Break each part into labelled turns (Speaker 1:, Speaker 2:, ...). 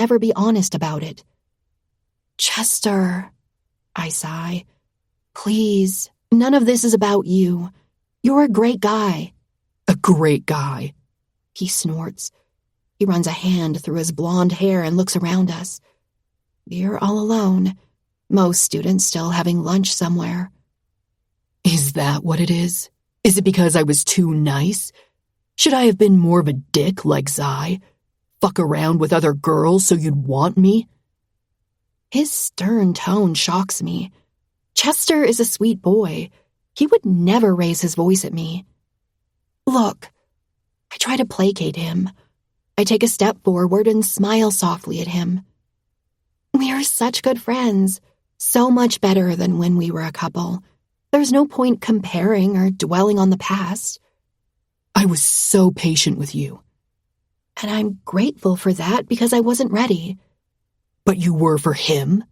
Speaker 1: ever be honest about it. Chester, I sigh. Please, none of this is about you. You're a great guy.
Speaker 2: A great guy,
Speaker 1: He snorts. He runs a hand through his blonde hair and looks around us. We're all alone, most students still having lunch somewhere.
Speaker 2: Is that what it is? Is it because I was too nice? Should I have been more of a dick like Zai? Fuck around with other girls so you'd want me?
Speaker 1: His stern tone shocks me. Chester is a sweet boy. He would never raise his voice at me. Look, I try to placate him. I take a step forward and smile softly at him. We are such good friends, so much better than when we were a couple. There's no point comparing or dwelling on the past.
Speaker 2: I was so patient with you.
Speaker 1: And I'm grateful for that because I wasn't ready.
Speaker 2: But you were for him?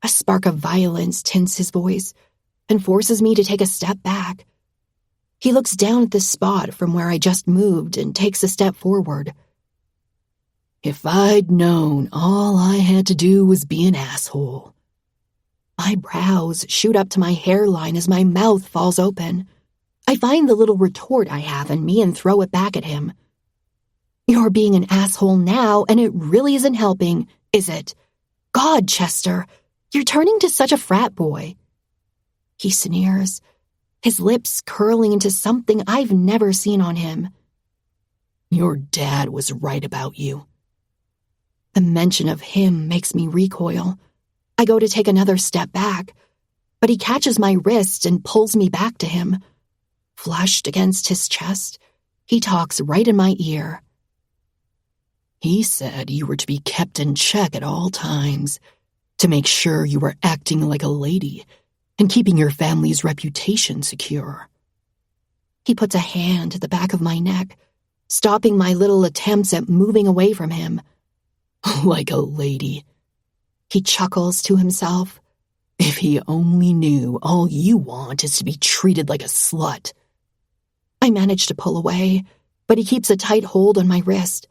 Speaker 1: A spark of violence tints his voice and forces me to take a step back. He looks down at the spot from where I just moved and takes a step forward.
Speaker 2: If I'd known all I had to do was be an asshole.
Speaker 1: My brows shoot up to my hairline as my mouth falls open. I find the little retort I have in me and throw it back at him. You're being an asshole now, and it really isn't helping, is it? God, Chester, you're turning to such a frat boy. He sneers, his lips curling into something I've never seen on him.
Speaker 2: Your dad was right about you.
Speaker 1: The mention of him makes me recoil. I go to take another step back, but he catches my wrist and pulls me back to him. Flushed against his chest, he talks right in my ear.
Speaker 2: He said you were to be kept in check at all times, to make sure you were acting like a lady and keeping your family's reputation secure.
Speaker 1: He puts a hand to the back of my neck, stopping my little attempts at moving away from him.
Speaker 2: Like a lady.
Speaker 1: He chuckles to himself.
Speaker 2: If he only knew all you want is to be treated like a slut.
Speaker 1: I manage to pull away, but he keeps a tight hold on my wrist.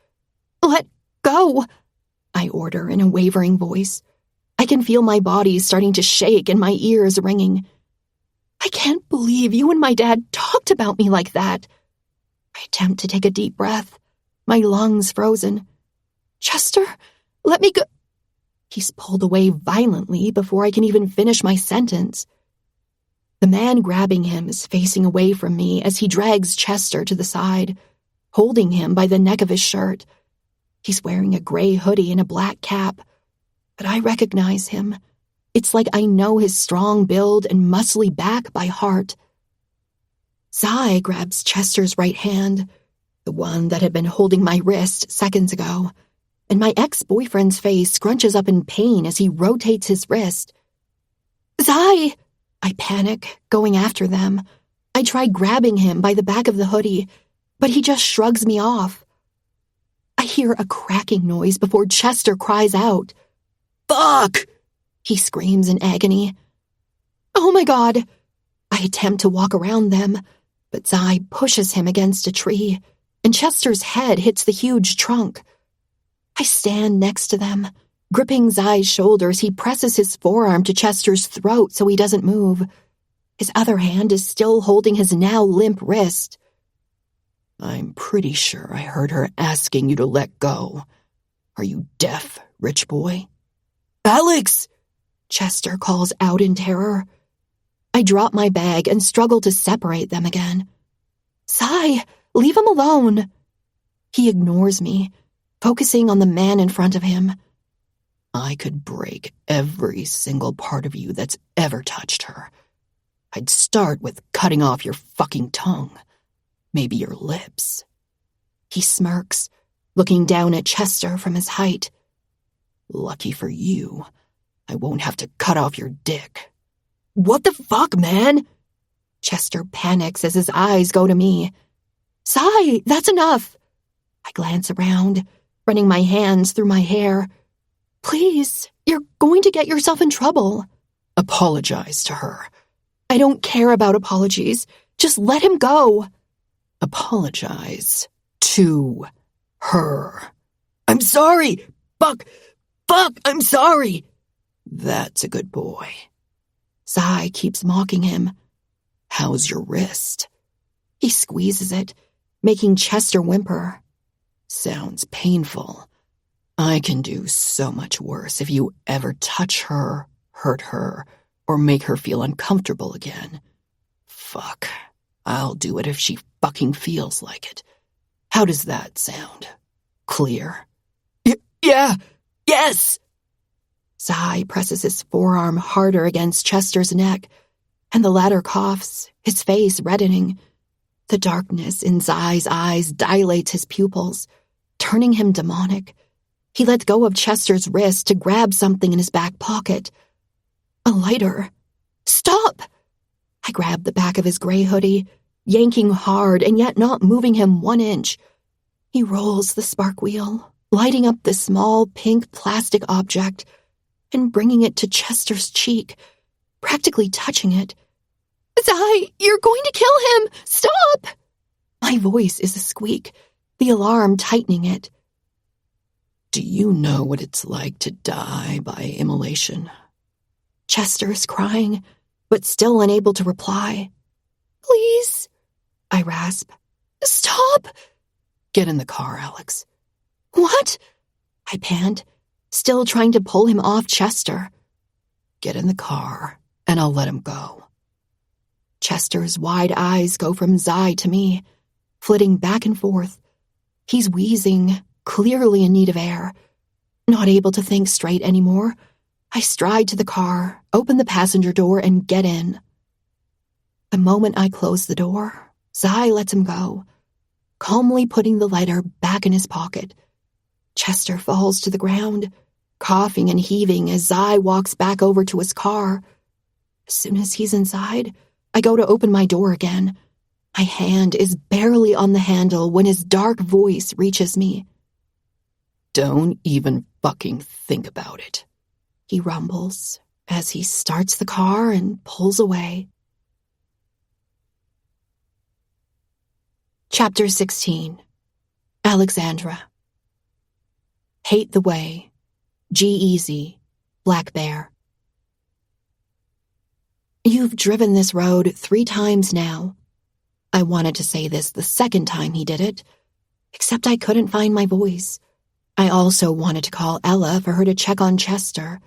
Speaker 1: Let go, I order in a wavering voice. I can feel my body starting to shake and my ears ringing. I can't believe you and my dad talked about me like that. I attempt to take a deep breath, my lungs frozen. Chester, let me go. He's pulled away violently before I can even finish my sentence. The man grabbing him is facing away from me as he drags Chester to the side, holding him by the neck of his shirt. He's wearing a gray hoodie and a black cap, but I recognize him. It's like I know his strong build and muscly back by heart. Zai grabs Chester's right hand, the one that had been holding my wrist seconds ago, and my ex-boyfriend's face scrunches up in pain as he rotates his wrist. Zai! I panic, going after them. I try grabbing him by the back of the hoodie, but he just shrugs me off. I hear a cracking noise before Chester cries out.
Speaker 2: Fuck!
Speaker 1: He screams in agony. Oh my God! I attempt to walk around them, but Zai pushes him against a tree, and Chester's head hits the huge trunk. I stand next to them. Gripping Zai's shoulders, he presses his forearm to Chester's throat so he doesn't move. His other hand is still holding his now limp wrist.
Speaker 2: I'm pretty sure I heard her asking you to let go. Are you deaf, rich boy?
Speaker 1: Alex! Chester calls out in terror. I drop my bag and struggle to separate them again. Zai, leave him alone. He ignores me, focusing on the man in front of him.
Speaker 2: I could break every single part of you that's ever touched her. I'd start with cutting off your fucking tongue. Maybe your lips.
Speaker 1: He smirks, looking down at Chester from his height.
Speaker 2: Lucky for you, I won't have to cut off your dick.
Speaker 1: What the fuck, man? Chester panics as his eyes go to me. Zai, that's enough. I glance around, running my hands through my hair. Please, you're going to get yourself in trouble.
Speaker 2: Apologize to her.
Speaker 1: I don't care about apologies. Just let him go.
Speaker 2: Apologize to her.
Speaker 1: I'm sorry.
Speaker 2: Fuck! Fuck! I'm sorry! That's a good boy. Zai keeps mocking him. How's your wrist? He squeezes it, making Chester whimper. Sounds painful. I can do so much worse if you ever touch her, hurt her, or make her feel uncomfortable again. Fuck. I'll do it if she fucking feels like it. How does that sound? Clear? Yeah! Yes! Zai presses his forearm harder against Chester's neck, and the latter coughs, his face reddening. The darkness in Zai's eyes dilates his pupils, turning him demonic. He lets go of Chester's wrist to grab something in his back pocket. A lighter. Stop! I grab the back of his gray hoodie, yanking hard and yet not moving him 1 inch. He rolls the spark wheel, lighting up the small pink plastic object and bringing it to Chester's cheek, practically touching it. Zai, you're going to kill him! Stop! My voice is a squeak, the alarm tightening it. Do you know what it's like to die by immolation? Chester is crying, but still unable to reply. Please, I rasp. Stop! Get in the car, Alex. What? I pant, still trying to pull him off Chester. Get in the car, and I'll let him go. Chester's wide eyes go from Zai to me, flitting back and forth. He's wheezing, clearly in need of air. Not able to think straight anymore, I stride to the car, open the passenger door, and get in. The moment I close the door, Zai lets him go, calmly putting the lighter back in his pocket. Chester falls to the ground, coughing and heaving as Zai walks back over to his car. As soon as he's inside, I go to open my door again. My hand is barely on the handle when his dark voice reaches me. Don't even fucking think about it, he rumbles as he starts the car and pulls away. Chapter 16. Alexandra. Hate the Way. G-Eazy. Black Bear. You've driven this road 3 times now. I wanted to say this the second time he did it, except I couldn't find my voice. I also wanted to call Ella for her to check on Chester,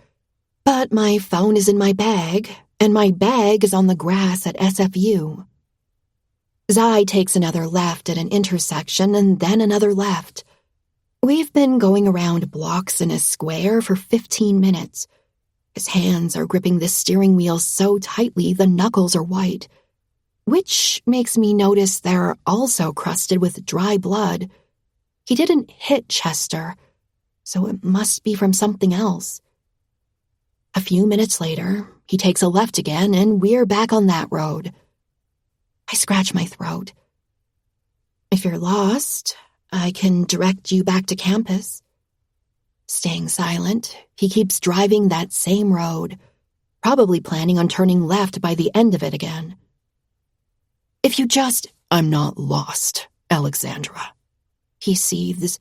Speaker 2: but my phone is in my bag, and my bag is on the grass at SFU. Zai takes another left at an intersection and then another left. We've been going around blocks in a square for 15 minutes. His hands are gripping the steering wheel so tightly the knuckles are white, which makes me notice they're also crusted with dry blood. He didn't hit Chester, so it must be from something else. A few minutes later, he takes a left again and we're back on that road. I scratch my throat. If you're lost, I can direct you back to campus. Staying silent, he keeps driving that same road, probably planning on turning left by the end of it again. If you just... I'm not lost, Alexandra. He seethes.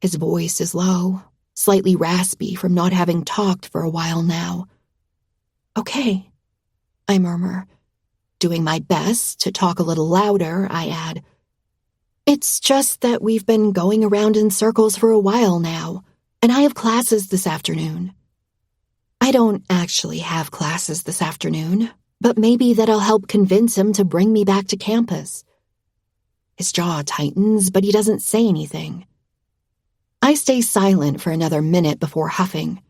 Speaker 2: His voice is low, slightly raspy from not having talked for a while now. Okay, I murmur. Doing my best to talk a little louder, I add. It's just that we've been going around in circles for a while now, and I have classes this afternoon. I don't actually have classes this afternoon, but maybe that'll help convince him to bring me back to campus. His jaw tightens, but he doesn't say anything. I stay silent for another minute before huffing.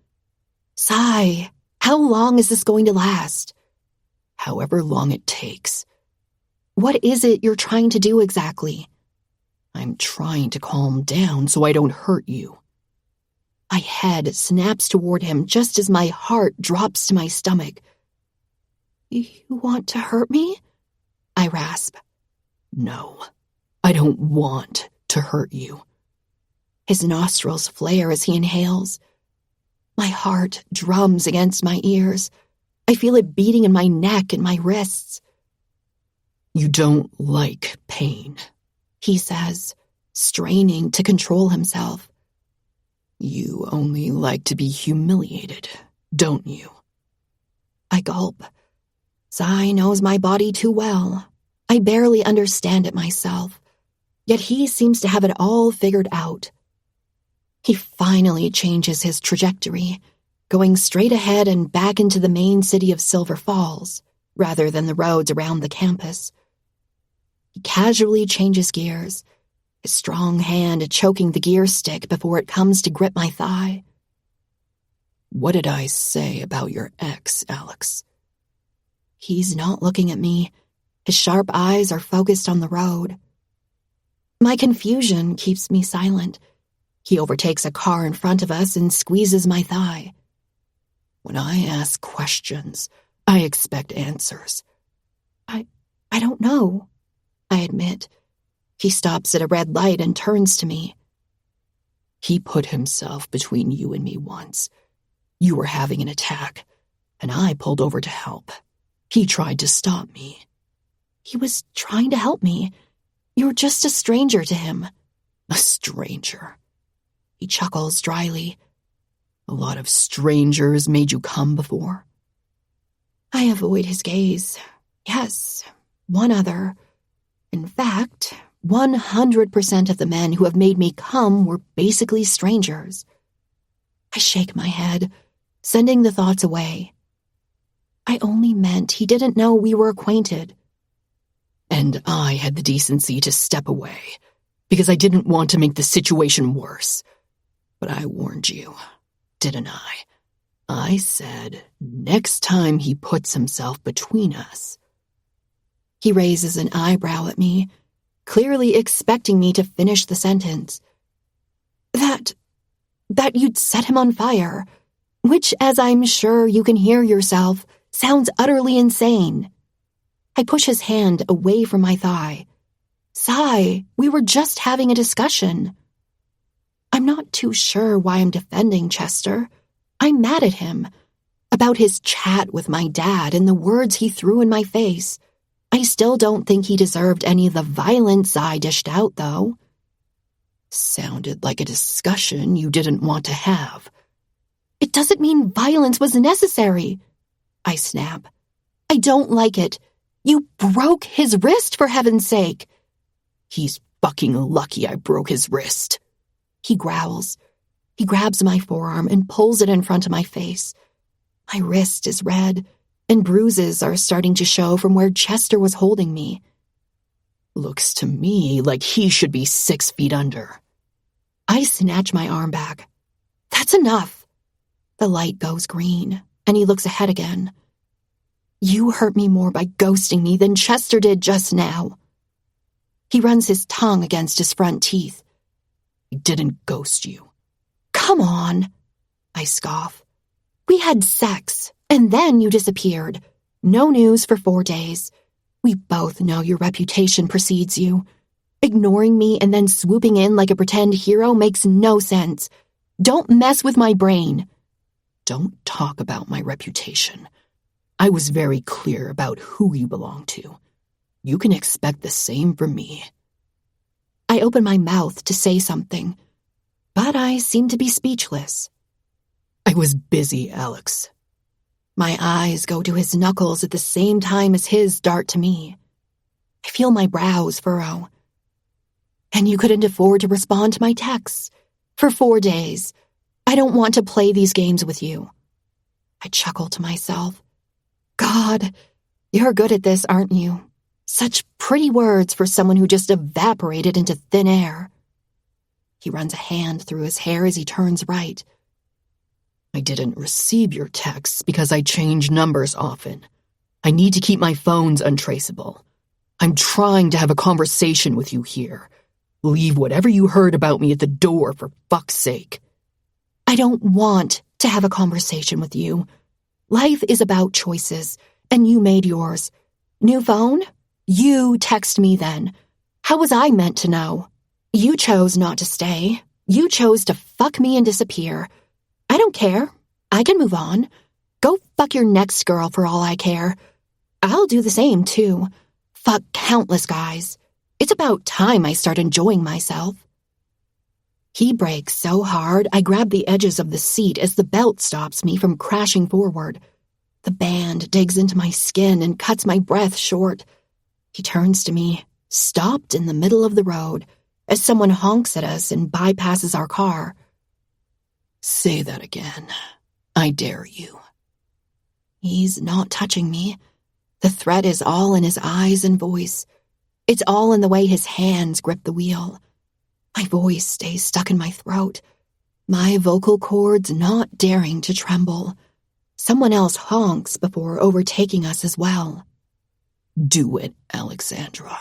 Speaker 2: Sigh, how long is this going to last? However long it takes. What is it you're trying to do exactly? I'm trying to calm down so I don't hurt you. My head snaps toward him just as my heart drops to my stomach. You want to hurt me? I rasp. No, I don't want to hurt you. His nostrils flare as he inhales. My heart drums against my ears. I feel it beating in my neck and my wrists. You don't like pain, he says, straining to control himself. You only like to be humiliated, don't you?
Speaker 1: I gulp. Sai knows my body too well. I barely understand it myself, yet he seems to have it all figured out. He finally changes his trajectory, going straight ahead and back into the main city of Silver Falls, rather than the roads around the campus. He casually changes gears, his strong hand choking the gear stick before it comes to grip my thigh.
Speaker 2: What did I say about your ex, Alex?
Speaker 1: He's not looking at me. His sharp eyes are focused on the road. My confusion keeps me silent. He overtakes a car in front of us and squeezes my thigh.
Speaker 2: When I ask questions, I expect answers.
Speaker 1: I don't know, I admit. He stops at a red light and turns to me.
Speaker 2: He put himself between you and me once. You were having an attack, and I pulled over to help. He tried to stop me.
Speaker 1: He was trying to help me. You're just a stranger to him.
Speaker 2: A stranger?
Speaker 1: He chuckles dryly.
Speaker 2: A lot of strangers made you come before?
Speaker 1: I avoid his gaze. Yes, one other. In fact, 100% of the men who have made me come were basically strangers. I shake my head, sending the thoughts away. I only meant he didn't know we were acquainted.
Speaker 2: And I had the decency to step away, because I didn't want to make the situation worse. But I warned you, didn't I? I said, next time he puts himself between us.
Speaker 1: He raises an eyebrow at me, clearly expecting me to finish the sentence. That you'd set him on fire, which, as I'm sure you can hear yourself, sounds utterly insane. I push his hand away from my thigh. Sai, we were just having a discussion. I'm not too sure why I'm defending Chester. I'm mad at him. About his chat with my dad and the words he threw in my face. I still don't think he deserved any of the violence I dished out, though.
Speaker 2: Sounded like a discussion you didn't want to have.
Speaker 1: It doesn't mean violence was necessary, I snap. I don't like it. You broke his wrist, for heaven's sake.
Speaker 2: He's fucking lucky I broke his wrist.
Speaker 1: He growls. He grabs my forearm and pulls it in front of my face. My wrist is red, and bruises are starting to show from where Chester was holding me.
Speaker 2: Looks to me like he should be 6 feet under.
Speaker 1: I snatch my arm back. That's enough. The light goes green, and he looks ahead again. You hurt me more by ghosting me than Chester did just now. He runs his tongue against his front teeth.
Speaker 2: He didn't ghost you.
Speaker 1: Come on, I scoff. We had sex, and then you disappeared. No news for 4 days. We both know your reputation precedes you. Ignoring me and then swooping in like a pretend hero makes no sense. Don't mess with my brain.
Speaker 2: Don't talk about my reputation. I was very clear about who you belong to. You can expect the same from me.
Speaker 1: I open my mouth to say something, but I seem to be speechless.
Speaker 2: I was busy, Alex.
Speaker 1: My eyes go to his knuckles at the same time as his dart to me. I feel my brows furrow. And you couldn't afford to respond to my texts. For 4 days. I don't want to play these games with you. I chuckle to myself. God, you're good at this, aren't you? Such pretty words for someone who just evaporated into thin air. He runs a hand through his hair as he turns right.
Speaker 2: I didn't receive your texts because I change numbers often. I need to keep my phones untraceable. I'm trying to have a conversation with you here. Leave whatever you heard about me at the door, for fuck's sake.
Speaker 1: I don't want to have a conversation with you. Life is about choices, and you made yours. New phone? You text me then. How was I meant to know? You chose not to stay. You chose to fuck me and disappear. I don't care. I can move on. Go fuck your next girl for all I care. I'll do the same, too. Fuck countless guys. It's about time I start enjoying myself. He brakes so hard, I grab the edges of the seat as the belt stops me from crashing forward. The band digs into my skin and cuts my breath short. He turns to me, stopped in the middle of the road, as someone honks at us and bypasses our car.
Speaker 2: Say that again. I dare you.
Speaker 1: He's not touching me. The threat is all in his eyes and voice. It's all in the way his hands grip the wheel. My voice stays stuck in my throat, my vocal cords not daring to tremble. Someone else honks before overtaking us as well.
Speaker 2: Do it, Alexandra.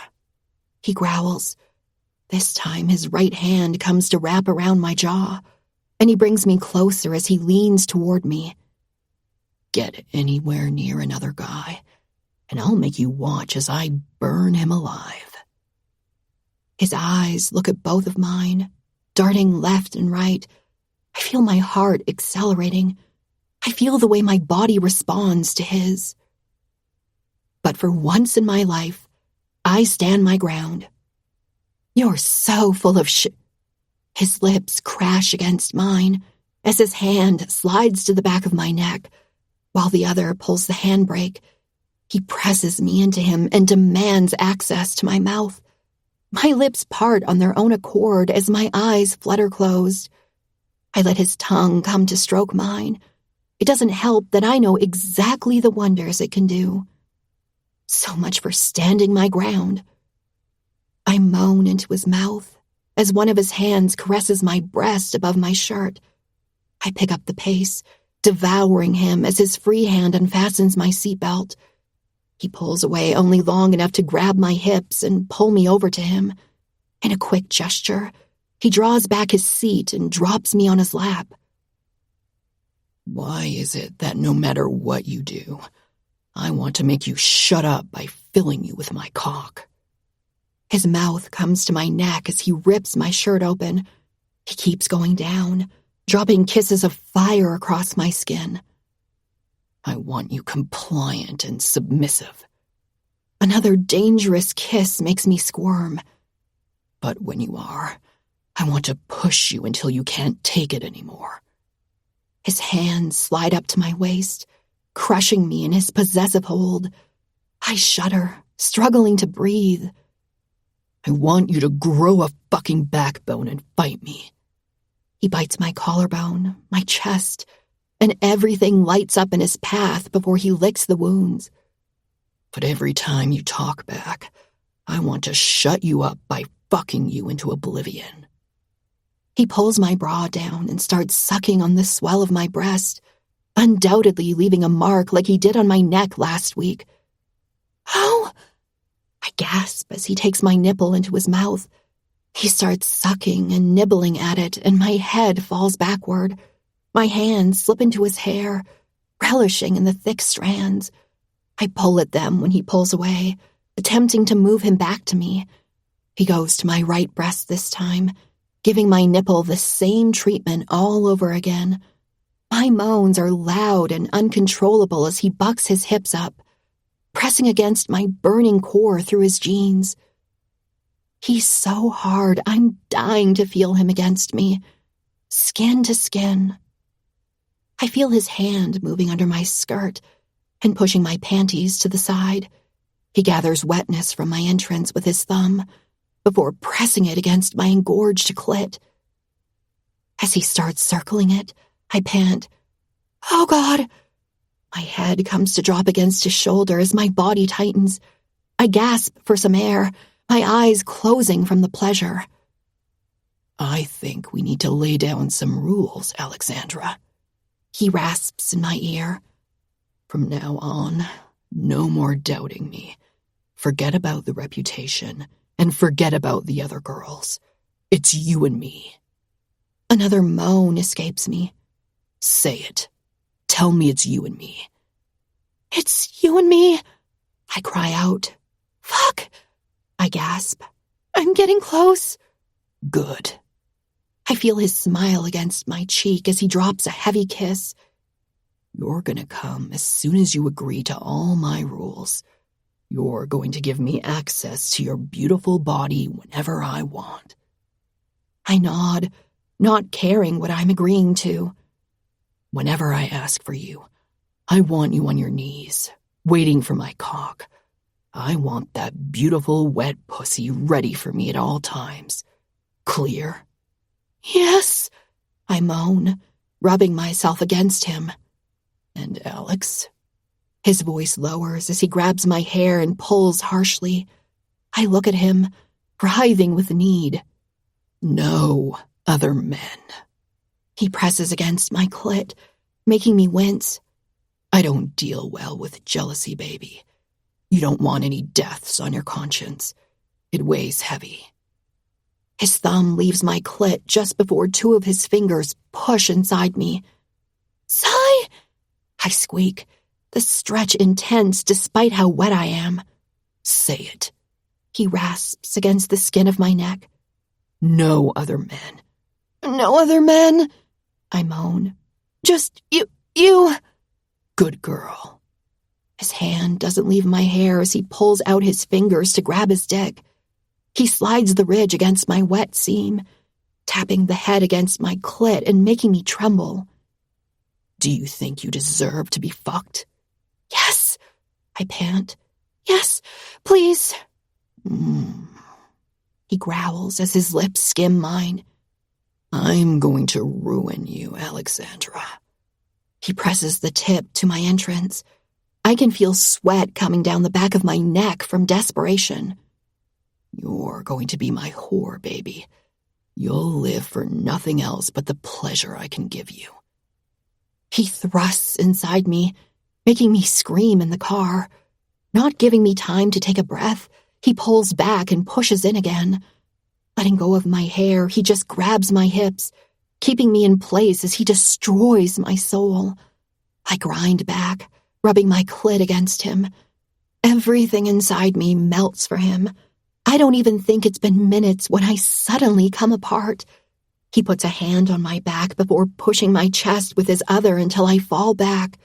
Speaker 1: He growls. This time his right hand comes to wrap around my jaw, and he brings me closer as he leans toward me.
Speaker 2: Get anywhere near another guy, and I'll make you watch as I burn him alive.
Speaker 1: His eyes look at both of mine, darting left and right. I feel my heart accelerating. I feel the way my body responds to his. But for once in my life, I stand my ground. You're so full of shit. His lips crash against mine as his hand slides to the back of my neck, while the other pulls the handbrake. He presses me into him and demands access to my mouth. My lips part on their own accord as my eyes flutter closed. I let his tongue come to stroke mine. It doesn't help that I know exactly the wonders it can do. So much for standing my ground. I moan into his mouth as one of his hands caresses my breast above my shirt. I pick up the pace, devouring him as his free hand unfastens my seatbelt. He pulls away only long enough to grab my hips and pull me over to him. In a quick gesture, he draws back his seat and drops me on his lap.
Speaker 2: Why is it that no matter what you do, I want to make you shut up by filling you with my cock?
Speaker 1: His mouth comes to my neck as he rips my shirt open. He keeps going down, dropping kisses of fire across my skin.
Speaker 2: I want you compliant and submissive.
Speaker 1: Another dangerous kiss makes me squirm.
Speaker 2: But when you are, I want to push you until you can't take it anymore.
Speaker 1: His hands slide up to my waist, crushing me in his possessive hold. I shudder, struggling to breathe.
Speaker 2: I want you to grow a fucking backbone and fight me.
Speaker 1: He bites my collarbone, my chest, and everything lights up in his path before he licks the wounds.
Speaker 2: But every time you talk back, I want to shut you up by fucking you into oblivion.
Speaker 1: He pulls my bra down and starts sucking on the swell of my breast, undoubtedly leaving a mark like he did on my neck last week. "Oh!" I gasp as he takes my nipple into his mouth. He starts sucking and nibbling at it, and my head falls backward. My hands slip into his hair, relishing in the thick strands. I pull at them when he pulls away, attempting to move him back to me. He goes to my right breast this time, giving my nipple the same treatment all over again. My moans are loud and uncontrollable as he bucks his hips up, pressing against my burning core through his jeans. He's so hard, I'm dying to feel him against me, skin to skin. I feel his hand moving under my skirt and pushing my panties to the side. He gathers wetness from my entrance with his thumb before pressing it against my engorged clit. As he starts circling it, I pant, "Oh, God!" My head comes to drop against his shoulder as my body tightens. I gasp for some air, my eyes closing from the pleasure.
Speaker 2: I think we need to lay down some rules, Alexandra.
Speaker 1: He rasps in my ear.
Speaker 2: From now on, no more doubting me. Forget about the reputation, and forget about the other girls. It's you and me.
Speaker 1: Another moan escapes me.
Speaker 2: Say it. Tell me it's you and me.
Speaker 1: "It's you and me," I cry out. "Fuck," I gasp. "I'm getting close."
Speaker 2: Good.
Speaker 1: I feel his smile against my cheek as he drops a heavy kiss.
Speaker 2: You're gonna come as soon as you agree to all my rules. You're going to give me access to your beautiful body whenever I want.
Speaker 1: I nod, not caring what I'm agreeing to.
Speaker 2: Whenever I ask for you, I want you on your knees, waiting for my cock. I want that beautiful, wet pussy ready for me at all times. Clear?
Speaker 1: Yes, I moan, rubbing myself against him.
Speaker 2: And Alex?
Speaker 1: His voice lowers as he grabs my hair and pulls harshly. I look at him, writhing with need.
Speaker 2: No other men.
Speaker 1: He presses against my clit, making me wince.
Speaker 2: I don't deal well with jealousy, baby. You don't want any deaths on your conscience. It weighs heavy.
Speaker 1: His thumb leaves my clit just before two of his fingers push inside me. Sigh! I squeak, the stretch intense despite how wet I am.
Speaker 2: Say it.
Speaker 1: He rasps against the skin of my neck.
Speaker 2: No other men.
Speaker 1: No other men, I moan. Just you.
Speaker 2: Good girl.
Speaker 1: His hand doesn't leave my hair as he pulls out his fingers to grab his dick. He slides the ridge against my wet seam, tapping the head against my clit and making me tremble.
Speaker 2: Do you think you deserve to be fucked?
Speaker 1: Yes, I pant. Yes, please. He growls as his lips skim mine.
Speaker 2: I'm going to ruin you, Alexandra.
Speaker 1: He presses the tip to my entrance. I can feel sweat coming down the back of my neck from desperation.
Speaker 2: You're going to be my whore, baby. You'll live for nothing else but the pleasure I can give you.
Speaker 1: He thrusts inside me, making me scream in the car. Not giving me time to take a breath, he pulls back and pushes in again. Letting go of my hair, he just grabs my hips, keeping me in place as he destroys my soul. I grind back, rubbing my clit against him. Everything inside me melts for him. I don't even think it's been minutes when I suddenly come apart. He puts a hand on my back before pushing my chest with his other until I fall back.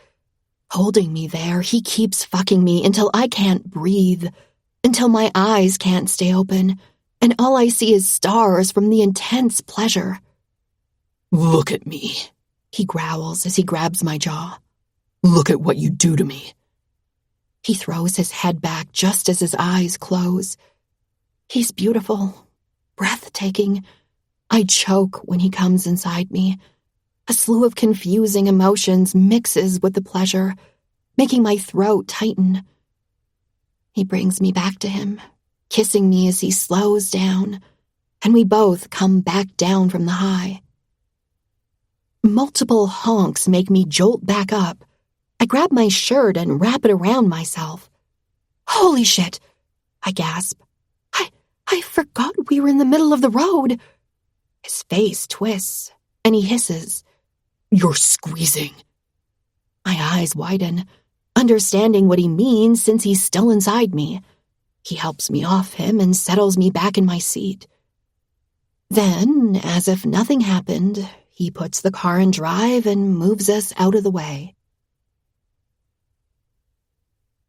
Speaker 1: Holding me there, he keeps fucking me until I can't breathe, until my eyes can't stay open, and all I see is stars from the intense pleasure.
Speaker 2: Look at me,
Speaker 1: he growls as he grabs my jaw.
Speaker 2: Look at what you do to me.
Speaker 1: He throws his head back just as his eyes close. He's beautiful, breathtaking. I choke when he comes inside me. A slew of confusing emotions mixes with the pleasure, making my throat tighten. He brings me back to him, kissing me as he slows down, and we both come back down from the high. Multiple honks make me jolt back up. I grab my shirt and wrap it around myself. Holy shit! I gasp. I forgot we were in the middle of the road. His face twists, and he hisses.
Speaker 2: You're squeezing.
Speaker 1: My eyes widen, understanding what he means since he's still inside me. He helps me off him and settles me back in my seat. Then, as if nothing happened, he puts the car in drive and moves us out of the way.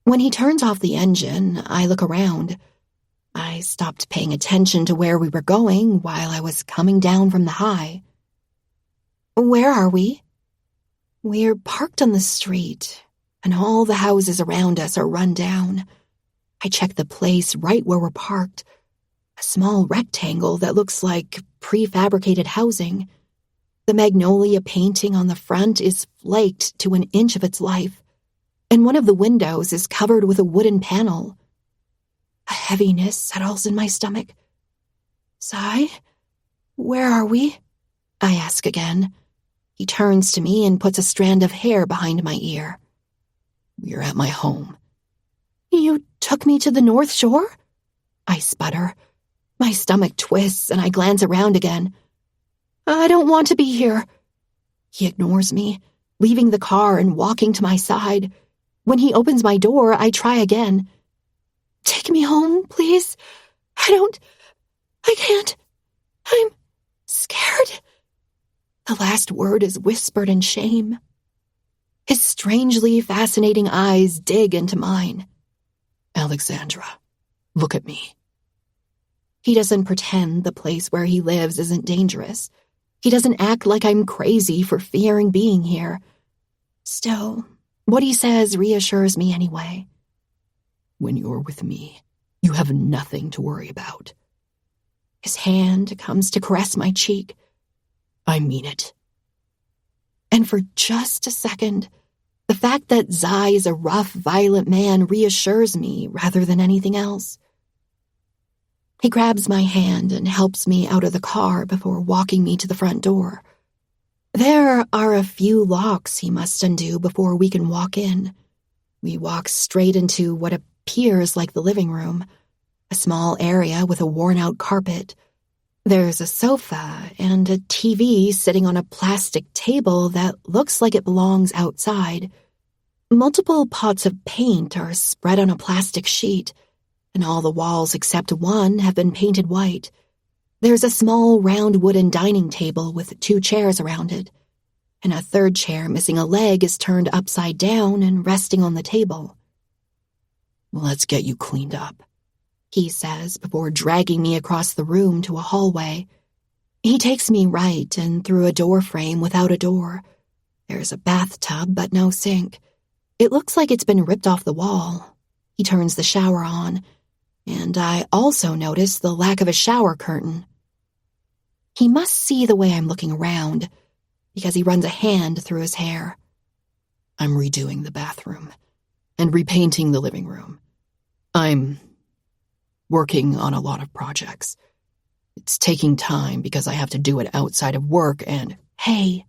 Speaker 1: When he turns off the engine, I look around. I stopped paying attention to where we were going while I was coming down from the high. Where are we? We're parked on the street, and all the houses around us are run down. I check the place right where we're parked, a small rectangle that looks like prefabricated housing. The magnolia painting on the front is flaked to an inch of its life, and one of the windows is covered with a wooden panel. A heaviness settles in my stomach. Sai, where are we? I ask again. He turns to me and puts a strand of hair behind my ear.
Speaker 2: We're at my home.
Speaker 1: You took me to the North Shore? I sputter. My stomach twists and I glance around again. I don't want to be here. He ignores me, leaving the car and walking to my side. When he opens my door, I try again. Take me home, please. I can't. I'm scared. The last word is whispered in shame. His strangely fascinating eyes dig into mine.
Speaker 2: Alexandra, look at me.
Speaker 1: He doesn't pretend the place where he lives isn't dangerous. He doesn't act like I'm crazy for fearing being here. Still, what he says reassures me anyway.
Speaker 2: When you're with me, you have nothing to worry about.
Speaker 1: His hand comes to caress my cheek.
Speaker 2: I mean it.
Speaker 1: And for just a second, the fact that Zai is a rough, violent man reassures me rather than anything else. He grabs my hand and helps me out of the car before walking me to the front door. There are a few locks he must undo before we can walk in. We walk straight into what appears like the living room, a small area with a worn-out carpet. There's a sofa and a TV sitting on a plastic table that looks like it belongs outside. Multiple pots of paint are spread on a plastic sheet, and all the walls except one have been painted white. There's a small round wooden dining table with 2 chairs around it, and a third chair missing a leg is turned upside down and resting on the table.
Speaker 2: Let's get you cleaned up,
Speaker 1: he says before dragging me across the room to a hallway. He takes me right and through a door frame without a door. There's a bathtub but no sink. It looks like it's been ripped off the wall. He turns the shower on, and I also notice the lack of a shower curtain. He must see the way I'm looking around, because he runs a hand through his hair.
Speaker 2: I'm redoing the bathroom and repainting the living room. I'm working on a lot of projects. It's taking time because I have to do it outside of work and...
Speaker 1: Hey,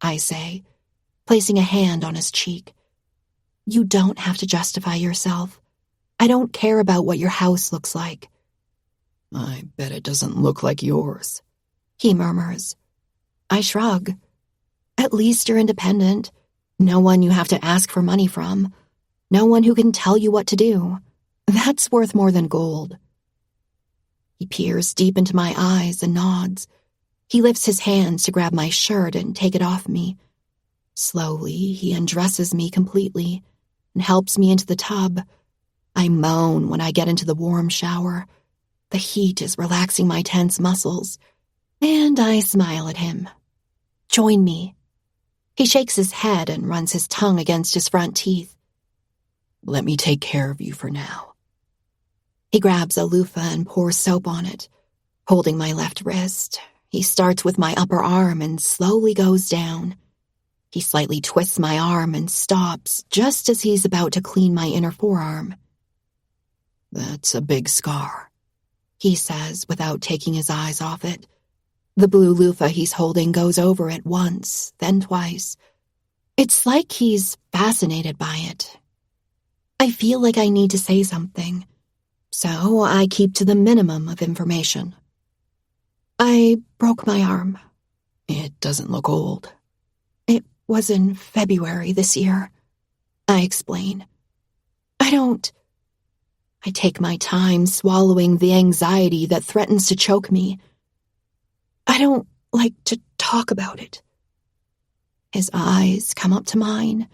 Speaker 1: I say, placing a hand on his cheek. You don't have to justify yourself. I don't care about what your house looks like.
Speaker 2: I bet it doesn't look like yours,
Speaker 1: he murmurs. I shrug. At least you're independent. No one you have to ask for money from. No one who can tell you what to do. That's worth more than gold. He peers deep into my eyes and nods. He lifts his hands to grab my shirt and take it off me. Slowly, he undresses me completely and helps me into the tub. I moan when I get into the warm shower. The heat is relaxing my tense muscles, and I smile at him. Join me. He shakes his head and runs his tongue against his front teeth.
Speaker 2: Let me take care of you for now.
Speaker 1: He grabs a loofah and pours soap on it. Holding my left wrist, he starts with my upper arm and slowly goes down. He slightly twists my arm and stops just as he's about to clean my inner forearm.
Speaker 2: That's a big scar,
Speaker 1: he says without taking his eyes off it. The blue loofah he's holding goes over it once, then twice. It's like he's fascinated by it. I feel like I need to say something, so I keep to the minimum of information. I broke my arm.
Speaker 2: It doesn't look old.
Speaker 1: It was in February this year, I explain. I take my time swallowing the anxiety that threatens to choke me. I don't like to talk about it. His eyes come up to mine.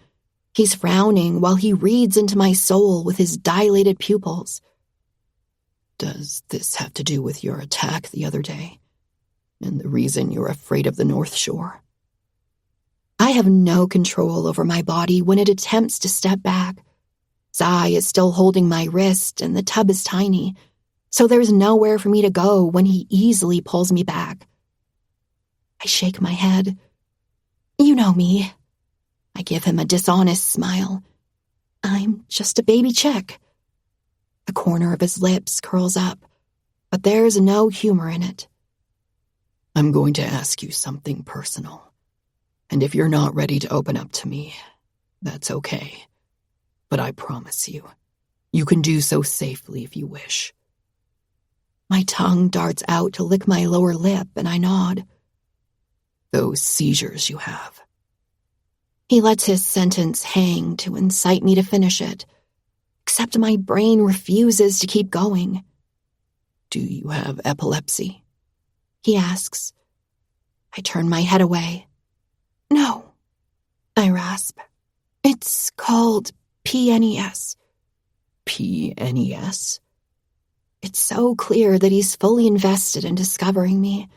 Speaker 1: He's frowning while he reads into my soul with his dilated pupils.
Speaker 2: Does this have to do with your attack the other day? And the reason you're afraid of the North Shore?
Speaker 1: I have no control over my body when it attempts to step back. Zai is still holding my wrist and the tub is tiny, so there's nowhere for me to go when he easily pulls me back. I shake my head. You know me. I give him a dishonest smile. I'm just a baby chick. The corner of his lips curls up, but there's no humor in it.
Speaker 2: I'm going to ask you something personal, and if you're not ready to open up to me, that's okay. But I promise you, you can do so safely if you wish.
Speaker 1: My tongue darts out to lick my lower lip, and I nod.
Speaker 2: Those seizures you have.
Speaker 1: He lets his sentence hang to incite me to finish it, except my brain refuses to keep going.
Speaker 2: Do you have epilepsy?
Speaker 1: He asks. I turn my head away. No, I rasp. It's called PNES.
Speaker 2: PNES?
Speaker 1: It's so clear that he's fully invested in discovering me.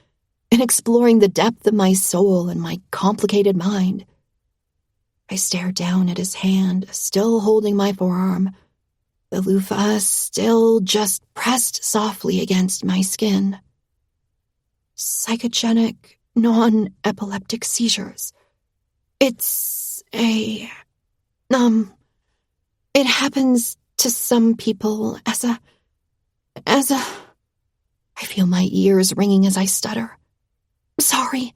Speaker 1: and exploring the depth of my soul and my complicated mind. I stared down at his hand, still holding my forearm, the loofah still just pressed softly against my skin. Psychogenic, non-epileptic seizures. It's it happens to some people as a... I feel my ears ringing as I stutter. Sorry.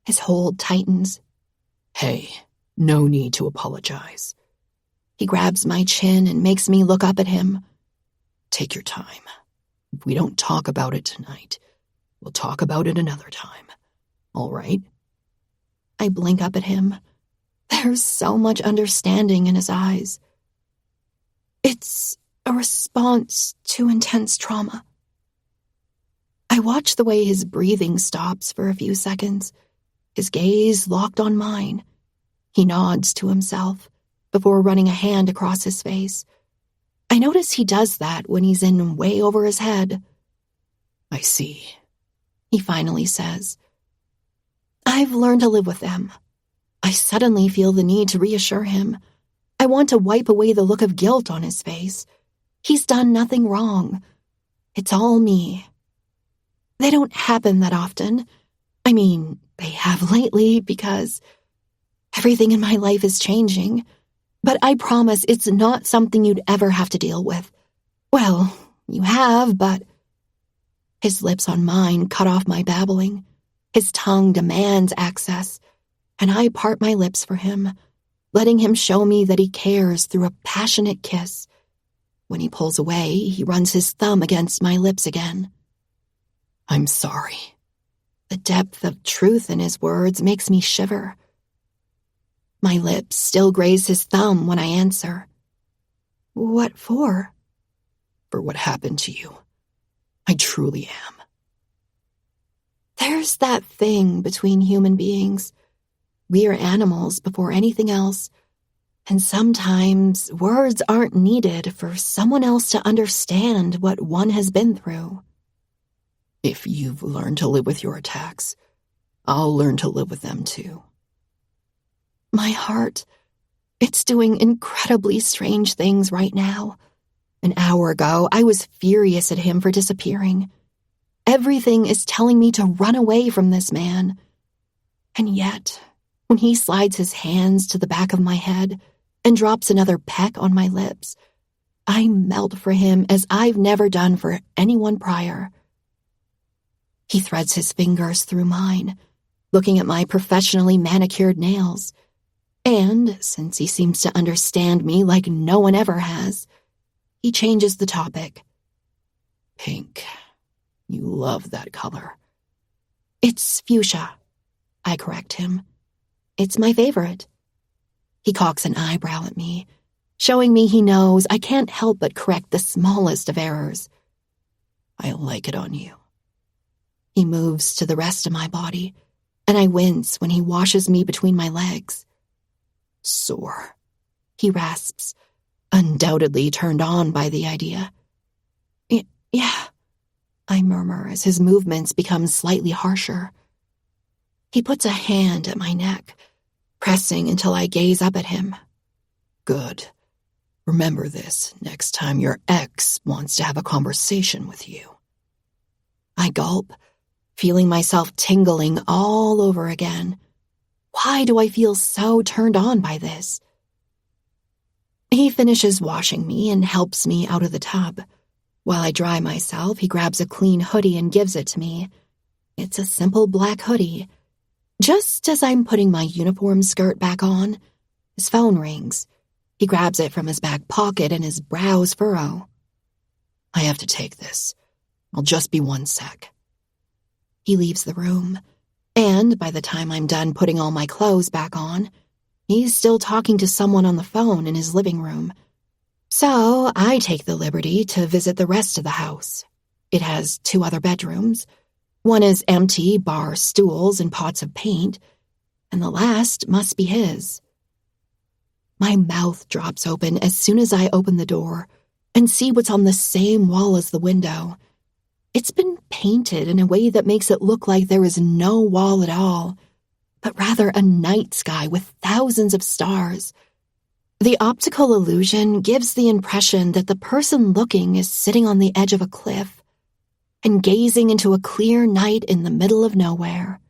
Speaker 1: His hold tightens.
Speaker 2: Hey, no need to apologize.
Speaker 1: He grabs my chin and makes me look up at him.
Speaker 2: Take your time. If we don't talk about it tonight, we'll talk about it another time. All right?
Speaker 1: I blink up at him. There's so much understanding in his eyes. It's a response to intense trauma. I watch the way his breathing stops for a few seconds, his gaze locked on mine. He nods to himself before running a hand across his face. I notice he does that when he's in way over his head.
Speaker 2: I see,
Speaker 1: he finally says. I've learned to live with them. I suddenly feel the need to reassure him. I want to wipe away the look of guilt on his face. He's done nothing wrong. It's all me. They don't happen that often. I mean, they have lately because everything in my life is changing. But I promise it's not something you'd ever have to deal with. Well, you have, but... His lips on mine cut off my babbling. His tongue demands access, and I part my lips for him, letting him show me that he cares through a passionate kiss. When he pulls away, he runs his thumb against my lips again.
Speaker 2: I'm sorry.
Speaker 1: The depth of truth in his words makes me shiver. My lips still graze his thumb when I answer. What for?
Speaker 2: For what happened to you. I truly am.
Speaker 1: There's that thing between human beings. We are animals before anything else, and sometimes words aren't needed for someone else to understand what one has been through.
Speaker 2: If you've learned to live with your attacks, I'll learn to live with them too.
Speaker 1: My heart, it's doing incredibly strange things right now. An hour ago, I was furious at him for disappearing. Everything is telling me to run away from this man. And yet, when he slides his hands to the back of my head and drops another peck on my lips, I melt for him as I've never done for anyone prior. He threads his fingers through mine, looking at my professionally manicured nails. And, since he seems to understand me like no one ever has, he changes the topic.
Speaker 2: Pink. You love that color.
Speaker 1: It's fuchsia, I correct him. It's my favorite. He cocks an eyebrow at me, showing me he knows I can't help but correct the smallest of errors.
Speaker 2: I like it on you.
Speaker 1: He moves to the rest of my body, and I wince when he washes me between my legs.
Speaker 2: Sore,
Speaker 1: he rasps, undoubtedly turned on by the idea. Yeah, I murmur as his movements become slightly harsher. He puts a hand at my neck, pressing until I gaze up at him.
Speaker 2: Good. Remember this next time your ex wants to have a conversation with you.
Speaker 1: I gulp, feeling myself tingling all over again. Why do I feel so turned on by this? He finishes washing me and helps me out of the tub. While I dry myself, he grabs a clean hoodie and gives it to me. It's a simple black hoodie. Just as I'm putting my uniform skirt back on, his phone rings. He grabs it from his back pocket and his brows furrow.
Speaker 2: I have to take this. I'll just be 1 sec.
Speaker 1: He leaves the room, and by the time I'm done putting all my clothes back on, he's still talking to someone on the phone in his living room. So I take the liberty to visit the rest of the house. It has 2 other bedrooms. One is empty, bar stools and pots of paint, and the last must be his. My mouth drops open as soon as I open the door and see what's on the same wall as the window. It's been painted in a way that makes it look like there is no wall at all, but rather a night sky with thousands of stars. The optical illusion gives the impression that the person looking is sitting on the edge of a cliff and gazing into a clear night in the middle of nowhere.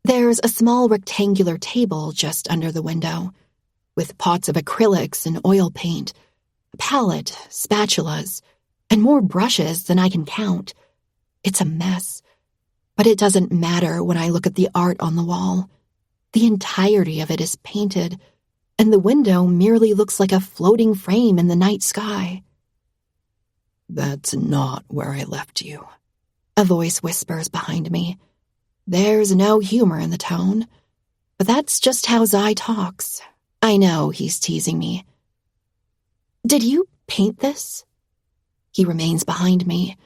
Speaker 1: There's a small rectangular table just under the window, with pots of acrylics and oil paint, a palette, spatulas, and more brushes than I can count. It's a mess, but it doesn't matter when I look at the art on the wall. The entirety of it is painted, and the window merely looks like a floating frame in the night sky.
Speaker 2: "That's not where I left you,"
Speaker 1: a voice whispers behind me. There's no humor in the tone, but that's just how Zai talks. I know he's teasing me. "Did you paint this?" He remains behind me,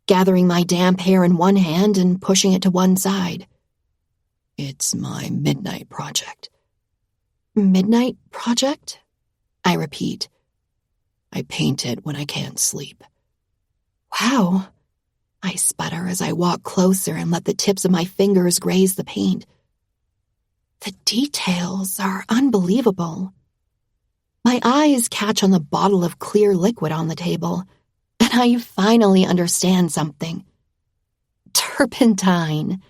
Speaker 1: gathering my damp hair in one hand and pushing it to one side.
Speaker 2: "It's my midnight project."
Speaker 1: "Midnight project?" I repeat.
Speaker 2: "I paint it when I can't sleep."
Speaker 1: "Wow." I sputter as I walk closer and let the tips of my fingers graze the paint. The details are unbelievable. My eyes catch on the bottle of clear liquid on the table, and I finally understand something. Turpentine,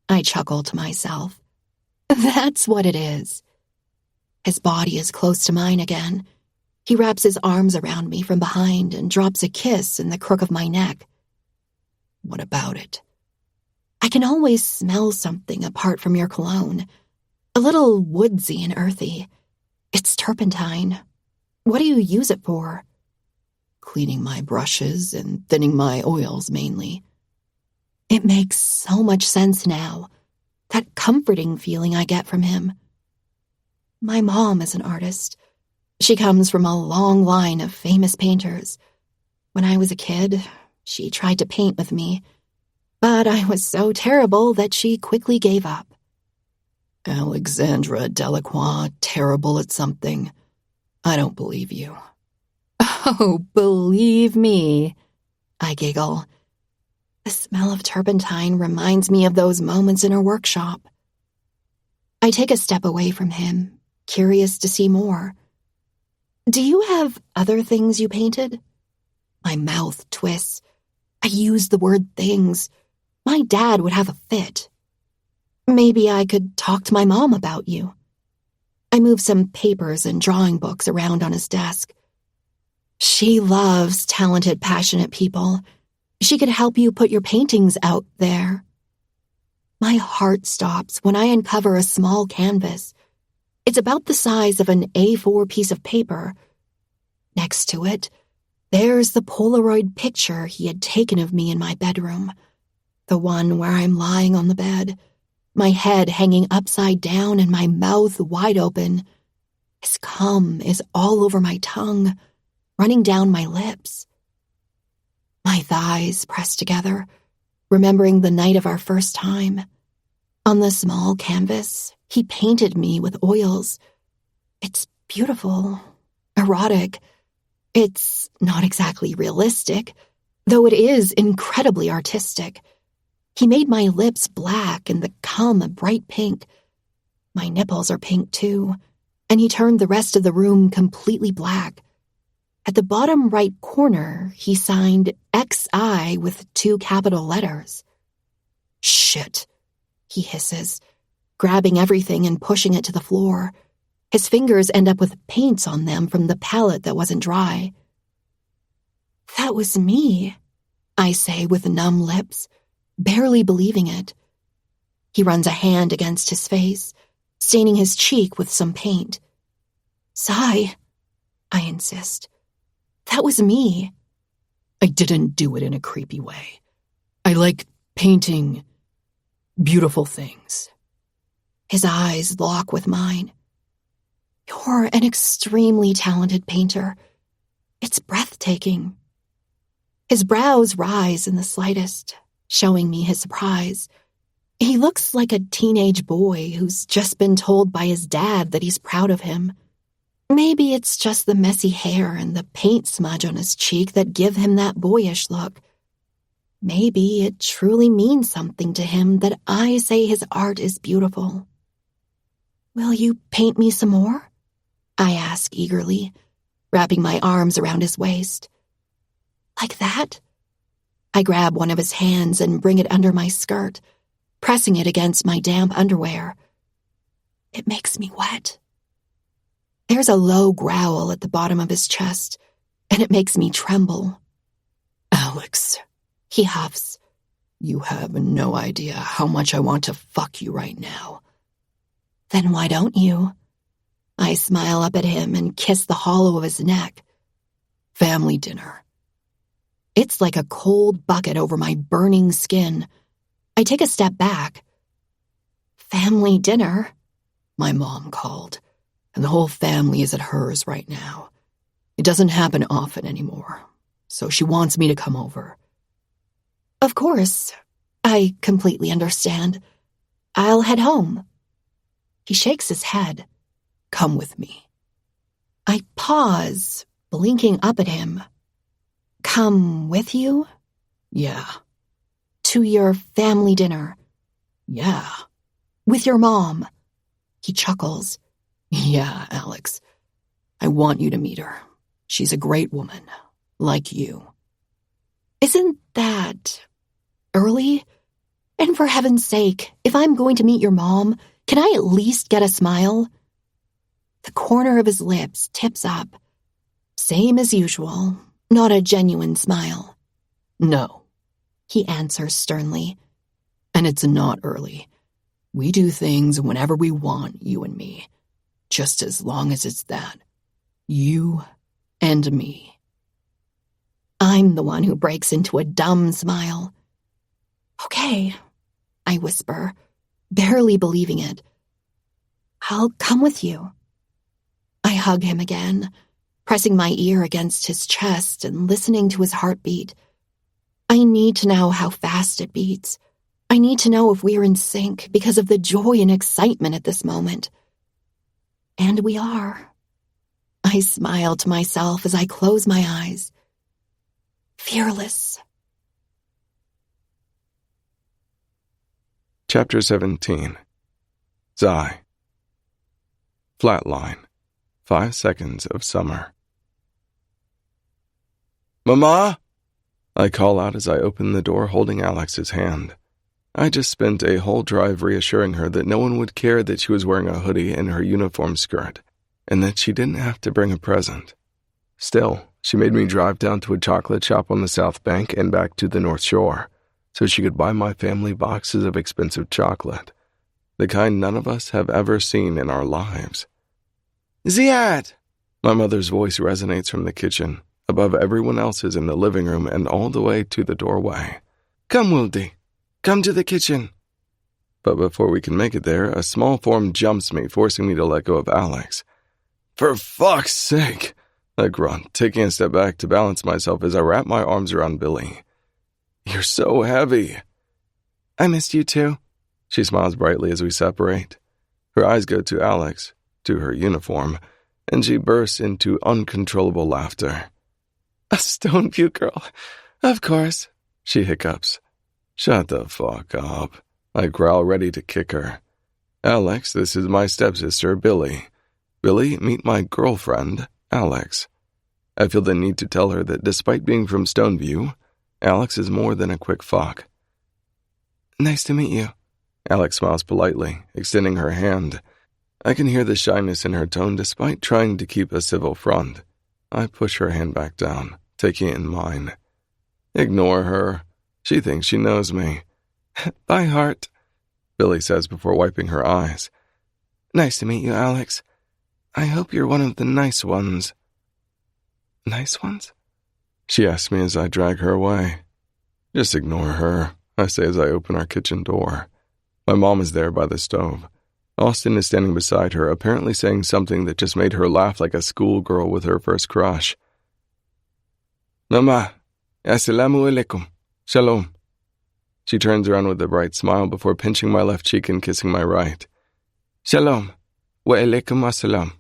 Speaker 1: I chuckle to myself. That's what it is. His body is close to mine again. He wraps his arms around me from behind and drops a kiss in the crook of my neck.
Speaker 2: "What about it?"
Speaker 1: "I can always smell something apart from your cologne. A little woodsy and earthy. It's turpentine. What do you use it for?"
Speaker 2: "Cleaning my brushes and thinning my oils mainly."
Speaker 1: It makes so much sense now. That comforting feeling I get from him. My mom is an artist. She comes from a long line of famous painters. When I was a kid, she tried to paint with me, but I was so terrible that she quickly gave up.
Speaker 2: "Alexandra Delacroix, terrible at something. I don't believe you."
Speaker 1: "Oh, believe me," I giggle. The smell of turpentine reminds me of those moments in her workshop. I take a step away from him, curious to see more. "Do you have other things you painted?" My mouth twists. I use the word things. My dad would have a fit. "Maybe I could talk to my mom about you." I move some papers and drawing books around on his desk. "She loves talented, passionate people. She could help you put your paintings out there." My heart stops when I uncover a small canvas. It's about the size of an A4 piece of paper. Next to it, there's the Polaroid picture he had taken of me in my bedroom. The one where I'm lying on the bed, my head hanging upside down and my mouth wide open. His cum is all over my tongue, running down my lips. My thighs press together, remembering the night of our first time. On the small canvas, he painted me with oils. It's beautiful, erotic. It's not exactly realistic, though it is incredibly artistic. He made my lips black and the cum a bright pink. My nipples are pink too, and he turned the rest of the room completely black. At the bottom right corner, he signed XI with 2 capital letters.
Speaker 2: "Shit,"
Speaker 1: he hisses, grabbing everything and pushing it to the floor. His fingers end up with paints on them from the palette that wasn't dry. "That was me," I say with numb lips, barely believing it. He runs a hand against his face, staining his cheek with some paint. "Zai," I insist. "That was me."
Speaker 2: "I didn't do it in a creepy way. I like painting beautiful things."
Speaker 1: His eyes lock with mine. "You're an extremely talented painter. It's breathtaking." His brows rise in the slightest, showing me his surprise. He looks like a teenage boy who's just been told by his dad that he's proud of him. Maybe it's just the messy hair and the paint smudge on his cheek that give him that boyish look. Maybe it truly means something to him that I say his art is beautiful. Will you paint me some more? I ask eagerly, wrapping my arms around his waist. Like that? I grab one of his hands and bring it under my skirt, pressing it against my damp underwear. It makes me wet. There's a low growl at the bottom of his chest, and it makes me tremble.
Speaker 2: Alex,
Speaker 1: He huffs.
Speaker 2: you have no idea how much I want to fuck you right now.
Speaker 1: Then why don't you? I smile up at him and kiss the hollow of his neck.
Speaker 2: Family dinner.
Speaker 1: It's like a cold bucket over my burning skin. I take a step back. Family dinner?
Speaker 2: My mom called, and the whole family is at hers right now. It doesn't happen often anymore, so she wants me to come over.
Speaker 1: Of course. I completely understand. I'll head home. He shakes his head.
Speaker 2: Come with me.
Speaker 1: I pause, blinking up at him. Come with you?
Speaker 2: Yeah.
Speaker 1: To your family dinner?
Speaker 2: Yeah.
Speaker 1: With your mom? He chuckles.
Speaker 2: Yeah, Alex. I want you to meet her. She's a great woman, like you.
Speaker 1: Isn't that early? And for heaven's sake, if I'm going to meet your mom, can I at least get a smile? The corner of his lips tips up. Same as usual, not a genuine smile.
Speaker 2: No,
Speaker 1: he answers sternly.
Speaker 2: And it's not early. We do things whenever we want, you and me. Just as long as it's that. You and me.
Speaker 1: I'm the one who breaks into a dumb smile. Okay, I whisper, barely believing it. I'll come with you. I hug him again, pressing my ear against his chest and listening to his heartbeat. I need to know how fast it beats. I need to know if we're in sync because of the joy and excitement at this moment. And we are. I smile to myself as I close my eyes. Fearless.
Speaker 3: Chapter 17. Zai. Flatline. 5 seconds of summer. Mama! I call out as I open the door holding Alex's hand. I just spent a whole drive reassuring her that no one would care that she was wearing a hoodie and her uniform skirt, and that she didn't have to bring a present. Still, she made me drive down to a chocolate shop on the South Bank and back to the North Shore, so she could buy my family boxes of expensive chocolate, the kind none of us have ever seen in our lives. Ziad! My mother's voice resonates from the kitchen, above everyone else's in the living room and all the way to the doorway. Come, Wildy. Come to the kitchen. But before we can make it there, a small form jumps me, forcing me to let go of Alex. For fuck's sake! I grunt, taking a step back to balance myself as I wrap my arms around Billy. You're so heavy. I missed you too. She smiles brightly as we separate. Her eyes go to Alex, to her uniform, and she bursts into uncontrollable laughter. A stone puke girl. Of course. She hiccups. Shut the fuck up. I growl, ready to kick her. Alex, this is my stepsister, Billy. Billy, meet my girlfriend, Alex. I feel the need to tell her that despite being from Stoneview, Alex is more than a quick fuck. Nice to meet you. Alex smiles politely, extending her hand. I can hear the shyness in her tone despite trying to keep a civil front. I push her hand back down, taking it in mine. Ignore her. She thinks she knows me. By heart, Billy says before wiping her eyes. Nice to meet you, Alex. I hope you're one of the nice ones. Nice ones? She asks me as I drag her away. Just ignore her, I say as I open our kitchen door. My mom is there by the stove. Austin is standing beside her, apparently saying something that just made her laugh like a schoolgirl with her first crush. Mama, assalamu alaikum. Shalom. She turns around with a bright smile before pinching my left cheek and kissing my right. Shalom. Wa alaikum assalam.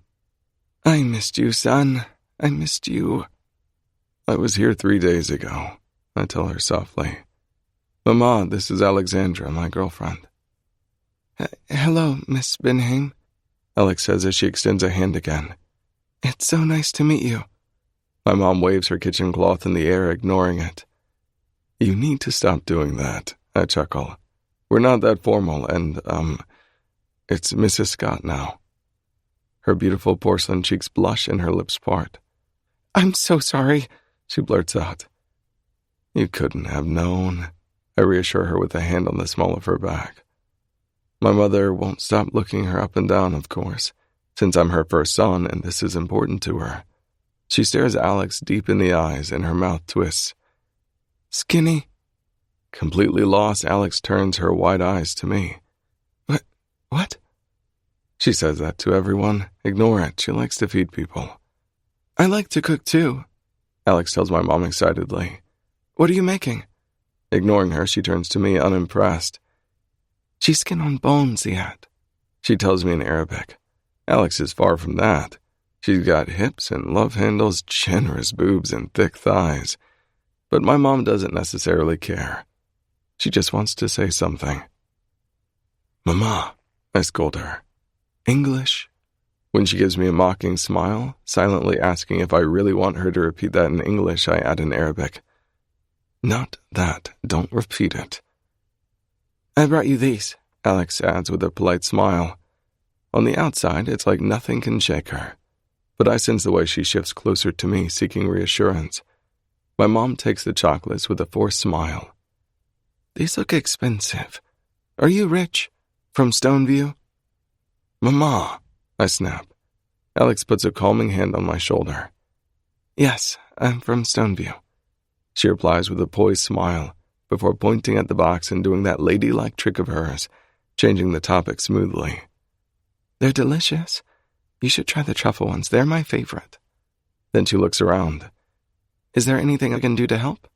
Speaker 3: I missed you, son. I missed you. I was here 3 days ago, I tell her softly. Mama, this is Alexandra, my girlfriend.
Speaker 2: Hello, Miss Binheim,
Speaker 3: Alex says as she extends a hand again.
Speaker 2: It's so nice to meet you.
Speaker 3: My mom waves her kitchen cloth in the air, ignoring it. You need to stop doing that, I chuckle. We're not that formal, and, it's Mrs. Scott now. Her beautiful porcelain cheeks blush and her lips part.
Speaker 2: I'm so sorry,
Speaker 3: she blurts out. You couldn't have known, I reassure her with a hand on the small of her back. My mother won't stop looking her up and down, of course, since I'm her first son and this is important to her. She stares Alex deep in the eyes and her mouth twists.
Speaker 2: Skinny?
Speaker 3: Completely lost, Alex turns her wide eyes to me.
Speaker 2: What?
Speaker 3: She says that to everyone. Ignore it. She likes to feed people.
Speaker 2: I like to cook too,
Speaker 3: Alex tells my mom excitedly.
Speaker 2: What are you making?
Speaker 3: Ignoring her, she turns to me unimpressed.
Speaker 2: She's skin on bones yet,
Speaker 3: she tells me in Arabic. Alex is far from that. She's got hips and love handles, generous boobs, and thick thighs. But my mom doesn't necessarily care. She just wants to say something. Mama, I scold her. English? When she gives me a mocking smile, silently asking if I really want her to repeat that in English, I add in Arabic. Not that. Don't repeat it.
Speaker 2: I brought you these,
Speaker 3: Alex adds with a polite smile. On the outside, it's like nothing can shake her. But I sense the way she shifts closer to me, seeking reassurance. My mom takes the chocolates with a forced smile.
Speaker 2: These look expensive. Are you rich? From Stoneview?
Speaker 3: Mama, I snap. Alex puts a calming hand on my shoulder.
Speaker 2: Yes, I'm from Stoneview,
Speaker 3: she replies with a poised smile, before pointing at the box and doing that ladylike trick of hers, changing the topic smoothly.
Speaker 2: They're delicious. You should try the truffle ones. They're my favorite.
Speaker 3: Then she looks around.
Speaker 2: Is there anything I can do to help?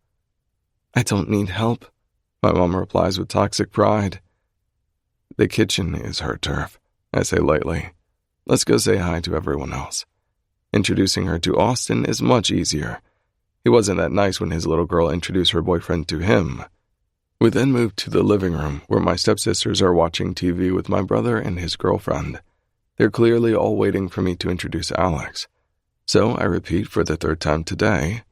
Speaker 3: I don't need help, my mom replies with toxic pride. The kitchen is her turf, I say lightly. Let's go say hi to everyone else. Introducing her to Austin is much easier. He wasn't that nice when his little girl introduced her boyfriend to him. We then moved to the living room, where my stepsisters are watching TV with my brother and his girlfriend. They're clearly all waiting for me to introduce Alex. So I repeat for the third time today.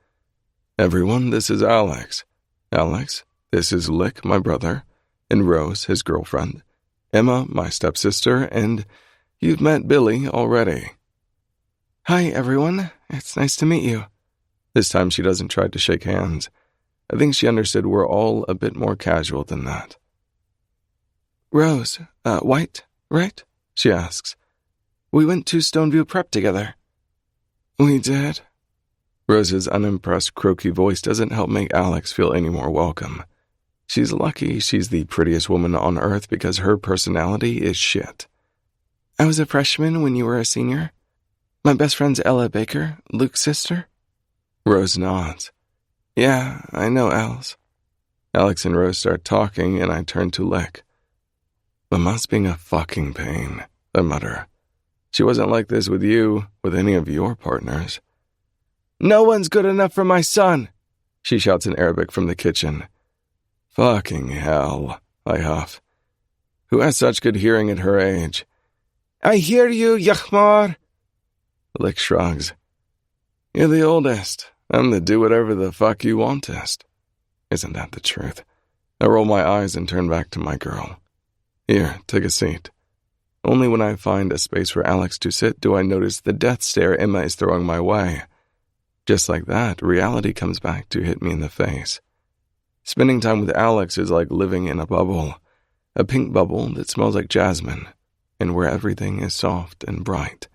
Speaker 3: Everyone, this is Alex. Alex, this is Lick, my brother, and Rose, his girlfriend, Emma, my stepsister, and you've met Billy already.
Speaker 2: Hi, everyone. It's nice to meet you.
Speaker 3: This time she doesn't try to shake hands. I think she understood we're all a bit more casual than that.
Speaker 2: Rose, White, right?
Speaker 3: She asks.
Speaker 2: We went to Stoneview Prep together.
Speaker 3: We did. Rose's unimpressed, croaky voice doesn't help make Alex feel any more welcome. She's lucky she's the prettiest woman on earth because her personality is shit.
Speaker 2: I was a freshman when you were a senior. My best friend's Ella Baker, Luke's sister.
Speaker 3: Rose nods.
Speaker 2: Yeah, I know Els.
Speaker 3: Alex and Rose start talking, and I turn to Lick. Mama's being a fucking pain, I mutter. She wasn't like this with you, with any of your partners.
Speaker 2: No one's good enough for my son,
Speaker 3: she shouts in Arabic from the kitchen. Fucking hell, I huff. Who has such good hearing at her age?
Speaker 2: I hear you, Yahmar.
Speaker 3: Lick shrugs. You're the oldest. I'm the do-whatever-the-fuck-you-wantest. Isn't that the truth? I roll my eyes and turn back to my girl. Here, take a seat. Only when I find a space for Alex to sit do I notice the death stare Emma is throwing my way. Just like that, reality comes back to hit me in the face. Spending time with Alex is like living in a bubble, a pink bubble that smells like jasmine, and where everything is soft and bright,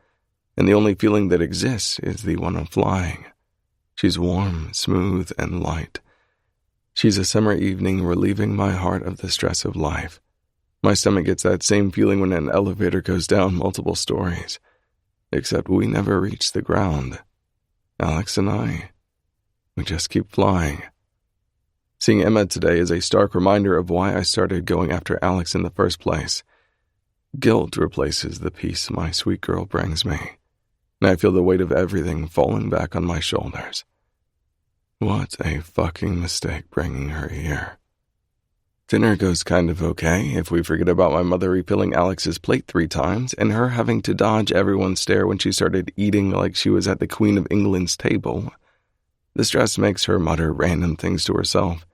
Speaker 3: and the only feeling that exists is the one of flying. She's warm, smooth, and light. She's a summer evening relieving my heart of the stress of life. My stomach gets that same feeling when an elevator goes down multiple stories, except we never reach the ground. Alex and I, we just keep flying. Seeing Emma today is a stark reminder of why I started going after Alex in the first place. Guilt replaces the peace my sweet girl brings me, and I feel the weight of everything falling back on my shoulders. What a fucking mistake bringing her here. Dinner goes kind of okay if we forget about my mother refilling Alex's plate 3 times and her having to dodge everyone's stare when she started eating like she was at the Queen of England's table. The stress makes her mutter random things to herself,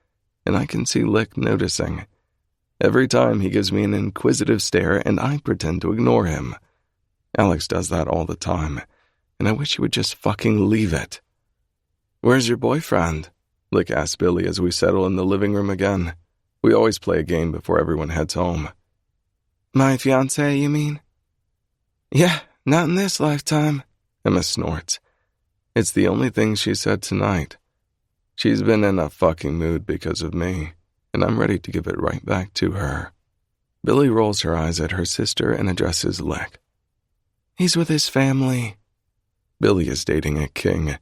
Speaker 3: and I can see Lick noticing. Every time he gives me an inquisitive stare and I pretend to ignore him. Alex does that all the time, and I wish he would just fucking leave it. "Where's your boyfriend?" Lick asks Billy as we settle in the living room again. We always play a game before everyone heads home.
Speaker 2: "My fiancé, you mean?"
Speaker 3: "Yeah, not in this lifetime," Emma snorts. It's the only thing she said tonight. She's been in a fucking mood because of me, and I'm ready to give it right back to her. Billy rolls her eyes at her sister and addresses Lick.
Speaker 2: "He's with his family."
Speaker 3: Billy is dating a king.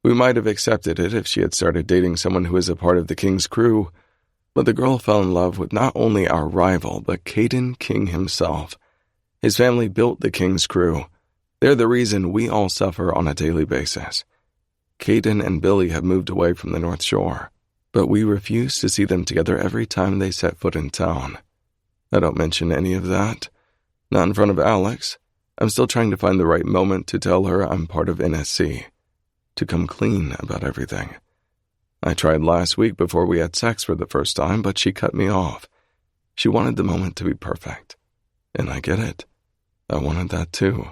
Speaker 3: We might have accepted it if she had started dating someone who is a part of the king's crew, but the girl fell in love with not only our rival, but Caden King himself. His family built the king's crew. They're the reason we all suffer on a daily basis. Caden and Billy have moved away from the North Shore, but we refuse to see them together every time they set foot in town. I don't mention any of that. Not in front of Alex. I'm still trying to find the right moment to tell her I'm part of NSC, to come clean about everything. I tried last week before we had sex for the first time, but she cut me off. She wanted the moment to be perfect. And I get it. I wanted that too.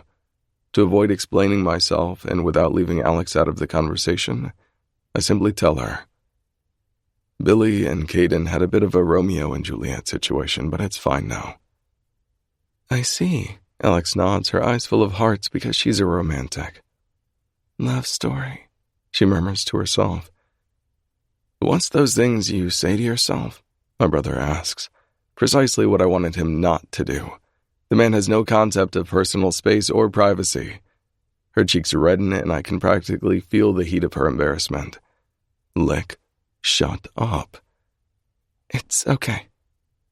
Speaker 3: To avoid explaining myself and without leaving Alex out of the conversation, I simply tell her. Billy and Caden had a bit of a Romeo and Juliet situation, but it's fine now.
Speaker 2: "I see."
Speaker 3: Alex nods, her eyes full of hearts because she's a romantic.
Speaker 2: "Love story,"
Speaker 3: she murmurs to herself. "What's those things you say to yourself?" my brother asks. Precisely what I wanted him not to do. The man has no concept of personal space or privacy. Her cheeks redden and I can practically feel the heat of her embarrassment. Lick, shut up.
Speaker 2: "It's okay."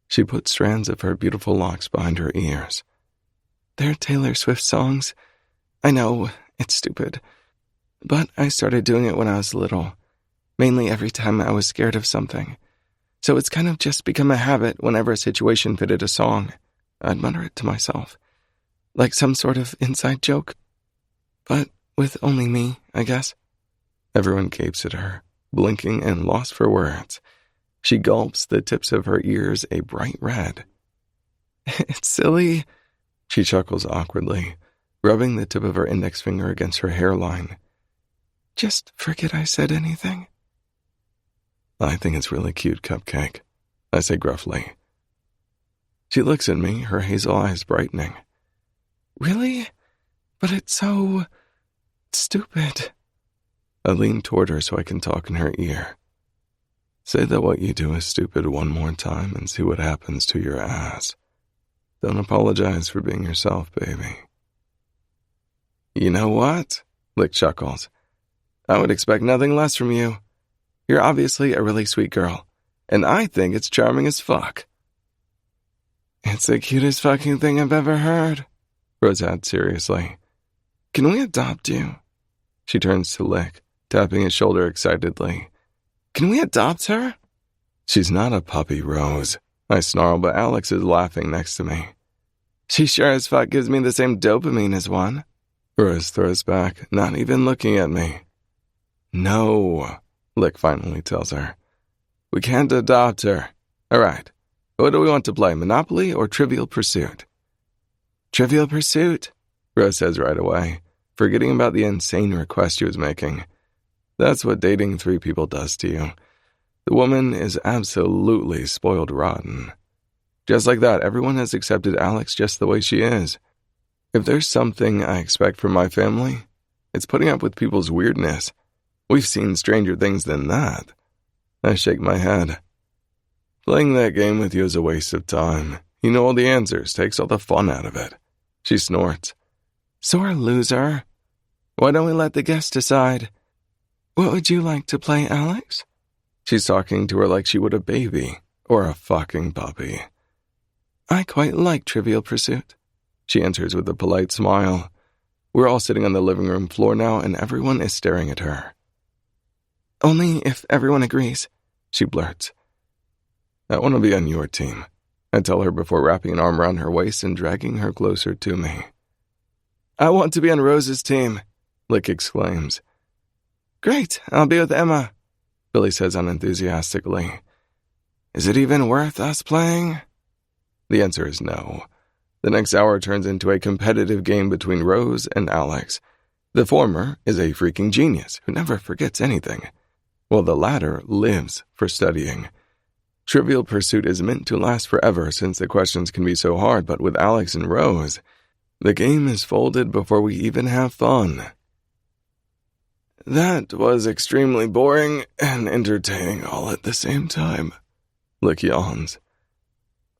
Speaker 3: She puts strands of her beautiful locks behind her ears.
Speaker 2: "They're Taylor Swift songs. I know, it's stupid. But I started doing it when I was little. Mainly every time I was scared of something. So it's kind of just become a habit whenever a situation fitted a song. I'd mutter it to myself. Like some sort of inside joke. But with only me, I guess."
Speaker 3: Everyone gapes at her, blinking and lost for words. She gulps, the tips of her ears a bright red.
Speaker 2: "It's silly."
Speaker 3: She chuckles awkwardly, rubbing the tip of her index finger against her hairline.
Speaker 2: "Just forget I said anything."
Speaker 3: "I think it's really cute, Cupcake," I say gruffly. She looks at me, her hazel eyes brightening.
Speaker 2: "Really? But it's so stupid."
Speaker 3: I lean toward her so I can talk in her ear. "Say that what you do is stupid one more time and see what happens to your ass. Don't apologize for being yourself, baby."
Speaker 2: "You know what?" Lick chuckles. "I would expect nothing less from you. You're obviously a really sweet girl, and I think it's charming as fuck." "It's the cutest fucking thing I've ever heard," Rose adds seriously. "Can we adopt you?" She turns to Lick, tapping his shoulder excitedly. "Can we adopt her?"
Speaker 3: "She's not a puppy, Rose," I snarl, but Alex is laughing next to me.
Speaker 2: "She sure as fuck gives me the same dopamine as one."
Speaker 3: Rose throws back, not even looking at me.
Speaker 2: "No," Lick finally tells her. "We can't adopt her. All right. What do we want to play, Monopoly or Trivial Pursuit?" "Trivial Pursuit," Rose says right away, forgetting about the insane request she was making. That's what dating 3 people does to you. The woman is absolutely spoiled rotten. Just like that, everyone has accepted Alex just the way she is. If there's something I expect from my family, it's putting up with people's weirdness. We've seen stranger things than that. I shake my head. Playing that game with you is a waste of time. You know all the answers, takes all the fun out of it. She snorts. "Sore loser. Why don't we let the guests decide? What would you like to play, Alex?" She's talking to her like she would a baby or a fucking puppy. "I quite like Trivial Pursuit," she answers with a polite smile. We're all sitting on the living room floor now, and everyone is staring at her. "Only if everyone agrees," she blurts.
Speaker 3: I want to be on your team, I tell her before wrapping an arm around her waist and dragging her closer to me. I want to be on Rose's team, Lick exclaims. Great, I'll be with Emma, Billy says unenthusiastically. Is it even worth us playing? The answer is no. The next hour turns into a competitive game between Rose and Alex. The former is a freaking genius who never forgets anything, while the latter lives for studying. Trivial Pursuit is meant to last forever since the questions can be so hard, but with Alex and Rose, the game is folded before we even have fun. That was extremely boring and entertaining all at the same time, Lick yawns.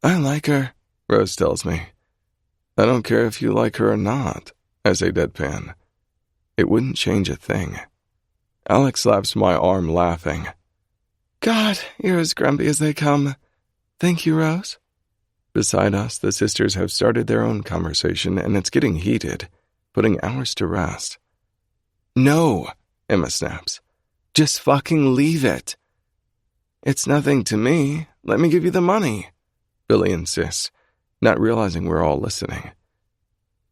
Speaker 3: I like her, Rose tells me. I don't care if you like her or not, I say deadpan. It wouldn't change a thing. Alex slaps my arm, laughing. God, you're as grumpy as they come. Thank you, Rose. Beside us, the sisters have started their own conversation, and it's getting heated, putting ours to rest. No, Emma snaps. Just fucking leave it. It's nothing to me. Let me give you the money, Billy insists, not realizing we're all listening.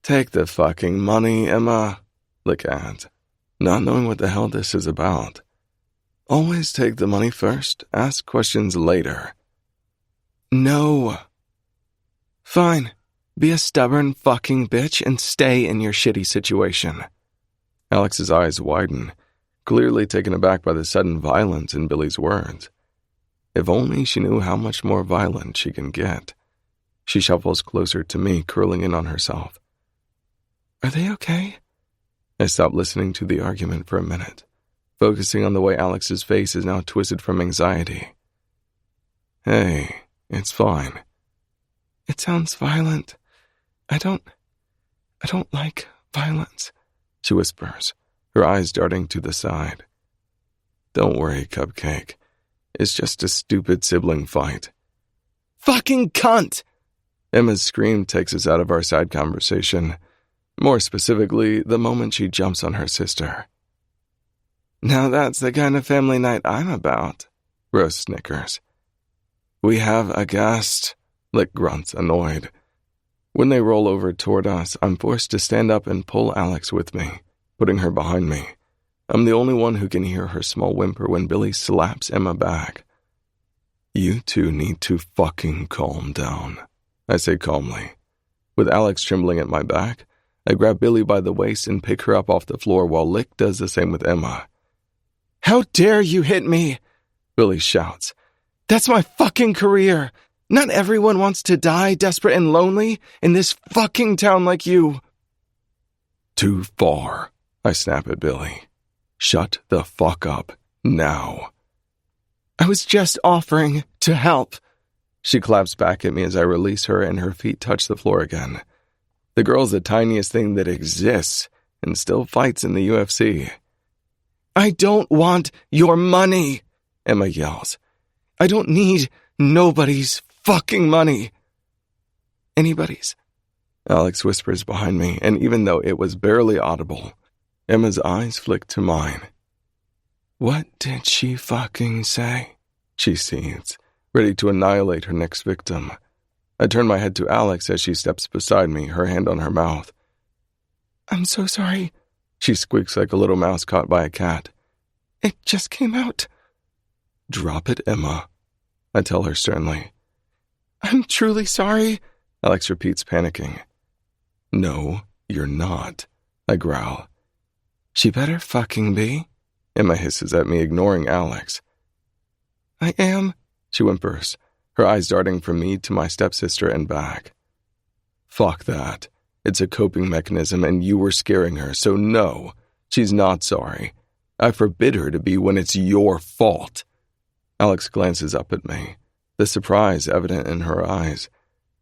Speaker 3: Take the fucking money, Emma, Lick adds, not knowing what the hell this is about. Always take the money first, ask questions later. No. Fine. Be a stubborn fucking bitch and stay in your shitty situation. Alex's eyes widen, clearly taken aback by the sudden violence in Billy's words. If only she knew how much more violent she can get. She shuffles closer to me, curling in on herself. Are they okay? I stop listening to the argument for a minute, focusing on the way Alex's face is now twisted from anxiety. Hey, it's fine. It sounds violent. I don't like violence, she whispers, her eyes darting to the side. Don't worry, Cupcake. It's just a stupid sibling fight. Fucking cunt! Emma's scream takes us out of our side conversation. More specifically, the moment she jumps on her sister. Now that's the kind of family night I'm about, Rose snickers. We have a guest, Lick grunts, annoyed. When they roll over toward us, I'm forced to stand up and pull Alex with me, putting her behind me. I'm the only one who can hear her small whimper when Billy slaps Emma back. You two need to fucking calm down, I say calmly. With Alex trembling at my back, I grab Billy by the waist and pick her up off the floor while Lick does the same with Emma. How dare you hit me? Billy shouts. That's my fucking career. Not everyone wants to die desperate and lonely in this fucking town like you. Too far, I snap at Billy. Shut the fuck up, now. I was just offering to help. She claps back at me as I release her and her feet touch the floor again. The girl's the tiniest thing that exists and still fights in the UFC. I don't want your money, Emma yells. I don't need nobody's fucking money. Anybody's, Alex whispers behind me, and even though it was barely audible, Emma's eyes flick to mine. What did she fucking say? She seethes, ready to annihilate her next victim. I turn my head to Alex as she steps beside me, her hand on her mouth. I'm so sorry, she squeaks like a little mouse caught by a cat. It just came out. Drop it, Emma, I tell her sternly. I'm truly sorry, Alex repeats, panicking. No, you're not, I growl. She better fucking be, Emma hisses at me, ignoring Alex. I am, she whimpers, her eyes darting from me to my stepsister and back. Fuck that. It's a coping mechanism and you were scaring her, so no, she's not sorry. I forbid her to be when it's your fault. Alex glances up at me, the surprise evident in her eyes.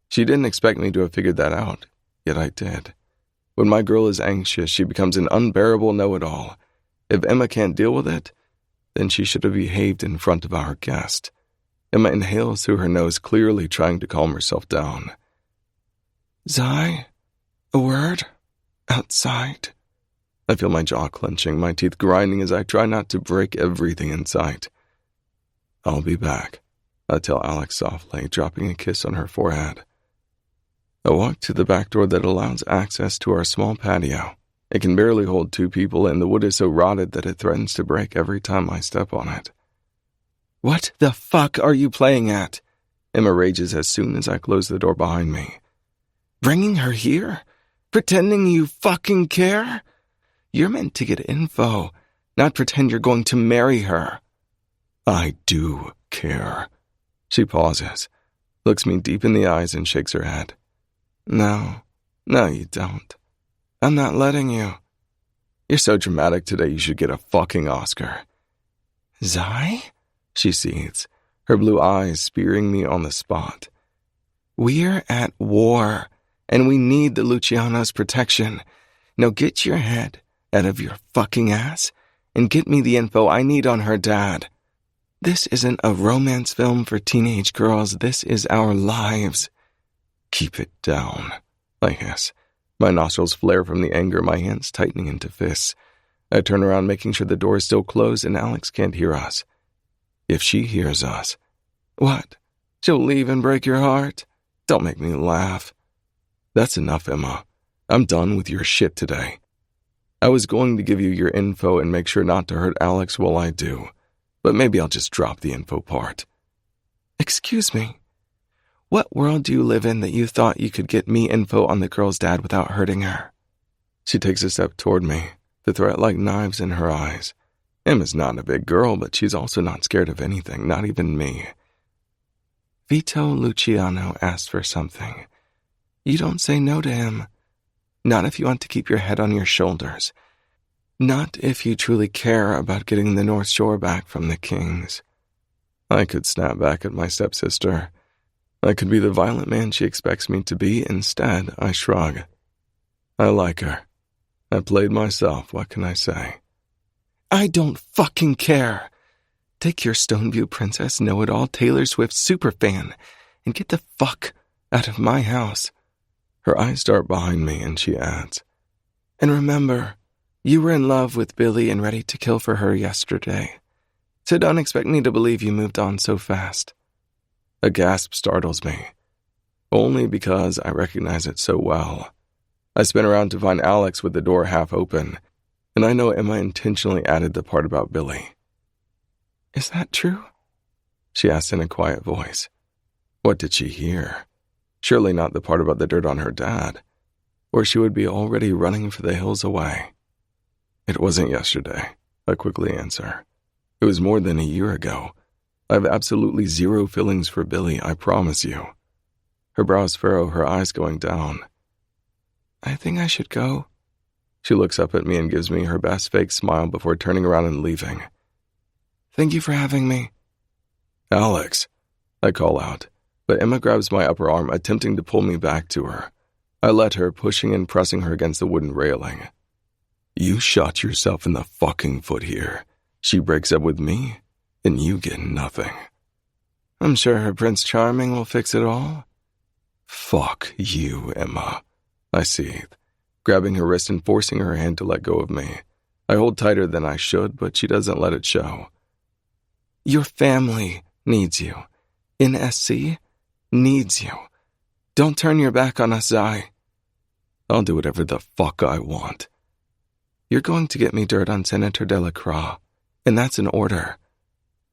Speaker 3: She didn't expect me to have figured that out, yet I did. When my girl is anxious, she becomes an unbearable know-it-all. If Emma can't deal with it, then she should have behaved in front of our guest. Emma inhales through her nose, clearly trying to calm herself down. Zai, a word? Outside. I feel my jaw clenching, my teeth grinding as I try not to break everything in sight. I'll be back, I tell Alex softly, dropping a kiss on her forehead. I walk to the back door that allows access to our small patio. It can barely hold 2 people, and the wood is so rotted that it threatens to break every time I step on it. "What the fuck are you playing at?" Emma rages as soon as I close the door behind me. "Bringing her here? Pretending you fucking care? You're meant to get info, not pretend you're going to marry her." "I do care." She pauses, looks me deep in the eyes and shakes her head. No, you don't. I'm not letting you. You're so dramatic today you should get a fucking Oscar." "Zai?" She seethes, her blue eyes spearing me on the spot. "We're at war, and we need the Luciano's protection. Now get your head out of your fucking ass and get me the info I need on her dad. This isn't a romance film for teenage girls. This is our lives." "Keep it down," I hiss. My nostrils flare from the anger, my hands tightening into fists. I turn around, making sure the door is still closed and Alex can't hear us. If she hears us, what? She'll leave and break your heart? Don't make me laugh. That's enough, Emma. I'm done with your shit today. I was going to give you your info and make sure not to hurt Alex while I do, but maybe I'll just drop the info part. Excuse me. What world do you live in that you thought you could get me info on the girl's dad without hurting her? She takes a step toward me, the threat like knives in her eyes. Emma's not a big girl, but she's also not scared of anything, not even me. Vito Luciano asked for something. You don't say no to him. Not if you want to keep your head on your shoulders. Not if you truly care about getting the North Shore back from the Kings. I could snap back at my stepsister. I could be the violent man she expects me to be. Instead, I shrug. I like her. I played myself, what can I say? I don't fucking care. Take your Stoneview Princess know-it-all Taylor Swift superfan and get the fuck out of my house. Her eyes dart behind me and she adds, and remember, you were in love with Billy and ready to kill for her yesterday. So don't expect me to believe you moved on so fast. A gasp startles me, only because I recognize it so well. I spin around to find Alex with the door half open, and I know Emma intentionally added the part about Billy. Is that true? She asked in a quiet voice. What did she hear? Surely not the part about the dirt on her dad, or she would be already running for the hills away. It wasn't yesterday, I quickly answer. It was more than a year ago. I have absolutely zero feelings for Billy, I promise you. Her brows furrow, her eyes going down. I think I should go. She looks up at me and gives me her best fake smile before turning around and leaving. Thank you for having me. Alex, I call out, but Emma grabs my upper arm, attempting to pull me back to her. I let her, pushing and pressing her against the wooden railing. You shot yourself in the fucking foot here. She breaks up with me, and you get nothing. I'm sure her Prince Charming will fix it all. Fuck you, Emma, I seethe, grabbing her wrist and forcing her hand to let go of me. I hold tighter than I should, but she doesn't let it show. Your family needs you. NSC needs you. Don't turn your back on us, Zai. I'll do whatever the fuck I want. You're going to get me dirt on Senator Delacroix, and that's an order.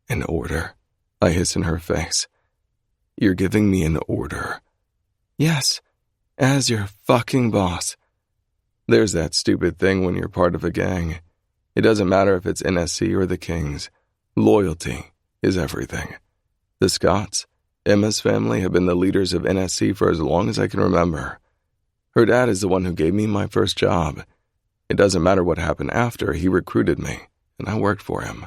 Speaker 3: An order? I hiss in her face. You're giving me an order. Yes, as your fucking boss. There's that stupid thing when you're part of a gang. It doesn't matter if it's NSC or the Kings. Loyalty is everything. The Scotts, Emma's family, have been the leaders of NSC for as long as I can remember. Her dad is the one who gave me my first job. It doesn't matter what happened after, he recruited me, and I worked for him.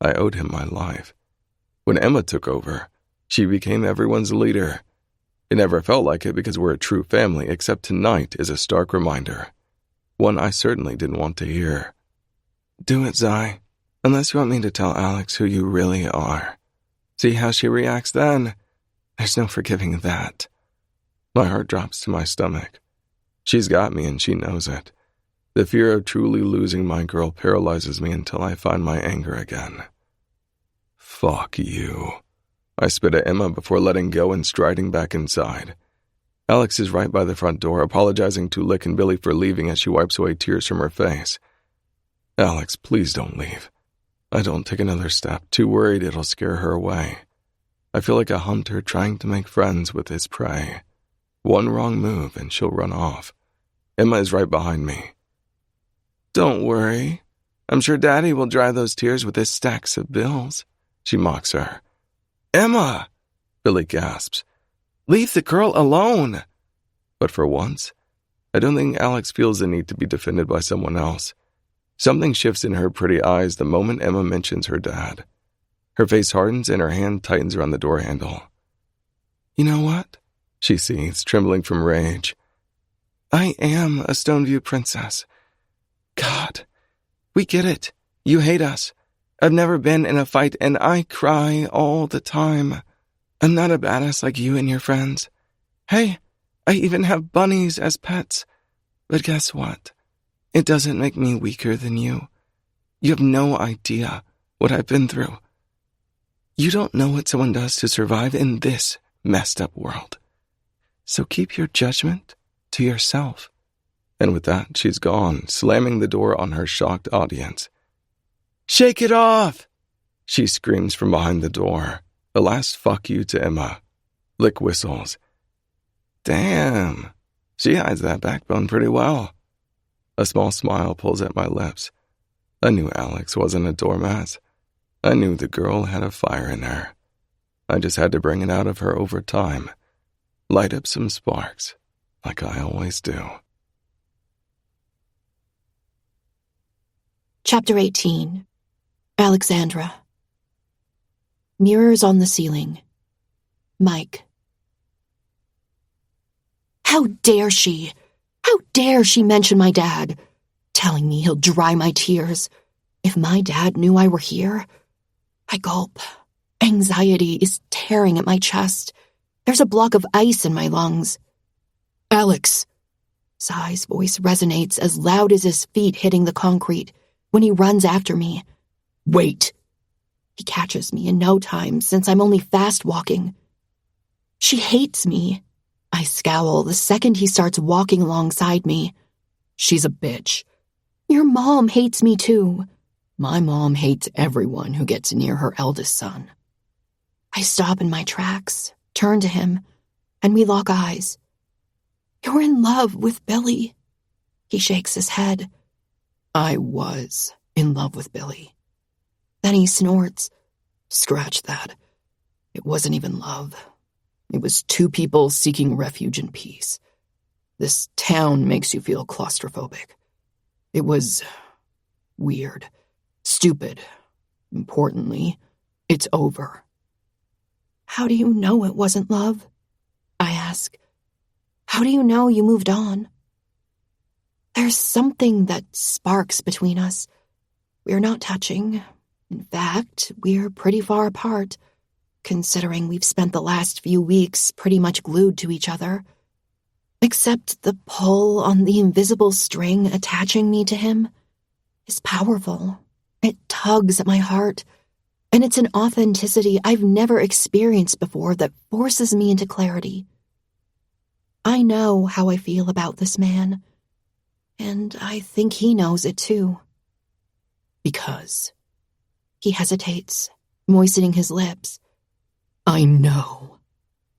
Speaker 3: I owed him my life. When Emma took over, she became everyone's leader. It never felt like it because we're a true family, except tonight is a stark reminder. One I certainly didn't want to hear. Do it, Zai. Unless you want me to tell Alex who you really are. See how she reacts then? There's no forgiving that. My heart drops to my stomach. She's got me and she knows it. The fear of truly losing my girl paralyzes me until I find my anger again. Fuck you. I spit at Emma before letting go and striding back inside. Alex is right by the front door, apologizing to Lick and Billy for leaving as she wipes away tears from her face. Alex, please don't leave. I don't take another step, too worried it'll scare her away. I feel like a hunter trying to make friends with his prey. One wrong move and she'll run off. Emma is right behind me. Don't worry. I'm sure Daddy will dry those tears with his stacks of bills. She mocks her. Emma! Billy gasps. Leave the girl alone! But for once, I don't think Alex feels the need to be defended by someone else. Something shifts in her pretty eyes the moment Emma mentions her dad. Her face hardens and her hand tightens around the door handle. You know what? She seethes, trembling from rage. I am a Stoneview princess. God, we get it. You hate us. I've never been in a fight and I cry all the time. I'm not a badass like you and your friends. Hey, I even have bunnies as pets. But guess what? It doesn't make me weaker than you. You have no idea what I've been through. You don't know what someone does to survive in this messed up world. So keep your judgment to yourself. And with that, she's gone, slamming the door on her shocked audience. Shake it off! She screams from behind the door. The last fuck you to Emma. Lick whistles. Damn, she hides that backbone pretty well. A small smile pulls at my lips. I knew Alex wasn't a doormat. I knew the girl had a fire in her. I just had to bring it out of her over time. Light up some sparks, like I always do.
Speaker 1: Chapter 18. Alexandra. Mirrors on the ceiling. Mike. How dare she? How dare she mention my dad? Telling me he'll dry my tears. If my dad knew I were here. I gulp. Anxiety is tearing at my chest. There's a block of ice in my lungs. Alex. Sai's voice resonates as loud as his feet hitting the concrete when he runs after me. Wait. He catches me in no time since I'm only fast walking. She hates me. I scowl the second he starts walking alongside me. She's a bitch. Your mom hates me too. My mom hates everyone who gets near her eldest son. I stop in my tracks, turn to him, and we lock eyes. You're in love with Billy. He shakes his head. I was in love with Billy. Then he snorts. Scratch that. It wasn't even love. It was two people seeking refuge in peace. This town makes you feel claustrophobic. It was weird, stupid. Importantly, it's over. How do you know it wasn't love? I ask. How do you know you moved on? There's something that sparks between us. We're not touching. In fact, we're pretty far apart, considering we've spent the last few weeks pretty much glued to each other. Except the pull on the invisible string attaching me to him is powerful. It tugs at my heart, and it's an authenticity I've never experienced before that forces me into clarity. I know how I feel about this man, and I think he knows it too. Because he hesitates, moistening his lips. I know.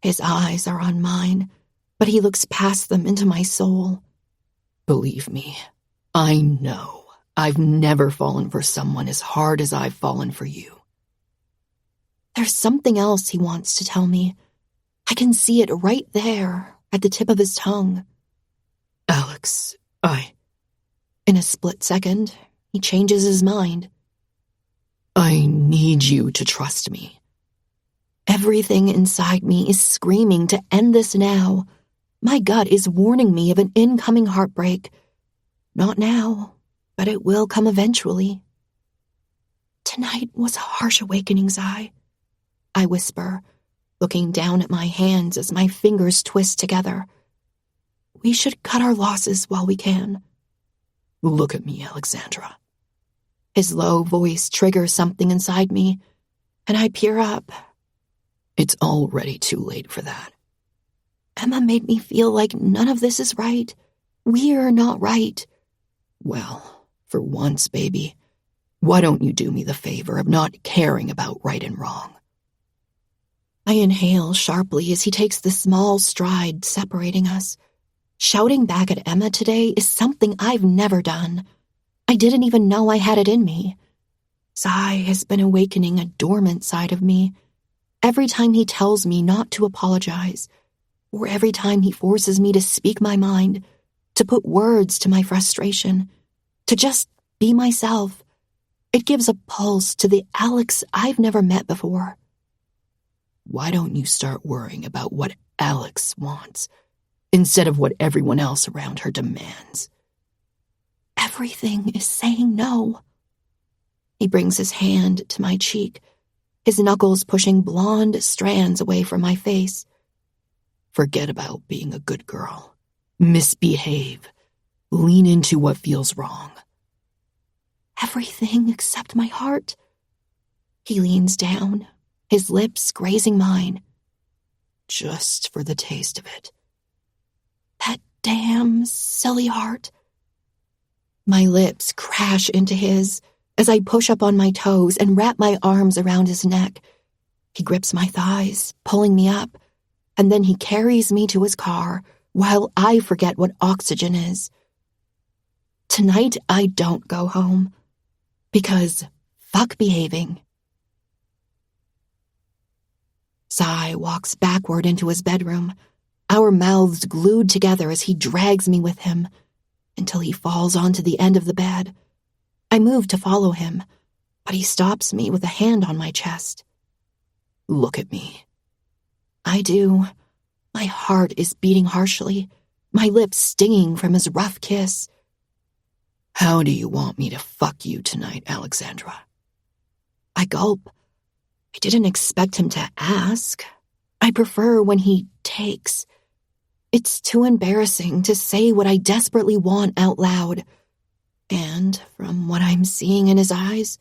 Speaker 1: His eyes are on mine, but he looks past them into my soul. Believe me, I know I've never fallen for someone as hard as I've fallen for you. There's something else he wants to tell me. I can see it right there at the tip of his tongue. Alex, In a split second, he changes his mind. I need you to trust me. Everything inside me is screaming to end this now. My gut is warning me of an incoming heartbreak. Not now, but it will come eventually. Tonight was a harsh awakening, Zai. I whisper, looking down at my hands as my fingers twist together. We should cut our losses while we can. Look at me, Alexandra. His low voice triggers something inside me, and I peer up.
Speaker 2: It's already too late for that.
Speaker 1: Emma made me feel like none of this is right. We're not right.
Speaker 2: Well, for once, baby, why don't you do me the favor of not caring about right and wrong?
Speaker 1: I inhale sharply as he takes the small stride separating us. Shouting back at Emma today is something I've never done. I didn't even know I had it in me. Zai has been awakening a dormant side of me. Every time he tells me not to apologize, or every time he forces me to speak my mind, to put words to my frustration, to just be myself, it gives a pulse to the Alex I've never met before.
Speaker 2: Why don't you start worrying about what Alex wants, instead of what everyone else around her demands?
Speaker 1: Everything is saying no. He brings his hand to my cheek, his knuckles pushing blonde strands away from my face.
Speaker 2: Forget about being a good girl. Misbehave. Lean into what feels wrong.
Speaker 1: Everything except my heart. He leans down, his lips grazing mine.
Speaker 2: Just for the taste of it.
Speaker 1: That damn silly heart. My lips crash into his as I push up on my toes and wrap my arms around his neck. He grips my thighs, pulling me up, and then he carries me to his car while I forget what oxygen is. Tonight I don't go home, because fuck behaving. Zai walks backward into his bedroom, our mouths glued together as he drags me with him, until he falls onto the end of the bed. I move to follow him, but he stops me with a hand on my chest.
Speaker 2: Look at me.
Speaker 1: I do. My heart is beating harshly, my lips stinging from his rough kiss.
Speaker 2: How do you want me to fuck you tonight, Alexandra?
Speaker 1: I gulp. I didn't expect him to ask. I prefer when he takes. It's too embarrassing to say what I desperately want out loud. And from what I'm seeing in his eyes,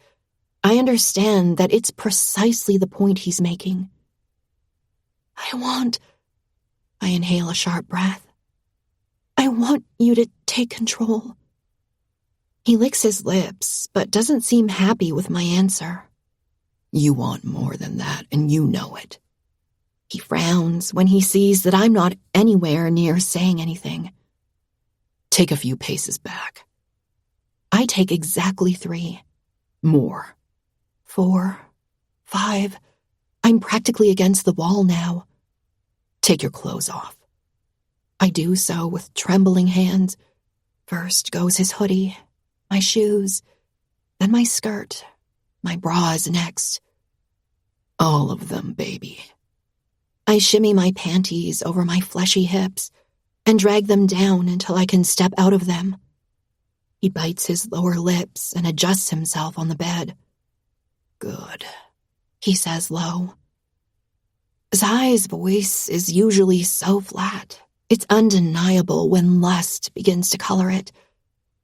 Speaker 1: I understand that it's precisely the point he's making. I inhale a sharp breath. I want you to take control. He licks his lips, but doesn't seem happy with my answer.
Speaker 2: You want more than that, and you know it.
Speaker 1: He frowns when he sees that I'm not anywhere near saying anything.
Speaker 2: Take a few paces back.
Speaker 1: I take exactly 3.
Speaker 2: More.
Speaker 1: 4. 5. I'm practically against the wall now.
Speaker 2: Take your clothes off.
Speaker 1: I do so with trembling hands. First goes his hoodie, my shoes, then my skirt, my bra is next.
Speaker 2: All of them, baby.
Speaker 1: I shimmy my panties over my fleshy hips and drag them down until I can step out of them. He bites his lower lips and adjusts himself on the bed.
Speaker 2: Good,
Speaker 1: he says low. Zai's voice is usually so flat. It's undeniable when lust begins to color it.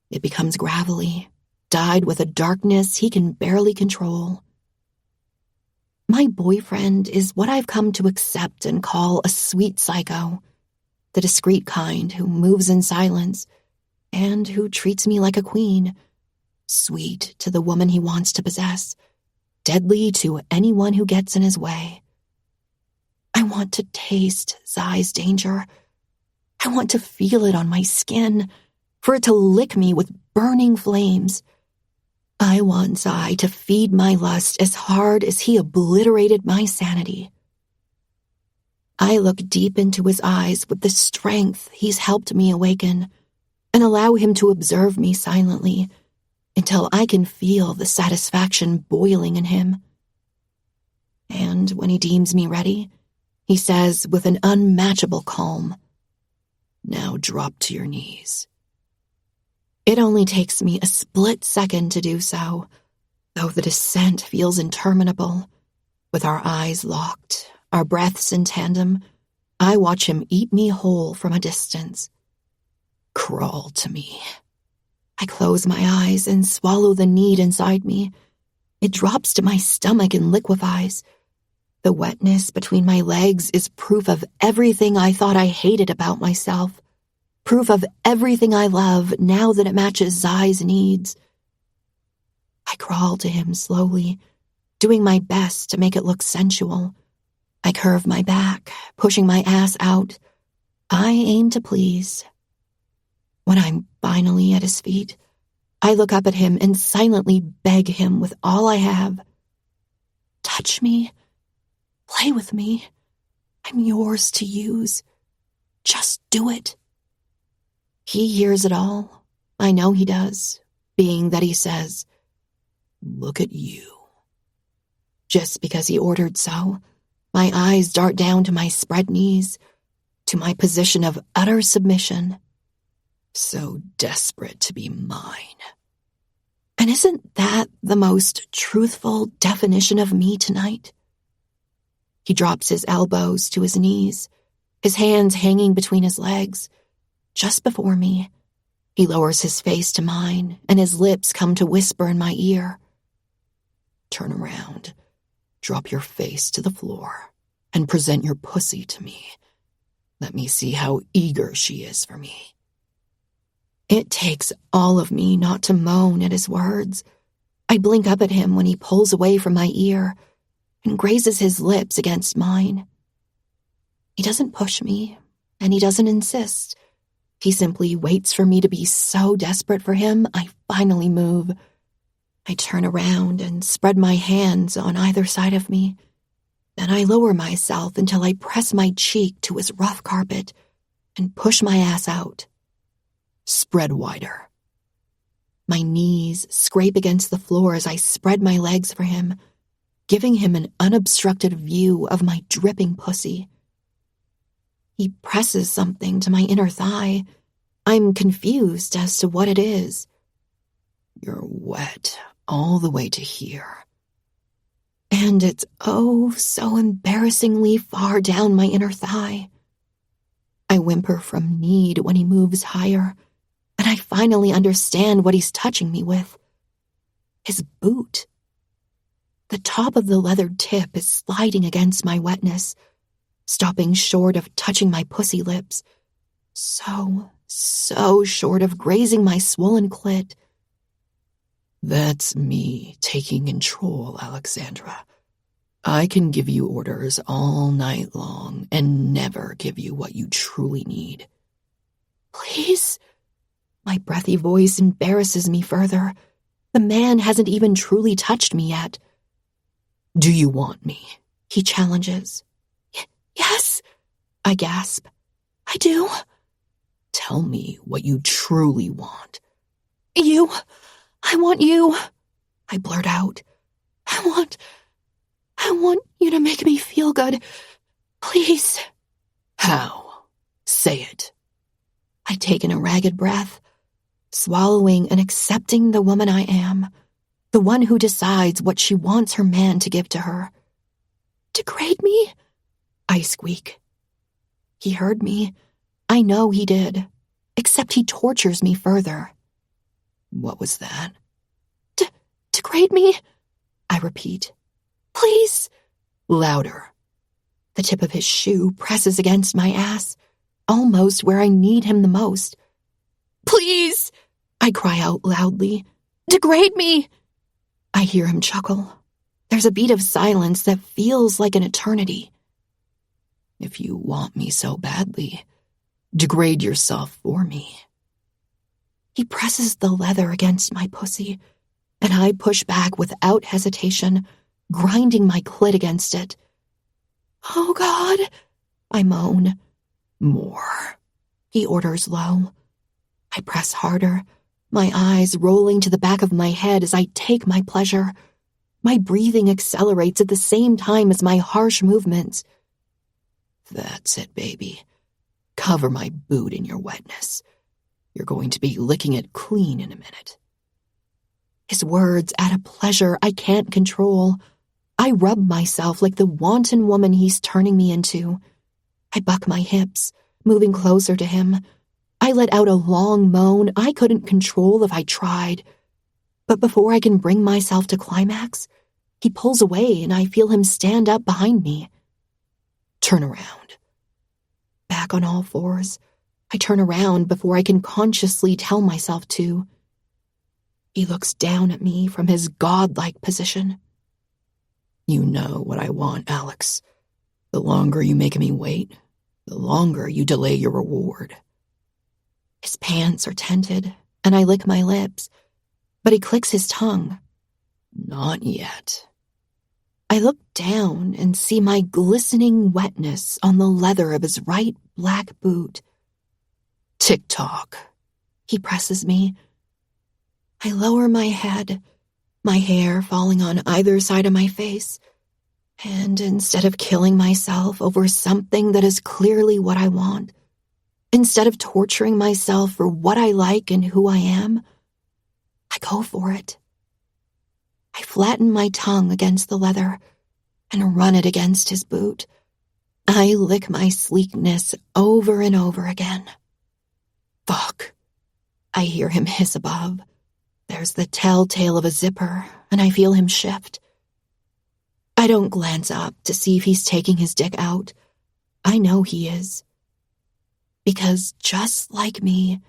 Speaker 1: It becomes gravelly, dyed with a darkness he can barely control. My boyfriend is what I've come to accept and call a sweet psycho, the discreet kind who moves in silence and who treats me like a queen, sweet to the woman he wants to possess, deadly to anyone who gets in his way. I want to taste Zai's danger. I want to feel it on my skin, for it to lick me with burning flames. I want Zai to feed my lust as hard as he obliterated my sanity. I look deep into his eyes with the strength he's helped me awaken and allow him to observe me silently until I can feel the satisfaction boiling in him. And when he deems me ready, he says with an unmatchable calm, "Now drop to your knees." It only takes me a split second to do so, though the descent feels interminable. With our eyes locked, our breaths in tandem, I watch him eat me whole from a distance.
Speaker 2: Crawl to me.
Speaker 1: I close my eyes and swallow the need inside me. It drops to my stomach and liquefies. The wetness between my legs is proof of everything I thought I hated about myself. Proof of everything I love now that it matches Zai's needs. I crawl to him slowly, doing my best to make it look sensual. I curve my back, pushing my ass out. I aim to please. When I'm finally at his feet, I look up at him and silently beg him with all I have. Touch me. Play with me. I'm yours to use. Just do it. He hears it all. I know he does, being that he says, "Look at you." Just because he ordered so, my eyes dart down to my spread knees, to my position of utter submission.
Speaker 2: So desperate to be mine.
Speaker 1: And isn't that the most truthful definition of me tonight? He drops his elbows to his knees, his hands hanging between his legs. Just before me, he lowers his face to mine, and his lips come to whisper in my ear.
Speaker 2: Turn around, drop your face to the floor, and present your pussy to me. Let me see how eager she is for me.
Speaker 1: It takes all of me not to moan at his words. I blink up at him when he pulls away from my ear and grazes his lips against mine. He doesn't push me, and he doesn't insist. He simply waits for me to be so desperate for him, I finally move. I turn around and spread my hands on either side of me. Then I lower myself until I press my cheek to his rough carpet and push my ass out.
Speaker 2: Spread wider.
Speaker 1: My knees scrape against the floor as I spread my legs for him, giving him an unobstructed view of my dripping pussy. He presses something to my inner thigh. I'm confused as to what it is.
Speaker 2: You're wet all the way to here.
Speaker 1: And it's oh so embarrassingly far down my inner thigh. I whimper from need when he moves higher, and I finally understand what he's touching me with. His boot. The top of the leathered tip is sliding against my wetness, stopping short of touching my pussy lips. So short of grazing my swollen clit.
Speaker 2: That's me taking control, Alexandra. I can give you orders all night long and never give you what you truly need.
Speaker 1: Please? My breathy voice embarrasses me further. The man hasn't even truly touched me yet.
Speaker 2: Do you want me?
Speaker 1: He challenges. Yes, I gasp. I do.
Speaker 2: Tell me what you truly want.
Speaker 1: You. I want you. I blurt out. I want you to make me feel good. Please.
Speaker 2: How? Say it.
Speaker 1: I take in a ragged breath, swallowing and accepting the woman I am, the one who decides what she wants her man to give to her. Degrade me? I squeak. He heard me. I know he did, except he tortures me further.
Speaker 2: What was that?
Speaker 1: Degrade me? I repeat. Please.
Speaker 2: Louder.
Speaker 1: The tip of his shoe presses against my ass, almost where I need him the most. Please, I cry out loudly. Degrade me. I hear him chuckle. There's a beat of silence that feels like an eternity.
Speaker 2: If you want me so badly, degrade yourself for me.
Speaker 1: He presses the leather against my pussy, and I push back without hesitation, grinding my clit against it. Oh, God, I moan.
Speaker 2: More,
Speaker 1: he orders low. I press harder, my eyes rolling to the back of my head as I take my pleasure. My breathing accelerates at the same time as my harsh movements.
Speaker 2: That's it, baby. Cover my boot in your wetness. You're going to be licking it clean in a minute.
Speaker 1: His words add a pleasure I can't control. I rub myself like the wanton woman he's turning me into. I buck my hips, moving closer to him. I let out a long moan I couldn't control if I tried. But before I can bring myself to climax, He pulls away and I feel him stand up behind me.
Speaker 2: Turn around.
Speaker 1: Back on all fours, I turn around before I can consciously tell myself to. He looks down at me from his godlike position.
Speaker 2: You know what I want, Alex. The longer you make me wait, the longer you delay your reward.
Speaker 1: His pants are tented, and I lick my lips, but he clicks his tongue.
Speaker 2: Not yet.
Speaker 1: I look down and see my glistening wetness on the leather of his right black boot.
Speaker 2: Tick-tock.
Speaker 1: He presses me. I lower my head, my hair falling on either side of my face, and instead of killing myself over something that is clearly what I want, instead of torturing myself for what I like and who I am, I go for it. I flatten my tongue against the leather and run it against his boot. I lick my sleekness over and over again.
Speaker 2: Fuck.
Speaker 1: I hear him hiss above. There's the telltale of a zipper, and I feel him shift. I don't glance up to see if he's taking his dick out. I know he is. Because just like me,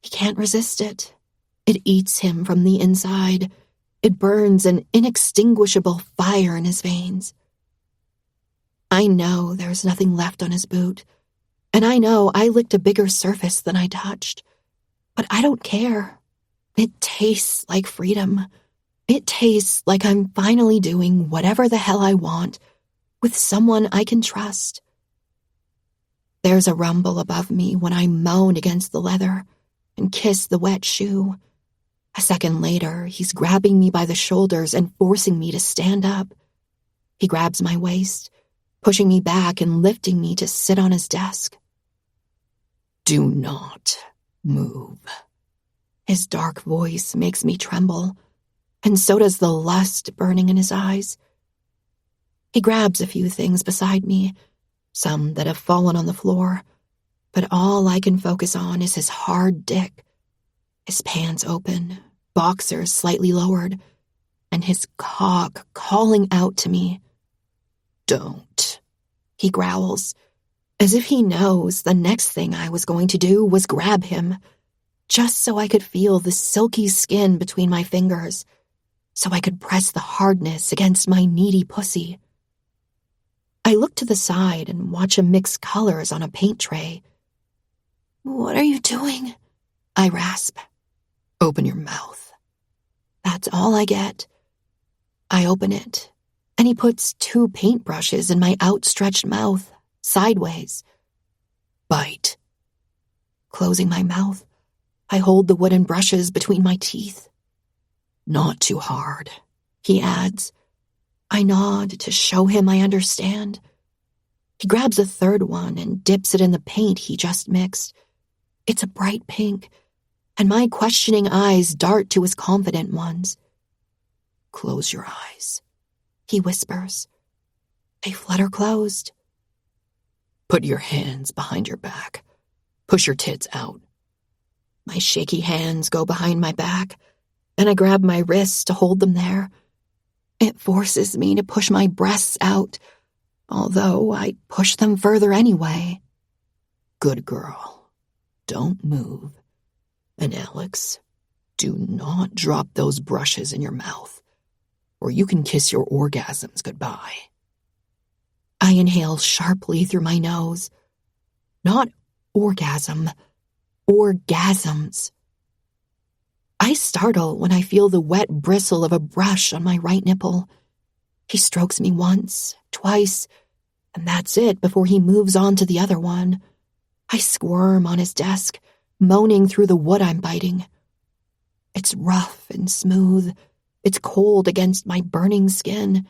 Speaker 1: he can't resist it. It eats him from the inside. It burns an inextinguishable fire in his veins. I know there's nothing left on his boot, and I know I licked a bigger surface than I touched. But I don't care. It tastes like freedom. It tastes like I'm finally doing whatever the hell I want with someone I can trust. There's a rumble above me when I moan against the leather and kiss the wet shoe. A second later, he's grabbing me by the shoulders and forcing me to stand up. He grabs my waist, pushing me back and lifting me to sit on his desk.
Speaker 2: Do not move.
Speaker 1: His dark voice makes me tremble, and so does the lust burning in his eyes. He grabs a few things beside me, some that have fallen on the floor, but all I can focus on is his hard dick, his pants open, boxers slightly lowered, and his cock calling out to me.
Speaker 2: Don't,
Speaker 1: he growls, as if he knows the next thing I was going to do was grab him, just so I could feel the silky skin between my fingers, so I could press the hardness against my needy pussy. I look to the side and watch him mix colors on a paint tray. "What are you doing?" I rasp.
Speaker 2: Open your mouth.
Speaker 1: That's all I get. I open it, and he puts 2 paintbrushes in my outstretched mouth, sideways.
Speaker 2: Bite.
Speaker 1: Closing my mouth, I hold the wooden brushes between my teeth.
Speaker 2: Not too hard,
Speaker 1: he adds. I nod to show him I understand. He grabs a third one and dips it in the paint he just mixed. It's a bright pink, and my questioning eyes dart to his confident ones.
Speaker 2: Close your eyes,
Speaker 1: he whispers. They flutter closed.
Speaker 2: Put your hands behind your back. Push your tits out.
Speaker 1: My shaky hands go behind my back, and I grab my wrists to hold them there. It forces me to push my breasts out, although I push them further anyway.
Speaker 2: Good girl. Don't move. And Alex, do not drop those brushes in your mouth, or you can kiss your orgasms goodbye.
Speaker 1: I inhale sharply through my nose. Not orgasm, orgasms. I startle when I feel the wet bristle of a brush on my right nipple. He strokes me once, twice, and that's it before he moves on to the other one. I squirm on his desk, moaning through the wood I'm biting. It's rough and smooth. It's cold against my burning skin,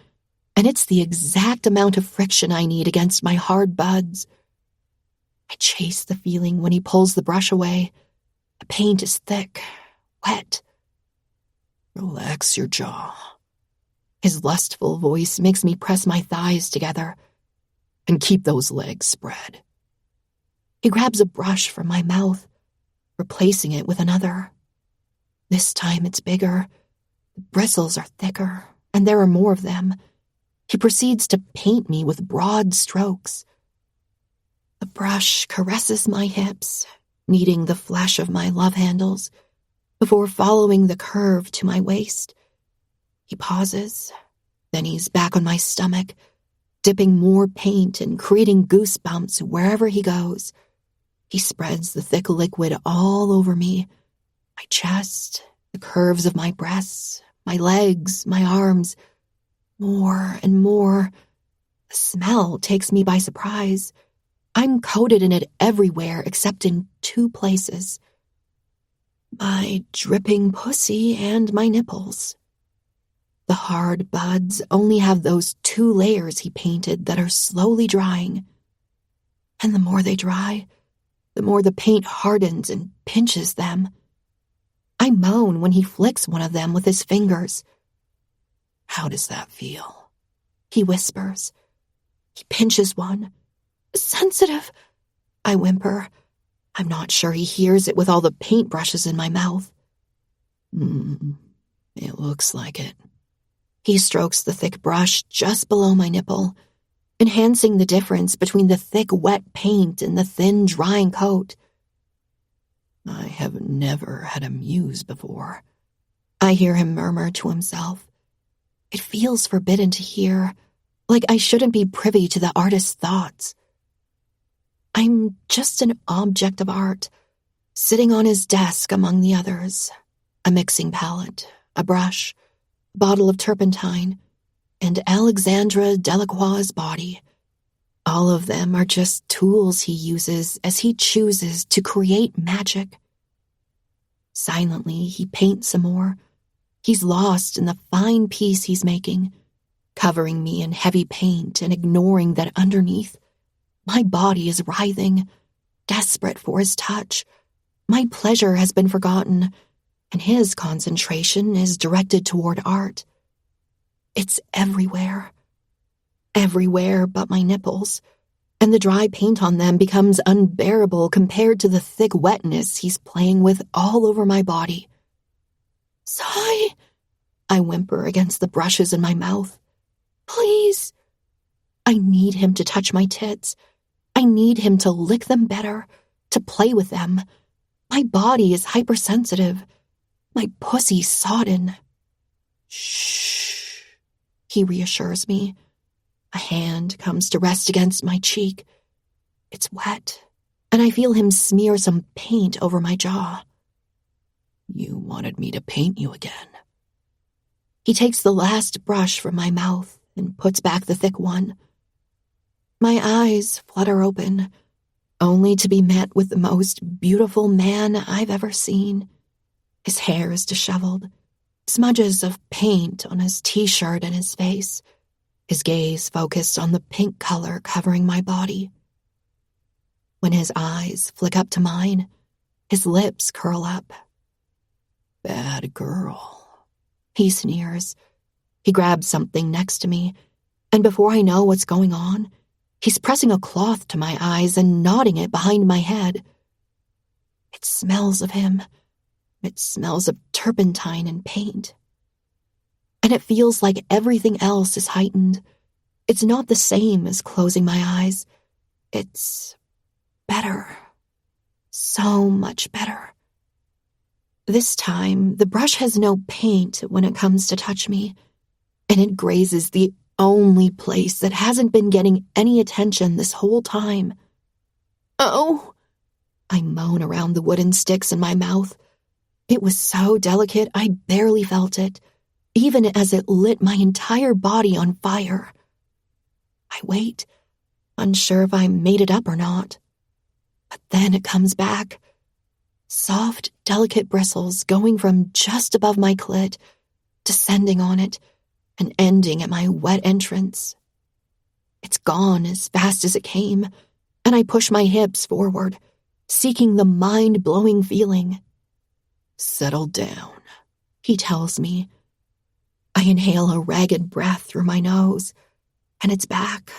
Speaker 1: and it's the exact amount of friction I need against my hard buds. I chase the feeling when he pulls the brush away. The paint is thick, wet.
Speaker 2: Relax your jaw.
Speaker 1: His lustful voice makes me press my thighs together.
Speaker 2: And keep those legs spread.
Speaker 1: He grabs a brush from my mouth, replacing it with another. This time it's bigger. The bristles are thicker, and there are more of them. He proceeds to paint me with broad strokes. The brush caresses my hips, kneading the flesh of my love handles, before following the curve to my waist. He pauses, then he's back on my stomach, dipping more paint and creating goosebumps wherever he goes. He spreads the thick liquid all over me, my chest, the curves of my breasts, my legs, my arms. More and more. The smell takes me by surprise. I'm coated in it everywhere except in 2 places. My dripping pussy and my nipples. The hard buds only have those 2 layers he painted that are slowly drying. And the more they dry, the more the paint hardens and pinches them. I moan when he flicks one of them with his fingers.
Speaker 2: How does that feel?
Speaker 1: He whispers. He pinches one. Sensitive, I whimper. I'm not sure he hears it with all the paintbrushes in my mouth.
Speaker 2: It looks like it.
Speaker 1: He strokes the thick brush just below my nipple, enhancing the difference between the thick, wet paint and the thin, drying coat.
Speaker 2: I have never had a muse before.
Speaker 1: I hear him murmur to himself. It feels forbidden to hear, like I shouldn't be privy to the artist's thoughts. I'm just an object of art, sitting on his desk among the others. A mixing palette, a brush, a bottle of turpentine, and Alexandra Delacroix's body. All of them are just tools he uses as he chooses to create magic. Silently, he paints some more. He's lost in the fine piece he's making, covering me in heavy paint and ignoring that underneath, my body is writhing, desperate for his touch. My pleasure has been forgotten, and his concentration is directed toward art. It's everywhere. Everywhere but my nipples, and the dry paint on them becomes unbearable compared to the thick wetness he's playing with all over my body. Sigh, I whimper against the brushes in my mouth. Please. I need him to touch my tits. I need him to lick them better, to play with them. My body is hypersensitive. My pussy sodden.
Speaker 2: Shh,
Speaker 1: he reassures me. A hand comes to rest against my cheek. It's wet, and I feel him smear some paint over my jaw.
Speaker 2: You wanted me to paint you again.
Speaker 1: He takes the last brush from my mouth and puts back the thick one. My eyes flutter open, only to be met with the most beautiful man I've ever seen. His hair is disheveled, smudges of paint on his t-shirt and his face, his gaze focused on the pink color covering my body. When his eyes flick up to mine, his lips curl up.
Speaker 2: Bad girl.
Speaker 1: He sneers. He grabs something next to me, and before I know what's going on, he's pressing a cloth to my eyes and knotting it behind my head. It smells of him. It smells of turpentine and paint. And it feels like everything else is heightened. It's not the same as closing my eyes. It's better. So much better. This time, the brush has no paint when it comes to touch me, and it grazes the only place that hasn't been getting any attention this whole time. Oh! I moan around the wooden sticks in my mouth. It was so delicate I barely felt it, even as it lit my entire body on fire. I wait, unsure if I made it up or not. But then it comes back. Soft, delicate bristles going from just above my clit, descending on it, and ending at my wet entrance. It's gone as fast as it came, and I push my hips forward, seeking the mind-blowing feeling.
Speaker 2: Settle down,
Speaker 1: he tells me. I inhale a ragged breath through my nose, and it's back,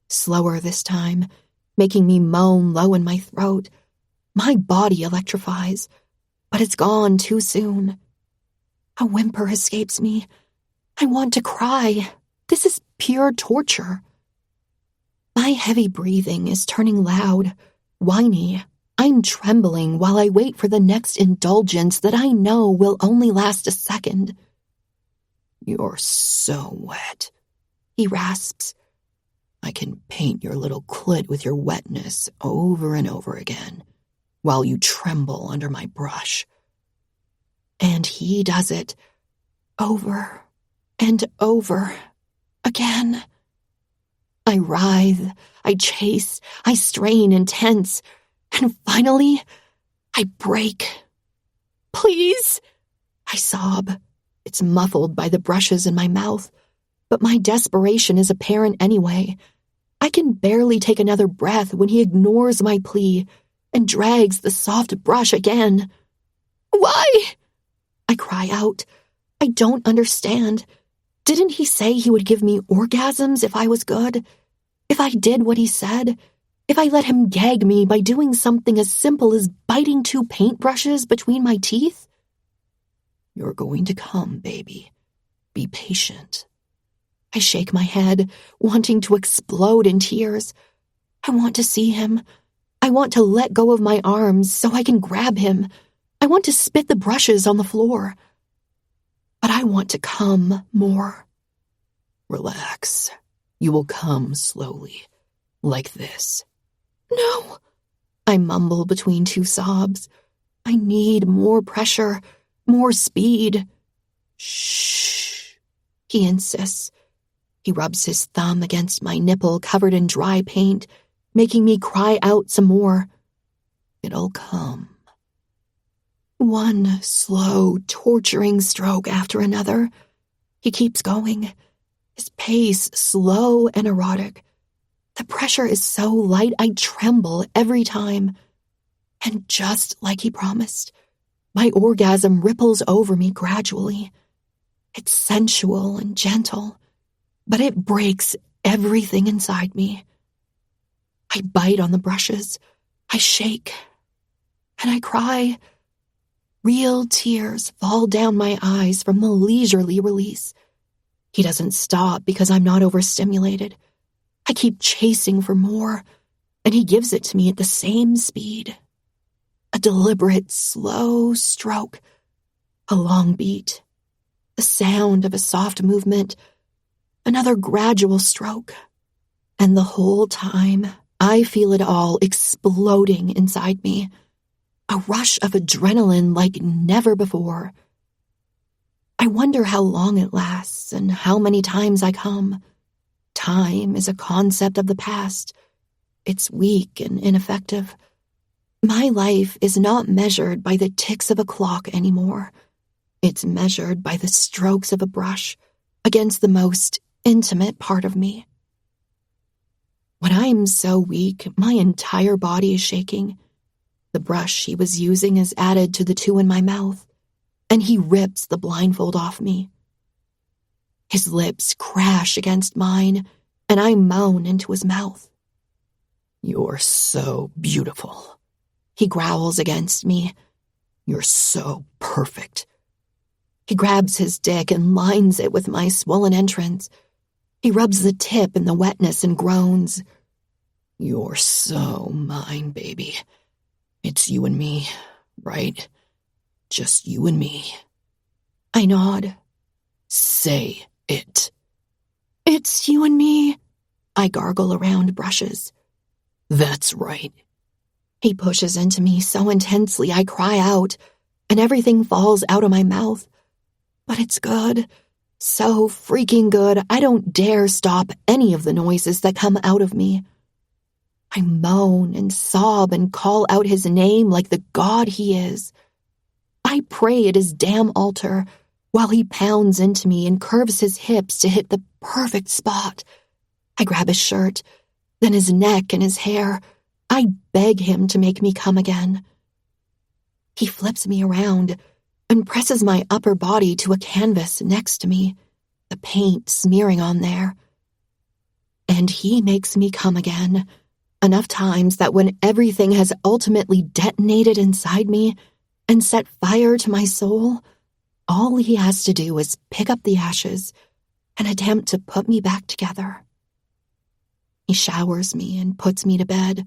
Speaker 1: slower this time, making me moan low in my throat. My body electrifies, but it's gone too soon. A whimper escapes me, I want to cry. This is pure torture. My heavy breathing is turning loud, whiny. I'm trembling while I wait for the next indulgence that I know will only last a second.
Speaker 2: You're so wet,
Speaker 1: he rasps.
Speaker 2: I can paint your little clit with your wetness over and over again, while you tremble under my brush.
Speaker 1: And he does it over and over again. I writhe, I chase, I strain and tense, and finally, I break. Please, I sob. It's muffled by the brushes in my mouth, but my desperation is apparent anyway. I can barely take another breath when he ignores my plea and drags the soft brush again. Why? I cry out. I don't understand. Didn't he say he would give me orgasms if I was good? If I did what he said? If I let him gag me by doing something as simple as biting 2 paintbrushes between my teeth?
Speaker 2: You're going to come, baby. Be patient.
Speaker 1: I shake my head, wanting to explode in tears. I want to see him. I want to let go of my arms so I can grab him. I want to spit the brushes on the floor. But I want to come more.
Speaker 2: Relax. You will come slowly, like this.
Speaker 1: No, I mumble between 2 sobs. I need more pressure, more speed.
Speaker 2: Shh,
Speaker 1: he insists. He rubs his thumb against my nipple covered in dry paint, making me cry out some more.
Speaker 2: It'll come.
Speaker 1: One slow, torturing stroke after another. He keeps going, his pace slow and erotic. The pressure is so light I tremble every time. And just like he promised, my orgasm ripples over me gradually. It's sensual and gentle, but it breaks everything inside me. I bite on the brushes, I shake, and I cry. Real tears fall down my eyes from the leisurely release. He doesn't stop because I'm not overstimulated. I keep chasing for more, and he gives it to me at the same speed. A deliberate, slow stroke, a long beat, the sound of a soft movement, another gradual stroke, and the whole time I feel it all exploding inside me. A rush of adrenaline like never before. I wonder how long it lasts and how many times I come. Time is a concept of the past. It's weak and ineffective. My life is not measured by the ticks of a clock anymore. It's measured by the strokes of a brush against the most intimate part of me. When I'm so weak, my entire body is shaking. The brush he was using is added to the 2 in my mouth, and he rips the blindfold off me. His lips crash against mine, and I moan into his mouth.
Speaker 2: You're so beautiful,
Speaker 1: he growls against me.
Speaker 2: You're so perfect.
Speaker 1: He grabs his dick and lines it with my swollen entrance. He rubs the tip in the wetness and groans.
Speaker 2: You're so mine, baby. It's you and me, right? Just you and me.
Speaker 1: I nod.
Speaker 2: Say it.
Speaker 1: It's you and me. I gargle around brushes.
Speaker 2: That's right.
Speaker 1: He pushes into me so intensely I cry out, and everything falls out of my mouth. But it's good. So freaking good, I don't dare stop any of the noises that come out of me. I moan and sob and call out his name like the god he is. I pray at his damn altar while he pounds into me and curves his hips to hit the perfect spot. I grab his shirt, then his neck and his hair. I beg him to make me come again. He flips me around and presses my upper body to a canvas next to me, the paint smearing on there. And he makes me come again, enough times that when everything has ultimately detonated inside me and set fire to my soul, all he has to do is pick up the ashes and attempt to put me back together. He showers me and puts me to bed,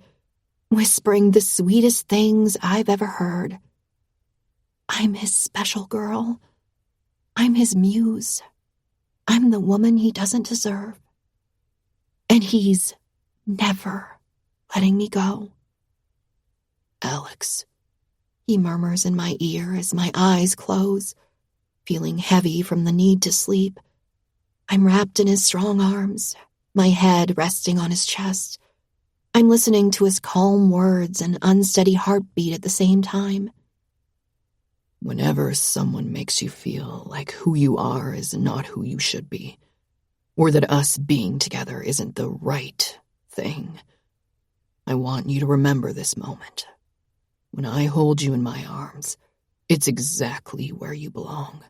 Speaker 1: whispering the sweetest things I've ever heard. I'm his special girl. I'm his muse. I'm the woman he doesn't deserve. And he's never letting me go.
Speaker 2: Alex,
Speaker 1: He murmurs in my ear as my eyes close, feeling heavy from the need to sleep. I'm wrapped in his strong arms, my head resting on his chest. I'm listening to his calm words and unsteady heartbeat at the same time.
Speaker 2: whenever someone makes you feel like who you are is not who you should be, or that us being together isn't the right thing, I want you to remember this moment. When I hold you in my arms, it's exactly where you belong,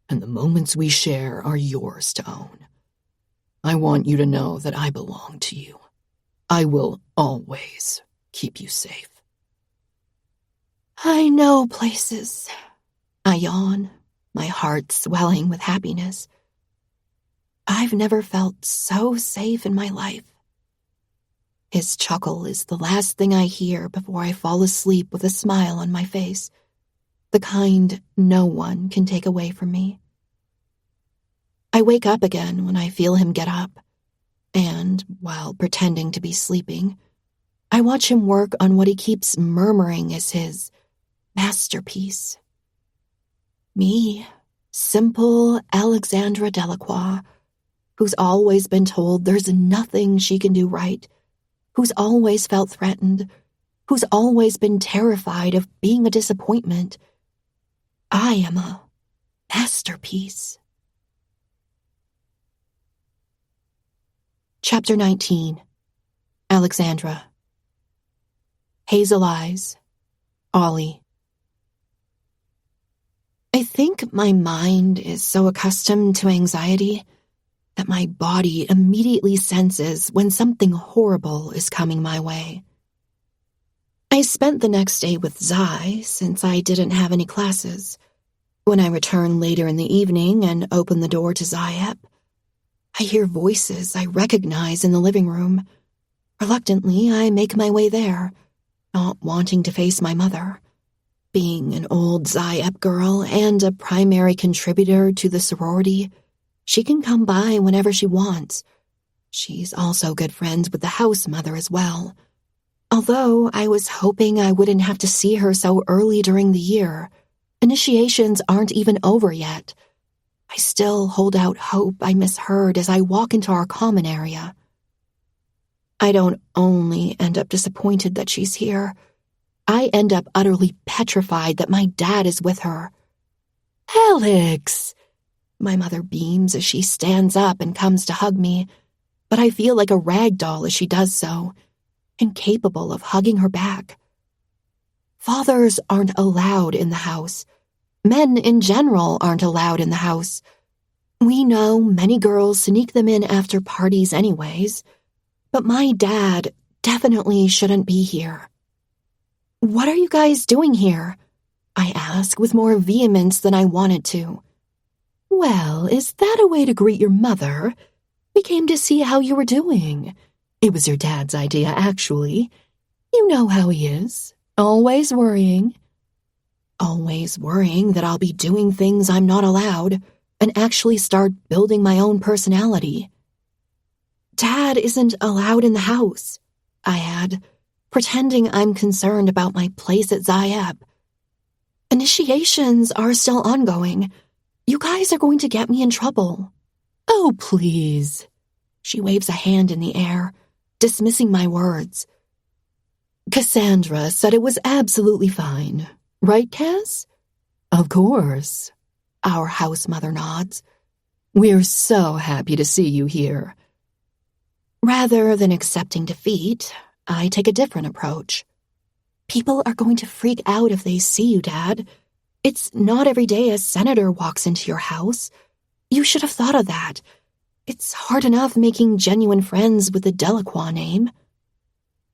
Speaker 2: and the moments we share are yours to own. I want you to know that I belong to you. I will always keep you safe.
Speaker 1: I know places. I yawn, my heart swelling with happiness. I've never felt so safe in my life. His chuckle is the last thing I hear before I fall asleep with a smile on my face, the kind no one can take away from me. I wake up again when I feel him get up, and, while pretending to be sleeping, I watch him work on what he keeps murmuring is his masterpiece. Me, simple Alexandra Delacroix, who's always been told there's nothing she can do right, who's always felt threatened, who's always been terrified of being a disappointment. I am a masterpiece. Chapter 19. Alexandra. Hazel eyes. Ollie. I think my mind is so accustomed to anxiety that my body immediately senses when something horrible is coming my way. I spent the next day with Zai since I didn't have any classes. When I return later in the evening and open the door to Zayep, I hear voices I recognize in the living room. Reluctantly, I make my way there, not wanting to face my mother. Being an old Zayep girl and a primary contributor to the sorority, she can come by whenever she wants. She's also good friends with the house mother as well. Although I was hoping I wouldn't have to see her so early during the year, initiations aren't even over yet. I still hold out hope I misheard as I walk into our common area. I don't only end up disappointed that she's here, I end up utterly petrified that my dad is with her. "Alex!" My mother beams as she stands up and comes to hug me, but I feel like a rag doll as she does so, incapable of hugging her back. Fathers aren't allowed in the house. Men in general aren't allowed in the house. We know many girls sneak them in after parties anyways, but my dad definitely shouldn't be here. "What are you guys doing here?" I ask with more vehemence than I wanted to. "Well, is that a way to greet your mother? We came to see how you were doing. It was your dad's idea, actually. You know how he is, always worrying." Always worrying that I'll be doing things I'm not allowed and actually start building my own personality. "Dad isn't allowed in the house," I add, pretending I'm concerned about my place at Zayep. "Initiations are still ongoing. You guys are going to get me in trouble." "Oh, please." She waves a hand in the air, dismissing my words. "Cassandra said it was absolutely fine. Right, Cass?" "Of course." Our house mother nods. "We're so happy to see you here." Rather than accepting defeat, I take a different approach. "People are going to freak out if they see you, Dad. It's not every day a senator walks into your house. You should have thought of that. It's hard enough making genuine friends with the Delacroix name."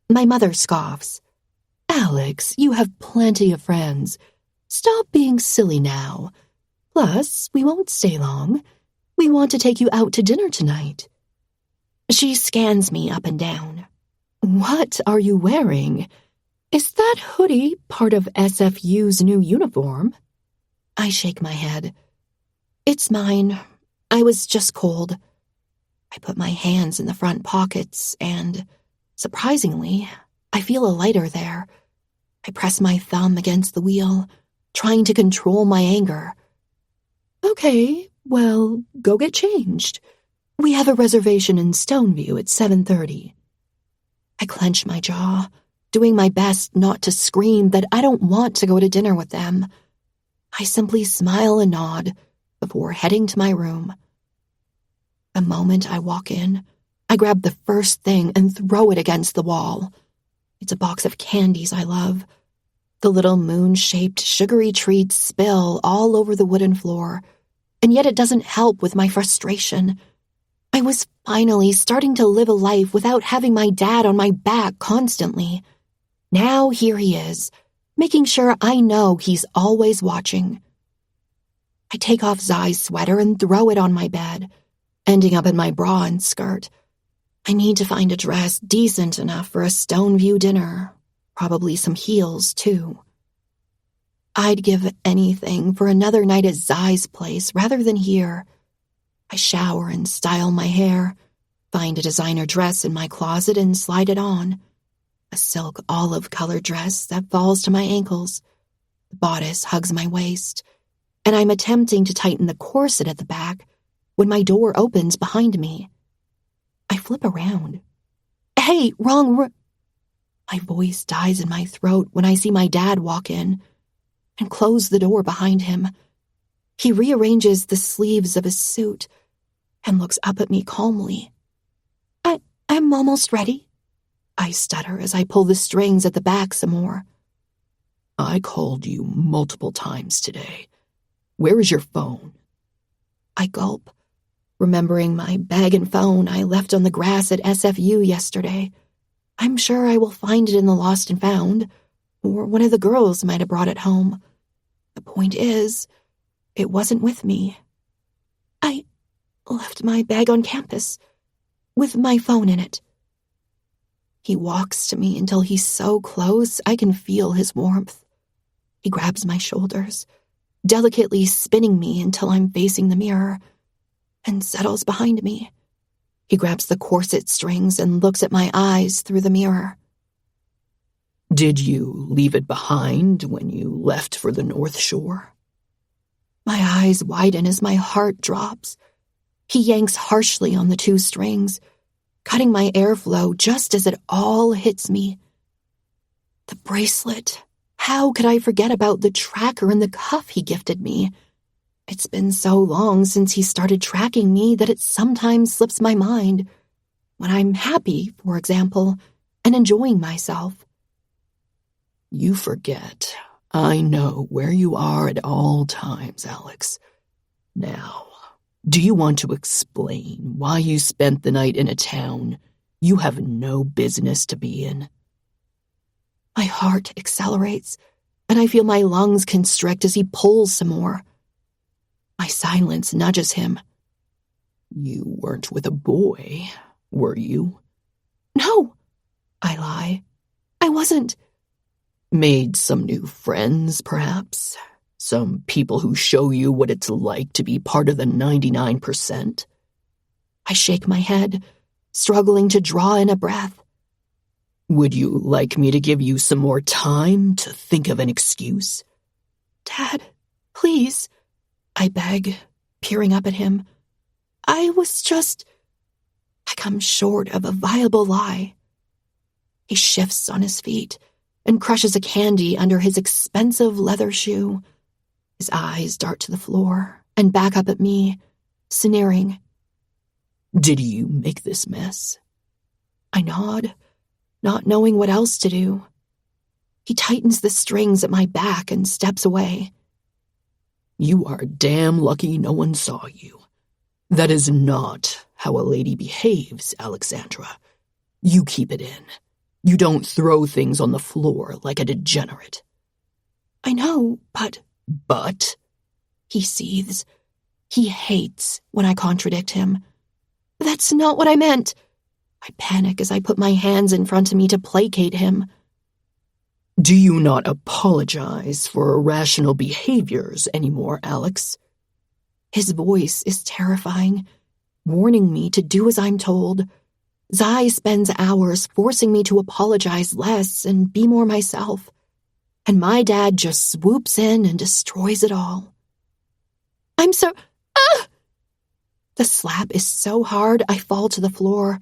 Speaker 1: My mother scoffs. "Alex, you have plenty of friends. Stop being silly now. Plus, we won't stay long. We want to take you out to dinner tonight. She scans me up and down. What are you wearing? Is that hoodie part of SFU's new uniform? I shake my head. It's mine. I was just cold. I put my hands in the front pockets and, surprisingly, I feel a lighter there. I press my thumb against the wheel, trying to control my anger. Okay, well, go get changed. We have a reservation in Stoneview at 7:30. I clench my jaw, doing my best not to scream that I don't want to go to dinner with them. I simply smile and nod before heading to my room. The moment I walk in, I grab the first thing and throw it against the wall. It's a box of candies I love. The little moon-shaped sugary treats spill all over the wooden floor, and yet it doesn't help with my frustration. I was finally starting to live a life without having my dad on my back constantly. Now here he is, making sure I know he's always watching. I take off Zai's sweater and throw it on my bed, ending up in my bra and skirt. I need to find a dress decent enough for a Stoneview dinner. Probably some heels, too. I'd give anything for another night at Zai's place rather than here. I shower and style my hair, find a designer dress in my closet and slide it on. A silk olive-colored dress that falls to my ankles. The bodice hugs my waist, and I'm attempting to tighten the corset at the back when my door opens behind me. I flip around. Hey, wrong My voice dies in my throat when I see my dad walk in and close the door behind him. He rearranges the sleeves of his suit and looks up at me calmly. I'm almost ready, I stutter as I pull the strings at the back some more.
Speaker 2: I called you multiple times today. Where is your phone?
Speaker 1: I gulp, remembering my bag and phone I left on the grass at SFU yesterday. I'm sure I will find it in the lost and found, or one of the girls might have brought it home. The point is, it wasn't with me. I left my bag on campus, with my phone in it. He walks to me until he's so close I can feel his warmth. He grabs my shoulders, delicately spinning me until I'm facing the mirror, and settles behind me. He grabs the corset strings and looks at my eyes through the mirror.
Speaker 2: Did you leave it behind when you left for the North Shore?
Speaker 1: My eyes widen as my heart drops. He yanks harshly on the two strings, cutting my airflow just as it all hits me. The bracelet. How could I forget about the tracker and the cuff he gifted me? It's been so long since he started tracking me that it sometimes slips my mind. When I'm happy, for example, and enjoying myself.
Speaker 2: You forget. I know where you are at all times, Alex. Now, do you want to explain why you spent the night in a town you have no business to be in?
Speaker 1: My heart accelerates, and I feel my lungs constrict as he pulls some more. My silence nudges him.
Speaker 2: You weren't with a boy, were you?
Speaker 1: No, I lie. I wasn't.
Speaker 2: Made some new friends, perhaps? Some people who show you what it's like to be part of the 99%?
Speaker 1: I shake my head, struggling to draw in a breath.
Speaker 2: Would you like me to give you some more time to think of an excuse?
Speaker 1: Dad, please, I beg, peering up at him. I come short of a viable lie. He shifts on his feet and crushes a candy under his expensive leather shoe. His eyes dart to the floor and back up at me, sneering.
Speaker 2: Did you make this mess?
Speaker 1: I nod, not knowing what else to do. He tightens the strings at my back and steps away.
Speaker 2: You are damn lucky no one saw you. That is not how a lady behaves, Alexandra. You keep it in. You don't throw things on the floor like a degenerate.
Speaker 1: I know, but...
Speaker 2: But?
Speaker 1: He seethes. He hates when I contradict him. That's not what I meant. I panic as I put my hands in front of me to placate him.
Speaker 2: Do you not apologize for irrational behaviors anymore, Alex?
Speaker 1: His voice is terrifying, warning me to do as I'm told. Zai spends hours forcing me to apologize less and be more myself. And my dad just swoops in and destroys it all. I'm so... The slap is so hard I fall to the floor,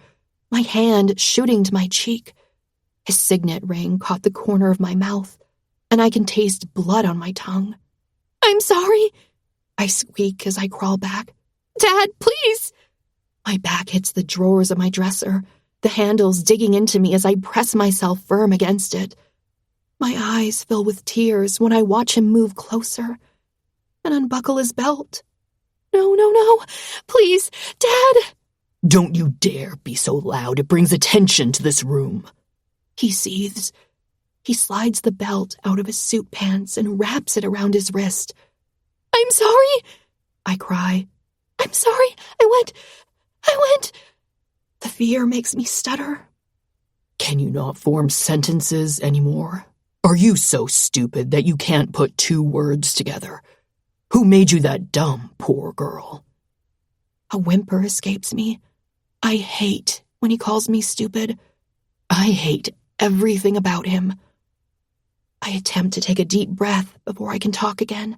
Speaker 1: my hand shooting to my cheek. His signet ring caught the corner of my mouth, and I can taste blood on my tongue. I'm sorry, I squeak as I crawl back. Dad, please! My back hits the drawers of my dresser, the handles digging into me as I press myself firm against it. My eyes fill with tears when I watch him move closer and unbuckle his belt. No, please, Dad!
Speaker 2: Don't you dare be so loud, it brings attention to this room.
Speaker 1: He seethes. He slides the belt out of his suit pants and wraps it around his wrist. I'm sorry, I cry. I'm sorry, I went. The fear makes me stutter.
Speaker 2: Can you not form sentences anymore? Are you so stupid that you can't put two words together? Who made you that dumb, poor girl?
Speaker 1: A whimper escapes me. I hate when he calls me stupid.
Speaker 2: I hate everything about him.
Speaker 1: I attempt to take a deep breath before I can talk again.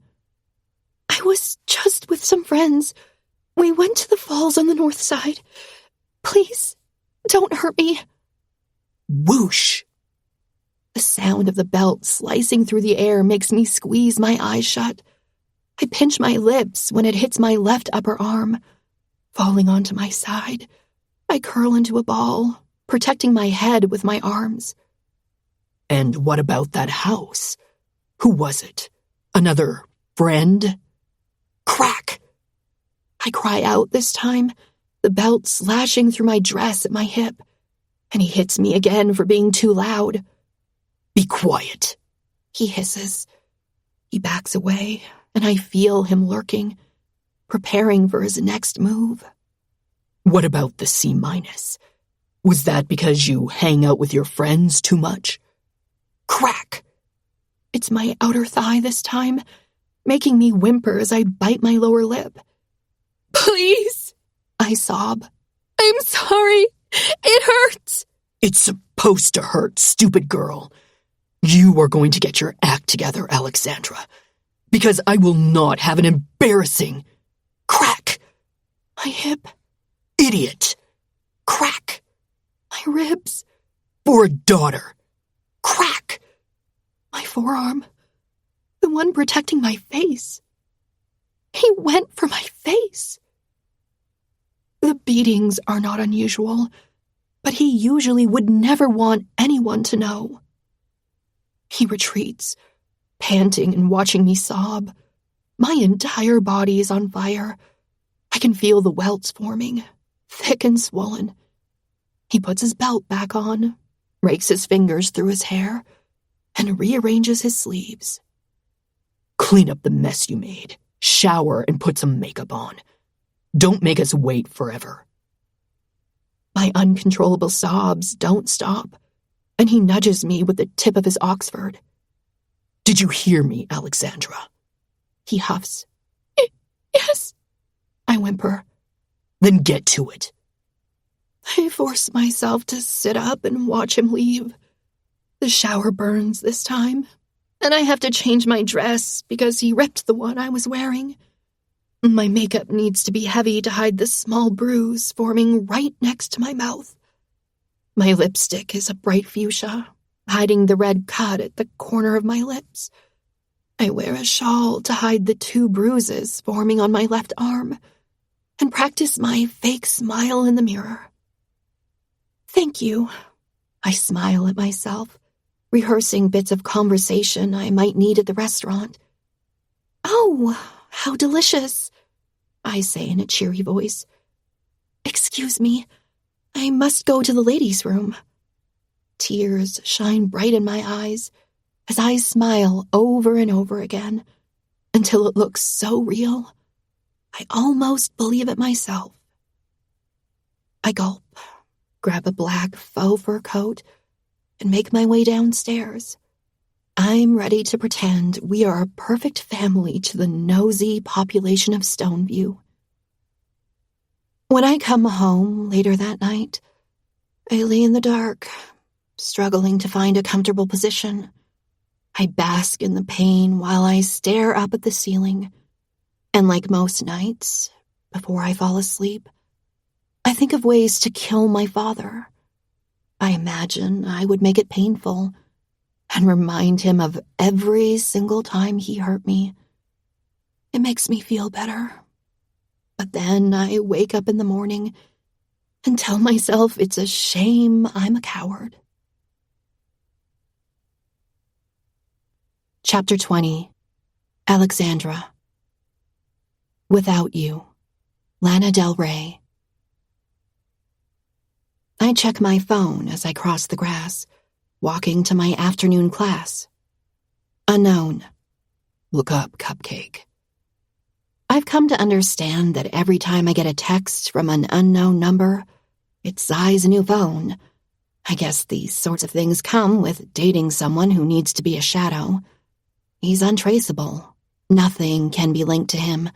Speaker 1: I was just with some friends. We went to the falls on the north side. Please, don't hurt me.
Speaker 2: Whoosh!
Speaker 1: The sound of the belt slicing through the air makes me squeeze my eyes shut. I pinch my lips when it hits my left upper arm. Falling onto my side, I curl into a ball, protecting my head with my arms.
Speaker 2: And what about that house? Who was it? Another friend? Crack!
Speaker 1: I cry out this time, the belt slashing through my dress at my hip, and he hits me again for being too loud.
Speaker 2: Be quiet,
Speaker 1: he hisses. He backs away, and I feel him lurking, preparing for his next move.
Speaker 2: What about the C-? Was that because you hang out with your friends too much? Crack!
Speaker 1: It's my outer thigh this time, making me whimper as I bite my lower lip. Please, I sob. I'm sorry. It hurts.
Speaker 2: It's supposed to hurt, stupid girl. You are going to get your act together, Alexandra, because I will not have an embarrassing... Crack!
Speaker 1: My hip.
Speaker 2: Idiot! Crack!
Speaker 1: My ribs.
Speaker 2: For a daughter. Crack!
Speaker 1: My forearm. The one protecting my face. He went for my face. The beatings are not unusual, but he usually would never want anyone to know. He retreats, panting and watching me sob. My entire body is on fire. I can feel the welts forming, thick and swollen. He puts his belt back on, rakes his fingers through his hair, and rearranges his sleeves.
Speaker 2: Clean up the mess you made. Shower and put some makeup on. Don't make us wait forever.
Speaker 1: My uncontrollable sobs don't stop, and he nudges me with the tip of his Oxford.
Speaker 2: Did you hear me, Alexandra?
Speaker 1: He huffs. Yes, I whimper.
Speaker 2: Then get to it.
Speaker 1: I force myself to sit up and watch him leave. The shower burns this time, and I have to change my dress because he ripped the one I was wearing. My makeup needs to be heavy to hide the small bruise forming right next to my mouth. My lipstick is a bright fuchsia, hiding the red cut at the corner of my lips. I wear a shawl to hide the 2 bruises forming on my left arm, and practice my fake smile in the mirror. Thank you. I smile at myself, rehearsing bits of conversation I might need at the restaurant. Oh, how delicious, I say in a cheery voice. Excuse me, I must go to the ladies' room. Tears shine bright in my eyes as I smile over and over again, until it looks so real, I almost believe it myself. I gulp, grab a black faux fur coat, and make my way downstairs. I'm ready to pretend we are a perfect family to the nosy population of Stoneview. When I come home later that night, I lay in the dark, struggling to find a comfortable position. I bask in the pain while I stare up at the ceiling, and like most nights, before I fall asleep, I think of ways to kill my father. I imagine I would make it painful and remind him of every single time he hurt me. It makes me feel better. But then I wake up in the morning and tell myself it's a shame I'm a coward. Chapter 20. Alexandra. Without You. Lana Del Rey. I check my phone as I cross the grass, walking to my afternoon class. Unknown.
Speaker 2: Look up, Cupcake.
Speaker 1: I've come to understand that every time I get a text from an unknown number, it's Zai's new phone. I guess these sorts of things come with dating someone who needs to be a shadow. He's untraceable. Nothing can be linked to him,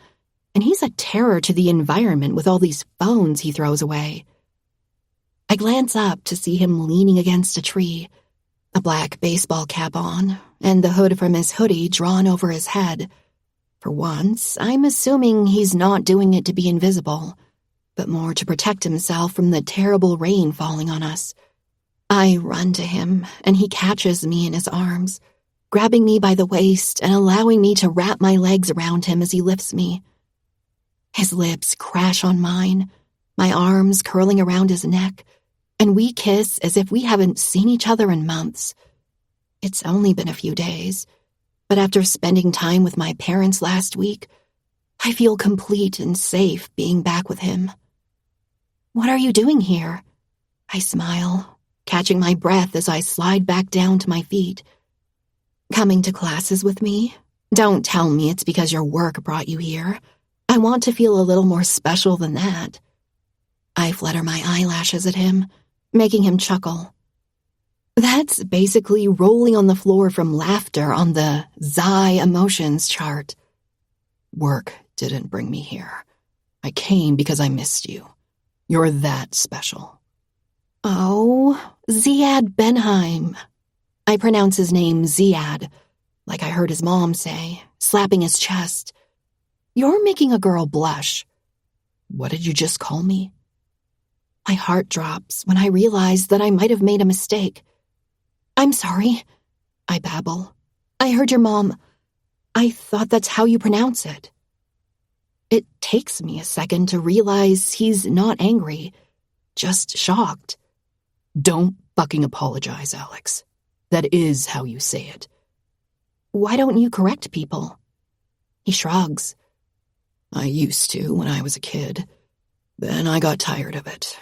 Speaker 1: and he's a terror to the environment with all these phones he throws away. I glance up to see him leaning against a tree, a black baseball cap on, and the hood from his hoodie drawn over his head. For once, I'm assuming he's not doing it to be invisible, but more to protect himself from the terrible rain falling on us. I run to him, and he catches me in his arms, grabbing me by the waist and allowing me to wrap my legs around him as he lifts me. His lips crash on mine, my arms curling around his neck, and we kiss as if we haven't seen each other in months. It's only been a few days, but after spending time with my parents last week, I feel complete and safe being back with him. What are you doing here? I smile, catching my breath as I slide back down to my feet. Coming to classes with me? Don't tell me it's because your work brought you here. I want to feel a little more special than that. I flutter my eyelashes at him, making him chuckle. That's basically rolling on the floor from laughter on the Zai emotions chart.
Speaker 2: Work didn't bring me here. I came because I missed you. You're that special.
Speaker 1: Oh, Ziad Benheim. I pronounce his name Ziad, like I heard his mom say, slapping his chest. You're making a girl blush.
Speaker 2: What did you just call me?
Speaker 1: My heart drops when I realize that I might have made a mistake. I'm sorry, I babble. I heard your mom. I thought that's how you pronounce it. It takes me a second to realize he's not angry, just shocked.
Speaker 2: Don't fucking apologize, Alex. That is how you say it.
Speaker 1: Why don't you correct people? He shrugs.
Speaker 2: I used to when I was a kid. Then I got tired of it.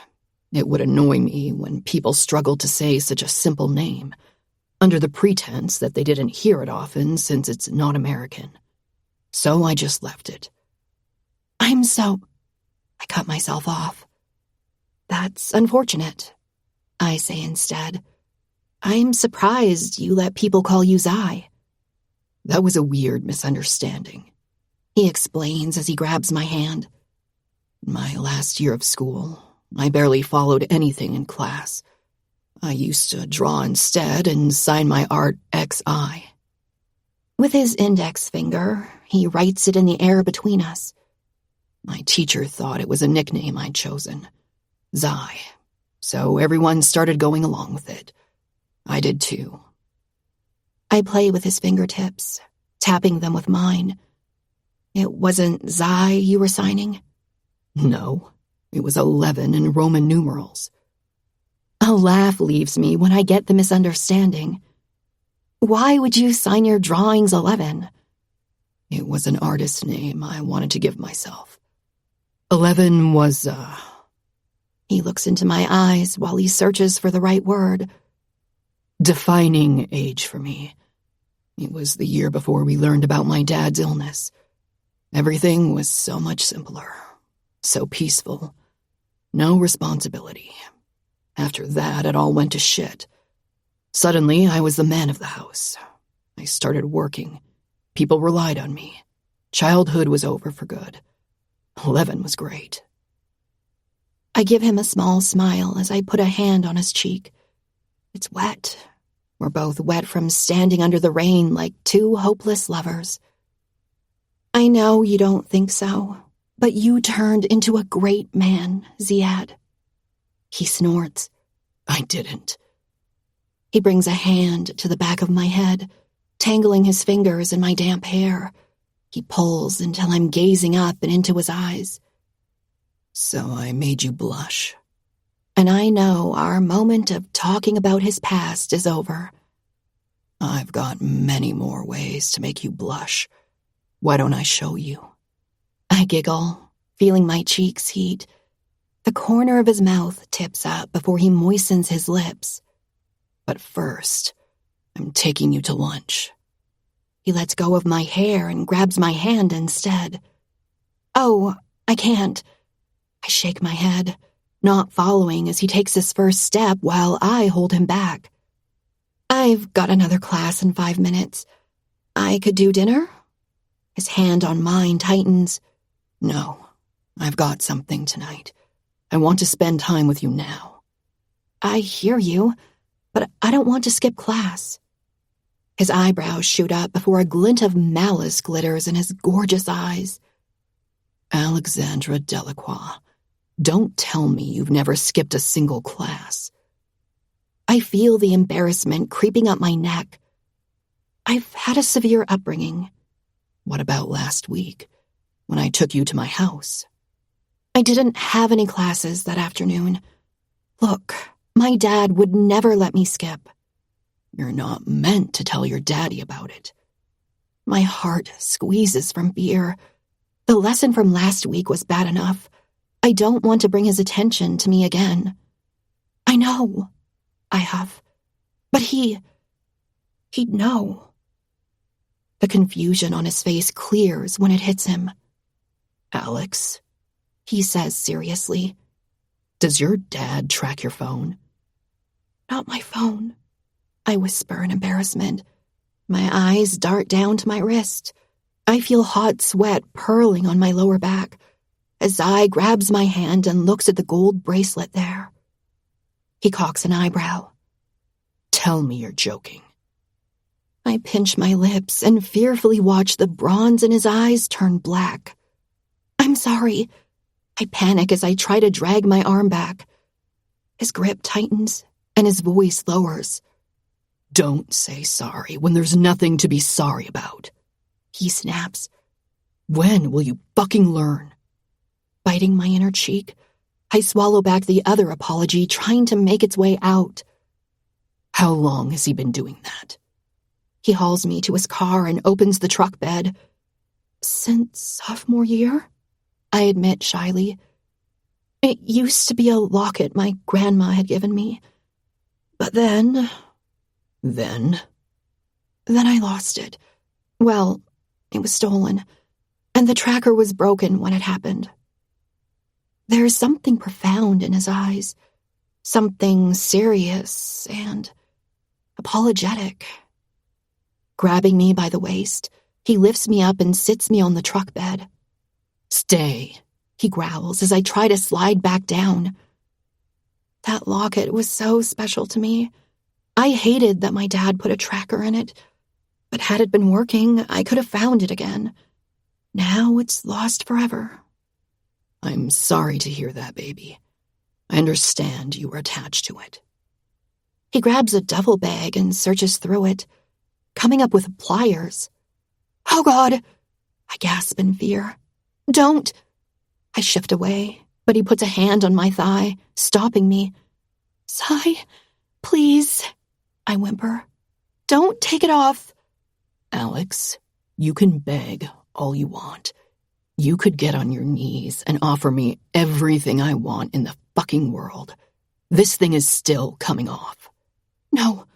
Speaker 2: It would annoy me when people struggled to say such a simple name, under the pretense that they didn't hear it often since it's not American. So I just left it.
Speaker 1: I cut myself off. That's unfortunate, I say instead. I'm surprised you let people call you Zai.
Speaker 2: That was a weird misunderstanding,
Speaker 1: he explains as he grabs my hand.
Speaker 2: My last year of school, I barely followed anything in class. I used to draw instead and sign my art XI.
Speaker 1: With his index finger, he writes it in the air between us.
Speaker 2: My teacher thought it was a nickname I'd chosen, Zai, so everyone started going along with it. I did too.
Speaker 1: I play with his fingertips, tapping them with mine. It wasn't Zai you were signing?
Speaker 2: No, it was 11 in Roman numerals.
Speaker 1: A laugh leaves me when I get the misunderstanding. Why would you sign your drawings 11?
Speaker 2: It was an artist's name I wanted to give myself. 11 was,
Speaker 1: He looks into my eyes while he searches for the right word.
Speaker 2: Defining age for me. It was the year before we learned about my dad's illness. Everything was so much simpler, so peaceful. No responsibility. After that, it all went to shit. Suddenly, I was the man of the house. I started working. People relied on me. Childhood was over for good. 11 was great.
Speaker 1: I give him a small smile as I put a hand on his cheek. It's wet. We're both wet from standing under the rain like two hopeless lovers. I know you don't think so, but you turned into a great man, Ziad. He snorts.
Speaker 2: I didn't.
Speaker 1: He brings a hand to the back of my head, tangling his fingers in my damp hair. He pulls until I'm gazing up and into his eyes.
Speaker 2: So I made you blush.
Speaker 1: And I know our moment of talking about his past is over.
Speaker 2: I've got many more ways to make you blush. Why don't I show you?
Speaker 1: I giggle, feeling my cheeks heat. The corner of his mouth tips up before he moistens his lips.
Speaker 2: But first, I'm taking you to lunch.
Speaker 1: He lets go of my hair and grabs my hand instead. Oh, I can't. I shake my head, not following as he takes his first step while I hold him back. I've got another class in 5 minutes. I could do dinner? His hand on mine tightens.
Speaker 2: No, I've got something tonight. I want to spend time with you now.
Speaker 1: I hear you, but I don't want to skip class. His eyebrows shoot up before a glint of malice glitters in his gorgeous eyes.
Speaker 2: Alexandra Delacroix, don't tell me you've never skipped a single class.
Speaker 1: I feel the embarrassment creeping up my neck. I've had a severe upbringing.
Speaker 2: What about last week, when I took you to my house?
Speaker 1: I didn't have any classes that afternoon. Look, my dad would never let me skip.
Speaker 2: You're not meant to tell your daddy about it.
Speaker 1: My heart squeezes from fear. The lesson from last week was bad enough. I don't want to bring his attention to me again. I know. I have. But he'd know. The confusion on his face clears when it hits him.
Speaker 2: Alex,
Speaker 1: he says seriously.
Speaker 2: Does your dad track your phone?
Speaker 1: Not my phone, I whisper in embarrassment. My eyes dart down to my wrist. I feel hot sweat purling on my lower back as Zai grabs my hand and looks at the gold bracelet there. He cocks an eyebrow.
Speaker 2: Tell me you're joking.
Speaker 1: I pinch my lips and fearfully watch the bronze in his eyes turn black. I'm sorry. I panic as I try to drag my arm back. His grip tightens and his voice lowers.
Speaker 2: Don't say sorry when there's nothing to be sorry about.
Speaker 1: He snaps.
Speaker 2: When will you fucking learn?
Speaker 1: Biting my inner cheek, I swallow back the other apology trying to make its way out.
Speaker 2: How long has he been doing that?
Speaker 1: He hauls me to his car and opens the truck bed. Since sophomore year, I admit shyly. It used to be a locket my grandma had given me. But then I lost it. Well, it was stolen, and the tracker was broken when it happened. There is something profound in his eyes, something serious and apologetic. Grabbing me by the waist, he lifts me up and sits me on the truck bed.
Speaker 2: Stay,
Speaker 1: he growls as I try to slide back down. That locket was so special to me. I hated that my dad put a tracker in it, but had it been working, I could have found it again. Now it's lost forever.
Speaker 2: I'm sorry to hear that, baby. I understand you were attached to it.
Speaker 1: He grabs a duffel bag and searches through it, coming up with pliers. Oh, God! I gasp in fear. Don't! I shift away, but he puts a hand on my thigh, stopping me. Sai, please, I whimper. Don't take it off.
Speaker 2: Alex, you can beg all you want. You could get on your knees and offer me everything I want in the fucking world. This thing is still coming off.
Speaker 1: No,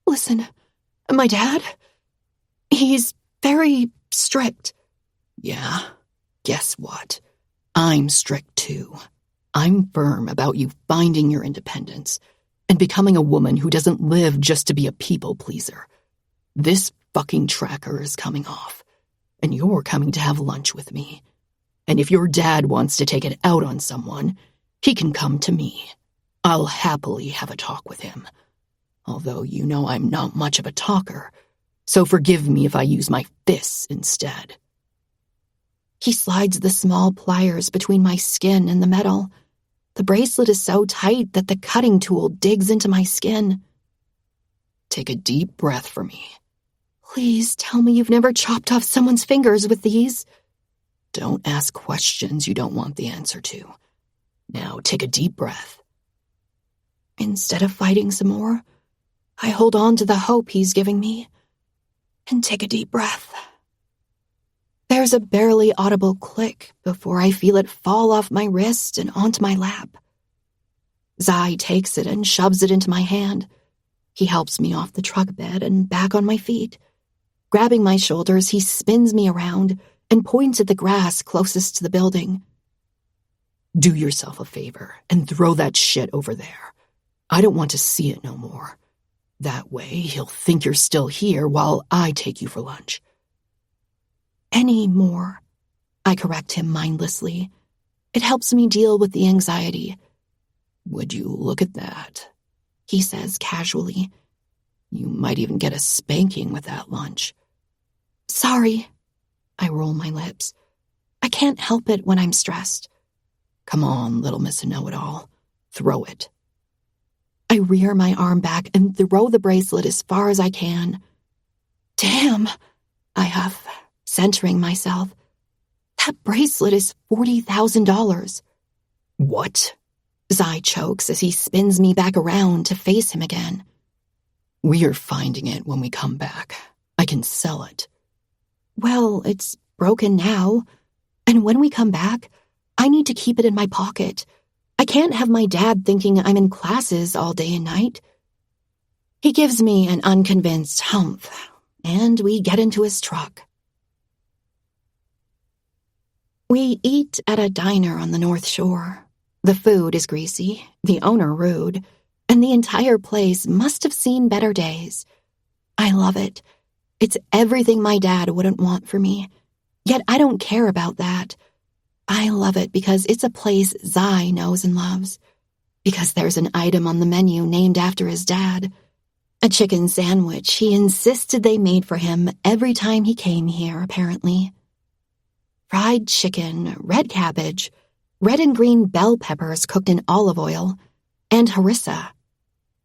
Speaker 1: listen, my dad, He's very strict.
Speaker 2: Yeah, guess what? I'm strict too. I'm firm about you finding your independence and becoming a woman who doesn't live just to be a people pleaser. This fucking tracker is coming off, and you're coming to have lunch with me. And if your dad wants to take it out on someone, he can come to me. I'll happily have a talk with him. Although you know I'm not much of a talker, so forgive me if I use my fists instead.
Speaker 1: He slides the small pliers between my skin and the metal. The bracelet is so tight that the cutting tool digs into my skin.
Speaker 2: Take a deep breath for me.
Speaker 1: Please tell me you've never chopped off someone's fingers with these.
Speaker 2: Don't ask questions you don't want the answer to. Now take a deep breath.
Speaker 1: Instead of fighting some more, I hold on to the hope he's giving me and take a deep breath. There's a barely audible click before I feel it fall off my wrist and onto my lap. Zai takes it and shoves it into my hand. He helps me off the truck bed and back on my feet. Grabbing my shoulders, he spins me around and points at the grass closest to the building.
Speaker 2: Do yourself a favor and throw that shit over there. I don't want to see it no more. That way, he'll think you're still here while I take you for lunch.
Speaker 1: Any more, I correct him mindlessly. It helps me deal with the anxiety.
Speaker 2: Would you look at that?
Speaker 1: He says casually.
Speaker 2: You might even get a spanking with that lunch.
Speaker 1: Sorry. I roll my lips. I can't help it when I'm stressed.
Speaker 2: Come on, little Miss Know-It-All. Throw it.
Speaker 1: I rear my arm back and throw the bracelet as far as I can. Damn, I huff, centering myself. That bracelet is $40,000.
Speaker 2: What?
Speaker 1: Zai chokes as he spins me back around to face him again.
Speaker 2: We're finding it when we come back. I can sell it.
Speaker 1: Well, it's broken now. And when we come back, I need to keep it in my pocket. I can't have my dad thinking I'm in classes all day and night. He gives me an unconvinced humph, and we get into his truck. We eat at a diner on the North Shore. The food is greasy, the owner rude, and the entire place must have seen better days. I love it. It's everything my dad wouldn't want for me. Yet I don't care about that. I love it because it's a place Zai knows and loves. Because there's an item on the menu named after his dad. A chicken sandwich he insisted they made for him every time he came here, apparently. Fried chicken, red cabbage, red and green bell peppers cooked in olive oil, and harissa.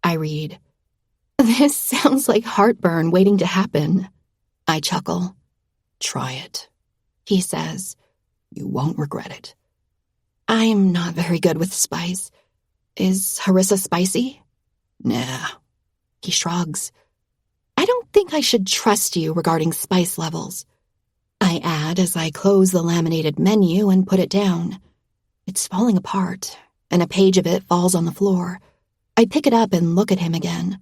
Speaker 1: I read. This sounds like heartburn waiting to happen. I chuckle.
Speaker 2: Try it,
Speaker 1: he says.
Speaker 2: You won't regret it.
Speaker 1: I'm not very good with spice. Is harissa spicy?
Speaker 2: Nah.
Speaker 1: He shrugs. I don't think I should trust you regarding spice levels. I add as I close the laminated menu and put it down. It's falling apart, and a page of it falls on the floor. I pick it up and look at him again.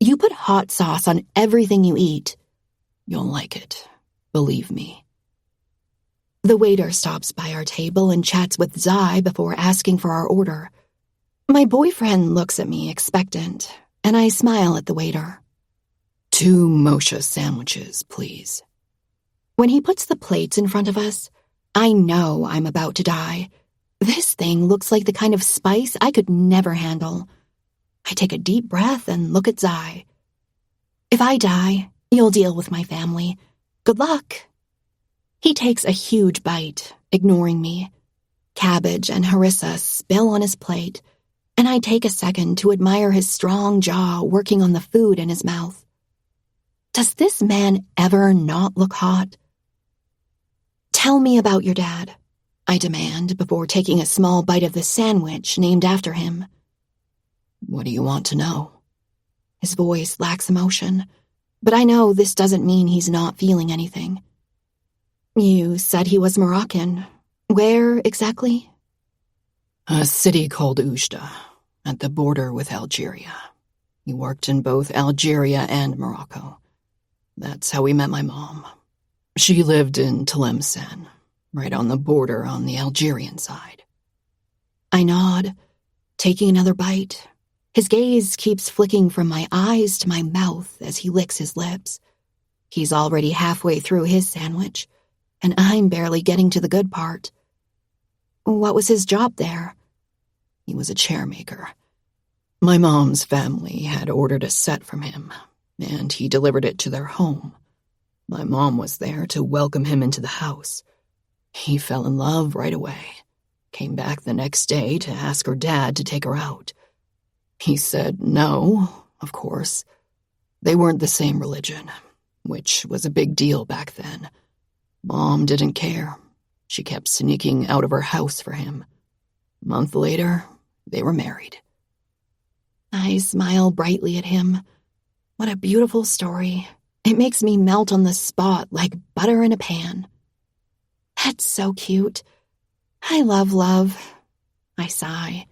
Speaker 1: You put hot sauce on everything you eat.
Speaker 2: You'll like it. Believe me.
Speaker 1: The waiter stops by our table and chats with Zai before asking for our order. My boyfriend looks at me expectant, and I smile at the waiter.
Speaker 2: 2 Moshe sandwiches, please.
Speaker 1: When he puts the plates in front of us, I know I'm about to die. This thing looks like the kind of spice I could never handle. I take a deep breath and look at Zai. If I die, you'll deal with my family. Good luck. He takes a huge bite, ignoring me. Cabbage and harissa spill on his plate, and I take a second to admire his strong jaw working on the food in his mouth. Does this man ever not look hot? Tell me about your dad, I demand before taking a small bite of the sandwich named after him.
Speaker 2: What do you want to know?
Speaker 1: His voice lacks emotion, but I know this doesn't mean he's not feeling anything. You said he was Moroccan. Where exactly?
Speaker 2: A city called Oujda, at the border with Algeria. He worked in both Algeria and Morocco. That's how we met my mom. She lived in Tlemcen, right on the border on the Algerian side.
Speaker 1: I nod, taking another bite. His gaze keeps flicking from my eyes to my mouth as he licks his lips. He's already halfway through his sandwich, and I'm barely getting to the good part. What was his job there?
Speaker 2: He was a chairmaker. My mom's family had ordered a set from him, and he delivered it to their home. My mom was there to welcome him into the house. He fell in love right away. Came back the next day to ask her dad to take her out. He said no, of course. They weren't the same religion, which was a big deal back then. Mom didn't care. She kept sneaking out of her house for him. A month later, they were married.
Speaker 1: I smile brightly at him. What a beautiful story. It makes me melt on the spot like butter in a pan. That's so cute. I love love. I sigh.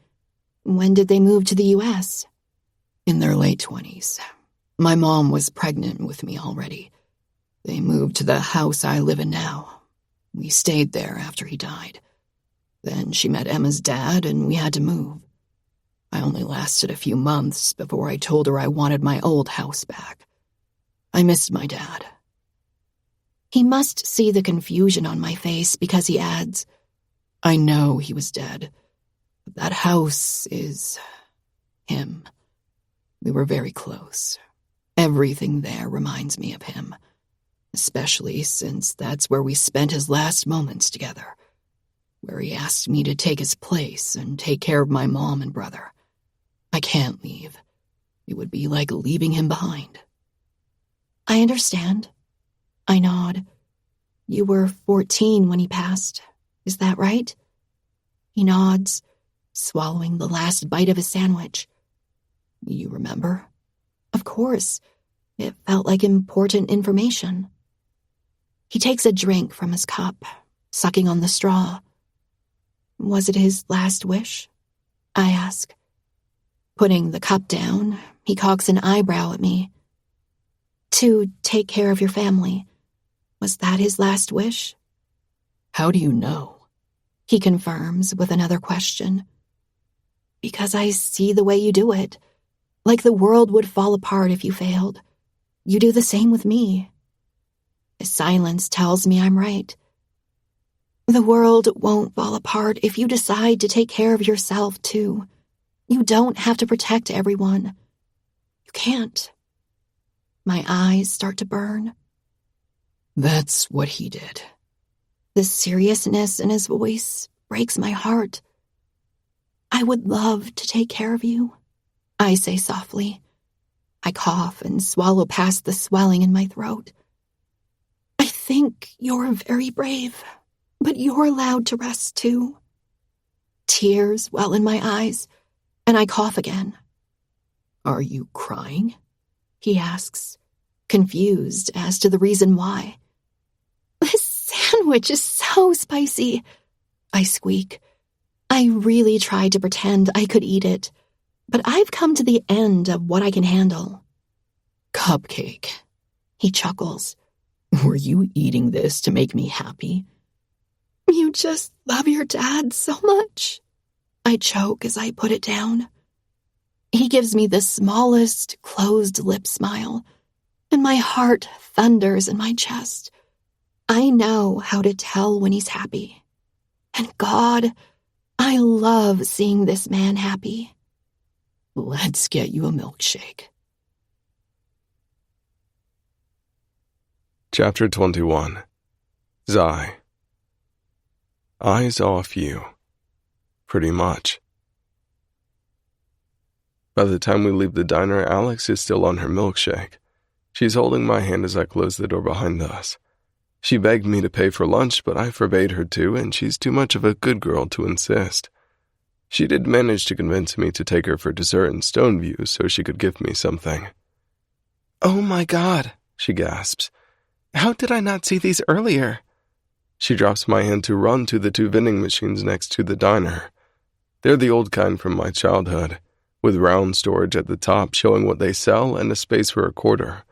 Speaker 1: When did they move to the U.S.?
Speaker 2: In their late 20s. My mom was pregnant with me already. They moved to the house I live in now. We stayed there after he died. Then she met Emma's dad and we had to move. I only lasted a few months before I told her I wanted my old house back. I missed my dad.
Speaker 1: He must see the confusion on my face because he adds,
Speaker 2: I know he was dead, but that house is him. We were very close. Everything there reminds me of him, especially since that's where we spent his last moments together, where he asked me to take his place and take care of my mom and brother. I can't leave. It would be like leaving him behind.
Speaker 1: I understand. I nod. You were 14 when he passed. Is that right? He nods, swallowing the last bite of his sandwich.
Speaker 2: You remember?
Speaker 1: Of course. It felt like important information. He takes a drink from his cup, sucking on the straw. Was it his last wish? I ask. Putting the cup down, he cocks an eyebrow at me. To take care of your family. Was that his last wish?
Speaker 2: How do you know?
Speaker 1: He confirms with another question. Because I see the way you do it. Like the world would fall apart if you failed. You do the same with me. His silence tells me I'm right. The world won't fall apart if you decide to take care of yourself, too. You don't have to protect everyone. You can't. My eyes start to burn.
Speaker 2: That's what he did.
Speaker 1: The seriousness in his voice breaks my heart. I would love to take care of you, I say softly. I cough and swallow past the swelling in my throat. I think you're very brave, but you're allowed to rest too. Tears well in my eyes, and I cough again.
Speaker 2: Are you crying?
Speaker 1: He asks, confused as to the reason why. This sandwich is so spicy, I squeak. I really tried to pretend I could eat it, but I've come to the end of what I can handle.
Speaker 2: Cupcake,
Speaker 1: he chuckles.
Speaker 2: Were you eating this to make me happy?
Speaker 1: You just love your dad so much. I choke as I put it down. He gives me the smallest closed lip smile, and my heart thunders in my chest. I know how to tell when he's happy. And God, I love seeing this man happy.
Speaker 2: Let's get you a milkshake.
Speaker 3: Chapter 21. Zai. Eyes off you. Pretty much. By the time we leave the diner, Alex is still on her milkshake. She's holding my hand as I close the door behind us. She begged me to pay for lunch, but I forbade her to, and she's too much of a good girl to insist. She did manage to convince me to take her for dessert in Stoneview so she could give me something.
Speaker 4: "Oh my God," she gasps. "How did I not see these earlier?"
Speaker 3: She drops my hand to run to the 2 vending machines next to the diner. They're the old kind from my childhood, with round storage at the top showing what they sell and a space for a quarter.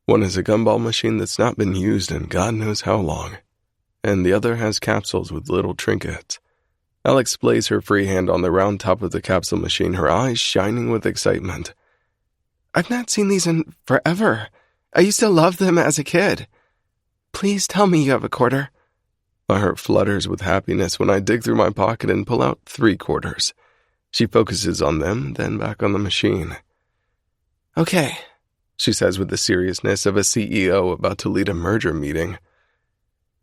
Speaker 3: One is a gumball machine that's not been used in God knows how long, and the other has capsules with little trinkets. Alex plays her free hand on the round top of the capsule machine, her eyes shining with excitement.
Speaker 4: I've not seen these in forever. I used to love them as a kid. Please tell me you have a quarter.
Speaker 3: My heart flutters with happiness when I dig through my pocket and pull out 3 quarters. She focuses on them, then back on the machine.
Speaker 4: Okay,
Speaker 3: she says with the seriousness of a CEO about to lead a merger meeting.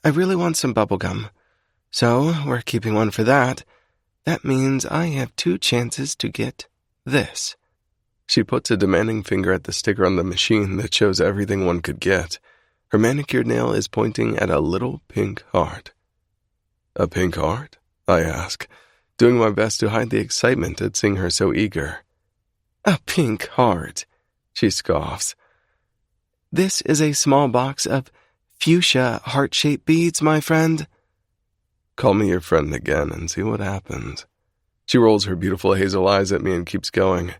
Speaker 4: I really want some bubblegum. So, we're keeping one for that. That means I have 2 chances to get this.
Speaker 3: She puts a demanding finger at the sticker on the machine that shows everything one could get. Her manicured nail is pointing at a little pink heart. A pink heart? I ask, doing my best to hide the excitement at seeing her so eager.
Speaker 4: A pink heart, she scoffs. This is a small box of fuchsia heart-shaped beads, my friend.
Speaker 3: Call me your friend again and see what happens. She rolls her beautiful hazel eyes at me and keeps going.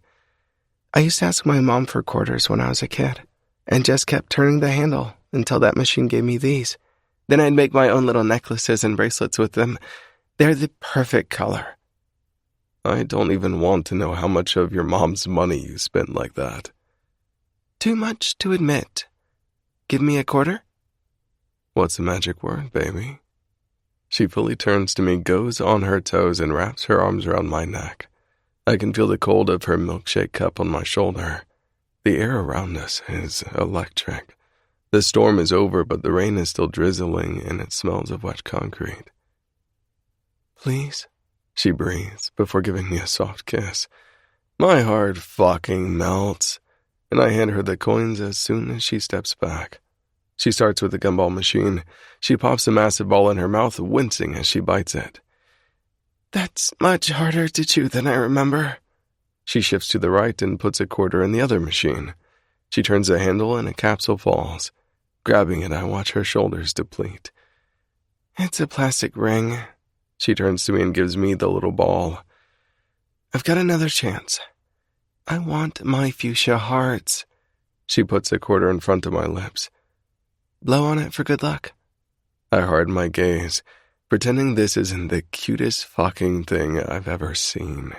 Speaker 4: I used to ask my mom for quarters when I was a kid, and just kept turning the handle until that machine gave me these. Then I'd make my own little necklaces and bracelets with them. They're the perfect color.
Speaker 3: I don't even want to know how much of your mom's money you spent like that.
Speaker 4: Too much to admit. Give me a quarter?
Speaker 3: What's the magic word, baby? She fully turns to me, goes on her toes, and wraps her arms around my neck. I can feel the cold of her milkshake cup on my shoulder. The air around us is electric. The storm is over, but the rain is still drizzling, and it smells of wet concrete.
Speaker 4: Please,
Speaker 3: she breathes before giving me a soft kiss. My heart fucking melts, and I hand her the coins as soon as she steps back. She starts with the gumball machine. She pops a massive ball in her mouth, wincing as she bites it.
Speaker 4: That's much harder to chew than I remember.
Speaker 3: She shifts to the right and puts a quarter in the other machine. She turns the handle and a capsule falls. Grabbing it, I watch her shoulders deplete.
Speaker 4: It's a plastic ring.
Speaker 3: She turns to me and gives me the little ball.
Speaker 4: I've got another chance. I want my fuchsia hearts.
Speaker 3: She puts a quarter in front of my lips.
Speaker 4: Blow on it for good luck.
Speaker 3: I harden my gaze, pretending this isn't the cutest fucking thing I've ever seen.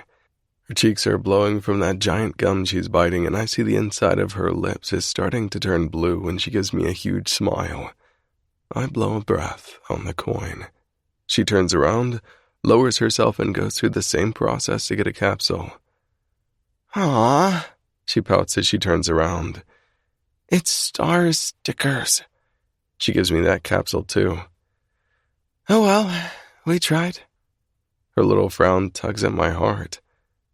Speaker 3: Her cheeks are blowing from that giant gum she's biting, and I see the inside of her lips is starting to turn blue when she gives me a huge smile. I blow a breath on the coin. She turns around, lowers herself, and goes through the same process to get a capsule.
Speaker 4: Aww,
Speaker 3: she pouts as she turns around.
Speaker 4: It's star stickers.
Speaker 3: She gives me that capsule too.
Speaker 4: Oh well, we tried.
Speaker 3: Her little frown tugs at my heart.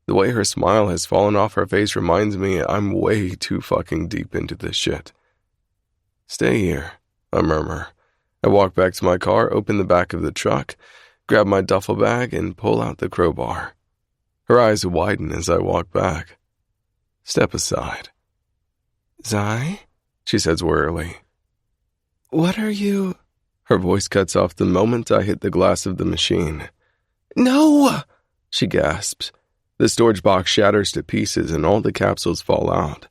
Speaker 3: The way her smile has fallen off her face reminds me I'm way too fucking deep into this shit. Stay here, I murmur. I walk back to my car, open the back of the truck, grab my duffel bag, and pull out the crowbar. Her eyes widen as I walk back. Step aside.
Speaker 4: Zai?
Speaker 3: She says wearily.
Speaker 4: What are you?
Speaker 3: Her voice cuts off the moment I hit the glass of the machine.
Speaker 4: No!
Speaker 3: She gasps. The storage box shatters to pieces and all the capsules fall out.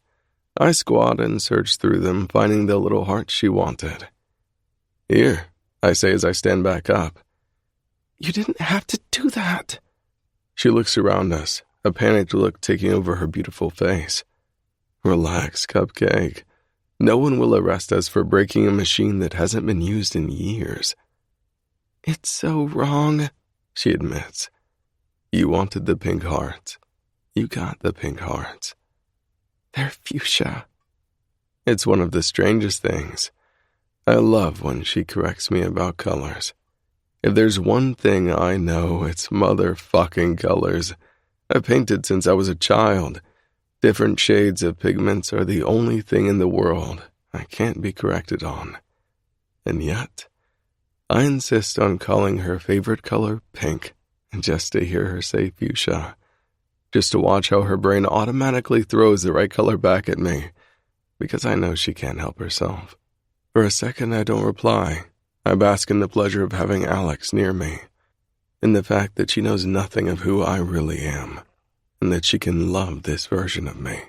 Speaker 3: I squat and search through them, finding the little heart she wanted. Here, I say as I stand back up.
Speaker 4: You didn't have to do that.
Speaker 3: She looks around us, a panicked look taking over her beautiful face. Relax, Cupcake. No one will arrest us for breaking a machine that hasn't been used in years.
Speaker 4: It's so wrong,
Speaker 3: she admits. You wanted the pink hearts. You got the pink hearts.
Speaker 4: They're fuchsia.
Speaker 3: It's one of the strangest things. I love when she corrects me about colors. If there's one thing I know, it's motherfucking colors. I've painted since I was a child. Different shades of pigments are the only thing in the world I can't be corrected on. And yet, I insist on calling her favorite color pink, just to hear her say fuchsia. Just to watch how her brain automatically throws the right color back at me, because I know she can't help herself. For a second, I don't reply. I bask in the pleasure of having Alex near me, in the fact that she knows nothing of who I really am, and that she can love this version of me.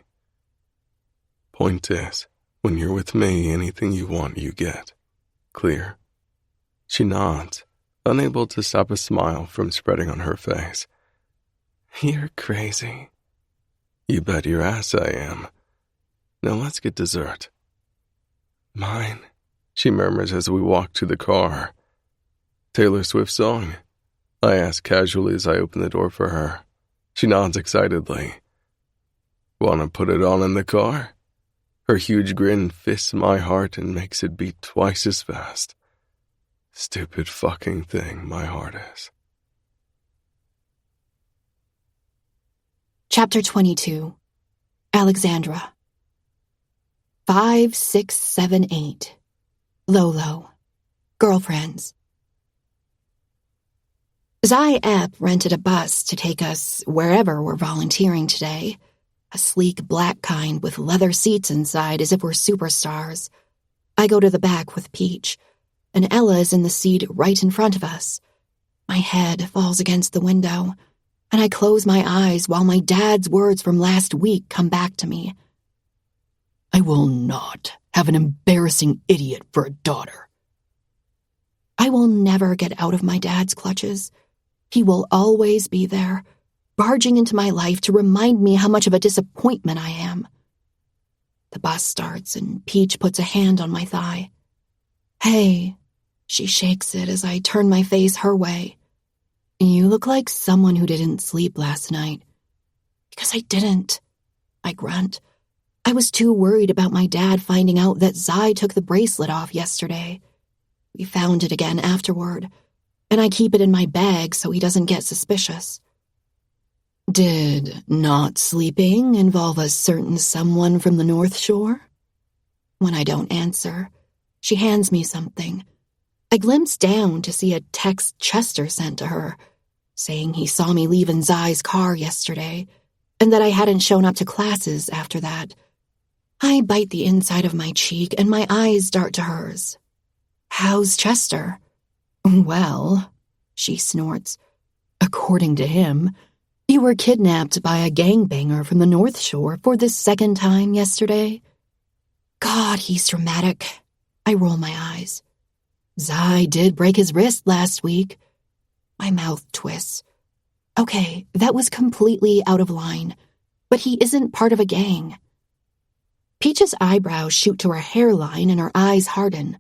Speaker 3: Point is, When you're with me, anything you want, you get. Clear? She nods, unable to stop a smile from spreading on her face.
Speaker 4: You're crazy.
Speaker 3: You bet your ass I am. Now let's get dessert.
Speaker 4: Mine,
Speaker 3: she murmurs as we walk to the car. Taylor Swift song? I ask casually as I open the door for her. She nods excitedly. Wanna put it on in the car? Her huge grin fists my heart and makes it beat twice as fast. Stupid fucking thing my heart is.
Speaker 1: Chapter 22. Alexandra. 5, 6, 7, 8. Lolo. Girlfriends. Zai Epp rented a bus to take us wherever we're volunteering today. A sleek black kind with leather seats inside as if we're superstars. I go to the back with Peach, and Ella is in the seat right in front of us. My head falls against the window, and I close my eyes while my dad's words from last week come back to me.
Speaker 2: I will not have an embarrassing idiot for a daughter.
Speaker 1: I will never get out of my dad's clutches. He will always be there, barging into my life to remind me how much of a disappointment I am. The bus starts and Peach puts a hand on my thigh. Hey, she shakes it as I turn my face her way. You look like someone who didn't sleep last night. Because I didn't, I grunt. I was too worried about my dad finding out that Zai took the bracelet off yesterday. We found it again afterward, and I keep it in my bag so he doesn't get suspicious.
Speaker 2: Did not sleeping involve a certain someone from the North Shore?
Speaker 1: When I don't answer, she hands me something. I glimpse down to see a text Chester sent to her, saying he saw me leave in Zai's car yesterday, and that I hadn't shown up to classes after that. I bite the inside of my cheek and my eyes dart to hers. How's Chester?
Speaker 2: Well, she snorts. According to him, you were kidnapped by a gangbanger from the North Shore for the second time yesterday.
Speaker 1: God, he's dramatic. I roll my eyes.
Speaker 2: Zai did break his wrist last week.
Speaker 1: My mouth twists. Okay, that was completely out of line, but he isn't part of a gang. Peach's eyebrows shoot to her hairline and her eyes harden.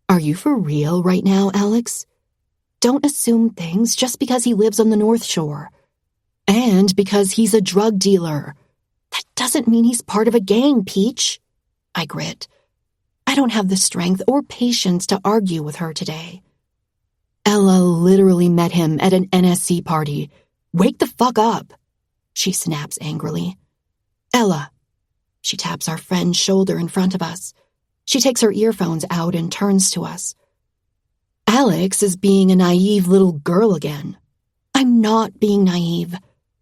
Speaker 2: Are you for real right now, Alex?
Speaker 1: Don't assume things just because he lives on the North Shore.
Speaker 2: And because he's a drug dealer.
Speaker 1: That doesn't mean he's part of a gang, Peach. I grit. I don't have the strength or patience to argue with her today.
Speaker 2: Ella literally met him at an NSC party. Wake the fuck up,
Speaker 1: she snaps angrily. Ella. She taps our friend's shoulder in front of us. She takes her earphones out and turns to us.
Speaker 2: Alex is being a naive little girl again.
Speaker 1: I'm not being naive.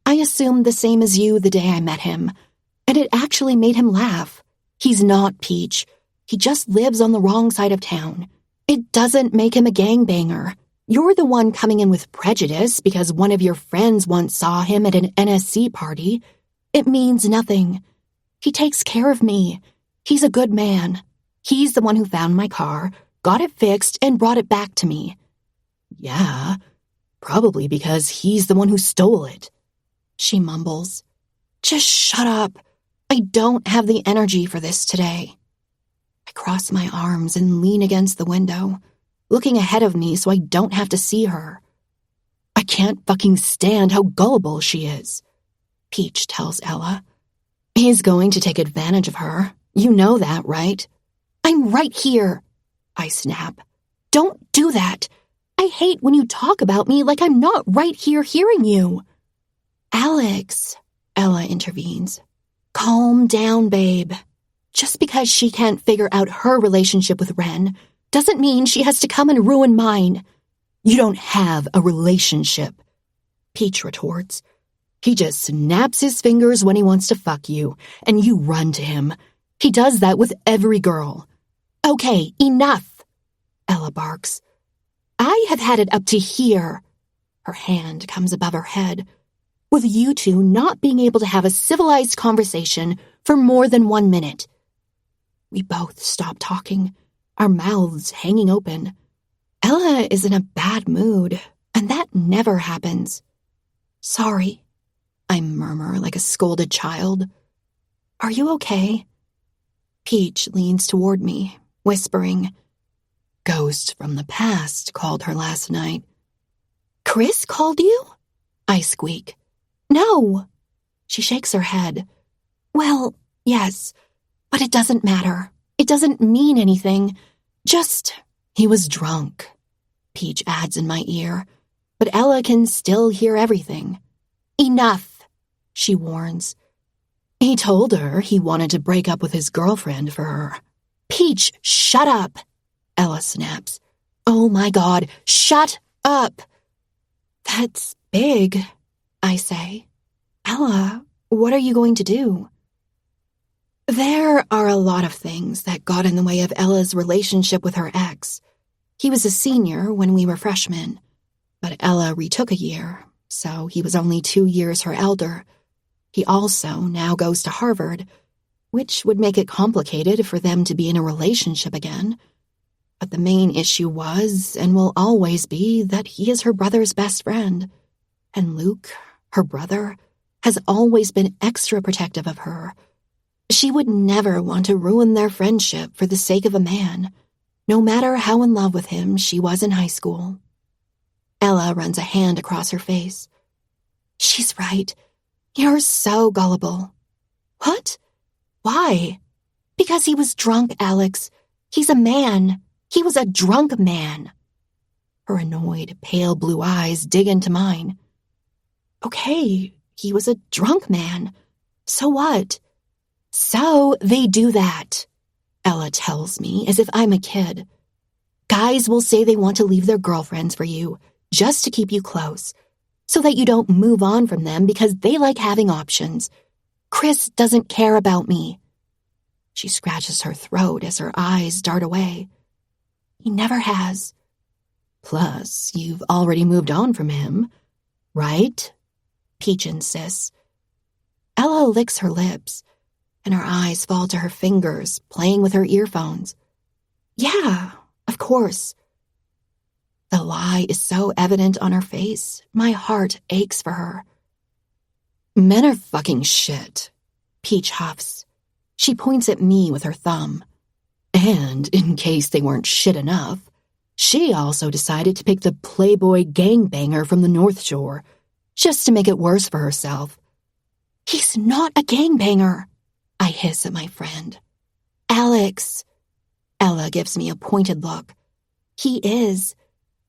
Speaker 1: I assumed the same as you the day I met him, and it actually made him laugh. He's not Peach. He just lives on the wrong side of town. It doesn't make him a gangbanger. You're the one coming in with prejudice because one of your friends once saw him at an NSC party. It means nothing. He takes care of me. He's a good man. He's the one who found my car, got it fixed, and brought it back to me.
Speaker 2: Yeah, probably because he's the one who stole it,
Speaker 1: she mumbles. Just shut up. I don't have the energy for this today. I cross my arms and lean against the window, looking ahead of me so I don't have to see her.
Speaker 2: I can't fucking stand how gullible she is,
Speaker 1: Peach tells Ella.
Speaker 2: He's going to take advantage of her. You know that, right?
Speaker 1: I'm right here, I snap. Don't do that. I hate when you talk about me like I'm not right here hearing you. Alex, Ella intervenes. Calm down, babe. Just because she can't figure out her relationship with Ren doesn't mean she has to come and ruin mine.
Speaker 2: You don't have a relationship,
Speaker 1: Peach retorts.
Speaker 2: He just snaps his fingers when he wants to fuck you, and you run to him. He does that with every girl.
Speaker 1: Okay, enough, Ella barks. I have had it up to here. Her hand comes above her head. With you two not being able to have a civilized conversation for more than 1 minute. We both stop talking, our mouths hanging open. Ella is in a bad mood, and that never happens. Sorry, I murmur like a scolded child. Are you okay? Peach leans toward me, whispering.
Speaker 2: Ghost from the past called her last night.
Speaker 1: Chris called you? I squeak. No. She shakes her head. Well, yes, but it doesn't matter. It doesn't mean anything. Just,
Speaker 2: he was drunk,
Speaker 1: Peach adds in my ear, but Ella can still hear everything. Enough, she warns.
Speaker 2: He told her he wanted to break up with his girlfriend for her.
Speaker 1: Peach, shut up, Ella snaps. Oh my God, shut up. That's big, I say. Ella, what are you going to do? There are a lot of things that got in the way of Ella's relationship with her ex. He was a senior when we were freshmen, but Ella retook a year, so he was only 2 years her elder. He also now goes to Harvard, which would make it complicated for them to be in a relationship again. But the main issue was, and will always be, that he is her brother's best friend. And Luke, her brother, has always been extra protective of her. She would never want to ruin their friendship for the sake of a man, no matter how in love with him she was in high school. Ella runs a hand across her face. She's right. You're so gullible. What? Why? Because he was drunk, Alex. He's a man. He was a drunk man. Her annoyed, pale blue eyes dig into mine. Okay, he was a drunk man. So what? So they do that, Ella tells me as if I'm a kid. Guys will say they want to leave their girlfriends for you, just to keep you close, so that you don't move on from them because they like having options. Chris doesn't care about me. She scratches her throat as her eyes dart away. He never has.
Speaker 2: Plus, you've already moved on from him, right?
Speaker 1: Peach insists. Ella licks her lips, and her eyes fall to her fingers, playing with her earphones. Yeah, of course. The lie is so evident on her face, my heart aches for her.
Speaker 2: Men are fucking shit,
Speaker 1: Peach huffs. She points at me with her thumb.
Speaker 2: And in case they weren't shit enough, she also decided to pick the playboy gangbanger from the North Shore, just to make it worse for herself.
Speaker 1: He's not a gangbanger, I hiss at my friend. Alex. Ella gives me a pointed look. He is.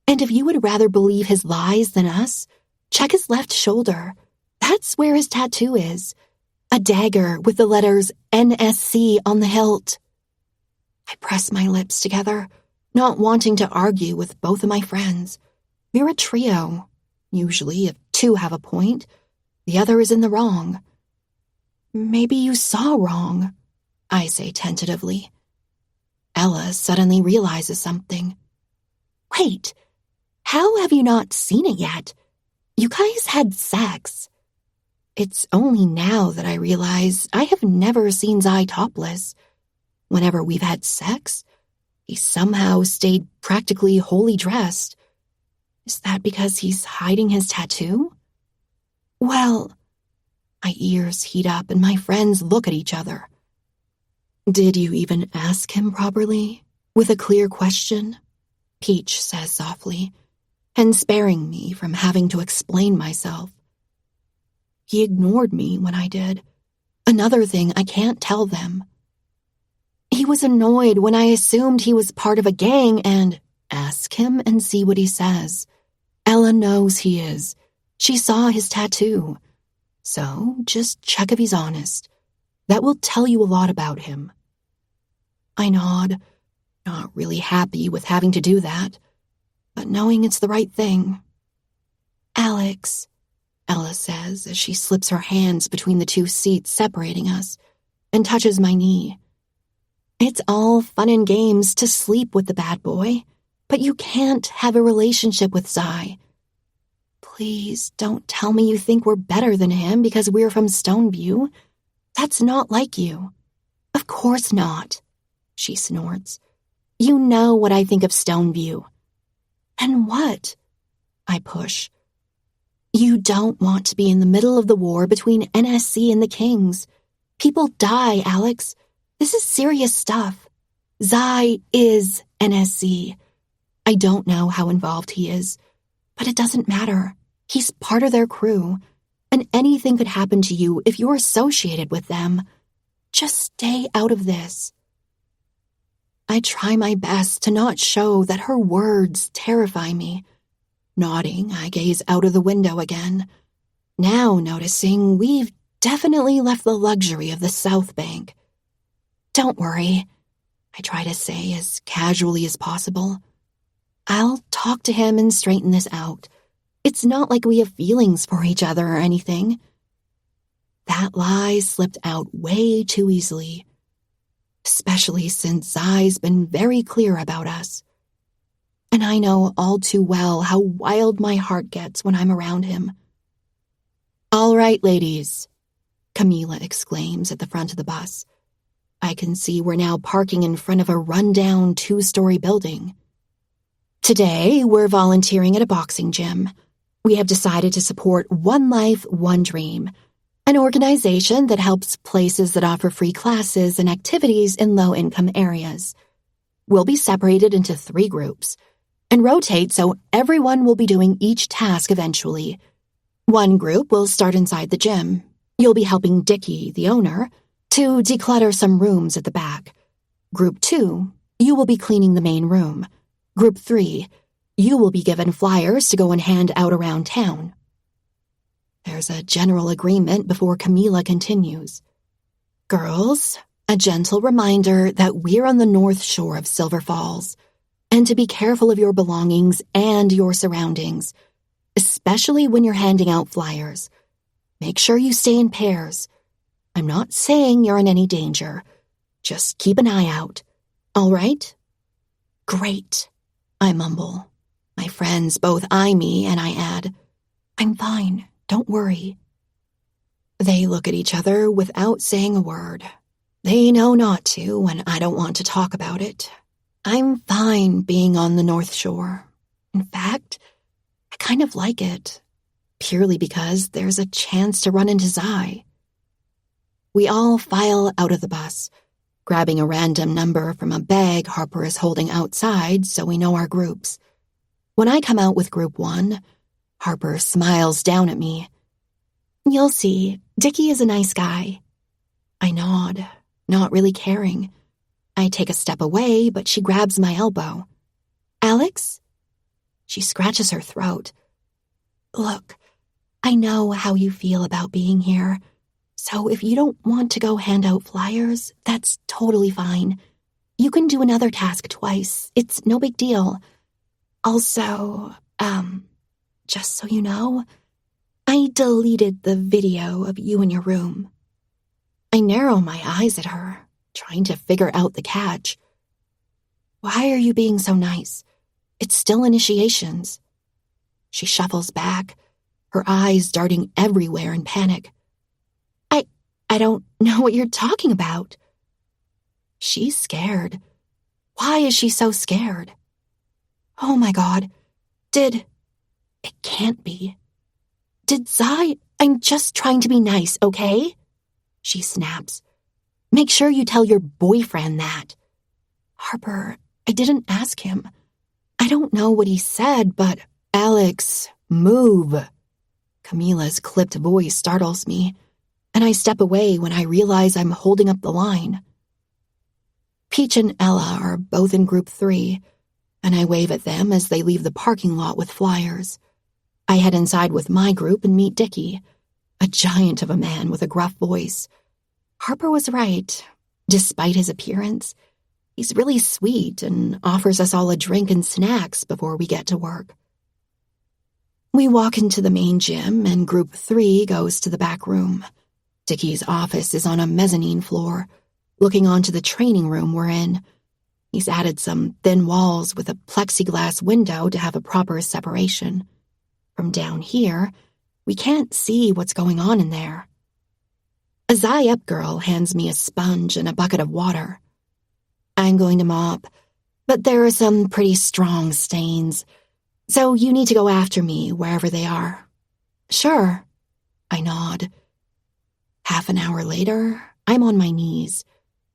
Speaker 1: And if you would rather believe his lies than us, check his left shoulder. That's where his tattoo is. A dagger with the letters NSC on the hilt. I press my lips together, not wanting to argue with both of my friends. We're a trio. Usually, if two have a point, the other is in the wrong. Maybe you saw wrong, I say tentatively. Ella suddenly realizes something. Wait, how have you not seen it yet? You guys had sex. It's only now that I realize I have never seen Zai topless. Whenever we've had sex, he somehow stayed practically wholly dressed. Is that because he's hiding his tattoo? Well, my ears heat up and my friends look at each other.
Speaker 2: Did you even ask him properly, with a clear question?
Speaker 1: Peach says softly, and sparing me from having to explain myself. He ignored me when I did. Another thing I can't tell them. He was annoyed when I assumed he was part of a gang and ask him and see what he says. Ella knows he is. She saw his tattoo. So just check if he's honest. That will tell you a lot about him. I nod, not really happy with having to do that, but knowing it's the right thing. Alex, Ella says as she slips her hands between the two seats separating us and touches my knee. It's all fun and games to sleep with the bad boy, but you can't have a relationship with Zai. Please don't tell me you think we're better than him because we're from Stoneview. That's not like you. Of course not. she snorts. You know what I think of Stoneview. And what? I push. You don't want to be in the middle of the war between NSC and the Kings. People die, Alex. This is serious stuff. Zai is NSC. I don't know how involved he is, but it doesn't matter. He's part of their crew, and anything could happen to you if you're associated with them. Just stay out of this. I try my best to not show that her words terrify me. Nodding, I gaze out of the window again, now noticing we've definitely left the luxury of the South Bank. Don't worry, I try to say as casually as possible. I'll talk to him and straighten this out. It's not like we have feelings for each other or anything. That lie slipped out way too easily, especially since Zai's been very clear about us. And I know all too well how wild my heart gets when I'm around him. All right, ladies, Camila exclaims at the front of the bus. I can see we're now parking in front of a rundown 2-story building. Today, we're volunteering at a boxing gym. We have decided to support One Life, One Dream, an organization that helps places that offer free classes and activities in low-income areas. We'll be separated into 3 groups and rotate so everyone will be doing each task eventually. One group will start inside the gym. You'll be helping Dickie, the owner, to declutter some rooms at the back. Group 2, you will be cleaning the main room. Group 3, you will be given flyers to go and hand out around town. There's a general agreement before Camila continues. Girls, a gentle reminder that we're on the North Shore of Silver Falls, and to be careful of your belongings and your surroundings, especially when you're handing out flyers. Make sure you stay in pairs. I'm not saying you're in any danger. Just keep an eye out. All right? Great, I mumble. My friends both eye me, and I add, I'm fine, don't worry. They look at each other without saying a word. They know not to when I don't want to talk about it. I'm fine being on the North Shore. In fact, I kind of like it, purely because there's a chance to run into Zai. We all file out of the bus, grabbing a random number from a bag Harper is holding outside so we know our groups. When I come out with Group 1, Harper smiles down at me. You'll see, Dickie is a nice guy. I nod, not really caring. I take a step away, but she grabs my elbow. Alex? She scratches her throat. Look, I know how you feel about being here, so if you don't want to go hand out flyers, that's totally fine. You can do another task twice. It's no big deal. Also, just so you know, I deleted the video of you in your room. I narrow my eyes at her, trying to figure out the catch. Why are you being so nice? It's still initiations. She shuffles back, her eyes darting everywhere in panic. I don't know what you're talking about. She's scared. Why is she so scared? Oh my God. It can't be. Did Zai? I'm just trying to be nice, okay? She snaps. Make sure you tell your boyfriend that. Harper, I didn't ask him. I don't know what he said, but Alex, move. Camila's clipped voice startles me, and I step away when I realize I'm holding up the line. Peach and Ella are both in Group 3, and I wave at them as they leave the parking lot with flyers. I head inside with my group and meet Dickie, a giant of a man with a gruff voice. Harper was right. Despite his appearance, he's really sweet and offers us all a drink and snacks before we get to work. We walk into the main gym, and Group 3 goes to the back room. Dickie's office is on a mezzanine floor, looking onto the training room we're in. He's added some thin walls with a plexiglass window to have a proper separation. From down here, we can't see what's going on in there. A Zai Up girl hands me a sponge and a bucket of water. I'm going to mop, but there are some pretty strong stains, so you need to go after me wherever they are. Sure, I nod. Half an hour later, I'm on my knees,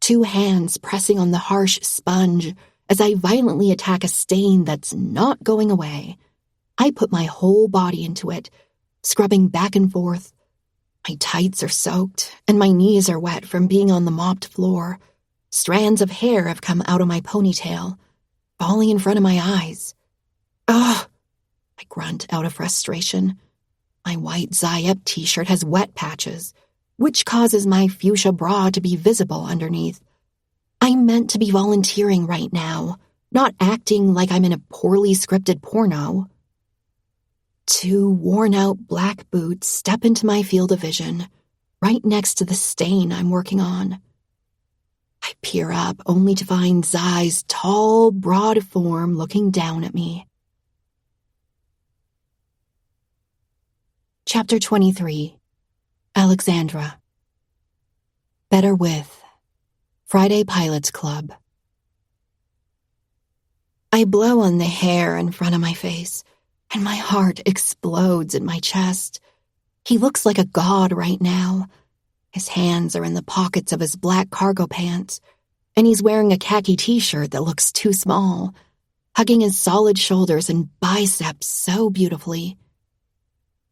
Speaker 1: 2 hands pressing on the harsh sponge as I violently attack a stain that's not going away. I put my whole body into it, scrubbing back and forth. My tights are soaked, and my knees are wet from being on the mopped floor. Strands of hair have come out of my ponytail, falling in front of my eyes. Ugh! I grunt out of frustration. My white Zayep t-shirt has wet patches, which causes my fuchsia bra to be visible underneath. I'm meant to be volunteering right now, not acting like I'm in a poorly scripted porno. 2 worn-out black boots step into my field of vision, right next to the stain I'm working on. I peer up only to find Zai's tall, broad form looking down at me. Chapter 23. Alexandra. Better with. Friday Pilots Club. I blow on the hair in front of my face, and my heart explodes in my chest. He looks like a god right now. His hands are in the pockets of his black cargo pants, and he's wearing a khaki t-shirt that looks too small, hugging his solid shoulders and biceps so beautifully.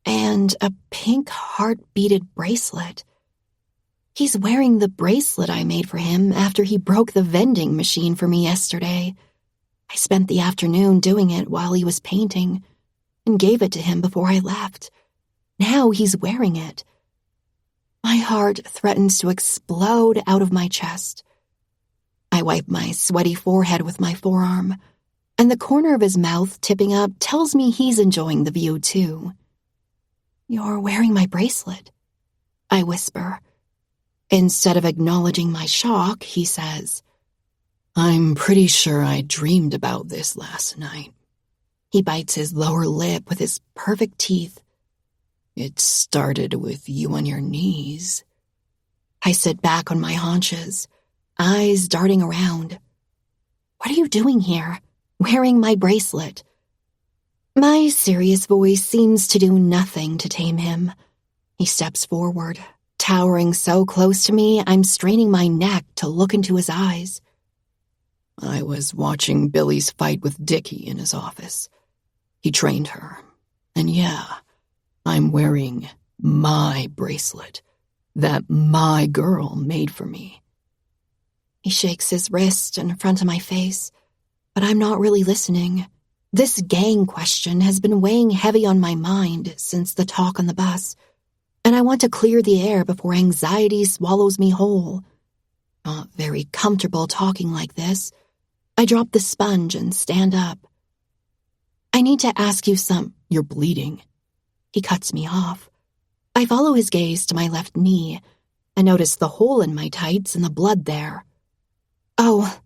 Speaker 1: And a pink heart-beaded bracelet. He's wearing the bracelet I made for him after he broke the vending machine for me yesterday. I spent the afternoon doing it while he was painting, and gave it to him before I left. Now he's wearing it. My heart threatens to explode out of my chest. I wipe my sweaty forehead with my forearm, and the corner of his mouth tipping up tells me he's enjoying the view too. You're wearing my bracelet, I whisper. Instead of acknowledging my shock, he says,
Speaker 2: I'm pretty sure I dreamed about this last night.
Speaker 1: He bites his lower lip with his perfect teeth.
Speaker 2: It started with you on your knees.
Speaker 1: I sit back on my haunches, eyes darting around. What are you doing here, wearing my bracelet? My serious voice seems to do nothing to tame him. He steps forward, towering so close to me I'm straining my neck to look into his eyes.
Speaker 2: I was watching Billy's fight with Dickie in his office. He trained her. And yeah, I'm wearing my bracelet that my girl made for me.
Speaker 1: He shakes his wrist in front of my face, but I'm not really listening. This gang question has been weighing heavy on my mind since the talk on the bus, and I want to clear the air before anxiety swallows me whole. Not very comfortable talking like this. I drop the sponge and stand up. I need to ask you
Speaker 2: You're bleeding.
Speaker 1: He cuts me off. I follow his gaze to my left knee and notice the hole in my tights and the blood there. Oh,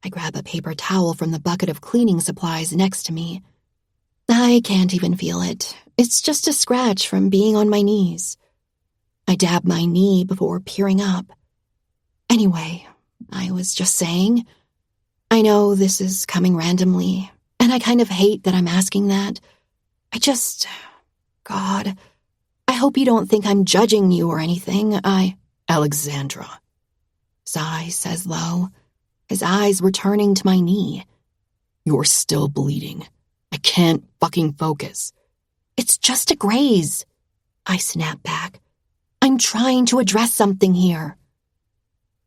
Speaker 1: I grab a paper towel from the bucket of cleaning supplies next to me. I can't even feel it. It's just a scratch from being on my knees. I dab my knee before peering up. Anyway, I was just saying, I know this is coming randomly, and I kind of hate that I'm asking that. God, I hope you don't think I'm judging you or anything.
Speaker 2: Alexandra,
Speaker 1: Zai says low, his eyes returning to my knee.
Speaker 2: You're still bleeding. I can't fucking focus.
Speaker 1: It's just a graze. I snap back. I'm trying to address something here.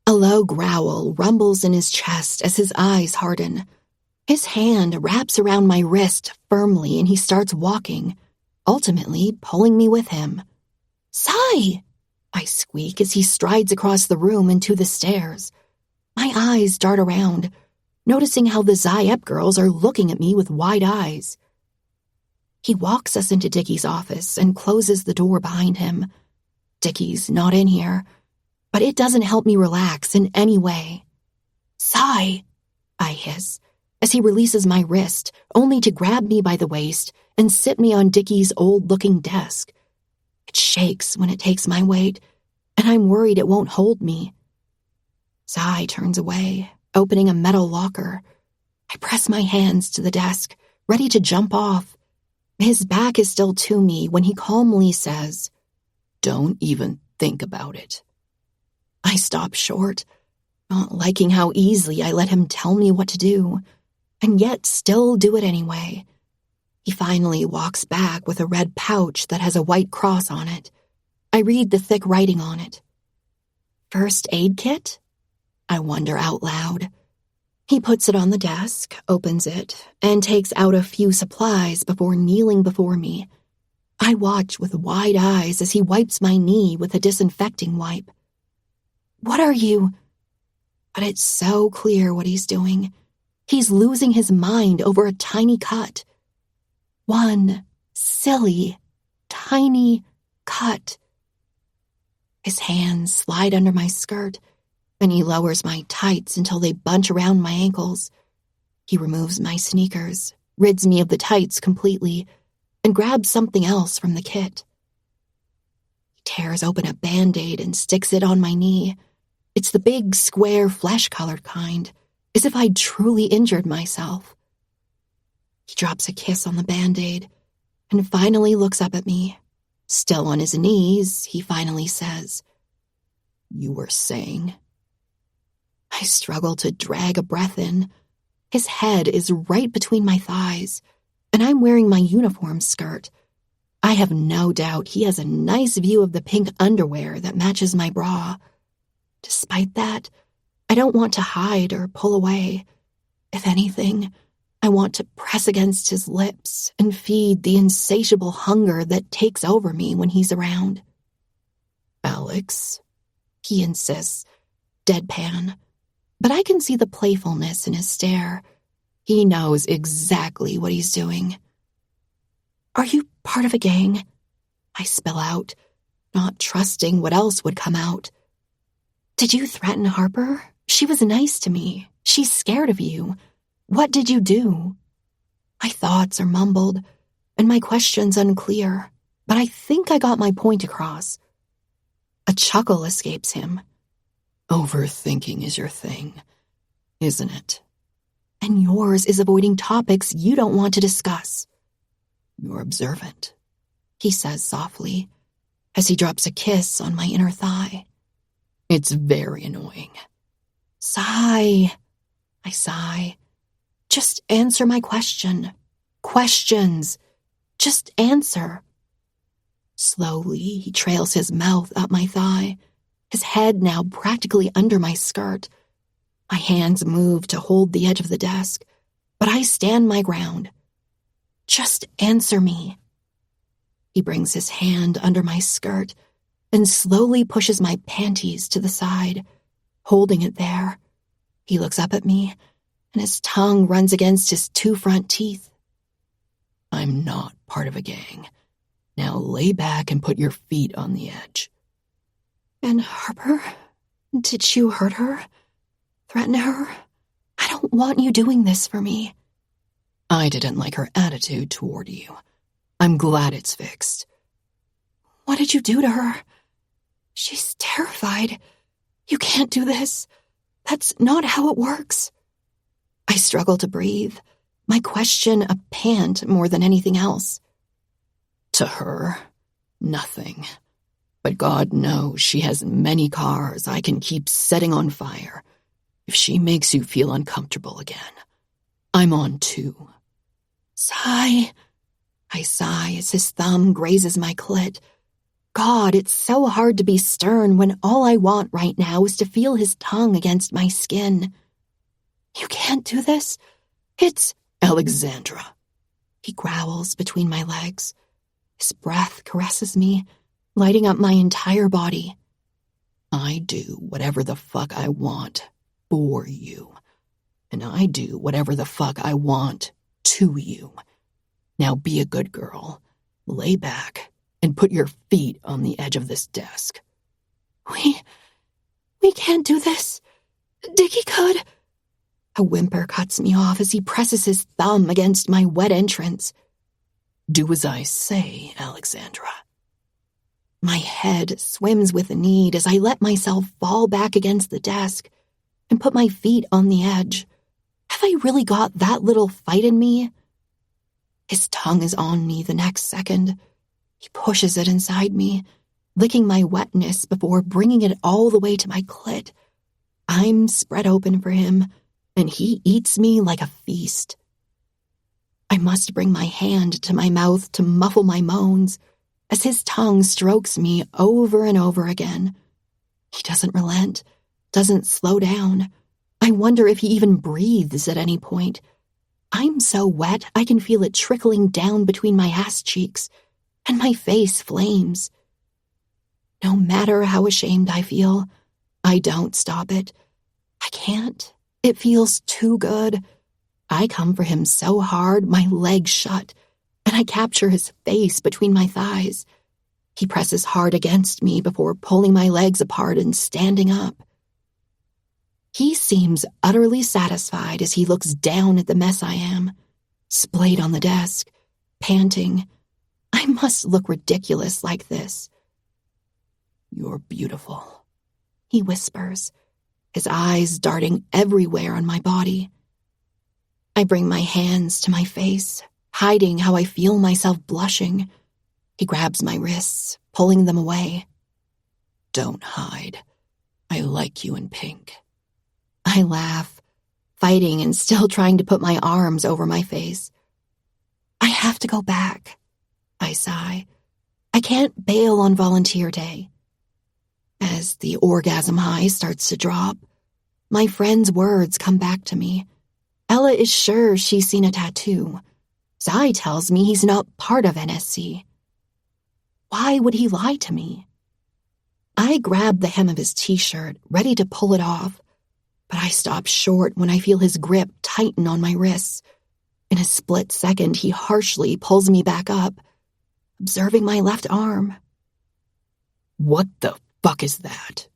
Speaker 1: A low growl rumbles in his chest as his eyes harden. His hand wraps around my wrist firmly and he starts walking, ultimately pulling me with him. Sai! I squeak as he strides across the room and to the stairs. My eyes dart around, noticing how the Zayep girls are looking at me with wide eyes. He walks us into Dickie's office and closes the door behind him. Dickie's not in here, but it doesn't help me relax in any way. Sai! I hiss, as he releases my wrist, only to grab me by the waist and sit me on Dickie's old-looking desk. It shakes when it takes my weight, and I'm worried it won't hold me. Sai turns away, opening a metal locker. I press my hands to the desk, ready to jump off. His back is still to me when he calmly says,
Speaker 2: "Don't even think about it."
Speaker 1: I stop short, not liking how easily I let him tell me what to do, and yet still do it anyway. He finally walks back with a red pouch that has a white cross on it. I read the thick writing on it. First aid kit? I wonder out loud. He puts it on the desk, opens it, and takes out a few supplies before kneeling before me. I watch with wide eyes as he wipes my knee with a disinfecting wipe. What are you? But it's so clear what he's doing. He's losing his mind over a tiny cut. One silly, tiny cut. His hands slide under my skirt, and he lowers my tights until they bunch around my ankles. He removes my sneakers, rids me of the tights completely, and grabs something else from the kit. He tears open a Band-Aid and sticks it on my knee. It's the big, square, flesh-colored kind, as if I'd truly injured myself. He drops a kiss on the Band-Aid and finally looks up at me. Still on his knees, he finally says,
Speaker 2: "You were saying?"
Speaker 1: I struggle to drag a breath in. His head is right between my thighs, and I'm wearing my uniform skirt. I have no doubt he has a nice view of the pink underwear that matches my bra. Despite that, I don't want to hide or pull away. If anything, I want to press against his lips and feed the insatiable hunger that takes over me when he's around.
Speaker 2: "Alex?"
Speaker 1: He insists, deadpan, but I can see the playfulness in his stare. He knows exactly what he's doing. Are you part of a gang? I spill out, not trusting what else would come out. Did you threaten Harper? She was nice to me. She's scared of you. What did you do? My thoughts are mumbled, and my questions unclear, but I think I got my point across. A chuckle escapes him.
Speaker 2: "Overthinking is your thing, isn't it?"
Speaker 1: And yours is avoiding topics you don't want to discuss.
Speaker 2: "You're observant,"
Speaker 1: he says softly, as he drops a kiss on my inner thigh.
Speaker 2: "It's very annoying."
Speaker 1: Sigh. I sigh. Just answer my question. Questions. Just answer. Slowly, he trails his mouth up my thigh, his head now practically under my skirt. My hands move to hold the edge of the desk, but I stand my ground. Just answer me. He brings his hand under my skirt and slowly pushes my panties to the side, holding it there. He looks up at me, and his tongue runs against his two front teeth.
Speaker 2: "I'm not part of a gang. Now lay back and put your feet on the edge."
Speaker 1: And Harper? Did you hurt her? Threaten her? I don't want you doing this for me.
Speaker 2: "I didn't like her attitude toward you. I'm glad it's fixed."
Speaker 1: What did you do to her? She's terrified. You can't do this. That's not how it works. I struggle to breathe, my question a pant more than anything else.
Speaker 2: "To her, nothing. But God knows she has many cars I can keep setting on fire if she makes you feel uncomfortable again. I'm on too."
Speaker 1: Sigh. I sigh as his thumb grazes my clit. God, it's so hard to be stern when all I want right now is to feel his tongue against my skin. You can't do this. It's
Speaker 2: "Alexandra."
Speaker 1: He growls between my legs. His breath caresses me, lighting up my entire body.
Speaker 2: "I do whatever the fuck I want for you. And I do whatever the fuck I want to you. Now be a good girl. Lay back and put your feet on the edge of this desk."
Speaker 1: We can't do this. Dickie could. A whimper cuts me off as he presses his thumb against my wet entrance.
Speaker 2: "Do as I say, Alexandra."
Speaker 1: My head swims with need as I let myself fall back against the desk, and put my feet on the edge. Have I really got that little fight in me? His tongue is on me the next second. He pushes it inside me, licking my wetness before bringing it all the way to my clit. I'm spread open for him, and he eats me like a feast. I must bring my hand to my mouth to muffle my moans as his tongue strokes me over and over again. He doesn't relent, doesn't slow down. I wonder if he even breathes at any point. I'm so wet I can feel it trickling down between my ass cheeks, and my face flames. No matter how ashamed I feel, I don't stop it. I can't. It feels too good. I come for him so hard, my legs shut, and I capture his face between my thighs. He presses hard against me before pulling my legs apart and standing up. He seems utterly satisfied as he looks down at the mess I am, splayed on the desk, panting. I must look ridiculous like this.
Speaker 2: "You're beautiful,"
Speaker 1: he whispers, his eyes darting everywhere on my body. I bring my hands to my face, hiding how I feel myself blushing. He grabs my wrists, pulling them away.
Speaker 2: "Don't hide. I like you in pink."
Speaker 1: I laugh, fighting and still trying to put my arms over my face. I have to go back, I sigh. I can't bail on volunteer day. As the orgasm high starts to drop, my friend's words come back to me. Ella is sure she's seen a tattoo. Zai tells me he's not part of NSC. Why would he lie to me? I grab the hem of his t-shirt, ready to pull it off, but I stop short when I feel his grip tighten on my wrists. In a split second, he harshly pulls me back up, observing my left arm.
Speaker 2: "What the fuck is that?"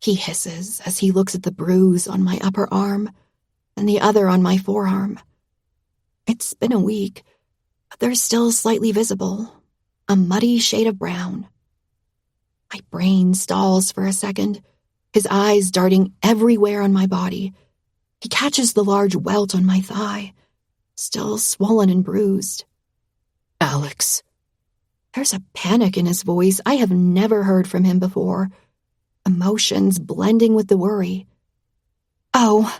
Speaker 1: he hisses as he looks at the bruise on my upper arm and the other on my forearm. It's been a week, but they're still slightly visible, a muddy shade of brown. My brain stalls for a second, his eyes darting everywhere on my body. He catches the large welt on my thigh, still swollen and bruised.
Speaker 2: "Alex."
Speaker 1: There's a panic in his voice I have never heard from him before, emotions blending with the worry. "Oh,"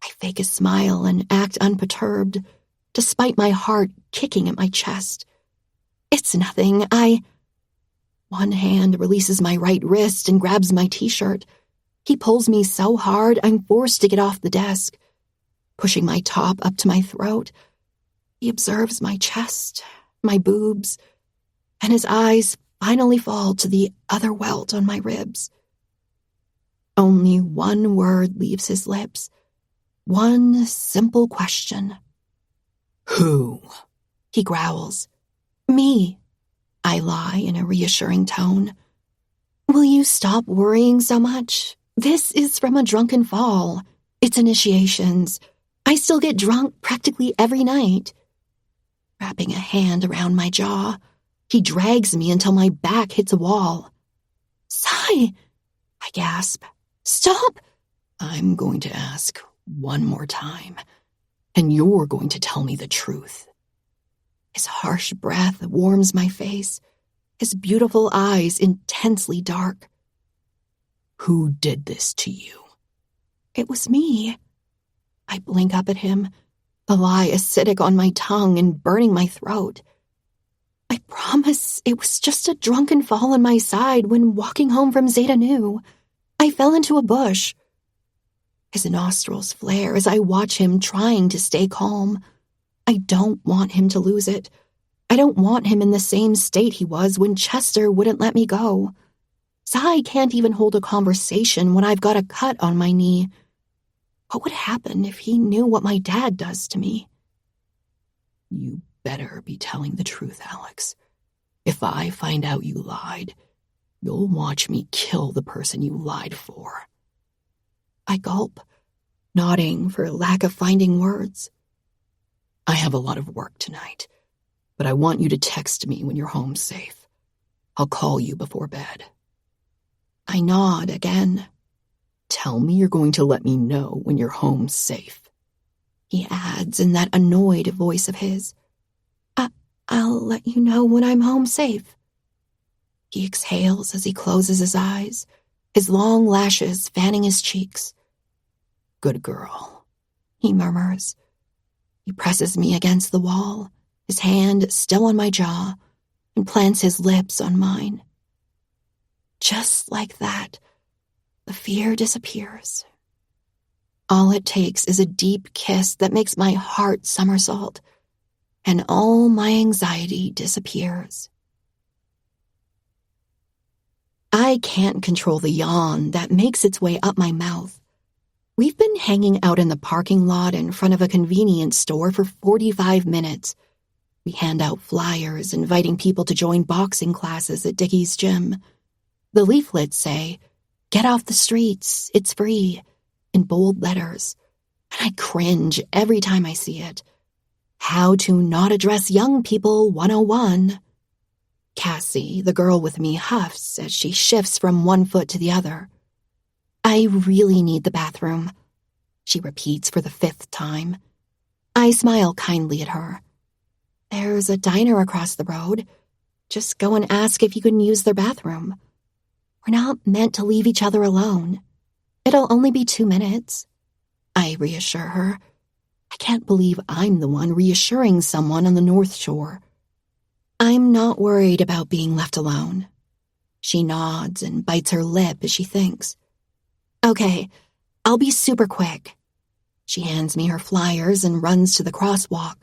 Speaker 1: I fake a smile and act unperturbed, despite my heart kicking at my chest. "It's nothing, One hand releases my right wrist and grabs my t-shirt. He pulls me so hard I'm forced to get off the desk. Pushing my top up to my throat, he observes my chest, my boobs, and his eyes finally fall to the other welt on my ribs. Only one word leaves his lips, one simple question.
Speaker 2: "Who?"
Speaker 1: he growls. "Me," I lie in a reassuring tone. "Will you stop worrying so much? This is from a drunken fall. It's initiations. I still get drunk practically every night." Wrapping a hand around my jaw, he drags me until my back hits a wall. "Sai!" I gasp. "Stop!"
Speaker 2: "I'm going to ask one more time, and you're going to tell me the truth."
Speaker 1: His harsh breath warms my face, his beautiful eyes intensely dark.
Speaker 2: "Who did this to you?"
Speaker 1: "It was me." I blink up at him, the lie acidic on my tongue and burning my throat. "I promise it was just a drunken fall on my side when walking home from Zeta Nu. I fell into a bush." His nostrils flare as I watch him trying to stay calm. I don't want him to lose it. I don't want him in the same state he was when Chester wouldn't let me go. Zai can't even hold a conversation when I've got a cut on my knee. What would happen if he knew what my dad does to me?
Speaker 2: "You better be telling the truth, Alex. If I find out you lied, you'll watch me kill the person you lied for."
Speaker 1: I gulp, nodding for lack of finding words.
Speaker 2: "I have a lot of work tonight, but I want you to text me when you're home safe. I'll call you before bed."
Speaker 1: I nod again.
Speaker 2: Tell me you're going to let me know when you're home safe.
Speaker 1: He adds in that annoyed voice of his. I'll let you know when I'm home safe. He exhales as he closes his eyes, his long lashes fanning his cheeks.
Speaker 2: Good girl,
Speaker 1: he murmurs. He presses me against the wall, his hand still on my jaw, and plants his lips on mine. Just like that, the fear disappears. All it takes is a deep kiss that makes my heart somersault, and all my anxiety disappears. I can't control the yawn that makes its way up my mouth. We've been hanging out in the parking lot in front of a convenience store for 45 minutes. We hand out flyers inviting people to join boxing classes at Dickie's gym. The leaflets say, "Get off the streets, it's free," in bold letters, and I cringe every time I see it. How to Not Address Young People 101. Cassie, the girl with me, huffs as she shifts from one foot to the other. I really need the bathroom, she repeats for the 5th time. I smile kindly at her. There's a diner across the road. Just go and ask if you can use their bathroom. We're not meant to leave each other alone. It'll only be 2 minutes. I reassure her. I can't believe I'm the one reassuring someone on the North Shore. I'm not worried about being left alone. She nods and bites her lip as she thinks. Okay, I'll be super quick. She hands me her flyers and runs to the crosswalk.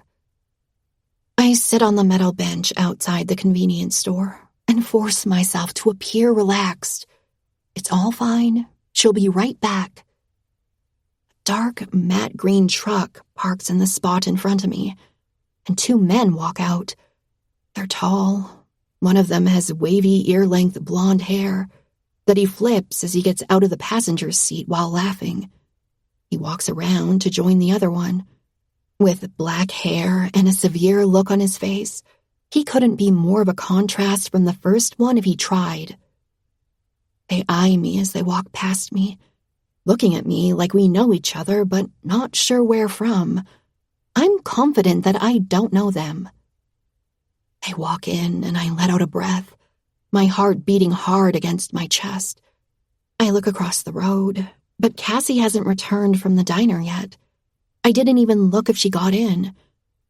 Speaker 1: I sit on the metal bench outside the convenience store and force myself to appear relaxed. It's all fine. She'll be right back. A dark, matte green truck parks in the spot in front of me, and 2 men walk out. They're tall. One of them has wavy, ear-length blonde hair that he flips as he gets out of the passenger's seat while laughing. He walks around to join the other one. With black hair and a severe look on his face, he couldn't be more of a contrast from the first one if he tried. They eye me as they walk past me, looking at me like we know each other but not sure where from. I'm confident that I don't know them. They walk in and I let out a breath, my heart beating hard against my chest. I look across the road, but Cassie hasn't returned from the diner yet. I didn't even look if she got in.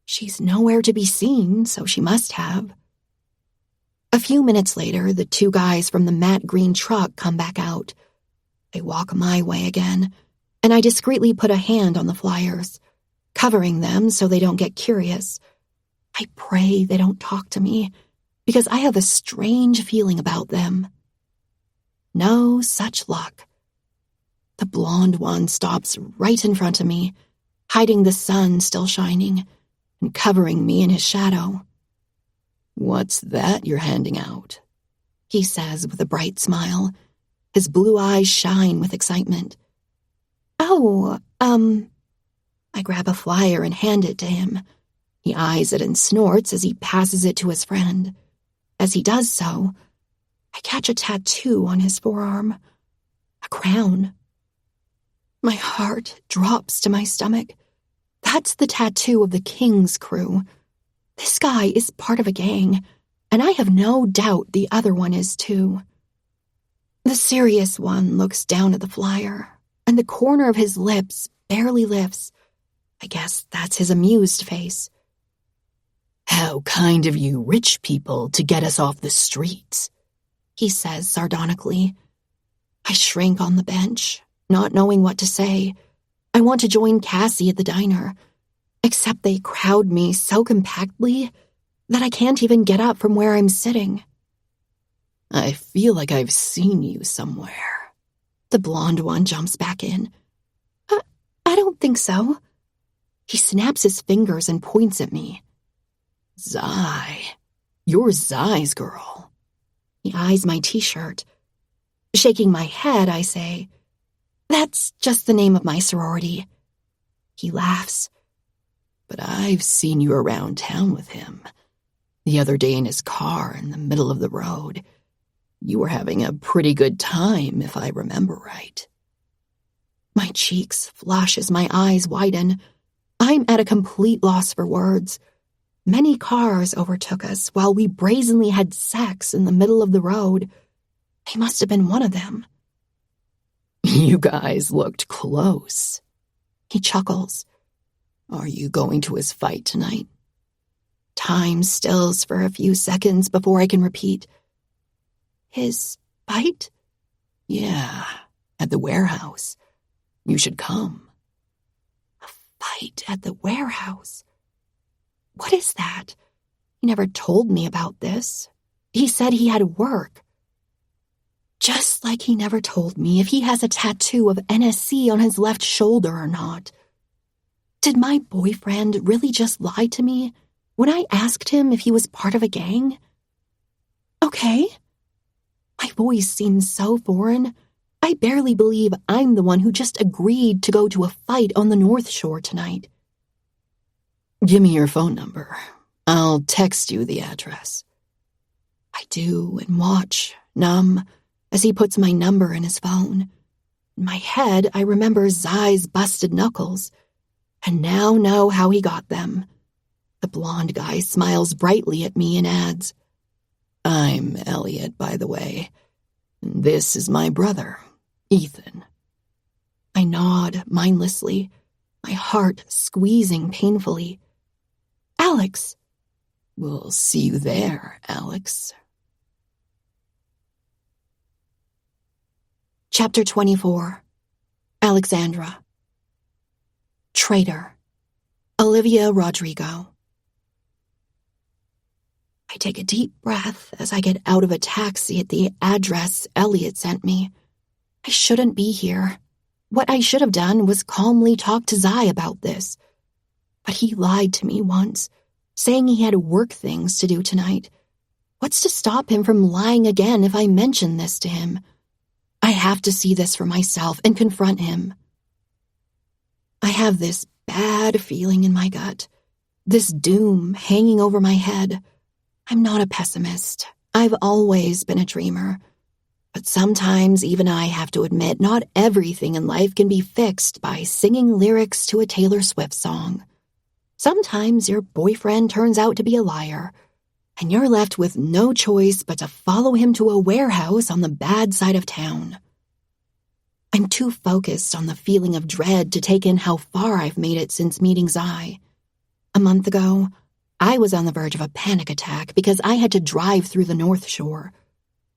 Speaker 1: She's nowhere to be seen, so she must have. A few minutes later, the 2 guys from the matte green truck come back out. They walk my way again, and I discreetly put a hand on the flyers, covering them so they don't get curious. I pray they don't talk to me, because I have a strange feeling about them. No such luck. The blonde one stops right in front of me, hiding the sun still shining and covering me in his shadow.
Speaker 2: What's that you're handing out?
Speaker 1: He says with a bright smile. His blue eyes shine with excitement. I grab a flyer and hand it to him. He eyes it and snorts as he passes it to his friend. As he does so, I catch a tattoo on his forearm. A crown. My heart drops to my stomach. That's the tattoo of the King's crew. This guy is part of a gang, and I have no doubt the other one is too. The serious one looks down at the flyer, and the corner of his lips barely lifts. I guess that's his amused face.
Speaker 2: How kind of you rich people to get us off the streets,
Speaker 1: he says sardonically. I shrink on the bench, not knowing what to say. I want to join Cassie at the diner, except they crowd me so compactly that I can't even get up from where I'm sitting.
Speaker 2: I feel like I've seen you somewhere.
Speaker 1: The blonde one jumps back in. I don't think so. He snaps his fingers and points at me.
Speaker 2: Zai. You're Zai's girl.
Speaker 1: He eyes my t-shirt. Shaking my head, I say, "That's just the name of my sorority." He laughs.
Speaker 2: But I've seen you around town with him. The other day in his car in the middle of the road. You were having a pretty good time, if I remember right.
Speaker 1: My cheeks flush as my eyes widen. I'm at a complete loss for words. Many cars overtook us while we brazenly had sex in the middle of the road. He must have been one of them.
Speaker 2: You guys looked close.
Speaker 1: He chuckles.
Speaker 2: Are you going to his fight tonight?
Speaker 1: Time stills for a few seconds before I can repeat. His fight?
Speaker 2: Yeah, at the warehouse. You should come.
Speaker 1: A fight at the warehouse? What is that? He never told me about this. He said he had work. Just like he never told me if he has a tattoo of NSC on his left shoulder or not. Did my boyfriend really just lie to me when I asked him if he was part of a gang? Okay. My voice seems so foreign. I barely believe I'm the one who just agreed to go to a fight on the North Shore tonight.
Speaker 2: Give me your phone number. I'll text you the address.
Speaker 1: I do and watch, numb, as he puts my number in his phone. In my head, I remember Zai's busted knuckles, and now know how he got them. The blonde guy smiles brightly at me and adds,
Speaker 2: I'm Elliot, by the way. This is my brother, Ethan.
Speaker 1: I nod mindlessly, my heart squeezing painfully. Alex.
Speaker 2: We'll see you there, Alex.
Speaker 1: Chapter 24. Alexandra. Traitor. Olivia Rodrigo. I take a deep breath as I get out of a taxi at the address Elliot sent me. I shouldn't be here. What I should have done was calmly talk to Zai about this. But he lied to me once, saying he had work things to do tonight. What's to stop him from lying again if I mention this to him? I have to see this for myself and confront him. I have this bad feeling in my gut, this doom hanging over my head. I'm not a pessimist. I've always been a dreamer. But sometimes even I have to admit not everything in life can be fixed by singing lyrics to a Taylor Swift song. Sometimes your boyfriend turns out to be a liar, and you're left with no choice but to follow him to a warehouse on the bad side of town. I'm too focused on the feeling of dread to take in how far I've made it since meeting Zai. A month ago, I was on the verge of a panic attack because I had to drive through the North Shore.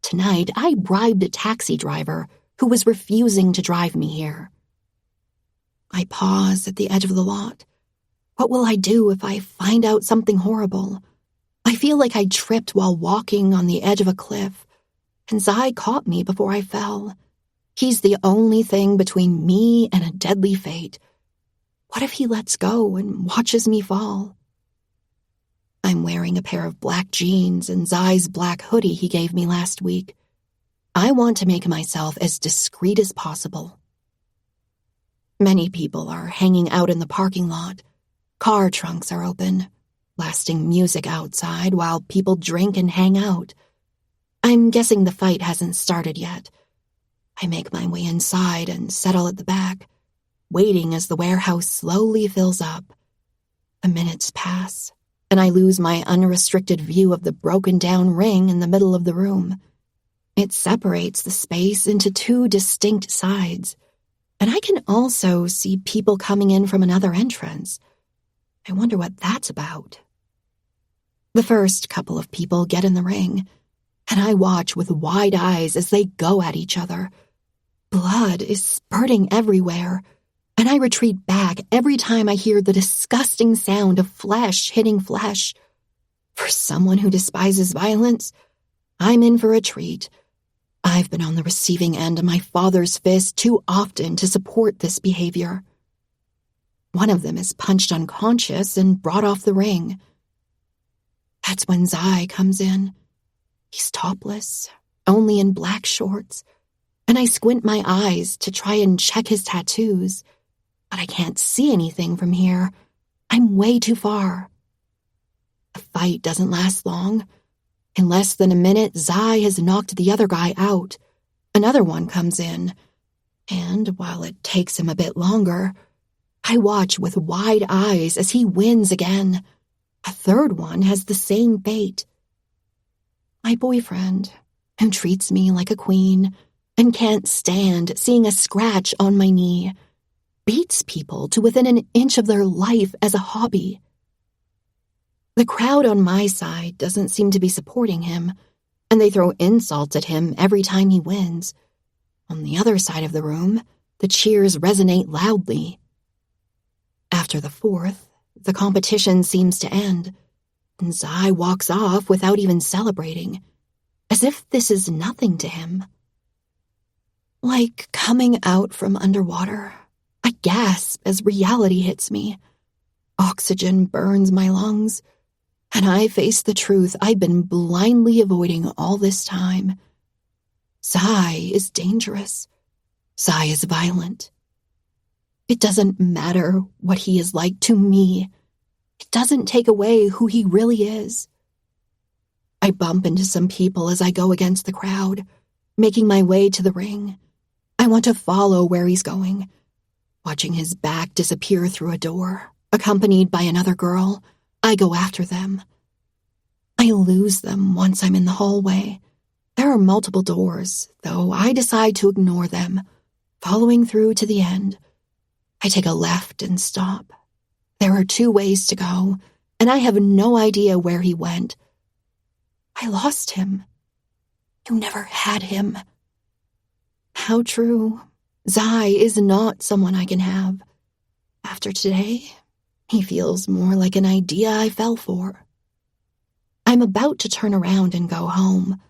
Speaker 1: Tonight, I bribed a taxi driver who was refusing to drive me here. I pause at the edge of the lot. What will I do if I find out something horrible? I feel like I tripped while walking on the edge of a cliff, and Zai caught me before I fell. He's the only thing between me and a deadly fate. What if he lets go and watches me fall? I'm wearing a pair of black jeans and Zai's black hoodie he gave me last week. I want to make myself as discreet as possible. Many people are hanging out in the parking lot. Car trunks are open, blasting music outside while people drink and hang out. I'm guessing the fight hasn't started yet. I make my way inside and settle at the back, waiting as the warehouse slowly fills up. The minutes pass, and I lose my unrestricted view of the broken-down ring in the middle of the room. It separates the space into two distinct sides, and I can also see people coming in from another entrance. I wonder what that's about. The first couple of people get in the ring, and I watch with wide eyes as they go at each other. Blood is spurting everywhere, and I retreat back every time I hear the disgusting sound of flesh hitting flesh. For someone who despises violence, I'm in for a treat. I've been on the receiving end of my father's fist too often to support this behavior. One of them is punched unconscious and brought off the ring. That's when Zai comes in. He's topless, only in black shorts, and I squint my eyes to try and check his tattoos, but I can't see anything from here. I'm way too far. The fight doesn't last long. In less than a minute, Zai has knocked the other guy out. Another one comes in. And while it takes him a bit longer, I watch with wide eyes as he wins again. A third one has the same fate. My boyfriend, who treats me like a queen and can't stand seeing a scratch on my knee, beats people to within an inch of their life as a hobby. The crowd on my side doesn't seem to be supporting him, and they throw insults at him every time he wins. On the other side of the room, the cheers resonate loudly. After the fourth, the competition seems to end, and Zai walks off without even celebrating, as if this is nothing to him. Like coming out from underwater, I gasp as reality hits me. Oxygen burns my lungs, and I face the truth I've been blindly avoiding all this time. Zai is dangerous. Zai is violent. It doesn't matter what he is like to me. It doesn't take away who he really is. I bump into some people as I go against the crowd, making my way to the ring. I want to follow where he's going, watching his back disappear through a door. Accompanied by another girl, I go after them. I lose them once I'm in the hallway. There are multiple doors, though I decide to ignore them, following through to the end. I take a left and stop. There are 2 ways to go, and I have no idea where he went. I lost him. You never had him. How true. Zai is not someone I can have. After today, he feels more like an idea I fell for. I'm about to turn around and go home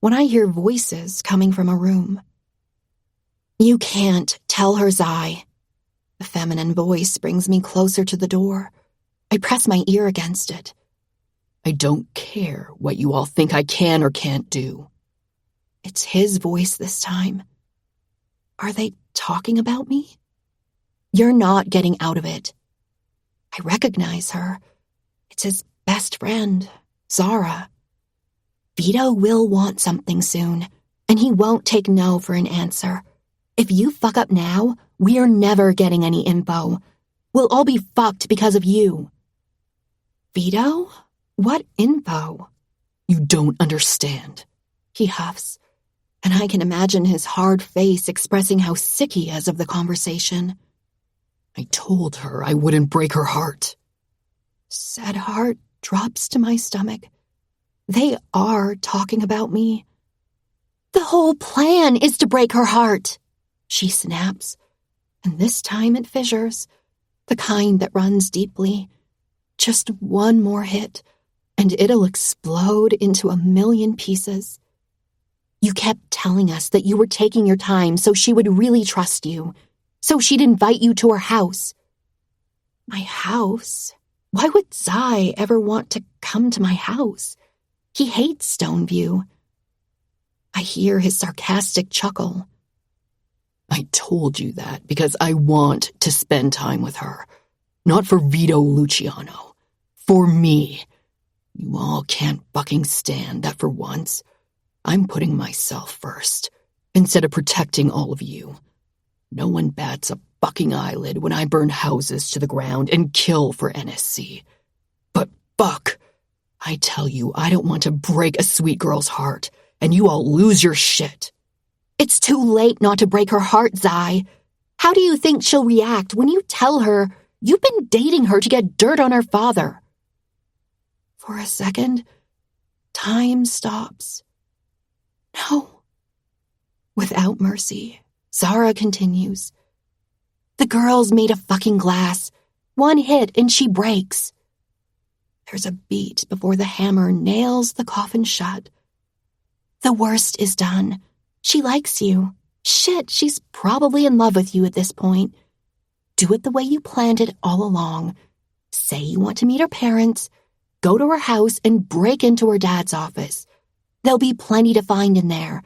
Speaker 1: when I hear voices coming from a room. You can't tell her, Zai. The feminine voice brings me closer to the door. I press my ear against it.
Speaker 2: I don't care what you all think I can or can't do.
Speaker 1: It's his voice this time. Are they talking about me? You're not getting out of it. I recognize her. It's his best friend, Zara. Vito will want something soon, and he won't take no for an answer. If you fuck up now, we're never getting any info. We'll all be fucked because of you. Vito? What info?
Speaker 2: You don't understand.
Speaker 1: He huffs, and I can imagine his hard face expressing how sick he is of the conversation.
Speaker 2: I told her I wouldn't break her heart.
Speaker 1: Said heart drops to my stomach. They are talking about me. The whole plan is to break her heart, she snaps, and this time it fissures, the kind that runs deeply. Just one more hit, and it'll explode into a million pieces. You kept telling us that you were taking your time so she would really trust you, so she'd invite you to her house. My house? Why would Zai ever want to come to my house? He hates Stoneview. I hear his sarcastic chuckle.
Speaker 2: I told you that because I want to spend time with her. Not for Vito Luciano. For me. You all can't fucking stand that for once. I'm putting myself first, instead of protecting all of you. No one bats a fucking eyelid when I burn houses to the ground and kill for NSC. But fuck, I tell you, I don't want to break a sweet girl's heart, and you all lose your shit.
Speaker 1: It's too late not to break her heart, Zai. How do you think she'll react when you tell her you've been dating her to get dirt on her father? For a second, time stops. No. Without mercy, Zara continues. The girl's made of fucking glass. One hit and she breaks. There's a beat before the hammer nails the coffin shut. The worst is done. She likes you. Shit, she's probably in love with you at this point. Do it the way you planned it all along. Say you want to meet her parents, go to her house and break into her dad's office. There'll be plenty to find in there.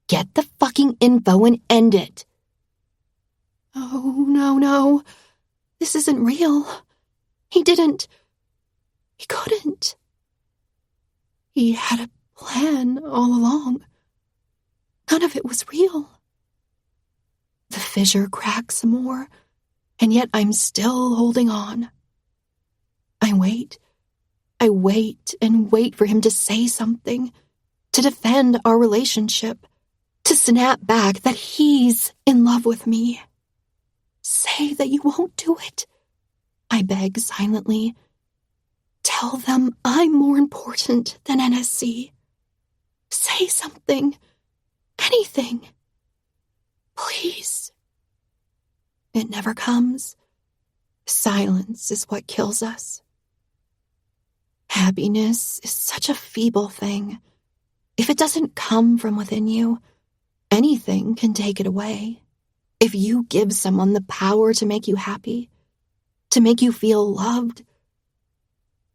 Speaker 1: Get the fucking info and end it. Oh, no. This isn't real. He couldn't. He had a plan all along. None of it was real. The fissure crack some more, and yet I'm still holding on. I wait and wait for him to say something, to defend our relationship, to snap back that he's in love with me. Say that you won't do it, I beg silently. Tell them I'm more important than NSC. Say something, anything. Please. It never comes. Silence is what kills us. Happiness is such a feeble thing. If it doesn't come from within you, anything can take it away. If you give someone the power to make you happy, to make you feel loved,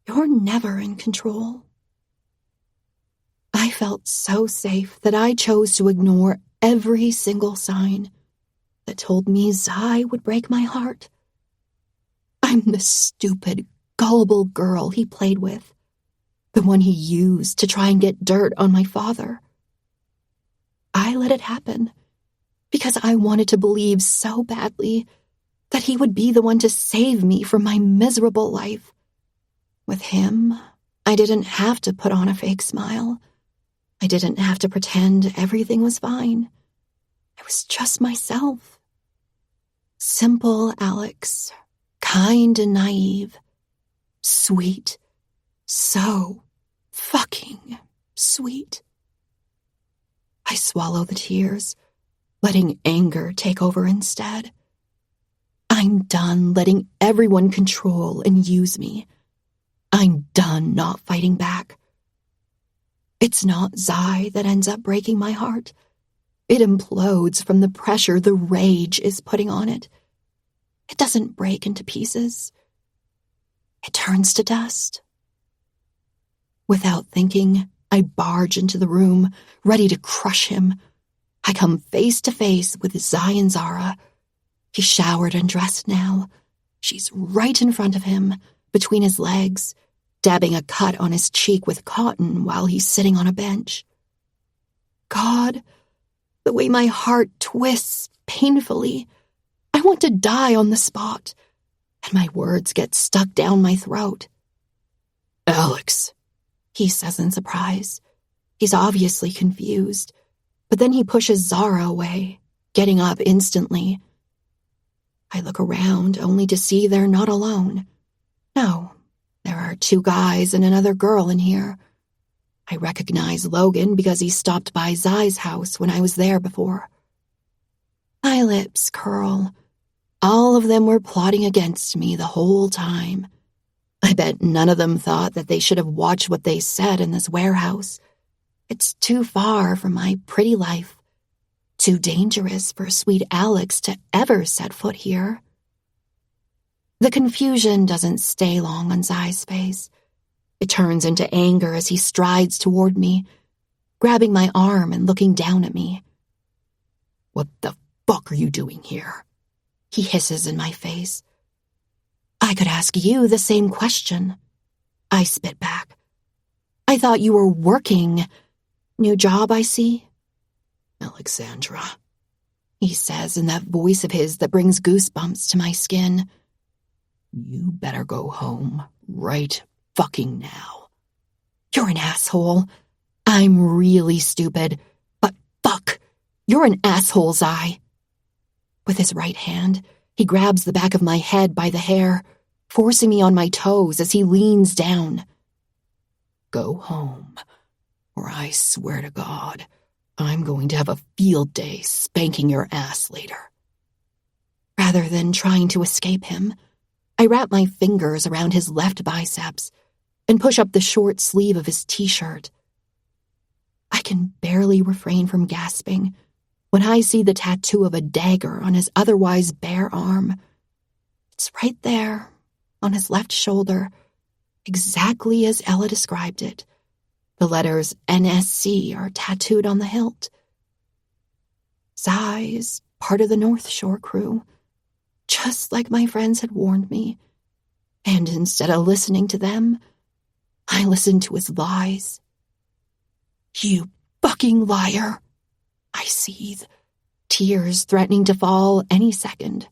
Speaker 1: you're never in control. I felt so safe that I chose to ignore every single sign that told me Zai would break my heart. I'm the stupid, gullible girl he played with, the one he used to try and get dirt on my father. I let it happen because I wanted to believe so badly that he would be the one to save me from my miserable life. With him, I didn't have to put on a fake smile. I didn't have to pretend everything was fine. I was just myself. Simple Alex, kind and naive, sweet, so fucking sweet. I swallow the tears, letting anger take over instead. I'm done letting everyone control and use me. I'm done not fighting back. It's not Zai that ends up breaking my heart. It implodes from the pressure the rage is putting on it. It doesn't break into pieces. It turns to dust. Without thinking, I barge into the room, ready to crush him. I come face to face with Zai and Zara. He's showered and dressed now. She's right in front of him, between his legs, dabbing a cut on his cheek with cotton while he's sitting on a bench. God, the way my heart twists painfully. I want to die on the spot, and my words get stuck down my throat.
Speaker 2: Alex,
Speaker 1: he says in surprise. He's obviously confused, but then he pushes Zara away, getting up instantly. I look around only to see they're not alone. No, there are 2 guys and another girl in here. I recognize Logan because he stopped by Zai's house when I was there before. My lips curl. All of them were plotting against me the whole time. I bet none of them thought that they should have watched what they said in this warehouse. It's too far from my pretty life. Too dangerous for sweet Alex to ever set foot here. The confusion doesn't stay long on Zai's face. It turns into anger as he strides toward me, grabbing my arm and looking down at me.
Speaker 2: What the fuck are you doing here?
Speaker 1: He hisses in my face. I could ask you the same question. I spit back. I thought you were working. New job, I see?
Speaker 2: Alexandra,
Speaker 1: he says in that voice of his that brings goosebumps to my skin.
Speaker 2: You better go home right fucking now.
Speaker 1: You're an asshole. I'm really stupid, but fuck, you're an asshole, Zai. With his right hand, he grabs the back of my head by the hair, forcing me on my toes as he leans down.
Speaker 2: Go home, or I swear to God, I'm going to have a field day spanking your ass later.
Speaker 1: Rather than trying to escape him, I wrap my fingers around his left biceps and push up the short sleeve of his t-shirt. I can barely refrain from gasping when I see the tattoo of a dagger on his otherwise bare arm. It's right there, on his left shoulder, exactly as Ella described it. The letters NSC are tattooed on the hilt. Zai is part of the North Shore crew, just like my friends had warned me. And instead of listening to them, I listened to his lies.
Speaker 2: You fucking liar,
Speaker 1: I seethe. tears threatening to fall any second.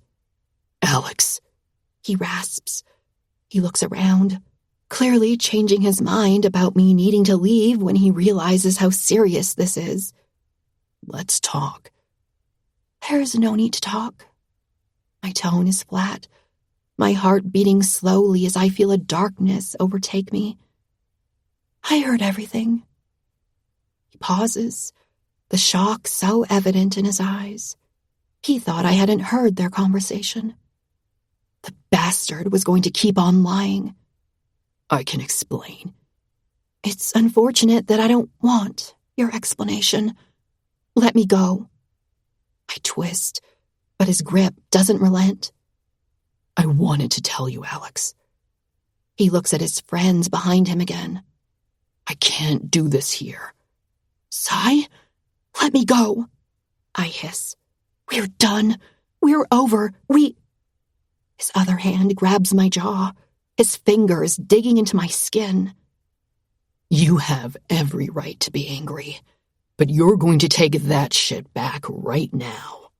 Speaker 2: Alex,
Speaker 1: He rasps. He looks around, clearly changing his mind about me needing to leave when he realizes how serious this is.
Speaker 2: let's talk.
Speaker 1: There's no need to talk. My tone is flat, my heart beating slowly as I feel a darkness overtake me. I heard everything. He pauses, the shock so evident in his eyes. He thought I hadn't heard their conversation. The bastard was going to keep on lying.
Speaker 2: I can explain.
Speaker 1: It's unfortunate that I don't want your explanation. Let me go. I twist, but his grip doesn't relent.
Speaker 2: I wanted to tell you, Alex.
Speaker 1: He looks at his friends behind him again.
Speaker 2: I can't do this here.
Speaker 1: Sai, let me go. I hiss. We're done. We're over. His other hand grabs my jaw, his fingers digging into my skin.
Speaker 2: You have every right to be angry, but you're going to take that shit back right now.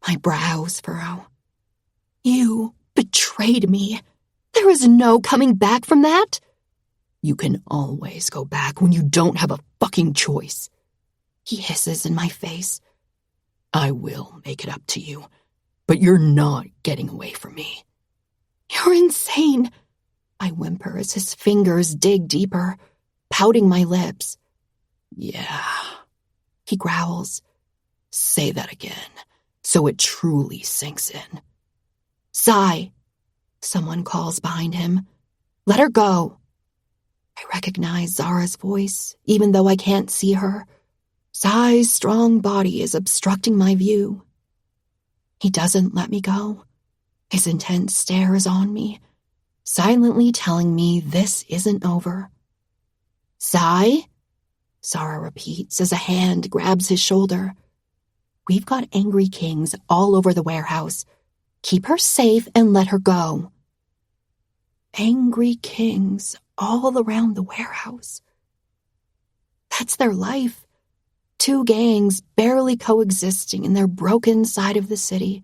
Speaker 1: My brows furrow. You betrayed me. There is no coming back from that.
Speaker 2: You can always go back when you don't have a fucking choice.
Speaker 1: He hisses in my face.
Speaker 2: I will make it up to you, but you're not getting away from me.
Speaker 1: You're insane. I whimper as his fingers dig deeper, pouting my lips.
Speaker 2: Yeah.
Speaker 1: He growls.
Speaker 2: Say that again, so it truly sinks in.
Speaker 1: Sai. Someone calls behind him. Let her go. I recognize Zara's voice, even though I can't see her. Sai's strong body is obstructing my view. He doesn't let me go. His intense stare is on me, silently telling me this isn't over. Sai? Zara repeats as a hand grabs his shoulder. We've got angry kings all over the warehouse. Keep her safe and let her go. Angry kings all around the warehouse. That's their life. Two gangs barely coexisting in their broken side of the city,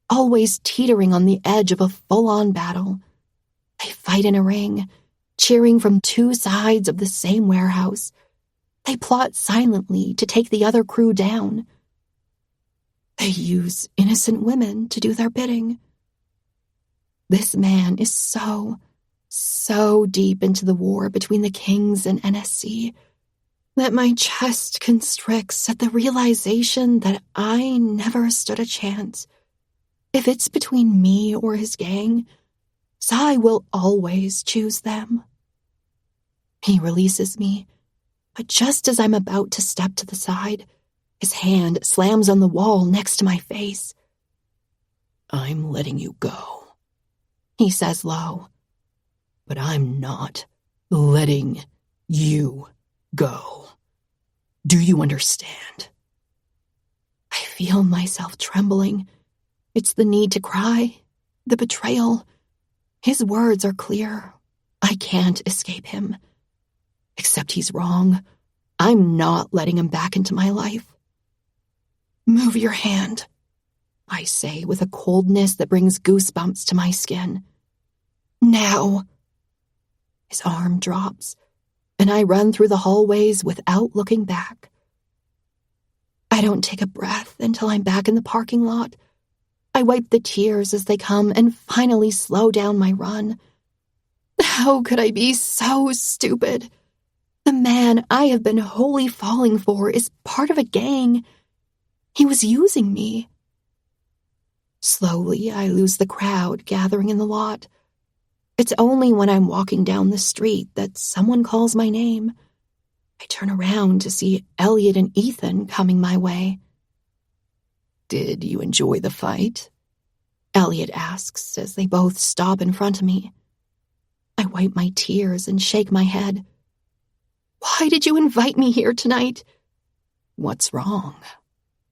Speaker 1: always teetering on the edge of a full-on battle. They fight in a ring, cheering from two sides of the same warehouse. They plot silently to take the other crew down. They use innocent women to do their bidding. This man is so deep into the war between the Kings and NSC that my chest constricts at the realization that I never stood a chance. If it's between me or his gang, Sai will always choose them. He releases me, but just as I'm about to step to the side, his hand slams on the wall next to my face.
Speaker 2: I'm letting you go,
Speaker 1: he says low.
Speaker 2: but I'm not letting you go. Do you understand?
Speaker 1: I feel myself trembling. It's the need to cry, the betrayal. His words are clear. I can't escape him. Except he's wrong. I'm not letting him back into my life. Move your hand, I say with a coldness that brings goosebumps to my skin. Now. His arm drops, and I run through the hallways without looking back. I don't take a breath until I'm back in the parking lot. I wipe the tears as they come and finally slow down my run. How could I be so stupid? The man I have been wholly falling for is part of a gang. He was using me. Slowly, I lose the crowd gathering in the lot. It's only when I'm walking down the street that someone calls my name. I turn around to see Elliot and Ethan coming my way.
Speaker 2: Did you enjoy the fight?
Speaker 1: Elliot asks as they both stop in front of me. I wipe my tears and shake my head. Why did you invite me here tonight?
Speaker 2: What's wrong?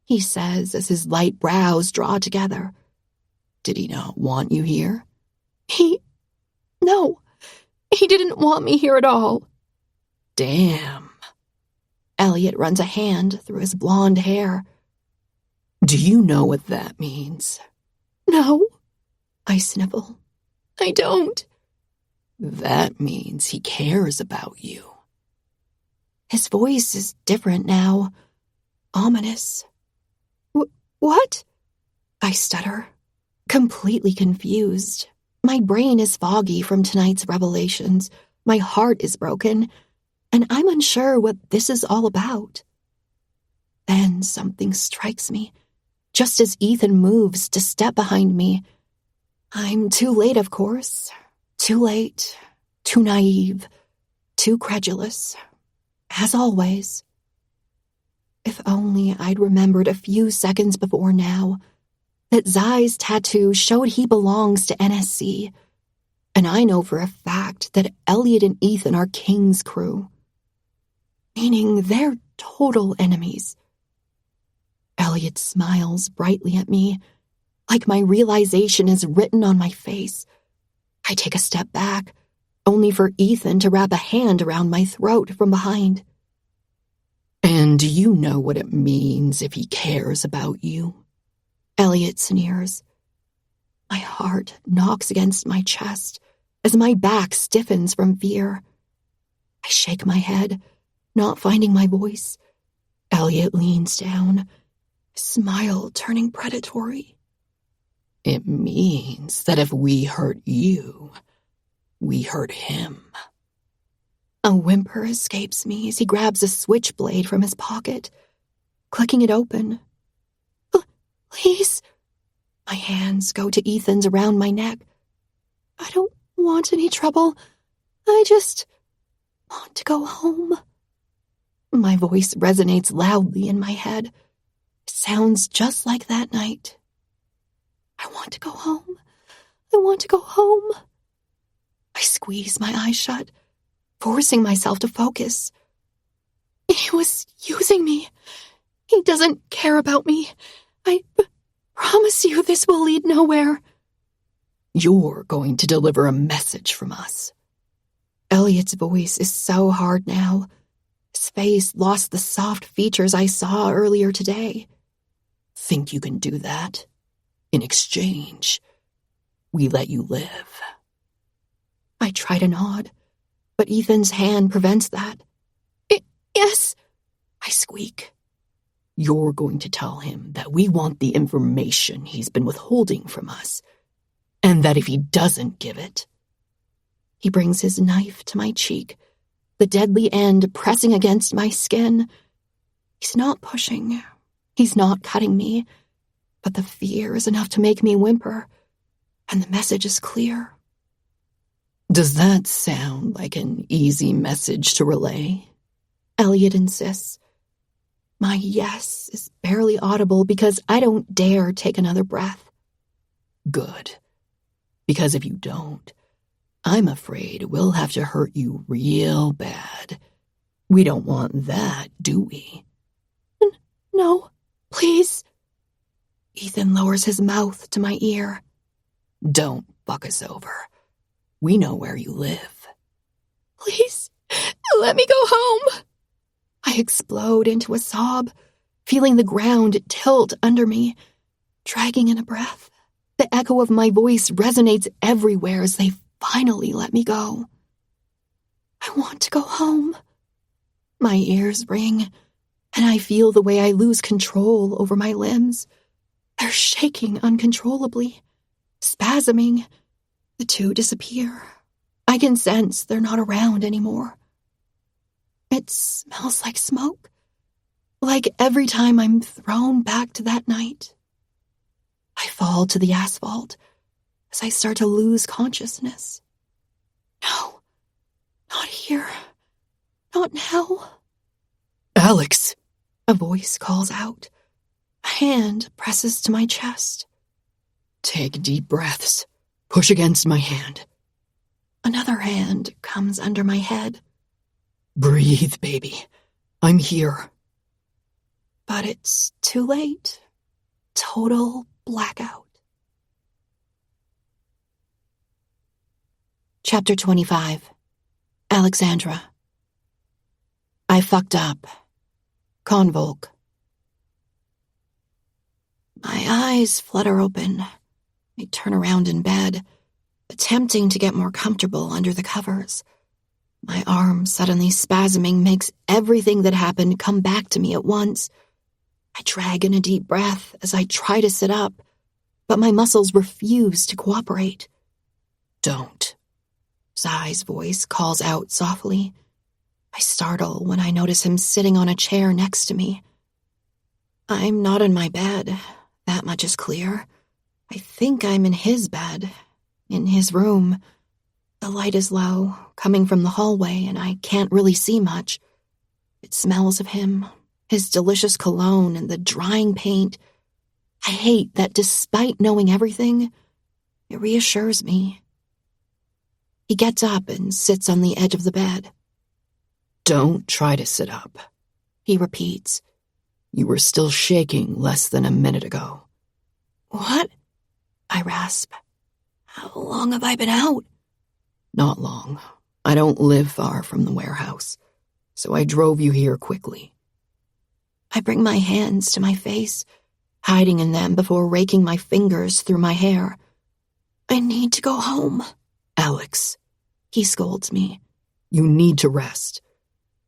Speaker 1: He says as his light brows draw together.
Speaker 2: Did he not want you here?
Speaker 1: No, he didn't want me here at all.
Speaker 2: Damn.
Speaker 1: Elliot runs a hand through his blonde hair.
Speaker 2: Do you know what that means?
Speaker 1: No, I sniffle. I don't.
Speaker 2: That means he cares about you.
Speaker 1: His voice is different now. Ominous. What? I stutter, completely confused. My brain is foggy from tonight's revelations. My heart is broken, and I'm unsure what this is all about. Then something strikes me, just as Ethan moves to step behind me. I'm too late, of course. Too late, too naive, too credulous. As always. If only I'd remembered a few seconds before now that Zai's tattoo showed he belongs to NSC, and I know for a fact that Elliot and Ethan are King's crew, meaning they're total enemies. Elliot smiles brightly at me, like my realization is written on my face. I take a step back, only for Ethan to wrap a hand around my throat from behind.
Speaker 2: And do you know what it means if he cares about you?
Speaker 1: Elliot sneers. My heart knocks against my chest as my back stiffens from fear. I shake my head, not finding my voice. Elliot leans down, smile turning predatory.
Speaker 2: It means that if we hurt you, we hurt him.
Speaker 1: A whimper escapes me as he grabs a switchblade from his pocket, clicking it open. Please. My hands go to Ethan's around my neck. I don't want any trouble. I just want to go home. My voice resonates loudly in my head. It sounds just like that night. I want to go home. I want to go home. I squeeze my eyes shut, forcing myself to focus. He was using me. He doesn't care about me. I promise you this will lead nowhere.
Speaker 2: You're going to deliver a message from us.
Speaker 1: Elliot's voice is so hard now. His face lost the soft features I saw earlier today.
Speaker 2: Think you can do that? In exchange, we let you live.
Speaker 1: I try to nod, but Ethan's hand prevents that. Yes, I squeak.
Speaker 2: You're going to tell him that we want the information he's been withholding from us, and that if he doesn't give it...
Speaker 1: He brings his knife to my cheek, the deadly end pressing against my skin. He's not pushing. He's not cutting me, but the fear is enough to make me whimper, and the message is clear.
Speaker 2: Does that sound like an easy message to relay?
Speaker 1: Elliot insists. My yes is barely audible because I don't dare take another breath.
Speaker 2: Good. Because if you don't, I'm afraid we'll have to hurt you real bad. We don't want that, do we?
Speaker 1: No, please. Ethan lowers his mouth to my ear.
Speaker 2: Don't fuck us over. We know where you live.
Speaker 1: Please, let me go home. I explode into a sob, feeling the ground tilt under me, dragging in a breath. The echo of my voice resonates everywhere as they finally let me go. I want to go home. My ears ring, and I feel the way I lose control over my limbs. They're shaking uncontrollably, spasming. The two disappear. I can sense they're not around anymore. It smells like smoke, like every time I'm thrown back to that night. I fall to the asphalt as I start to lose consciousness. No, not here. Not now.
Speaker 2: Alex!
Speaker 1: A voice calls out. A hand presses to my chest.
Speaker 2: Take deep breaths. Push against my hand.
Speaker 1: Another hand comes under my head.
Speaker 2: Breathe, baby. I'm here.
Speaker 1: But it's too late. Total blackout. Chapter 25. Alexandra. I fucked up. Convolk. My eyes flutter open. I turn around in bed, attempting to get more comfortable under the covers. My arm suddenly spasming makes everything that happened come back to me at once. I drag in a deep breath as I try to sit up, but my muscles refuse to cooperate.
Speaker 2: Don't.
Speaker 1: Zai's voice calls out softly. I startle when I notice him sitting on a chair next to me. I'm not in my bed, that much is clear. I think I'm in his bed, in his room. The light is low, coming from the hallway, and I can't really see much. It smells of him, his delicious cologne and the drying paint. I hate that despite knowing everything, it reassures me. He gets up and sits on the edge of the bed.
Speaker 2: Don't try to sit up,
Speaker 1: He repeats.
Speaker 2: You were still shaking less than a minute ago.
Speaker 1: What? I rasp. How long have I been out?
Speaker 2: Not long. I don't live far from the warehouse, so I drove you here quickly.
Speaker 1: I bring my hands to my face, hiding in them before raking my fingers through my hair. I need to go home.
Speaker 2: Alex,
Speaker 1: He scolds me.
Speaker 2: you need to rest.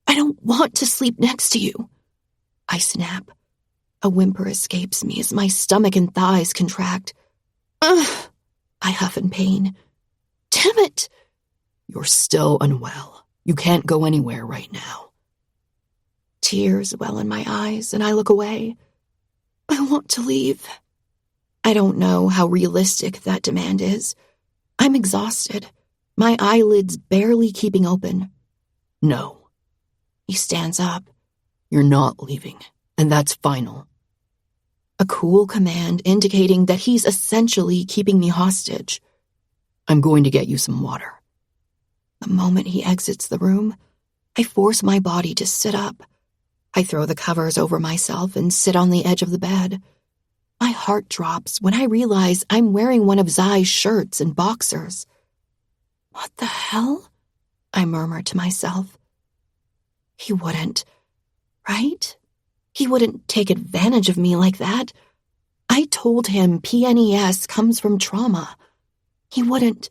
Speaker 1: I don't want to sleep next to you. I snap. A whimper escapes me as my stomach and thighs contract. Ugh! I huff in pain. Damn it!
Speaker 2: You're still unwell. You can't go anywhere right now.
Speaker 1: Tears well in my eyes, and I look away. I want to leave. I don't know how realistic that demand is. I'm exhausted, my eyelids barely keeping open.
Speaker 2: No,
Speaker 1: He stands up.
Speaker 2: you're not leaving, and that's final.
Speaker 1: A cool command indicating that he's essentially keeping me hostage.
Speaker 2: I'm going to get you some water.
Speaker 1: The moment he exits the room, I force my body to sit up. I throw the covers over myself and sit on the edge of the bed. My heart drops when I realize I'm wearing one of Zai's shirts and boxers. What the hell? I murmur to myself. He wouldn't, right? He wouldn't take advantage of me like that. I told him PNES comes from trauma. He wouldn't.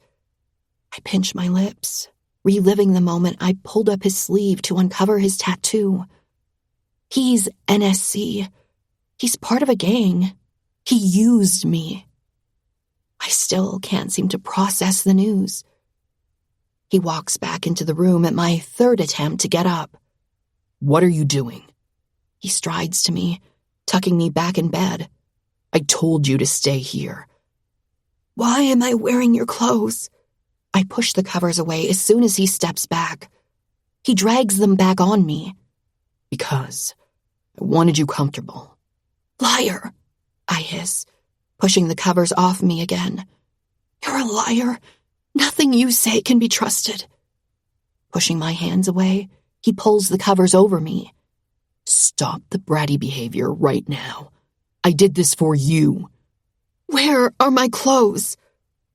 Speaker 1: I pinch my lips, reliving the moment I pulled up his sleeve to uncover his tattoo. He's NSC. He's part of a gang. He used me. I still can't seem to process the news. He walks back into the room at my third attempt to get up.
Speaker 2: What are you doing?
Speaker 1: He strides to me, tucking me back in bed.
Speaker 2: I told you to stay here.
Speaker 1: Why am I wearing your clothes? I push the covers away as soon as he steps back. He drags them back on me.
Speaker 2: Because I wanted you comfortable.
Speaker 1: Liar, I hiss, pushing the covers off me again. You're a liar. Nothing you say can be trusted. Pushing my hands away, he pulls the covers over me.
Speaker 2: Stop the bratty behavior right now. I did this for you.
Speaker 1: Where are my clothes?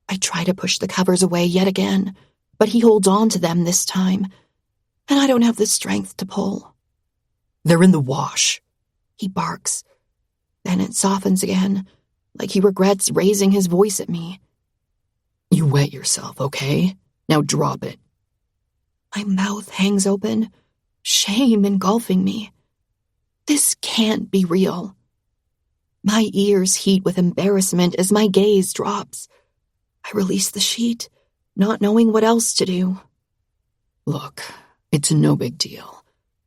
Speaker 1: I try to push the covers away yet again, but he holds on to them this time, and I don't have the strength to pull.
Speaker 2: They're in the wash.
Speaker 1: He barks. Then it softens again, like he regrets raising his voice at me.
Speaker 2: You wet yourself, okay? Now drop it.
Speaker 1: My mouth hangs open, shame engulfing me. This can't be real. My ears heat with embarrassment as my gaze drops. I release the sheet, not knowing what else to do.
Speaker 2: Look, it's no big deal,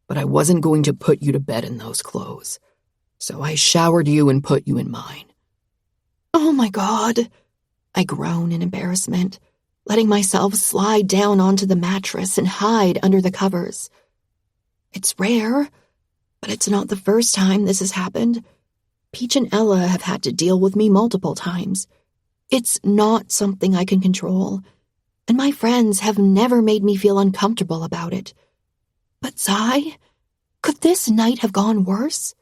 Speaker 2: but I wasn't going to put you to bed in those clothes, so I showered you and put you in mine.
Speaker 1: Oh my God. I groan in embarrassment, letting myself slide down onto the mattress and hide under the covers. It's rare, but it's not the first time this has happened. Peach and Ella have had to deal with me multiple times. It's not something I can control, and my friends have never made me feel uncomfortable about it. But Zai, could this night have gone worse?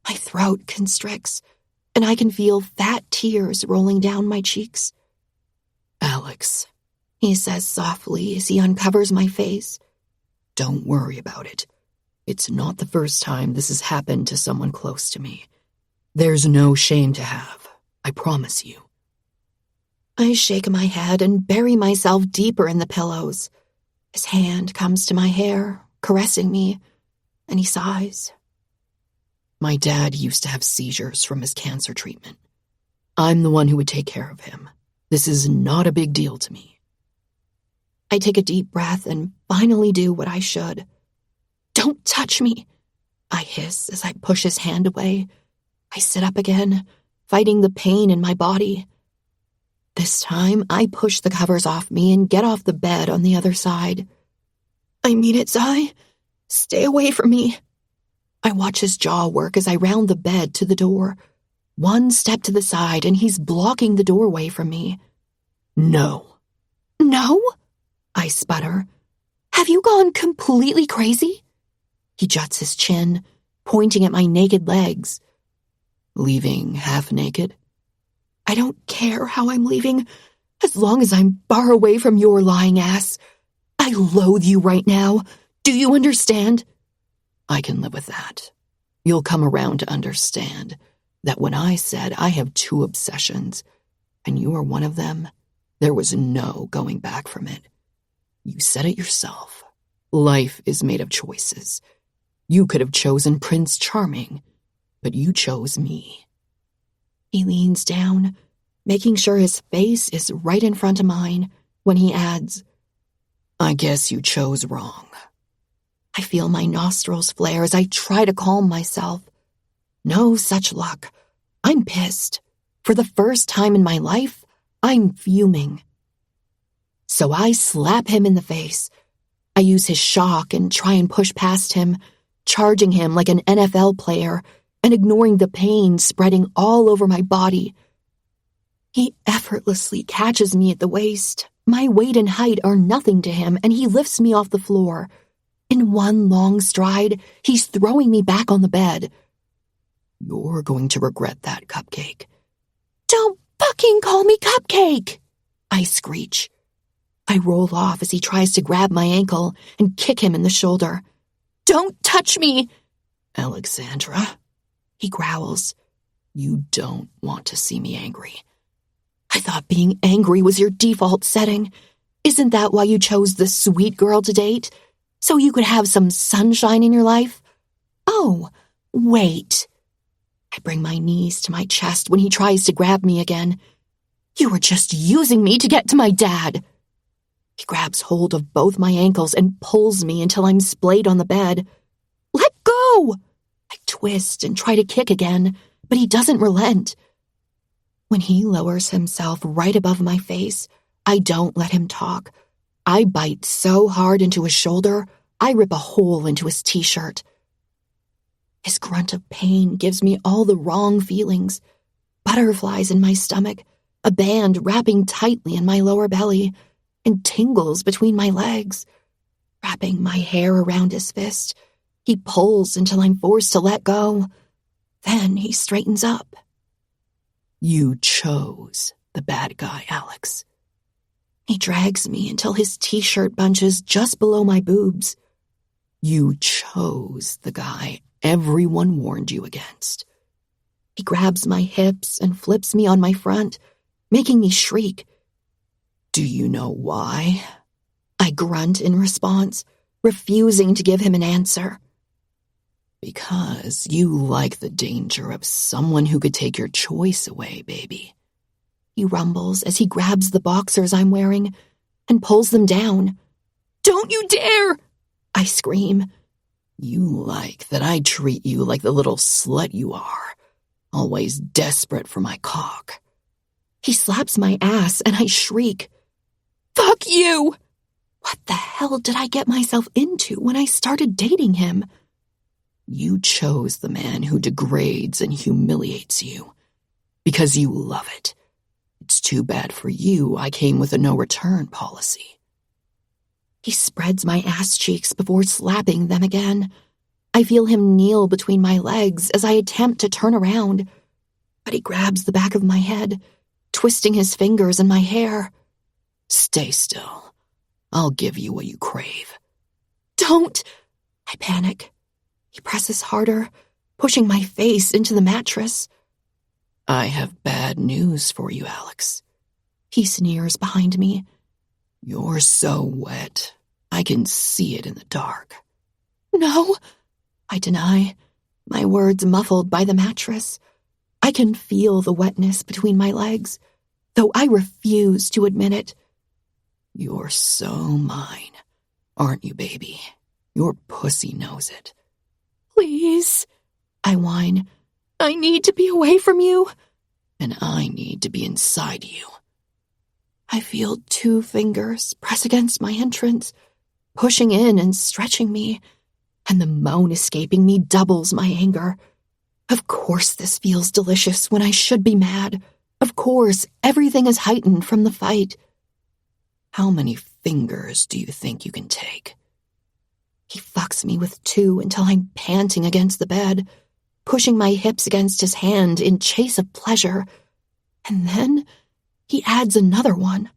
Speaker 1: My throat constricts, and I can feel fat tears rolling down my cheeks.
Speaker 2: Alex,
Speaker 1: He says softly as he uncovers my face.
Speaker 2: Don't worry about it. It's not the first time this has happened to someone close to me. There's no shame to have, I promise you.
Speaker 1: I shake my head and bury myself deeper in the pillows. His hand comes to my hair, caressing me, and he sighs.
Speaker 2: My dad used to have seizures from his cancer treatment. I'm the one who would take care of him. This is not a big deal to me.
Speaker 1: I take a deep breath and finally do what I should. Don't touch me, I hiss as I push his hand away. I sit up again, fighting the pain in my body. This time, I push the covers off me and get off the bed on the other side. I mean it, Zai. Stay away from me. I watch his jaw work as I round the bed to the door. One step to the side and he's blocking the doorway from me.
Speaker 2: No.
Speaker 1: No? I sputter. Have you gone completely crazy? He juts his chin, pointing at my naked legs.
Speaker 2: Leaving half naked?
Speaker 1: I don't care how I'm leaving, as long as I'm far away from your lying ass. I loathe you right now. Do you understand?
Speaker 2: I can live with that. You'll come around to understand that when I said I have 2 obsessions, and you are one of them, there was no going back from it. You said it yourself. Life is made of choices. You could have chosen Prince Charming, but you chose me.
Speaker 1: He leans down, making sure his face is right in front of mine, when he adds,
Speaker 2: I guess you chose wrong.
Speaker 1: I feel my nostrils flare as I try to calm myself. No such luck. I'm pissed. For the first time in my life, I'm fuming. So I slap him in the face. I use his shock and try and push past him, charging him like an NFL player and ignoring the pain spreading all over my body. He effortlessly catches me at the waist. My weight and height are nothing to him, and he lifts me off the floor. In one long stride, he's throwing me back on the bed.
Speaker 2: You're going to regret that, Cupcake.
Speaker 1: Don't fucking call me Cupcake! I screech. I roll off as he tries to grab my ankle and kick him in the shoulder. Don't touch me!
Speaker 2: Alexandra, he growls. You don't want to see me angry.
Speaker 1: I thought being angry was your default setting. Isn't that why you chose the sweet girl to date? So you could have some sunshine in your life? Oh, wait. I bring my knees to my chest when he tries to grab me again. You were just using me to get to my dad. He grabs hold of both my ankles and pulls me until I'm splayed on the bed. Let go! I twist and try to kick again, but he doesn't relent. When he lowers himself right above my face, I don't let him talk. I bite so hard into his shoulder, I rip a hole into his t-shirt. His grunt of pain gives me all the wrong feelings. Butterflies in my stomach, a band wrapping tightly in my lower belly, and tingles between my legs. Wrapping my hair around his fist, he pulls until I'm forced to let go. Then he straightens up.
Speaker 2: You chose the bad guy, Alex.
Speaker 1: He drags me until his t-shirt bunches just below my boobs.
Speaker 2: You chose the guy everyone warned you against.
Speaker 1: He grabs my hips and flips me on my front, making me shriek.
Speaker 2: Do you know why?
Speaker 1: I grunt in response, refusing to give him an answer.
Speaker 2: Because you like the danger of someone who could take your choice away, baby.
Speaker 1: He rumbles as he grabs the boxers I'm wearing and pulls them down. Don't you dare! I scream.
Speaker 2: You like that I treat you like the little slut you are, always desperate for my cock.
Speaker 1: He slaps my ass and I shriek. Fuck you! What the hell did I get myself into when I started dating him?
Speaker 2: You chose the man who degrades and humiliates you because you love it. It's too bad for you I came with a no-return policy.
Speaker 1: He spreads my ass cheeks before slapping them again. I feel him kneel between my legs as I attempt to turn around, but he grabs the back of my head, twisting his fingers in my hair.
Speaker 2: Stay still. I'll give you what you crave.
Speaker 1: Don't! I panic. He presses harder, pushing my face into the mattress.
Speaker 2: I have bad news for you, Alex.
Speaker 1: He sneers behind me.
Speaker 2: You're so wet. I can see it in the dark.
Speaker 1: No, I deny, my words muffled by the mattress. I can feel the wetness between my legs, though I refuse to admit it.
Speaker 2: You're so mine, aren't you, baby? Your pussy knows it.
Speaker 1: Please, I whine. I need to be away from you.
Speaker 2: And I need to be inside you.
Speaker 1: I feel 2 fingers press against my entrance, pushing in and stretching me, and the moan escaping me doubles my anger. Of course this feels delicious when I should be mad. Of course everything is heightened from the fight.
Speaker 2: How many fingers do you think you can take?
Speaker 1: He fucks me with 2 until I'm panting against the bed, pushing my hips against his hand in chase of pleasure. And then he adds another one.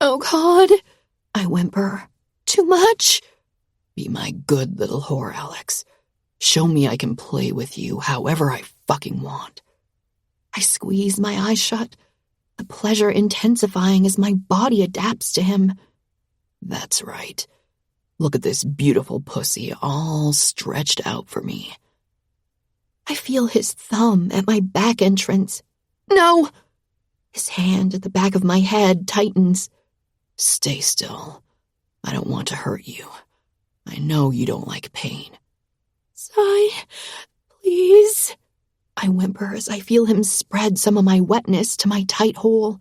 Speaker 1: Oh, God, I whimper. Too much.
Speaker 2: Be my good little whore, Alex. Show me I can play with you however I fucking want.
Speaker 1: I squeeze my eyes shut, the pleasure intensifying as my body adapts to him.
Speaker 2: That's right. Look at this beautiful pussy all stretched out for me.
Speaker 1: I feel his thumb at my back entrance. No! His hand at the back of my head tightens.
Speaker 2: Stay still. I don't want to hurt you. I know you don't like pain.
Speaker 1: Sigh, please. I whimper as I feel him spread some of my wetness to my tight hole.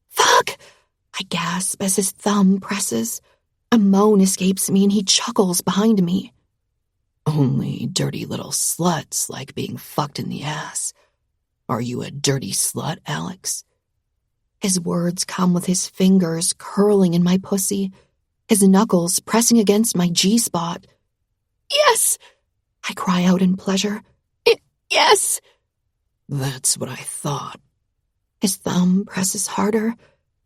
Speaker 1: Fuck! I gasp as his thumb presses. A moan escapes me and he chuckles behind me.
Speaker 2: Only dirty little sluts like being fucked in the ass. Are you a dirty slut, Alex?
Speaker 1: His words come with his fingers curling in my pussy, his knuckles pressing against my G-spot. Yes! I cry out in pleasure. Yes!
Speaker 2: That's what I thought.
Speaker 1: His thumb presses harder,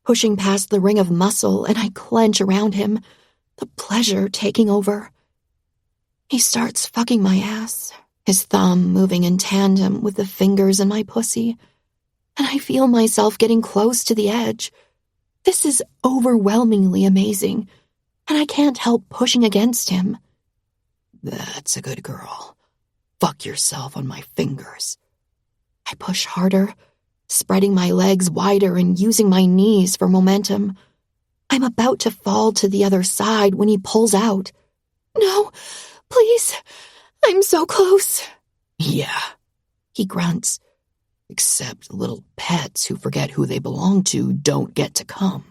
Speaker 1: pushing past the ring of muscle, and I clench around him, the pleasure taking over. He starts fucking my ass, his thumb moving in tandem with the fingers in my pussy, and I feel myself getting close to the edge. This is overwhelmingly amazing, and I can't help pushing against him.
Speaker 2: That's a good girl. Fuck yourself on my fingers.
Speaker 1: I push harder, spreading my legs wider and using my knees for momentum. I'm about to fall to the other side when he pulls out. No, please, I'm so close.
Speaker 2: Yeah,
Speaker 1: he grunts.
Speaker 2: Except little pets who forget who they belong to don't get to come.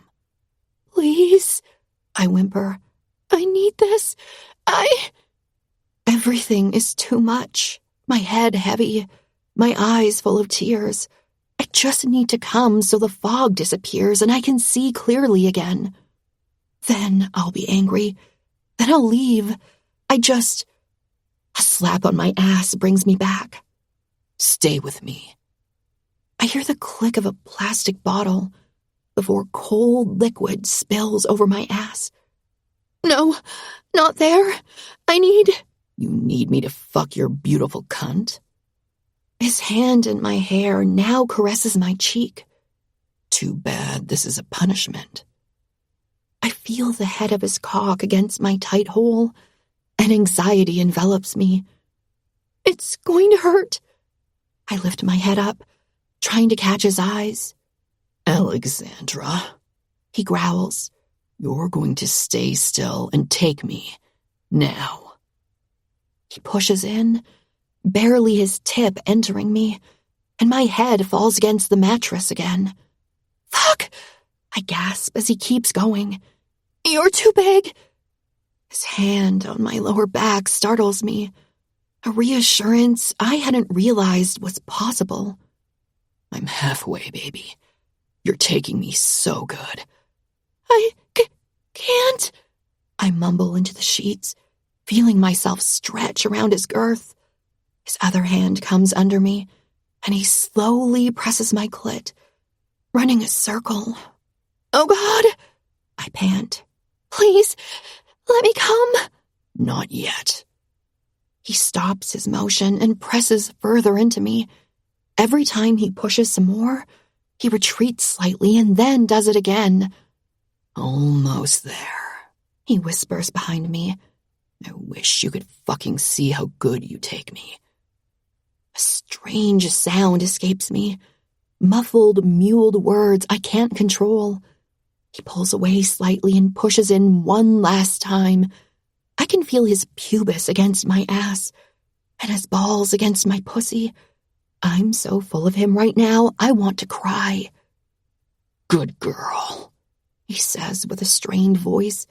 Speaker 1: Please, I whimper. I need this. Everything is too much. My head heavy, my eyes full of tears. I just need to come so the fog disappears and I can see clearly again. Then I'll be angry. Then I'll leave. A slap on my ass brings me back.
Speaker 2: Stay with me.
Speaker 1: I hear the click of a plastic bottle before cold liquid spills over my ass. No, not there.
Speaker 2: You need me to fuck your beautiful cunt?
Speaker 1: His hand in my hair now caresses my cheek.
Speaker 2: Too bad this is a punishment.
Speaker 1: I feel the head of his cock against my tight hole, and anxiety envelops me. It's going to hurt. I lift my head up, trying to catch his eyes.
Speaker 2: Alexandra,
Speaker 1: he growls.
Speaker 2: You're going to stay still and take me. Now.
Speaker 1: He pushes in, barely his tip entering me, and my head falls against the mattress again. Fuck! I gasp as he keeps going. You're too big. His hand on my lower back startles me, a reassurance I hadn't realized was possible.
Speaker 2: I'm halfway, baby. You're taking me so good.
Speaker 1: I can't. I mumble into the sheets, feeling myself stretch around his girth. His other hand comes under me, and he slowly presses my clit, running a circle. Oh, God! I pant. Please, let me come.
Speaker 2: Not yet.
Speaker 1: He stops his motion and presses further into me, Every time he pushes some more, he retreats slightly and then does it again.
Speaker 2: Almost there,
Speaker 1: he whispers behind me.
Speaker 2: I wish you could fucking see how good you take me.
Speaker 1: A strange sound escapes me. Muffled, muled words I can't control. He pulls away slightly and pushes in one last time. I can feel his pubis against my ass and his balls against my pussy. I'm so full of him right now, I want to cry.
Speaker 2: Good girl,
Speaker 1: he says with a strained voice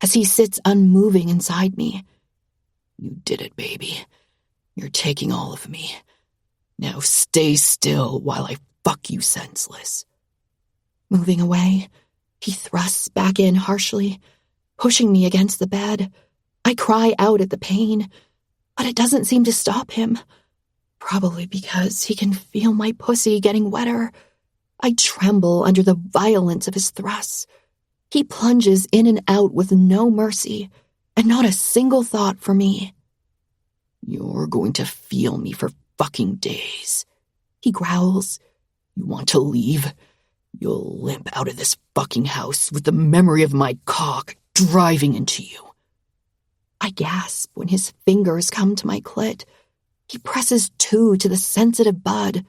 Speaker 1: as he sits unmoving inside me.
Speaker 2: You did it, baby. You're taking all of me. Now stay still while I fuck you senseless.
Speaker 1: Moving away, he thrusts back in harshly, pushing me against the bed. I cry out at the pain, but it doesn't seem to stop him. Probably because he can feel my pussy getting wetter. I tremble under the violence of his thrusts. He plunges in and out with no mercy, and not a single thought for me.
Speaker 2: You're going to feel me for fucking days,
Speaker 1: he growls.
Speaker 2: You want to leave? You'll limp out of this fucking house with the memory of my cock driving into you.
Speaker 1: I gasp when his fingers come to my clit. He presses two to the sensitive bud.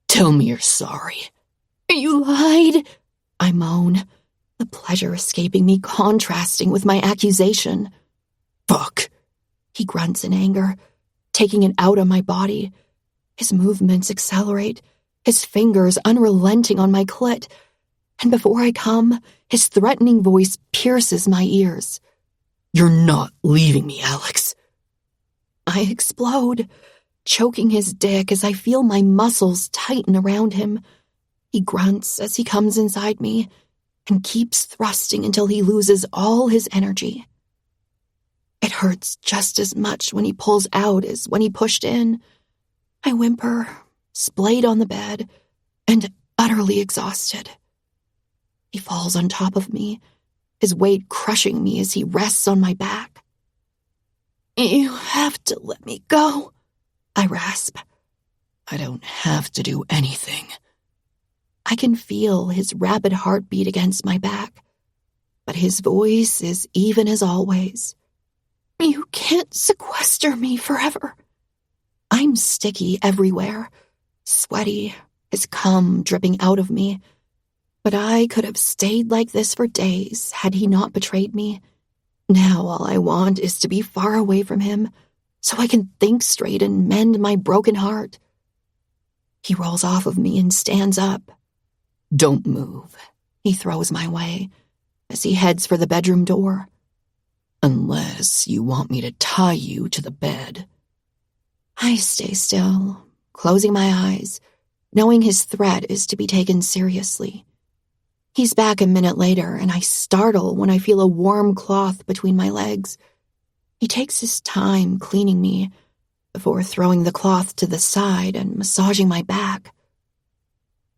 Speaker 2: Tell me you're sorry.
Speaker 1: You lied, I moan, the pleasure escaping me contrasting with my accusation.
Speaker 2: Fuck,
Speaker 1: he grunts in anger, taking it out on my body. His movements accelerate, his fingers unrelenting on my clit, and before I come, his threatening voice pierces my ears.
Speaker 2: You're not leaving me, Alex.
Speaker 1: I explode, choking his dick as I feel my muscles tighten around him. He grunts as he comes inside me and keeps thrusting until he loses all his energy. It hurts just as much when he pulls out as when he pushed in. I whimper, splayed on the bed, and utterly exhausted. He falls on top of me, his weight crushing me as he rests on my back. You have to let me go, I rasp.
Speaker 2: I don't have to do anything.
Speaker 1: I can feel his rapid heartbeat against my back, but his voice is even as always. You can't sequester me forever. I'm sticky everywhere, sweaty, his cum dripping out of me. But I could have stayed like this for days had he not betrayed me. Now all I want is to be far away from him so I can think straight and mend my broken heart. He rolls off of me and stands up.
Speaker 2: Don't move,
Speaker 1: he throws my way as he heads for the bedroom door.
Speaker 2: Unless you want me to tie you to the bed.
Speaker 1: I stay still, closing my eyes, knowing his threat is to be taken seriously. He's back a minute later, and I startle when I feel a warm cloth between my legs. He takes his time cleaning me before throwing the cloth to the side and massaging my back.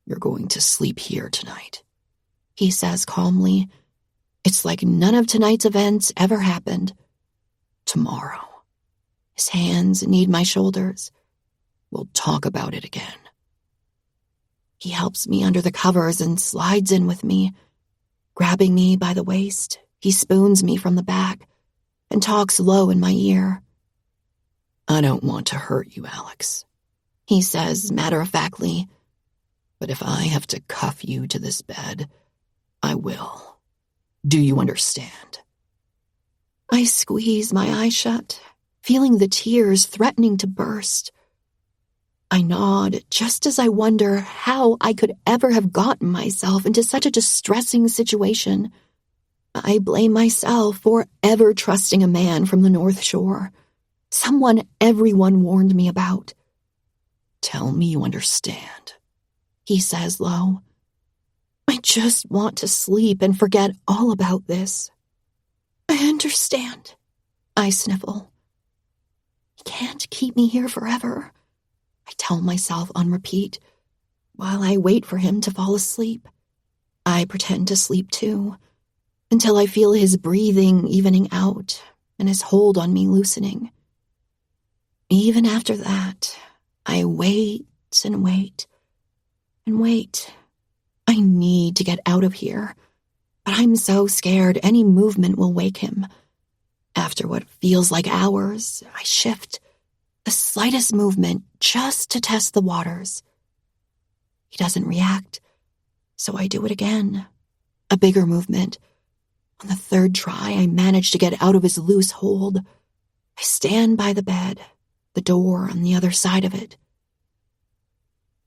Speaker 2: You're going to sleep here tonight,
Speaker 1: he says calmly. It's like none of tonight's events ever happened.
Speaker 2: Tomorrow.
Speaker 1: His hands knead my shoulders.
Speaker 2: We'll talk about it again.
Speaker 1: He helps me under the covers and slides in with me. Grabbing me by the waist, he spoons me from the back and talks low in my ear.
Speaker 2: I don't want to hurt you, Alex,
Speaker 1: he says matter-of-factly.
Speaker 2: But if I have to cuff you to this bed, I will. Do you understand?
Speaker 1: I squeeze my eyes shut, feeling the tears threatening to burst. I nod just as I wonder how I could ever have gotten myself into such a distressing situation. I blame myself for ever trusting a man from the North Shore, someone everyone warned me about.
Speaker 2: Tell me you understand,
Speaker 1: he says low. I just want to sleep and forget all about this. I understand, I sniffle. He can't keep me here forever, I tell myself on repeat, while I wait for him to fall asleep. I pretend to sleep too, until I feel his breathing evening out and his hold on me loosening. Even after that, I wait and wait and wait. I need to get out of here, but I'm so scared any movement will wake him. After what feels like hours, I shift, the slightest movement just to test the waters. He doesn't react, so I do it again. A bigger movement. On the third try, I manage to get out of his loose hold. I stand by the bed, the door on the other side of it.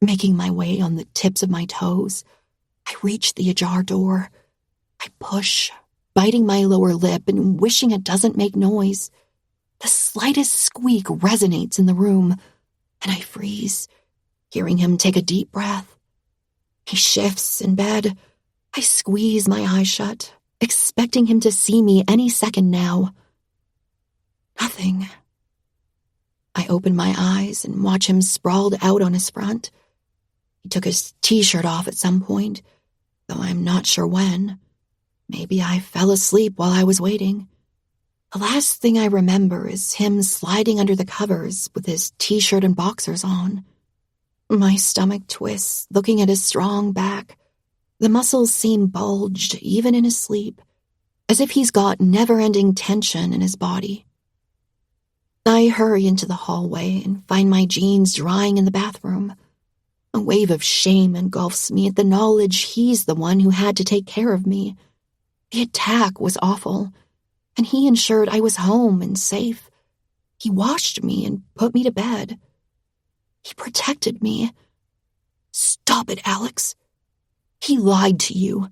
Speaker 1: Making my way on the tips of my toes, I reach the ajar door. I push, biting my lower lip and wishing it doesn't make noise. The slightest squeak resonates in the room, and I freeze, hearing him take a deep breath. He shifts in bed. I squeeze my eyes shut, expecting him to see me any second now. Nothing. I open my eyes and watch him sprawled out on his front. He took his t-shirt off at some point, though I'm not sure when. Maybe I fell asleep while I was waiting. The last thing I remember is him sliding under the covers with his t-shirt and boxers on. My stomach twists, looking at his strong back. The muscles seem bulged, even in his sleep, as if he's got never-ending tension in his body. I hurry into the hallway and find my jeans drying in the bathroom. A wave of shame engulfs me at the knowledge he's the one who had to take care of me. The attack was awful, and he ensured I was home and safe. He washed me and put me to bed. He protected me. Stop it, Alex. He lied to you.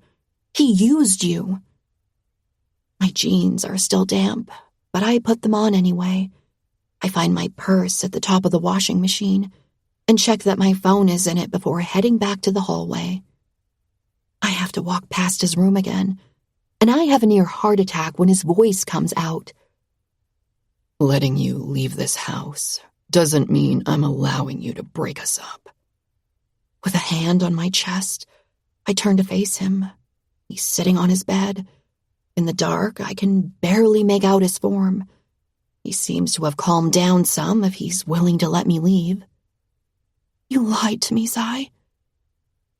Speaker 1: He used you. My jeans are still damp, but I put them on anyway. I find my purse at the top of the washing machine and check that my phone is in it before heading back to the hallway. I have to walk past his room again, and I have a near heart attack when his voice comes out.
Speaker 2: Letting you leave this house doesn't mean I'm allowing you to break us up.
Speaker 1: With a hand on my chest, I turn to face him. He's sitting on his bed. In the dark, I can barely make out his form. He seems to have calmed down some if he's willing to let me leave. You lied to me, Zai.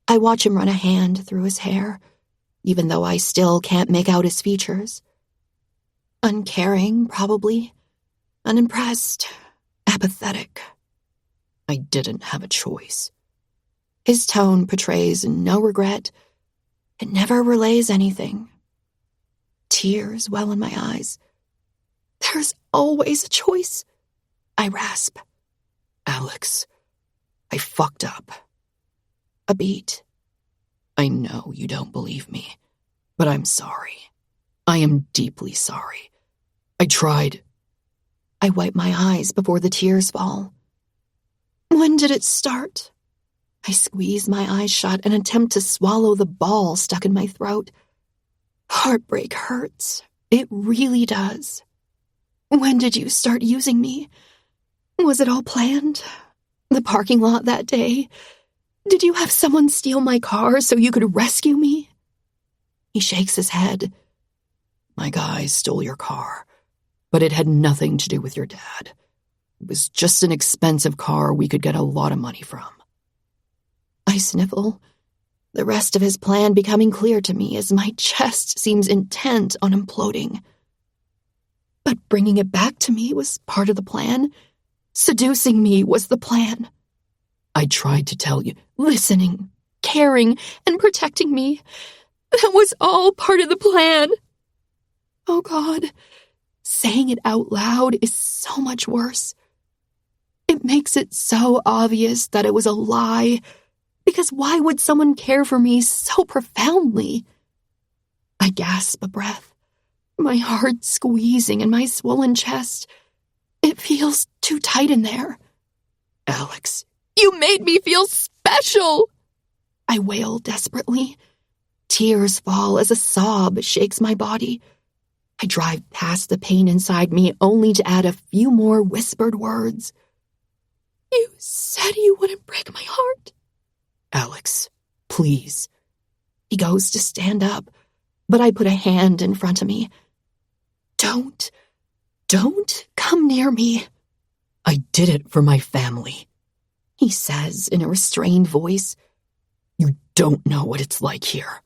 Speaker 1: I watch him run a hand through his hair, even though I still can't make out his features. Uncaring, probably. Unimpressed. Apathetic.
Speaker 2: I didn't have a choice.
Speaker 1: His tone portrays no regret. It never relays anything. Tears well in my eyes. There's always a choice, I rasp.
Speaker 2: Alex, I fucked up.
Speaker 1: A beat.
Speaker 2: I know you don't believe me, but I'm sorry. I am deeply sorry. I tried.
Speaker 1: I wipe my eyes before the tears fall. When did it start? I squeeze my eyes shut and attempt to swallow the ball stuck in my throat. Heartbreak hurts. It really does. When did you start using me? Was it all planned? The parking lot that day? Did you have someone steal my car so you could rescue me? He shakes his head.
Speaker 2: My guys stole your car, but it had nothing to do with your dad. It was just an expensive car we could get a lot of money from.
Speaker 1: I sniffle, the rest of his plan becoming clear to me as my chest seems intent on imploding. But bringing it back to me was part of the plan. Seducing me was the plan.
Speaker 2: I tried to tell you.
Speaker 1: Listening, caring, and protecting me. That was all part of the plan. Oh God, saying it out loud is so much worse. It makes it so obvious that it was a lie, because why would someone care for me so profoundly? I gasp a breath, my heart squeezing in my swollen chest. It feels too tight in there.
Speaker 2: Alex,
Speaker 1: you made me feel special! I wail desperately. Tears fall as a sob shakes my body. I drive past the pain inside me only to add a few more whispered words. You said you wouldn't break my heart.
Speaker 2: Alex, please.
Speaker 1: He goes to stand up, but I put a hand in front of me. Don't come near me.
Speaker 2: I did it for my family.
Speaker 1: he says in a restrained voice.
Speaker 2: You don't know what it's like here.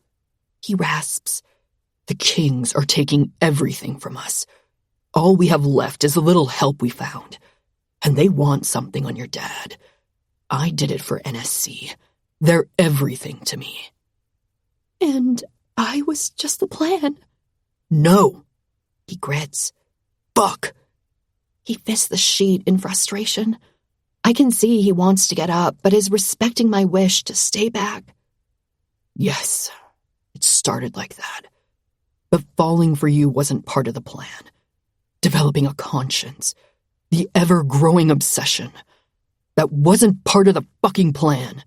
Speaker 1: He rasps.
Speaker 2: The Kings are taking everything from us. All we have left is the little help we found. And they want something on your dad. I did it for NSC. They're everything to me.
Speaker 1: And I was just the plan.
Speaker 2: No.
Speaker 1: He grits.
Speaker 2: Fuck.
Speaker 1: He fists the sheet in frustration. I can see he wants to get up, but is respecting my wish to stay back.
Speaker 2: Yes, it started like that. But falling for you wasn't part of the plan. Developing a conscience, the ever-growing obsession, that wasn't part of the fucking plan.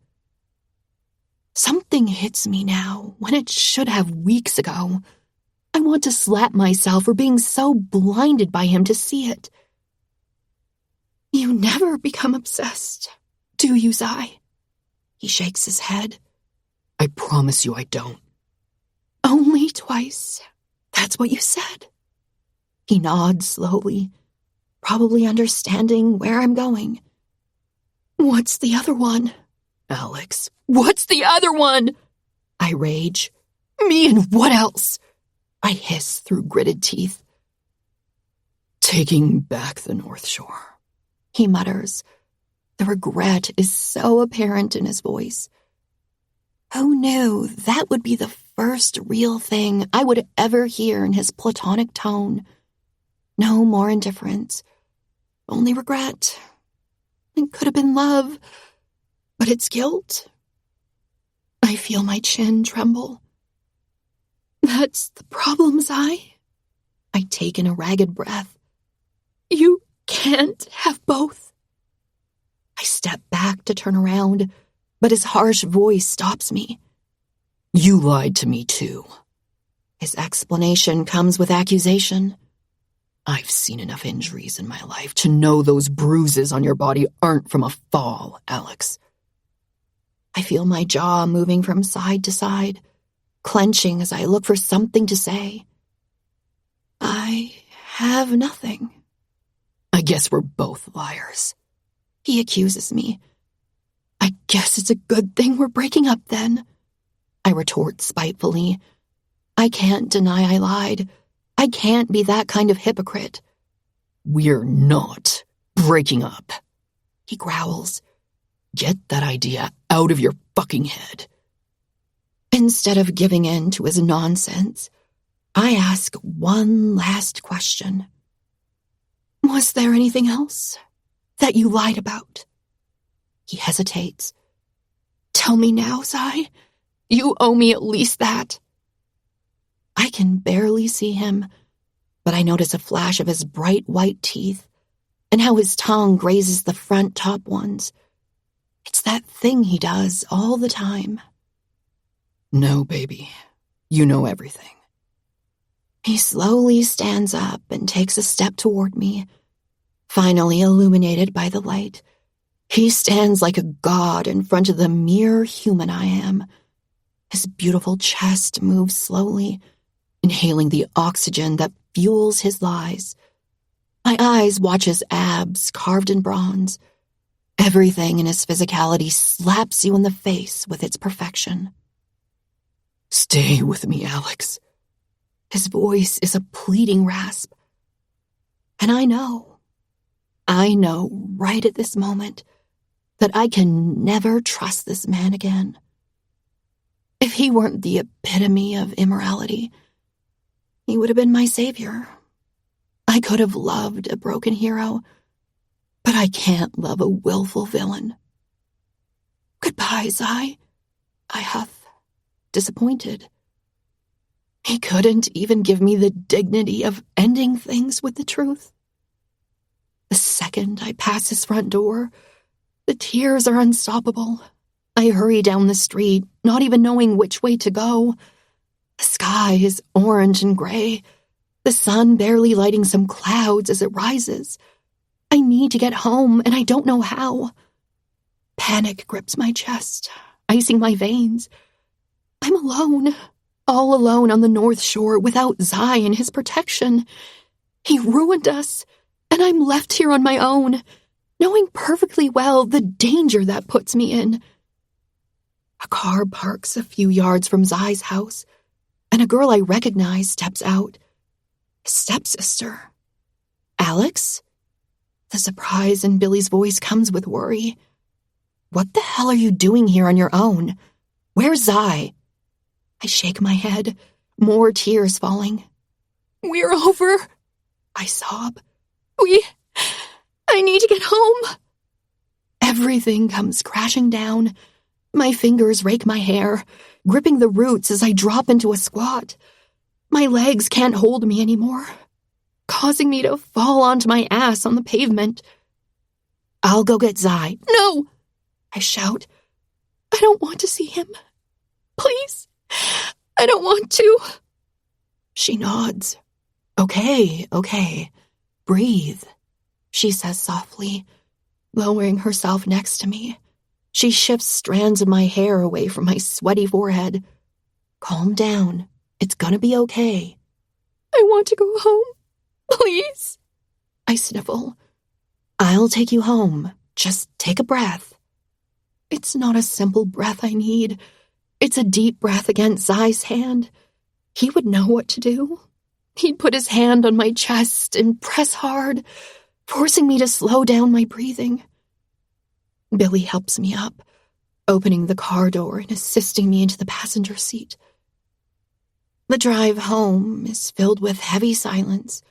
Speaker 1: Something hits me now when it should have weeks ago. I want to slap myself for being so blinded by him to see it. You never become obsessed, do you, Zai? He shakes his head.
Speaker 2: I promise you I don't.
Speaker 1: Only twice. That's what you said. He nods slowly, probably understanding where I'm going. What's the other one?
Speaker 2: Alex.
Speaker 1: What's the other one? I rage. Me and what else? I hiss through gritted teeth.
Speaker 2: Taking back the North Shore.
Speaker 1: He mutters. The regret is so apparent in his voice. Who knew that would be the first real thing I would ever hear in his platonic tone? No more indifference. Only regret. It could have been love, but it's guilt. I feel my chin tremble. That's the problem, Zai. I take in a ragged breath. You can't have both. I step back to turn around, but his harsh voice stops me.
Speaker 2: You lied to me too.
Speaker 1: His explanation comes with accusation.
Speaker 2: I've seen enough injuries in my life to know those bruises on your body aren't from a fall, Alex.
Speaker 1: I feel my jaw moving from side to side, clenching as I look for something to say. I have nothing.
Speaker 2: I guess we're both liars.
Speaker 1: He accuses me. I guess it's a good thing we're breaking up then. I retort spitefully. I can't deny I lied. I can't be that kind of hypocrite.
Speaker 2: We're not breaking up.
Speaker 1: He growls.
Speaker 2: Get that idea out of your fucking head.
Speaker 1: Instead of giving in to his nonsense, I ask one last question. Was there anything else that you lied about? He hesitates. Tell me now, Zai. You owe me at least that. I can barely see him, but I notice a flash of his bright white teeth and how his tongue grazes the front top ones. It's that thing he does all the time.
Speaker 2: No, baby. You know everything.
Speaker 1: He slowly stands up and takes a step toward me, finally illuminated by the light. He stands like a god in front of the mere human I am. His beautiful chest moves slowly, inhaling the oxygen that fuels his lies. My eyes watch his abs carved in bronze. Everything in his physicality slaps you in the face with its perfection.
Speaker 2: Stay with me, Alex.
Speaker 1: His voice is a pleading rasp. And I know right at this moment that I can never trust this man again. If he weren't the epitome of immorality, he would have been my savior. I could have loved a broken hero, but I can't love a willful villain. Goodbye, Zai. I huff, disappointed. He couldn't even give me the dignity of ending things with the truth. The second I pass his front door, the tears are unstoppable. I hurry down the street, not even knowing which way to go. The sky is orange and gray, the sun barely lighting some clouds as it rises. I need to get home, and I don't know how. Panic grips my chest, icing my veins. I'm alone, all alone on the North Shore without Zai and his protection. He ruined us, and I'm left here on my own. knowing perfectly well the danger that puts me in. A car parks a few yards from Zai's house, and a girl I recognize steps out. His stepsister. Alex? The surprise in Billy's voice comes with worry. What the hell are you doing here on your own? Where's Zai? I shake my head, more tears falling. We're over, I sob. I need to get home. Everything comes crashing down. My fingers rake my hair, gripping the roots as I drop into a squat. My legs can't hold me anymore, causing me to fall onto my ass on the pavement. I'll go get Zai. No! I shout. I don't want to see him. Please, I don't want to. She nods. Okay. Breathe, she says softly, lowering herself next to me. She shifts strands of my hair away from my sweaty forehead. Calm down. It's gonna be okay. I want to go home. Please. I sniffle. I'll take you home. Just take a breath. It's not a simple breath I need. It's a deep breath against Zai's hand. He would know what to do. He'd put his hand on my chest and press hard, forcing me to slow down my breathing. Billy helps me up, opening the car door and assisting me into the passenger seat. The drive home is filled with heavy silence.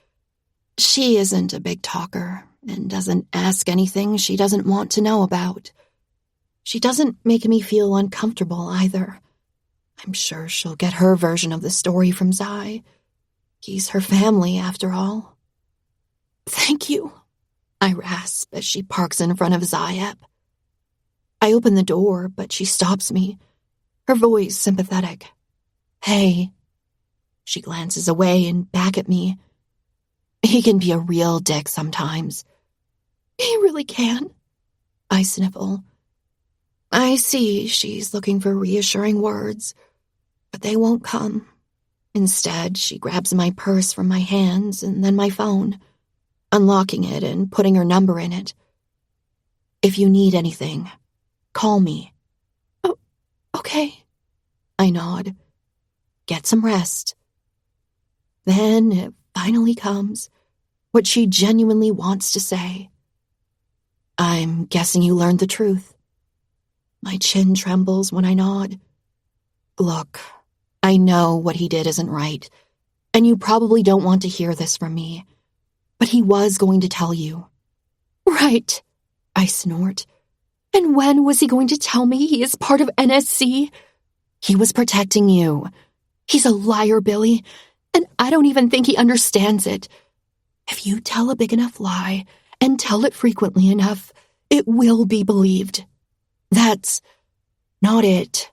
Speaker 1: She isn't a big talker and doesn't ask anything she doesn't want to know about. She doesn't make me feel uncomfortable either. I'm sure she'll get her version of the story from Zai. He's her family, after all. Thank you, I rasp as she parks in front of Zayep. I open the door, but she stops me, her voice sympathetic. Hey. She glances away and back at me. He can be a real dick sometimes. He really can, I sniffle. I see she's looking for reassuring words, but they won't come. Instead, she grabs my purse from my hands and then my phone, unlocking it and putting her number in it. If you need anything, call me. Oh, okay. I nod. Get some rest. Then it finally comes, what she genuinely wants to say. I'm guessing you learned the truth. My chin trembles when I nod. Look, I know what he did isn't right, and you probably don't want to hear this from me, but he was going to tell you. Right, I snort. And when was he going to tell me he is part of NSC? He was protecting you. He's a liar, Billy, and I don't even think he understands it. If you tell a big enough lie and tell it frequently enough, it will be believed. That's not it.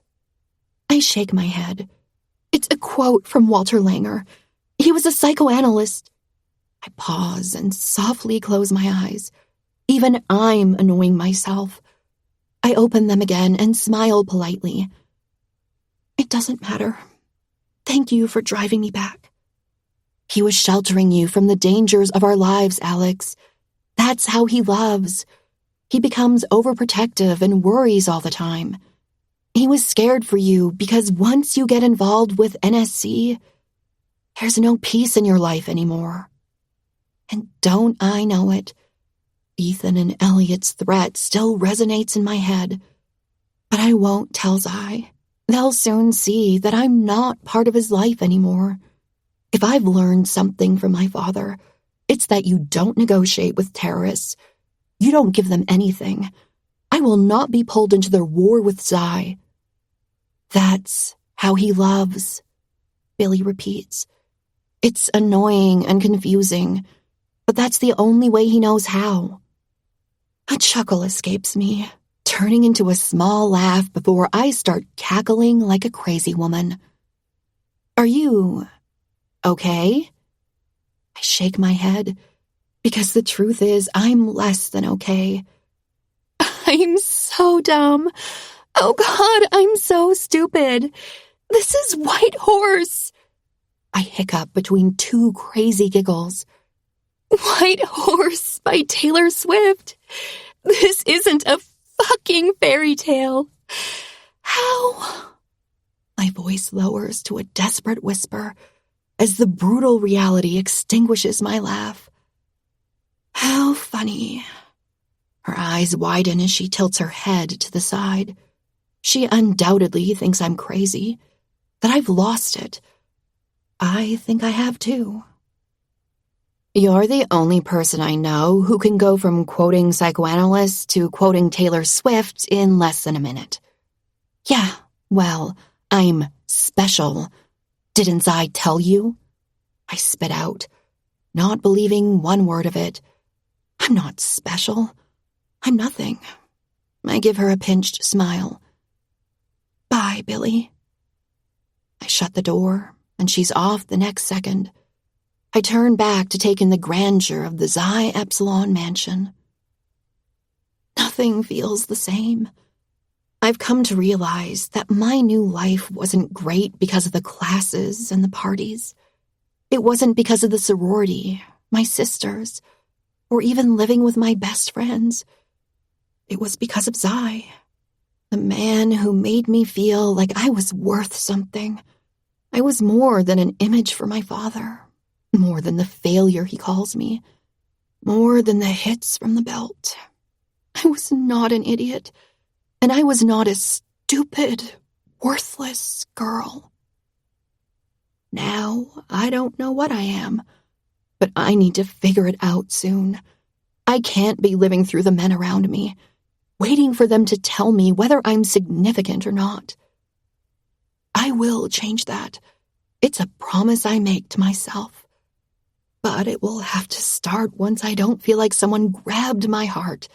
Speaker 1: I shake my head. It's a quote from Walter Langer. He was a psychoanalyst. I pause and softly close my eyes. Even I'm annoying myself. I open them again and smile politely. It doesn't matter. Thank you for driving me back. He was sheltering you from the dangers of our lives, Alex. That's how he loves. He becomes overprotective and worries all the time. He was scared for you because once you get involved with NSC, there's no peace in your life anymore. And don't I know it? Ethan and Elliot's threat still resonates in my head. But I won't tell Zai. They'll soon see that I'm not part of his life anymore. If I've learned something from my father, it's that you don't negotiate with terrorists. You don't give them anything. I will not be pulled into their war with Zai. That's how he loves, Billy repeats. It's annoying and confusing, but that's the only way he knows how. A chuckle escapes me, turning into a small laugh before I start cackling like a crazy woman. Are you okay? I shake my head, because the truth is I'm less than okay. I'm so dumb. Oh God, I'm so stupid. This is White Horse. I hiccup between two crazy giggles. White Horse by Taylor Swift. This isn't a fucking fairy tale. How? My voice lowers to a desperate whisper as the brutal reality extinguishes my laugh. How funny. Her eyes widen as she tilts her head to the side. She undoubtedly thinks I'm crazy, that I've lost it. I think I have too. You're the only person I know who can go from quoting psychoanalysts to quoting Taylor Swift in less than a minute. Yeah, well, I'm special. Didn't I tell you? I spit out, not believing one word of it. I'm not special. I'm nothing. I give her a pinched smile. Bye, Billy. I shut the door, and she's off the next second. I turn back to take in the grandeur of the Xi Epsilon mansion. Nothing feels the same. I've come to realize that my new life wasn't great because of the classes and the parties. It wasn't because of the sorority, my sisters, or even living with my best friends. It was because of Xi, the man who made me feel like I was worth something. I was more than an image for my father, more than the failure he calls me, more than the hits from the belt. I was not an idiot, and I was not a stupid, worthless girl. Now, I don't know what I am, but I need to figure it out soon. I can't be living through the men around me, waiting for them to tell me whether I'm significant or not. I will change that. It's a promise I make to myself. But it will have to start once I don't feel like someone grabbed my heart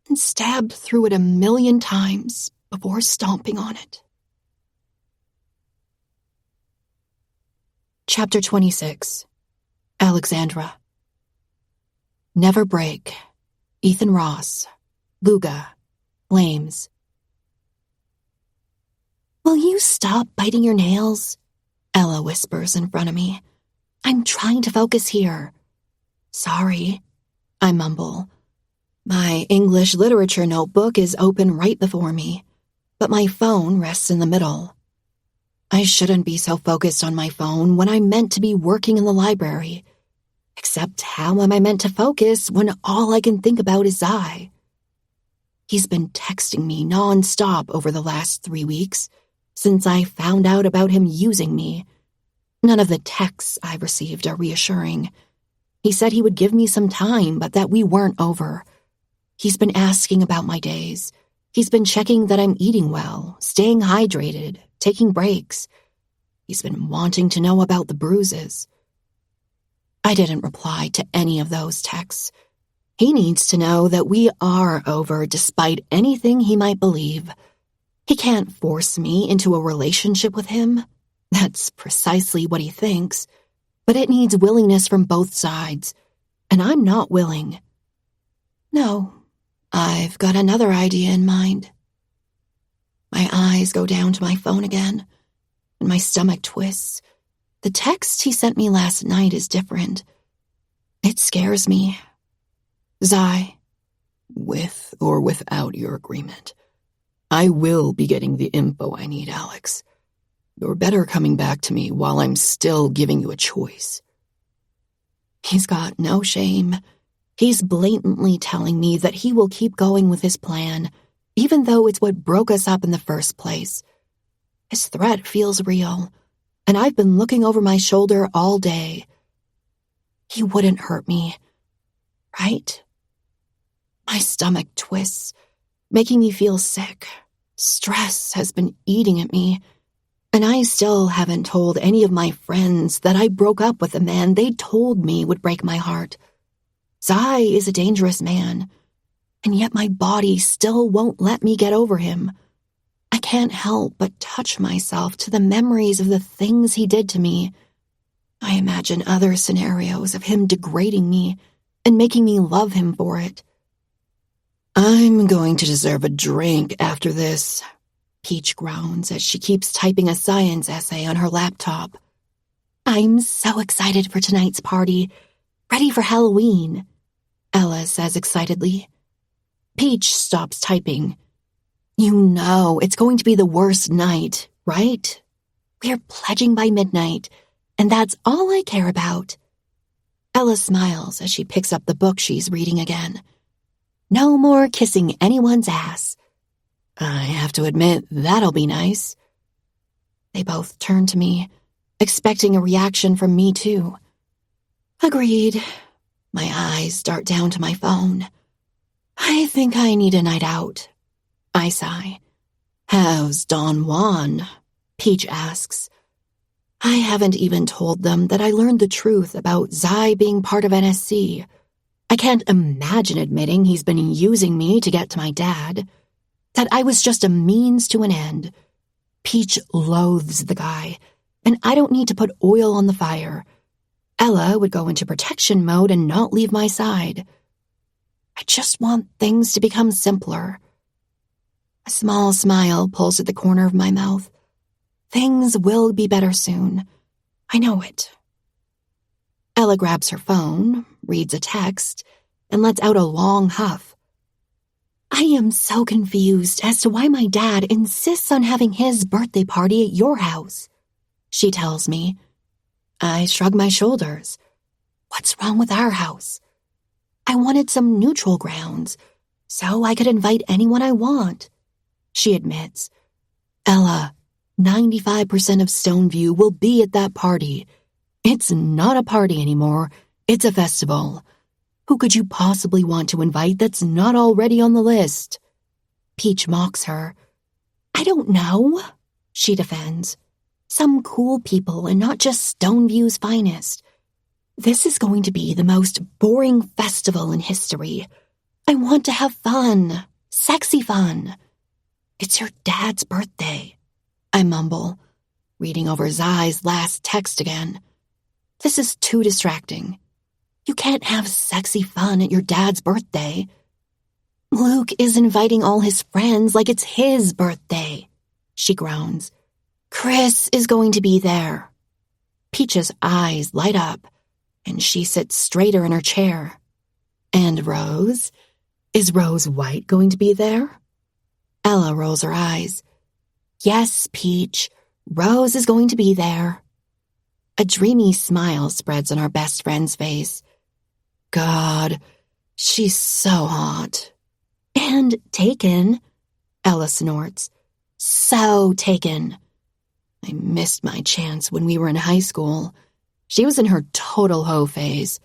Speaker 1: and stabbed through it 1,000,000 times before stomping on it. Chapter 26. Alexandra. Never break. Ethan Ross. Luga. Flames. Will you stop biting your nails? Ella whispers in front of me. I'm trying to focus here. Sorry, I mumble. My English literature notebook is open right before me, but my phone rests in the middle. I shouldn't be so focused on my phone when I'm meant to be working in the library. Except how am I meant to focus when all I can think about is Xi? He's been texting me non-stop over the last 3 weeks, since I found out about him using me. None of the texts I've received are reassuring. He said he would give me some time, but that we weren't over. He's been asking about my days. He's been checking that I'm eating well, staying hydrated, taking breaks. He's been wanting to know about the bruises. I didn't reply to any of those texts. He needs to know that we are over despite anything he might believe. He can't force me into a relationship with him. That's precisely what he thinks. But it needs willingness from both sides, and I'm not willing. No, I've got another idea in mind. My eyes go down to my phone again, and my stomach twists. The text he sent me last night is different. It scares me. Xi,
Speaker 2: with or without your agreement, I will be getting the info I need, Alex. You're better coming back to me while I'm still giving you a choice.
Speaker 1: He's got no shame. He's blatantly telling me that he will keep going with his plan, even though it's what broke us up in the first place. His threat feels real, and I've been looking over my shoulder all day. He wouldn't hurt me, right? My stomach twists, making me feel sick. Stress has been eating at me, and I still haven't told any of my friends that I broke up with a man they told me would break my heart. Xi is a dangerous man, and yet my body still won't let me get over him. I can't help but touch myself to the memories of the things he did to me. I imagine other scenarios of him degrading me and making me love him for it.
Speaker 2: I'm going to deserve a drink after this,
Speaker 1: Peach groans as she keeps typing a science essay on her laptop. I'm so excited for tonight's party. Ready for Halloween, Ella says excitedly. Peach stops typing. You know it's going to be the worst night, right? We're pledging by midnight, and that's all I care about. Ella smiles as she picks up the book she's reading again. No more kissing anyone's ass. I have to admit, that'll be nice. They both turn to me, expecting a reaction from me too. Agreed. My eyes dart down to my phone. I think I need a night out. I sigh. How's Don Juan? Peach asks. I haven't even told them that I learned the truth about Zai being part of NSC. I can't imagine admitting he's been using me to get to my dad. That I was just a means to an end. Peach loathes the guy, and I don't need to put oil on the fire. Ella would go into protection mode and not leave my side. I just want things to become simpler. A small smile pulls at the corner of my mouth. Things will be better soon. I know it. Ella grabs her phone, reads a text, and lets out a long huff. I am so confused as to why my dad insists on having his birthday party at your house, she tells me. I shrug my shoulders. What's wrong with our house? I wanted some neutral grounds, so I could invite anyone I want, she admits. Ella, 95% of Stoneview will be at that party. It's not a party anymore, it's a festival. Who could you possibly want to invite that's not already on the list? Peach mocks her. I don't know, she defends. Some cool people and not just Stoneview's finest. This is going to be the most boring festival in history. I want to have fun, sexy fun. It's your dad's birthday, I mumble, reading over Zai's last text again. This is too distracting. You can't have sexy fun at your dad's birthday. Luke is inviting all his friends like it's his birthday, she groans. Chris is going to be there. Peach's eyes light up, and she sits straighter in her chair. And Rose? Is Rose White going to be there? Ella rolls her eyes. Yes, Peach, Rose is going to be there. A dreamy smile spreads on our best friend's face. God, she's so hot. And taken, Ella snorts. So taken. I missed my chance when we were in high school. She was in her total hoe phase.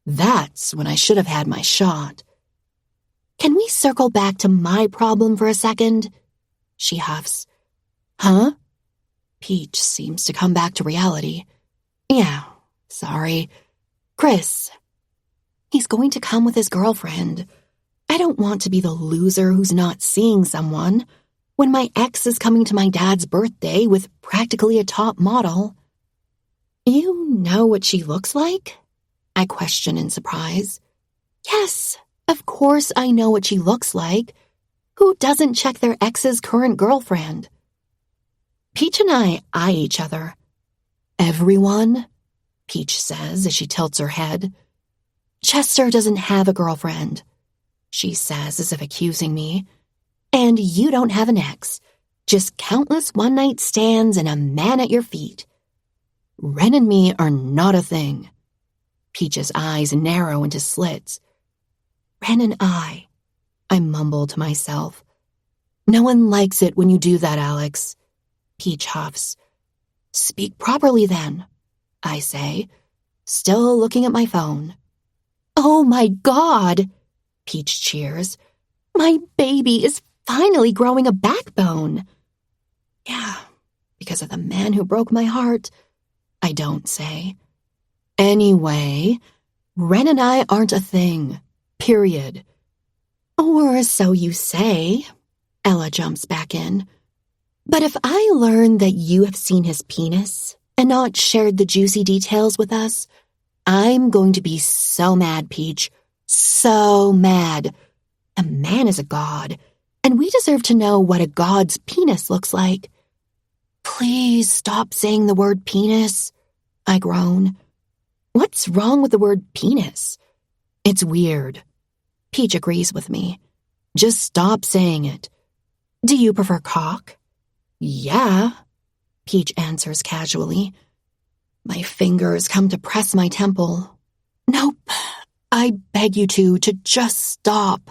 Speaker 1: That's when I should have had my shot. Can we circle back to my problem for a second? She huffs. Huh? Peach seems to come back to reality. Yeah, sorry. Chris. He's going to come with his girlfriend. I don't want to be the loser who's not seeing someone when my ex is coming to my dad's birthday with practically a top model. You know what she looks like? I question in surprise. Yes, of course I know what she looks like. Who doesn't check their ex's current girlfriend? Peach and I eye each other. Everyone? Peach says as she tilts her head. Chester doesn't have a girlfriend, she says as if accusing me. And you don't have an ex. Just countless one-night stands and a man at your feet. Ren and me are not a thing. Peach's eyes narrow into slits. Ren and I mumble to myself. No one likes it when you do that, Alex. Peach huffs. Speak properly then, I say, still looking at my phone. Oh my God, Peach cheers. My baby is finally growing a backbone. Yeah, because of the man who broke my heart, I don't say. Anyway, Ren and I aren't a thing, period. Or so you say, Ella jumps back in. But if I learn that you have seen his penis and not shared the juicy details with us, I'm going to be so mad, Peach. So mad. A man is a god, and we deserve to know what a god's penis looks like. Please stop saying the word penis, I groan. What's wrong with the word penis? It's weird. Peach agrees with me. Just stop saying it. Do you prefer cock? Yeah, Peach answers casually. My fingers come to press my temple. Nope, I beg you to just stop.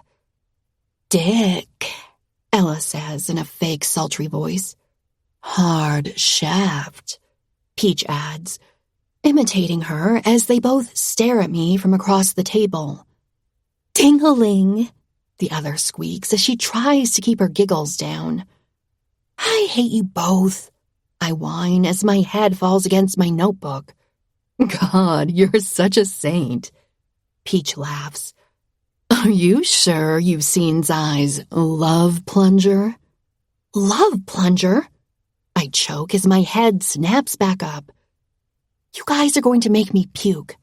Speaker 1: Dick, Ella says in a fake sultry voice. Hard shaft, Peach adds, imitating her as they both stare at me from across the table. Ting-a-ling, the other squeaks as she tries to keep her giggles down. I hate you both, I whine as my head falls against my notebook. God, you're such a saint, Peach laughs. Are you sure you've seen Zai's love plunger? Love plunger? I choke as my head snaps back up. You guys are going to make me puke.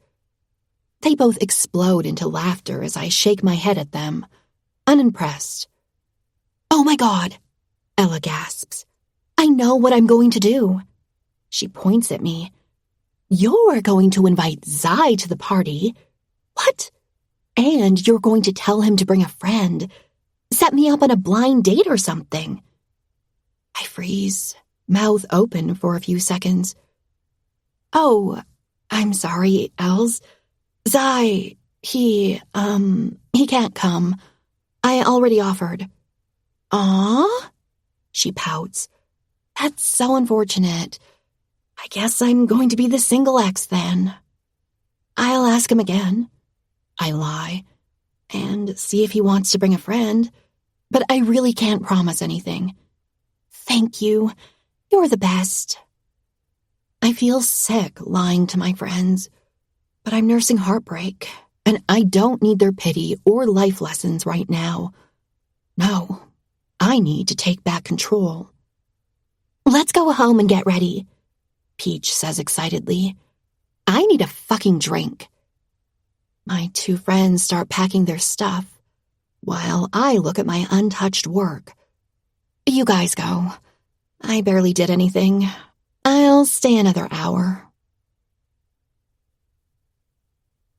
Speaker 1: They both explode into laughter as I shake my head at them, unimpressed. Oh my God, Ella gasps. I know what I'm going to do. She points at me. You're going to invite Zai to the party. What? And you're going to tell him to bring a friend. Set me up on a blind date or something. I freeze, mouth open for a few seconds. Oh, I'm sorry, Els. Zai, he can't come. I already offered. Aw? She pouts. That's so unfortunate. I guess I'm going to be the single ex then. I'll ask him again. I lie, and see if he wants to bring a friend, but I really can't promise anything. Thank you. You're the best. I feel sick lying to my friends, but I'm nursing heartbreak, and I don't need their pity or life lessons right now. No, I need to take back control. Let's go home and get ready, Peach says excitedly. I need a fucking drink. My two friends start packing their stuff, while I look at my untouched work. You guys go. I barely did anything. I'll stay another hour.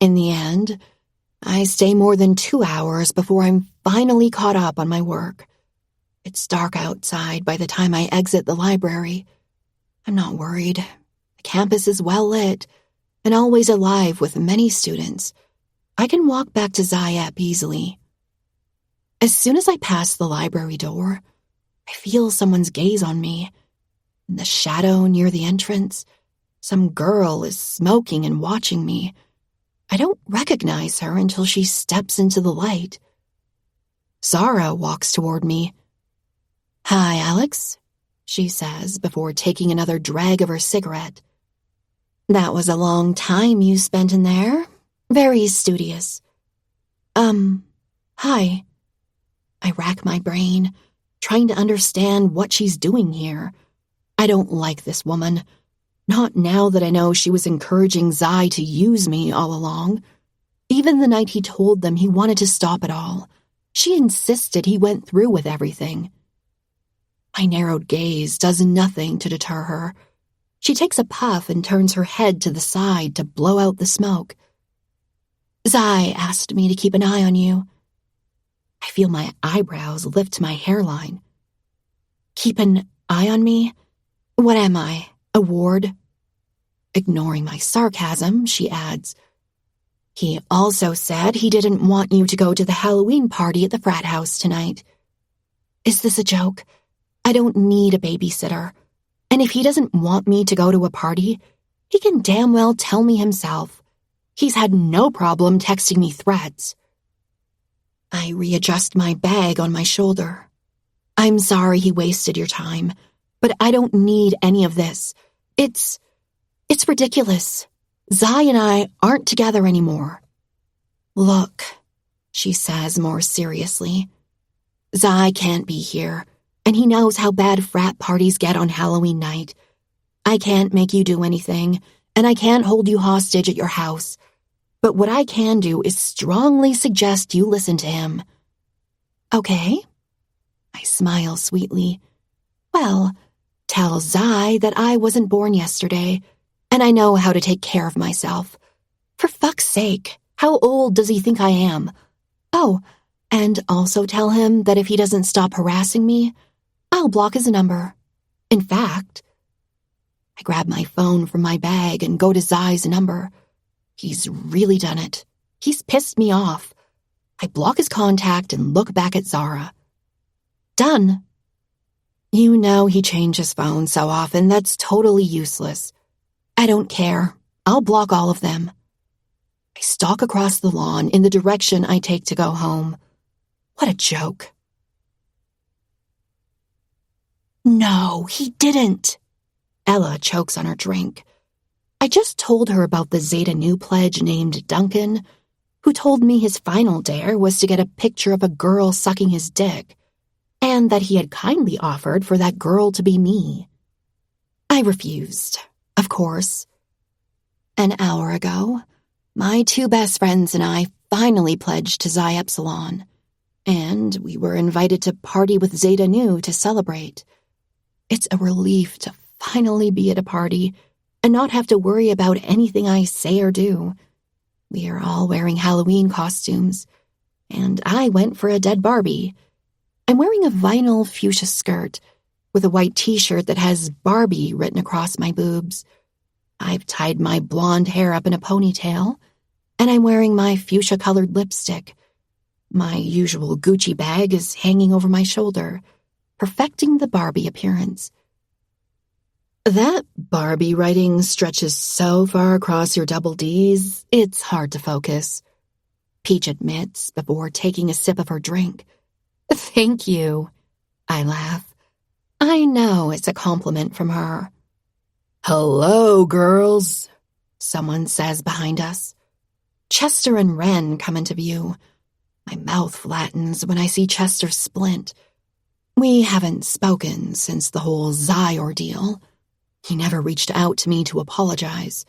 Speaker 1: In the end, I stay more than 2 hours before I'm finally caught up on my work. It's dark outside by the time I exit the library. I'm not worried. The campus is well lit and always alive with many students. I can walk back to Zayep easily. As soon as I pass the library door, I feel someone's gaze on me. In the shadow near the entrance, some girl is smoking and watching me. I don't recognize her until she steps into the light. Zara walks toward me. Hi, Alex, she says before taking another drag of her cigarette. That was a long time you spent in there. Very studious. Hi. I rack my brain, trying to understand what she's doing here. I don't like this woman. Not now that I know she was encouraging Zai to use me all along. Even the night he told them he wanted to stop it all, she insisted he went through with everything. My narrowed gaze does nothing to deter her. She takes a puff and turns her head to the side to blow out the smoke. Zai asked me to keep an eye on you. I feel my eyebrows lift to my hairline. Keep an eye on me? What am I, a ward? Ignoring my sarcasm, she adds, he also said he didn't want you to go to the Halloween party at the frat house tonight. Is this a joke? I don't need a babysitter. And if he doesn't want me to go to a party, he can damn well tell me himself. He's had no problem texting me threats. I readjust my bag on my shoulder. I'm sorry he wasted your time, but I don't need any of this. It's ridiculous. Zai and I aren't together anymore. Look, she says more seriously. Zai can't be here, and he knows how bad frat parties get on Halloween night. I can't make you do anything, and I can't hold you hostage at your house. But what I can do is strongly suggest you listen to him. Okay? I smile sweetly. Well, tell Zai that I wasn't born yesterday, and I know how to take care of myself. For fuck's sake, how old does he think I am? Oh, And also tell him that if he doesn't stop harassing me, I'll block his number. In fact, I grab my phone from my bag and go to Zai's number. He's really done it. He's pissed me off. I block his contact and look back at Zara. Done. You know he changes phones so often, that's totally useless. I don't care. I'll block all of them. I stalk across the lawn in the direction I take to go home. What a joke. No, he didn't. Ella chokes on her drink. I just told her about the Zeta Nu pledge named Duncan, who told me his final dare was to get a picture of a girl sucking his dick, and that he had kindly offered for that girl to be me. I refused, of course. An hour ago, my two best friends and I finally pledged to Xi Epsilon, and we were invited to party with Zeta Nu to celebrate. It's a relief to finally be at a party and not have to worry about anything I say or do. We are all wearing Halloween costumes, and I went for a dead Barbie. I'm wearing a vinyl fuchsia skirt with a white t-shirt that has Barbie written across my boobs. I've tied my blonde hair up in a ponytail, and I'm wearing my fuchsia-colored lipstick. My usual Gucci bag is hanging over my shoulder, perfecting the Barbie appearance. That Barbie writing stretches so far across your double Ds, it's hard to focus. Peach admits before taking a sip of her drink. Thank you. I laugh. I know it's a compliment from her.
Speaker 2: Hello, girls,
Speaker 1: someone says behind us. Chester and Wren come into view. My mouth flattens when I see Chester splint. We haven't spoken since the whole Xi ordeal. He never reached out to me to apologize,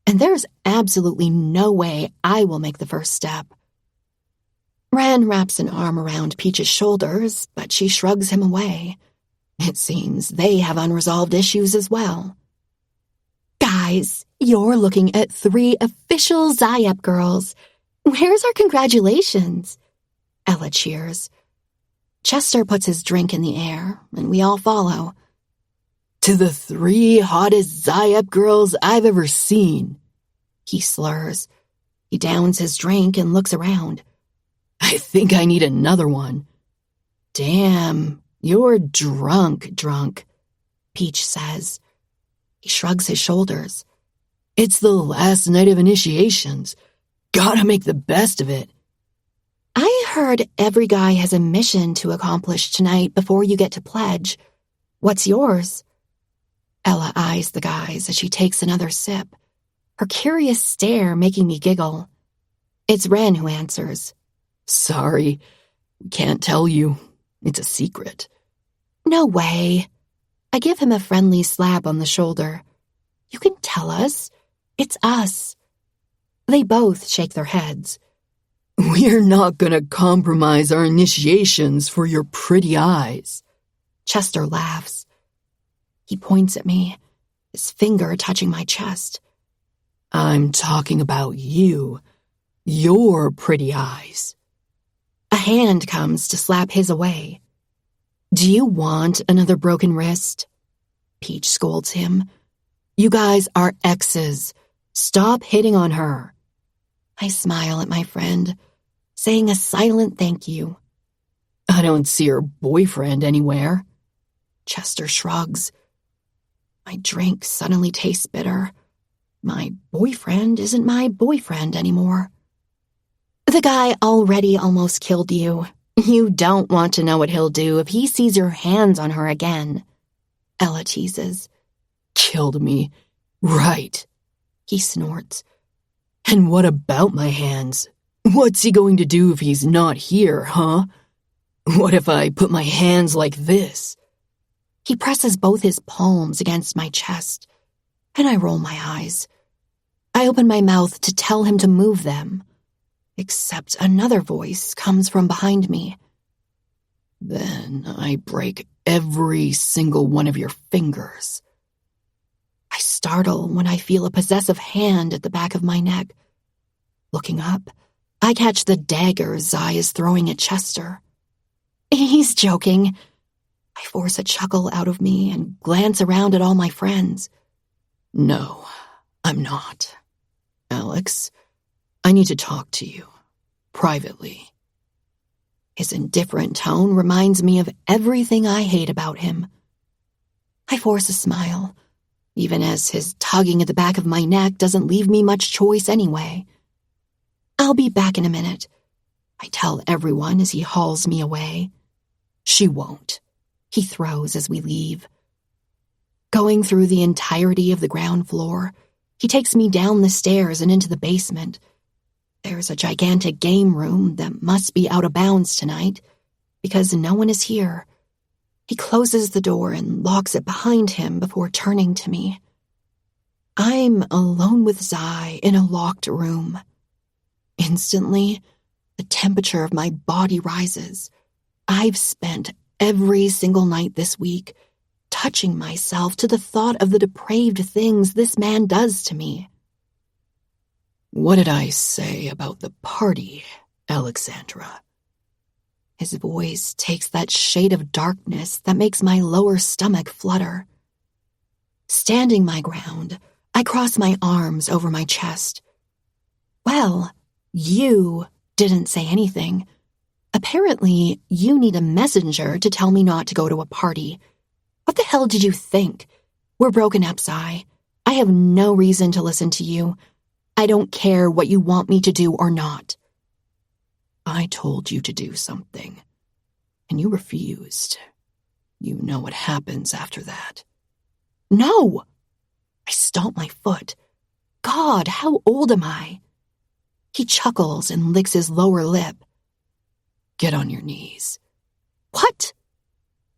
Speaker 1: and there's absolutely no way I will make the first step. Wren wraps an arm around Peach's shoulders, but she shrugs him away. It seems they have unresolved issues as well. Guys, you're looking at 3 official Xi-Ep girls. Where's our congratulations? Ella cheers. Chester puts his drink in the air, and we all follow.
Speaker 2: To the 3 hottest Xi-Ep girls I've ever seen.
Speaker 1: He slurs. He downs his drink and looks around.
Speaker 2: I think I need another one.
Speaker 1: Damn, you're drunk, Peach says. He shrugs his shoulders.
Speaker 2: It's the last night of initiations. Gotta make the best of it.
Speaker 1: I heard every guy has a mission to accomplish tonight before you get to pledge. What's yours? Ella eyes the guys as she takes another sip, her curious stare making me giggle. It's Wren who answers.
Speaker 2: Sorry, we can't tell you. It's a secret.
Speaker 1: No way. I give him a friendly slap on the shoulder. You can tell us. It's us. They both shake their heads.
Speaker 2: We're not gonna compromise our initiations for your pretty eyes.
Speaker 1: Chester laughs. He points at me, his finger touching my chest.
Speaker 2: I'm talking about you. Your pretty eyes.
Speaker 1: A hand comes to slap his away. Do you want another broken wrist? Peach scolds him. You guys are exes. Stop hitting on her. I smile at my friend, saying a silent thank you.
Speaker 2: I don't see her boyfriend anywhere.
Speaker 1: Chester shrugs. My drink suddenly tastes bitter. My boyfriend isn't my boyfriend anymore. The guy already almost killed you. You don't want to know what he'll do if he sees your hands on her again. Ella teases.
Speaker 2: Killed me. Right.
Speaker 1: He snorts.
Speaker 2: And what about my hands? What's he going to do if he's not here, huh? What if I put my hands like this?
Speaker 1: He presses both his palms against my chest, and I roll my eyes. I open my mouth to tell him to move them, except another voice comes from behind me.
Speaker 2: Then I break every single one of your fingers.
Speaker 1: I startle when I feel a possessive hand at the back of my neck. Looking up, I catch the dagger Zai is throwing at Chester. He's joking. I force a chuckle out of me and glance around at all my friends.
Speaker 2: No, I'm not. Alex, I need to talk to you. Privately.
Speaker 1: His indifferent tone reminds me of everything I hate about him. I force a smile, even as his tugging at the back of my neck doesn't leave me much choice anyway. I'll be back in a minute, I tell everyone as he hauls me away.
Speaker 2: She won't,
Speaker 1: he throws as we leave. Going through the entirety of the ground floor, he takes me down the stairs and into the basement. There's a gigantic game room that must be out of bounds tonight, because no one is here. He closes the door and locks it behind him before turning to me. I'm alone with Zai in a locked room. Instantly, the temperature of my body rises. I've spent every single night this week touching myself to the thought of the depraved things this man does to me.
Speaker 2: What did I say about the party, Alexandra?
Speaker 1: His voice takes that shade of darkness that makes my lower stomach flutter. Standing my ground, I cross my arms over my chest. Well, you didn't say anything. Apparently, you need a messenger to tell me not to go to a party. What the hell did you think? We're broken up, Zai. I have no reason to listen to you. I don't care what you want me to do or not.
Speaker 2: I told you to do something, and you refused. You know what happens after that.
Speaker 1: No! I stomp my foot. God, how old am I? He chuckles and licks his lower lip.
Speaker 2: Get on your knees.
Speaker 1: What?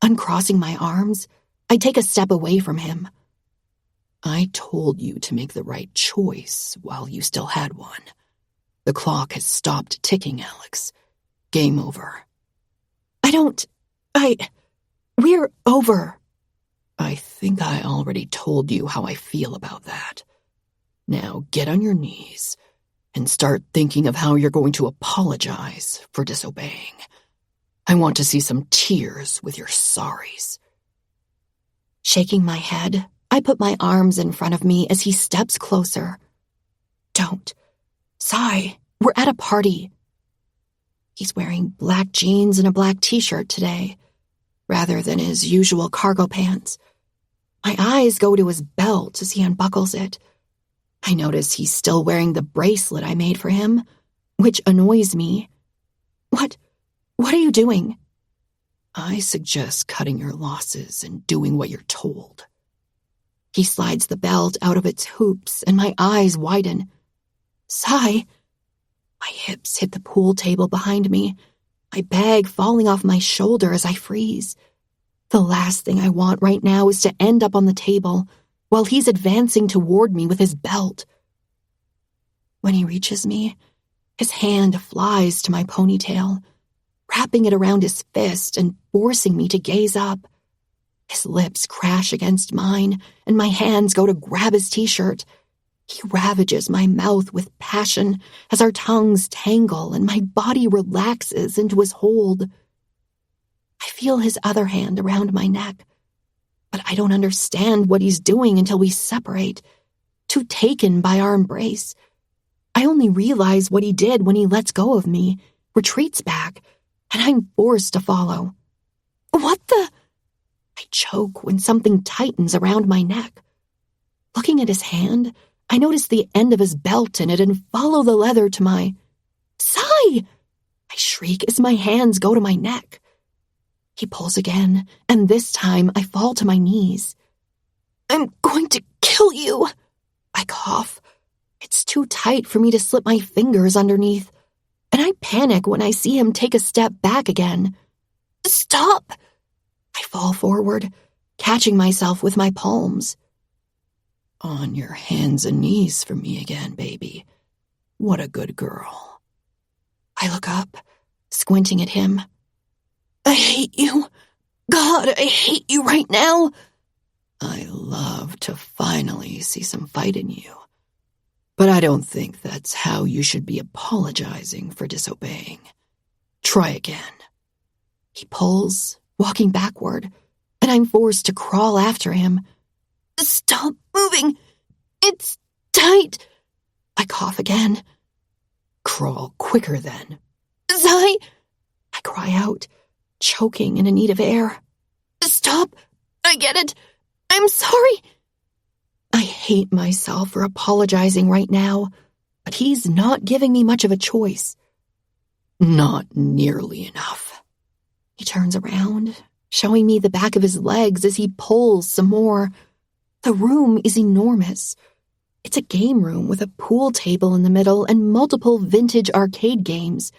Speaker 1: Uncrossing my arms, I take a step away from him.
Speaker 2: I told you to make the right choice while you still had one. The clock has stopped ticking, Alex. Game over.
Speaker 1: We're over.
Speaker 2: I think I already told you how I feel about that. Now get on your knees and start thinking of how you're going to apologize for disobeying. I want to see some tears with your sorries.
Speaker 1: Shaking my head, I put my arms in front of me as he steps closer. Don't. Zai, we're at a party. He's wearing black jeans and a black t-shirt today, rather than his usual cargo pants. My eyes go to his belt as he unbuckles it. I notice he's still wearing the bracelet I made for him, which annoys me. What are you doing?
Speaker 2: I suggest cutting your losses and doing what you're told.
Speaker 1: He slides the belt out of its hoops and my eyes widen. Zai. My hips hit the pool table behind me, my bag falling off my shoulder as I freeze. The last thing I want right now is to end up on the table while he's advancing toward me with his belt. When he reaches me, his hand flies to my ponytail, wrapping it around his fist and forcing me to gaze up. His lips crash against mine, and my hands go to grab his t-shirt. He ravages my mouth with passion as our tongues tangle and my body relaxes into his hold. I feel his other hand around my neck, but I don't understand what he's doing until we separate, too taken by our embrace. I only realize what he did when he lets go of me, retreats back, and I'm forced to follow. What the? I choke when something tightens around my neck. Looking at his hand, I notice the end of his belt in it and follow the leather to my... Zai! I shriek as my hands go to my neck. He pulls again, and this time I fall to my knees. I'm going to kill you! I cough. It's too tight for me to slip my fingers underneath, and I panic when I see him take a step back again. Stop! I fall forward, catching myself with my palms.
Speaker 2: On your hands and knees for me again, baby. What a good girl.
Speaker 1: I look up, squinting at him. I hate you. God, I hate you right now.
Speaker 2: I love to finally see some fight in you. But I don't think that's how you should be apologizing for disobeying. Try again.
Speaker 1: He pulls, walking backward, and I'm forced to crawl after him. Stop moving! It's tight! I cough again.
Speaker 2: Crawl quicker then.
Speaker 1: Zai! I cry out, choking and in need of air. Stop! I get it! I'm sorry! I hate myself for apologizing right now, but he's not giving me much of a choice.
Speaker 2: Not nearly enough.
Speaker 1: He turns around, showing me the back of his legs as he pulls some more. The room is enormous. It's a game room with a pool table in the middle and multiple vintage arcade games.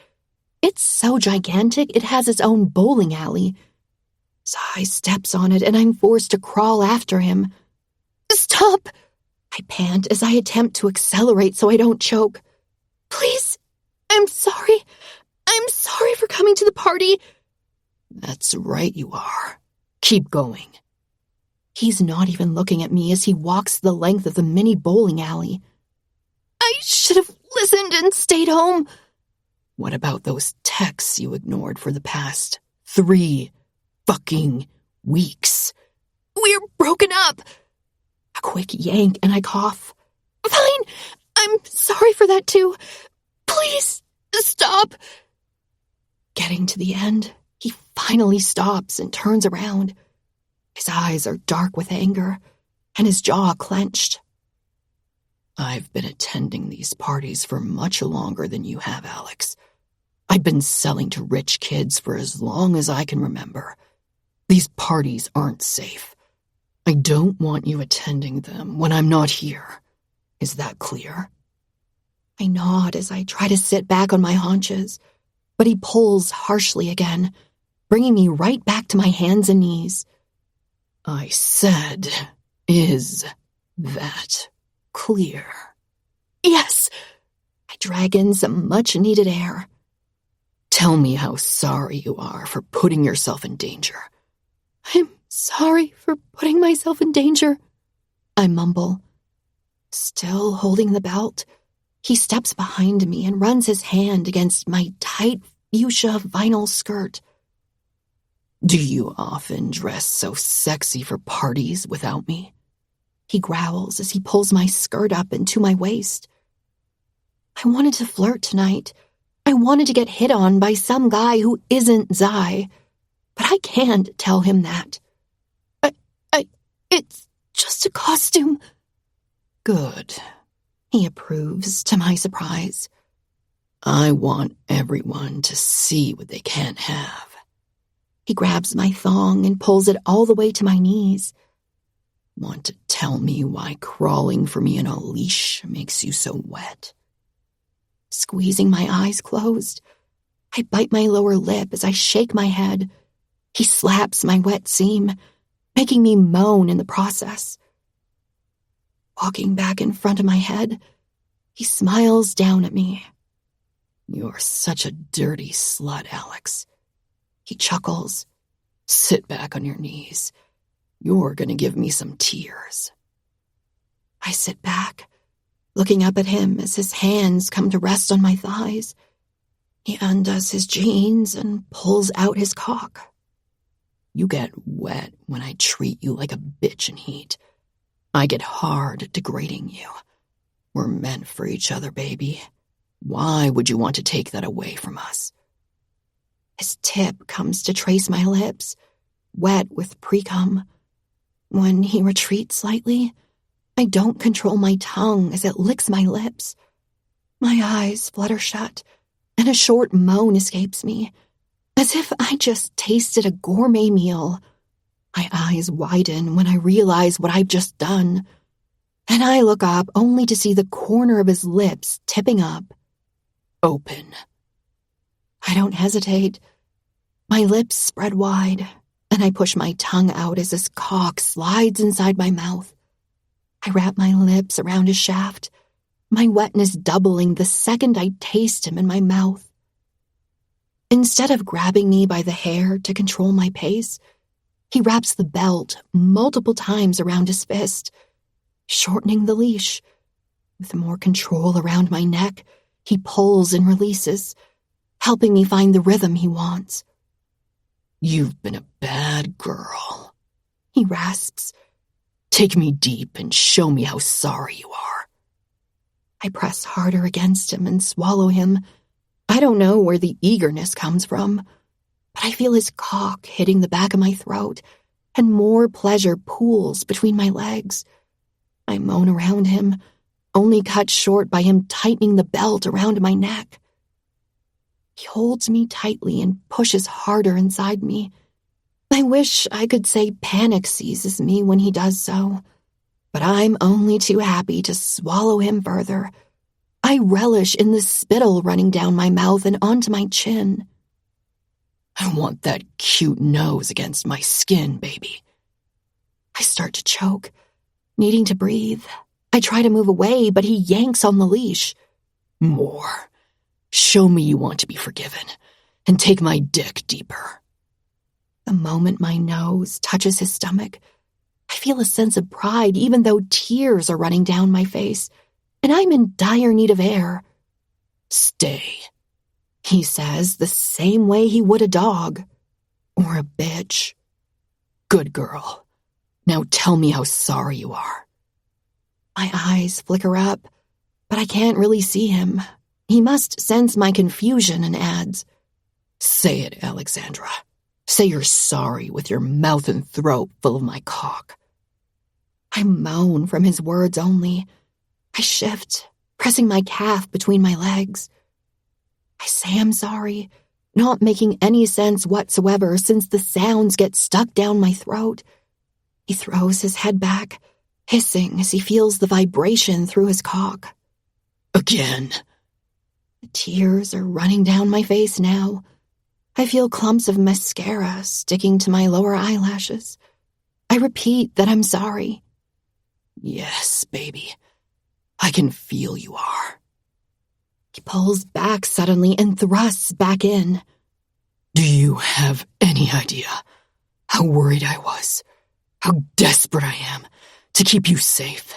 Speaker 1: It's so gigantic it has its own bowling alley. Zai steps on it and I'm forced to crawl after him. Stop! I pant as I attempt to accelerate so I don't choke. Please, I'm sorry. I'm sorry for coming to the party.
Speaker 2: That's right you are. Keep going.
Speaker 1: He's not even looking at me as he walks the length of the mini bowling alley. I should have listened and stayed home.
Speaker 2: What about those texts you ignored for the past 3 fucking weeks?
Speaker 1: We're broken up. A quick yank and I cough. Fine, I'm sorry for that too. Please, stop. Getting to the end, he finally stops and turns around. His eyes are dark with anger, and his jaw clenched.
Speaker 2: I've been attending these parties for much longer than you have, Alex. I've been selling to rich kids for as long as I can remember. These parties aren't safe. I don't want you attending them when I'm not here. Is that clear?
Speaker 1: I nod as I try to sit back on my haunches, but he pulls harshly again, bringing me right back to my hands and knees.
Speaker 2: I said, is that clear?
Speaker 1: Yes. I drag in some much-needed air.
Speaker 2: Tell me how sorry you are for putting yourself in danger.
Speaker 1: I'm sorry for putting myself in danger, I mumble. Still holding the belt, he steps behind me and runs his hand against my tight fuchsia vinyl skirt.
Speaker 2: Do you often dress so sexy for parties without me?
Speaker 1: He growls as he pulls my skirt up into my waist. I wanted to flirt tonight. I wanted to get hit on by some guy who isn't Zai, but I can't tell him that. It's just a costume.
Speaker 2: Good,
Speaker 1: he approves, to my surprise.
Speaker 2: I want everyone to see what they can't have.
Speaker 1: He grabs my thong and pulls it all the way to my knees.
Speaker 2: Want to tell me why crawling for me in a leash makes you so wet?
Speaker 1: Squeezing my eyes closed, I bite my lower lip as I shake my head. He slaps my wet seam, making me moan in the process. Walking back in front of my head, he smiles down at me.
Speaker 2: You're such a dirty slut, Alex.
Speaker 1: He chuckles.
Speaker 2: Sit back on your knees. You're gonna give me some tears.
Speaker 1: I sit back, looking up at him as his hands come to rest on my thighs. He undoes his jeans and pulls out his cock.
Speaker 2: You get wet when I treat you like a bitch in heat. I get hard degrading you. We're meant for each other, baby. Why would you want to take that away from us?
Speaker 1: His tip comes to trace my lips, wet with pre-cum. When he retreats slightly, I don't control my tongue as it licks my lips. My eyes flutter shut, and a short moan escapes me, as if I just tasted a gourmet meal. My eyes widen when I realize what I've just done, and I look up only to see the corner of his lips tipping up.
Speaker 2: Open.
Speaker 1: I don't hesitate. My lips spread wide, and I push my tongue out as his cock slides inside my mouth. I wrap my lips around his shaft, my wetness doubling the second I taste him in my mouth. Instead of grabbing me by the hair to control my pace, he wraps the belt multiple times around his fist, shortening the leash. With more control around my neck, he pulls and releases, helping me find the rhythm he wants.
Speaker 2: You've been a bad girl,
Speaker 1: he rasps.
Speaker 2: Take me deep and show me how sorry you are.
Speaker 1: I press harder against him and swallow him. I don't know where the eagerness comes from, but I feel his cock hitting the back of my throat, and more pleasure pools between my legs. I moan around him, only cut short by him tightening the belt around my neck. He holds me tightly and pushes harder inside me. I wish I could say panic seizes me when he does so, but I'm only too happy to swallow him further. I relish in the spittle running down my mouth and onto my chin.
Speaker 2: I want that cute nose against my skin, baby.
Speaker 1: I start to choke, needing to breathe. I try to move away, but he yanks on the leash.
Speaker 2: More. Show me you want to be forgiven, and take my dick deeper.
Speaker 1: The moment my nose touches his stomach, I feel a sense of pride even though tears are running down my face, and I'm in dire need of air.
Speaker 2: Stay,
Speaker 1: he says the same way he would a dog. Or a bitch.
Speaker 2: Good girl. Now tell me how sorry you are.
Speaker 1: My eyes flicker up, but I can't really see him. He must sense my confusion and adds,
Speaker 2: Say it, Alexandra. Say you're sorry with your mouth and throat full of my cock.
Speaker 1: I moan from his words only. I shift, pressing my calf between my legs. I say I'm sorry, not making any sense whatsoever since the sounds get stuck down my throat. He throws his head back, hissing as he feels the vibration through his cock.
Speaker 2: Again.
Speaker 1: The tears are running down my face now. I feel clumps of mascara sticking to my lower eyelashes. I repeat that I'm sorry.
Speaker 2: Yes, baby. I can feel you are.
Speaker 1: He pulls back suddenly and thrusts back in.
Speaker 2: Do you have any idea how worried I was? How desperate I am to keep you safe?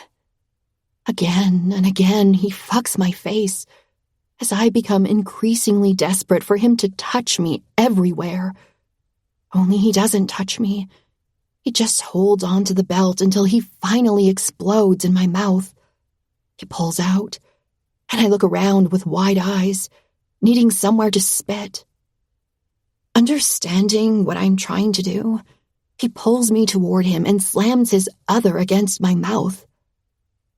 Speaker 1: Again and again, he fucks my face as I become increasingly desperate for him to touch me everywhere. Only he doesn't touch me. He just holds onto the belt until he finally explodes in my mouth. He pulls out, and I look around with wide eyes, needing somewhere to spit. Understanding what I'm trying to do, he pulls me toward him and slams his other against my mouth.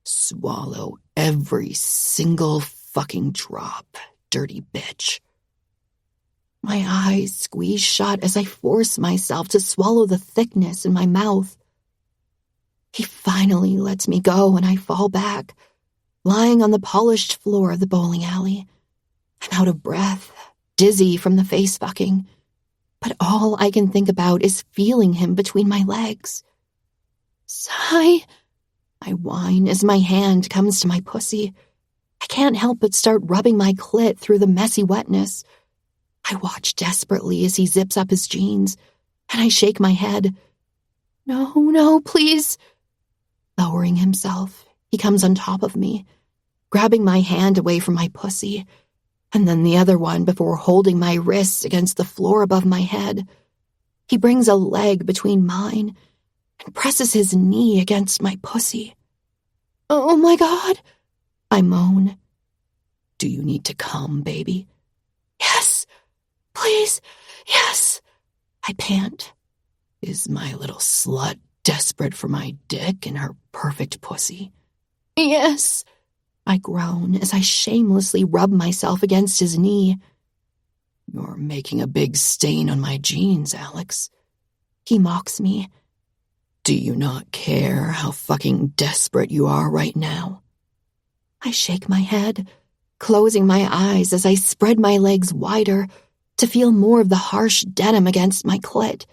Speaker 2: Swallow every single fucking drop, dirty bitch.
Speaker 1: My eyes squeeze shut as I force myself to swallow the thickness in my mouth. He finally lets me go and I fall back, lying on the polished floor of the bowling alley. I'm out of breath, dizzy from the face fucking, but all I can think about is feeling him between my legs. Sigh, I whine as my hand comes to my pussy. I can't help but start rubbing my clit through the messy wetness. I watch desperately as he zips up his jeans, and I shake my head. No, please. Lowering himself, he comes on top of me, grabbing my hand away from my pussy, and then the other one before holding my wrists against the floor above my head. He brings a leg between mine and presses his knee against my pussy. Oh my God, I moan.
Speaker 2: Do you need to come, baby?
Speaker 1: Yes, please, yes, I pant.
Speaker 2: Is my little slut desperate for my dick and her perfect pussy?
Speaker 1: Yes, I groan as I shamelessly rub myself against his knee.
Speaker 2: You're making a big stain on my jeans, Alex.
Speaker 1: He mocks me.
Speaker 2: Do you not care how fucking desperate you are right now?
Speaker 1: I shake my head, closing my eyes as I spread my legs wider to feel more of the harsh denim against my clit.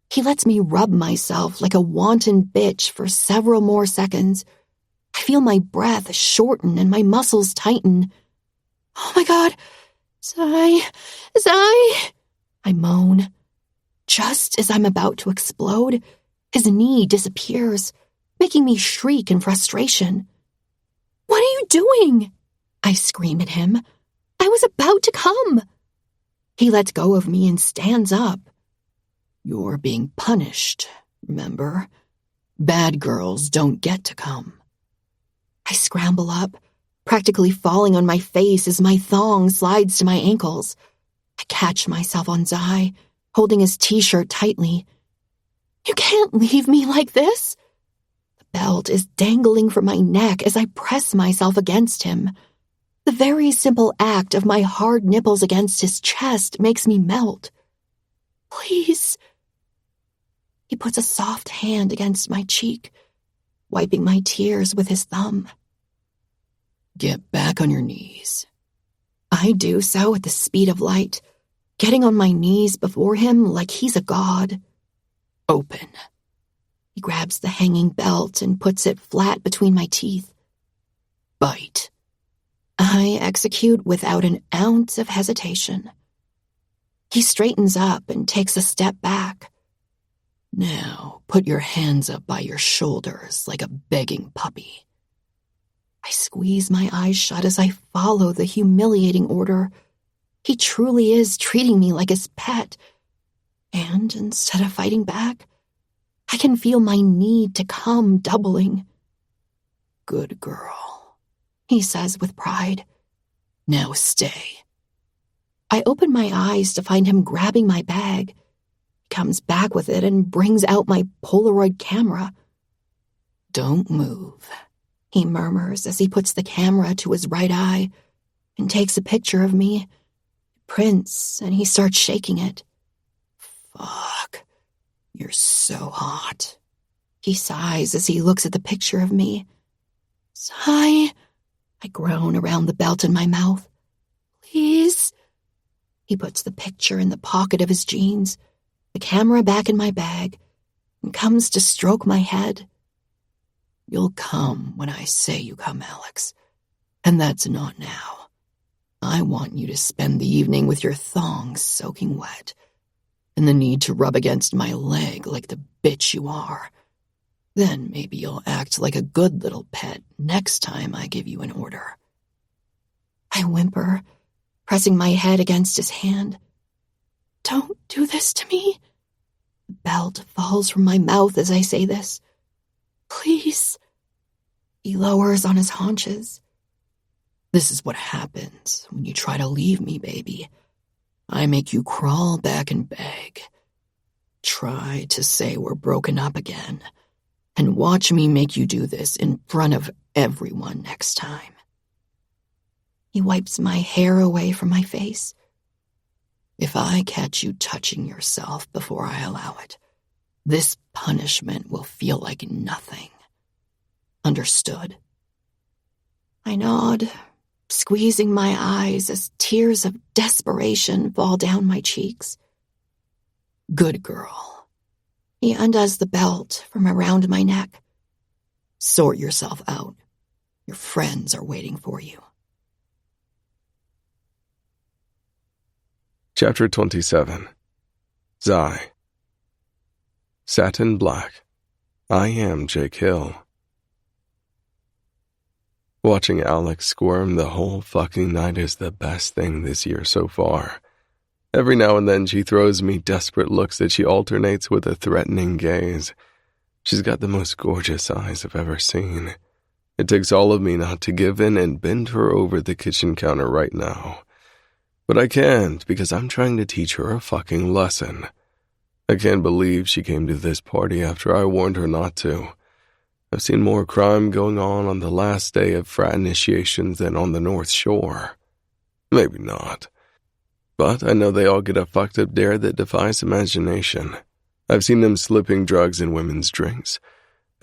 Speaker 1: He lets me rub myself like a wanton bitch for several more seconds. I feel my breath shorten and my muscles tighten. Oh my God, sigh, I moan. Just as I'm about to explode, his knee disappears, making me shriek in frustration. What are you doing? I scream at him. I was about to come. He lets go of me and stands up.
Speaker 2: You're being punished, remember? Bad girls don't get to come.
Speaker 1: I scramble up, practically falling on my face as my thong slides to my ankles. I catch myself on Zai, holding his t-shirt tightly. You can't leave me like this. The belt is dangling from my neck as I press myself against him. The very simple act of my hard nipples against his chest makes me melt. Please. He puts a soft hand against my cheek, wiping my tears with his thumb.
Speaker 2: Get back on your knees.
Speaker 1: I do so at the speed of light, getting on my knees before him like he's a god.
Speaker 2: Open.
Speaker 1: He grabs the hanging belt and puts it flat between my teeth.
Speaker 2: Bite.
Speaker 1: I execute without an ounce of hesitation. He straightens up and takes a step back.
Speaker 2: Now, put your hands up by your shoulders like a begging puppy.
Speaker 1: I squeeze my eyes shut as I follow the humiliating order. He truly is treating me like his pet. And instead of fighting back, I can feel my need to come doubling.
Speaker 2: Good girl,
Speaker 1: he says with pride.
Speaker 2: Now stay.
Speaker 1: I open my eyes to find him grabbing my bag. He comes back with it and brings out my Polaroid camera.
Speaker 2: Don't move,
Speaker 1: he murmurs as he puts the camera to his right eye and takes a picture of me. It prints, and he starts shaking it.
Speaker 2: Fuck, you're so hot.
Speaker 1: He sighs as he looks at the picture of me. Sigh. I groan around the belt in my mouth. Please. He puts the picture in the pocket of his jeans, the camera back in my bag, and comes to stroke my head.
Speaker 2: You'll come when I say you come, Alex. And that's not now. I want you to spend the evening with your thongs soaking wet, and the need to rub against my leg like the bitch you are. Then maybe you'll act like a good little pet next time I give you an order.
Speaker 1: I whimper, pressing my head against his hand. Don't do this to me. The belt falls from my mouth as I say this. Please. He lowers on his haunches.
Speaker 2: This is what happens when you try to leave me, baby. I make you crawl back and beg. Try to say we're broken up again, and watch me make you do this in front of everyone next time.
Speaker 1: He wipes my hair away from my face.
Speaker 2: If I catch you touching yourself before I allow it, this punishment will feel like nothing. Understood?
Speaker 1: I nod, squeezing my eyes as tears of desperation fall down my cheeks.
Speaker 2: Good girl.
Speaker 1: He undoes the belt from around my neck.
Speaker 2: Sort yourself out. Your friends are waiting for you.
Speaker 3: Chapter 27. Zai. Satin Black. I am Jake Hill. Watching Alex squirm the whole fucking night is the best thing this year so far. Every now and then she throws me desperate looks that she alternates with a threatening gaze. She's got the most gorgeous eyes I've ever seen. It takes all of me not to give in and bend her over the kitchen counter right now. But I can't because I'm trying to teach her a fucking lesson. I can't believe she came to this party after I warned her not to. I've seen more crime going on the last day of frat initiations than on the North Shore. Maybe not. But I know they all get a fucked up dare that defies imagination. I've seen them slipping drugs in women's drinks.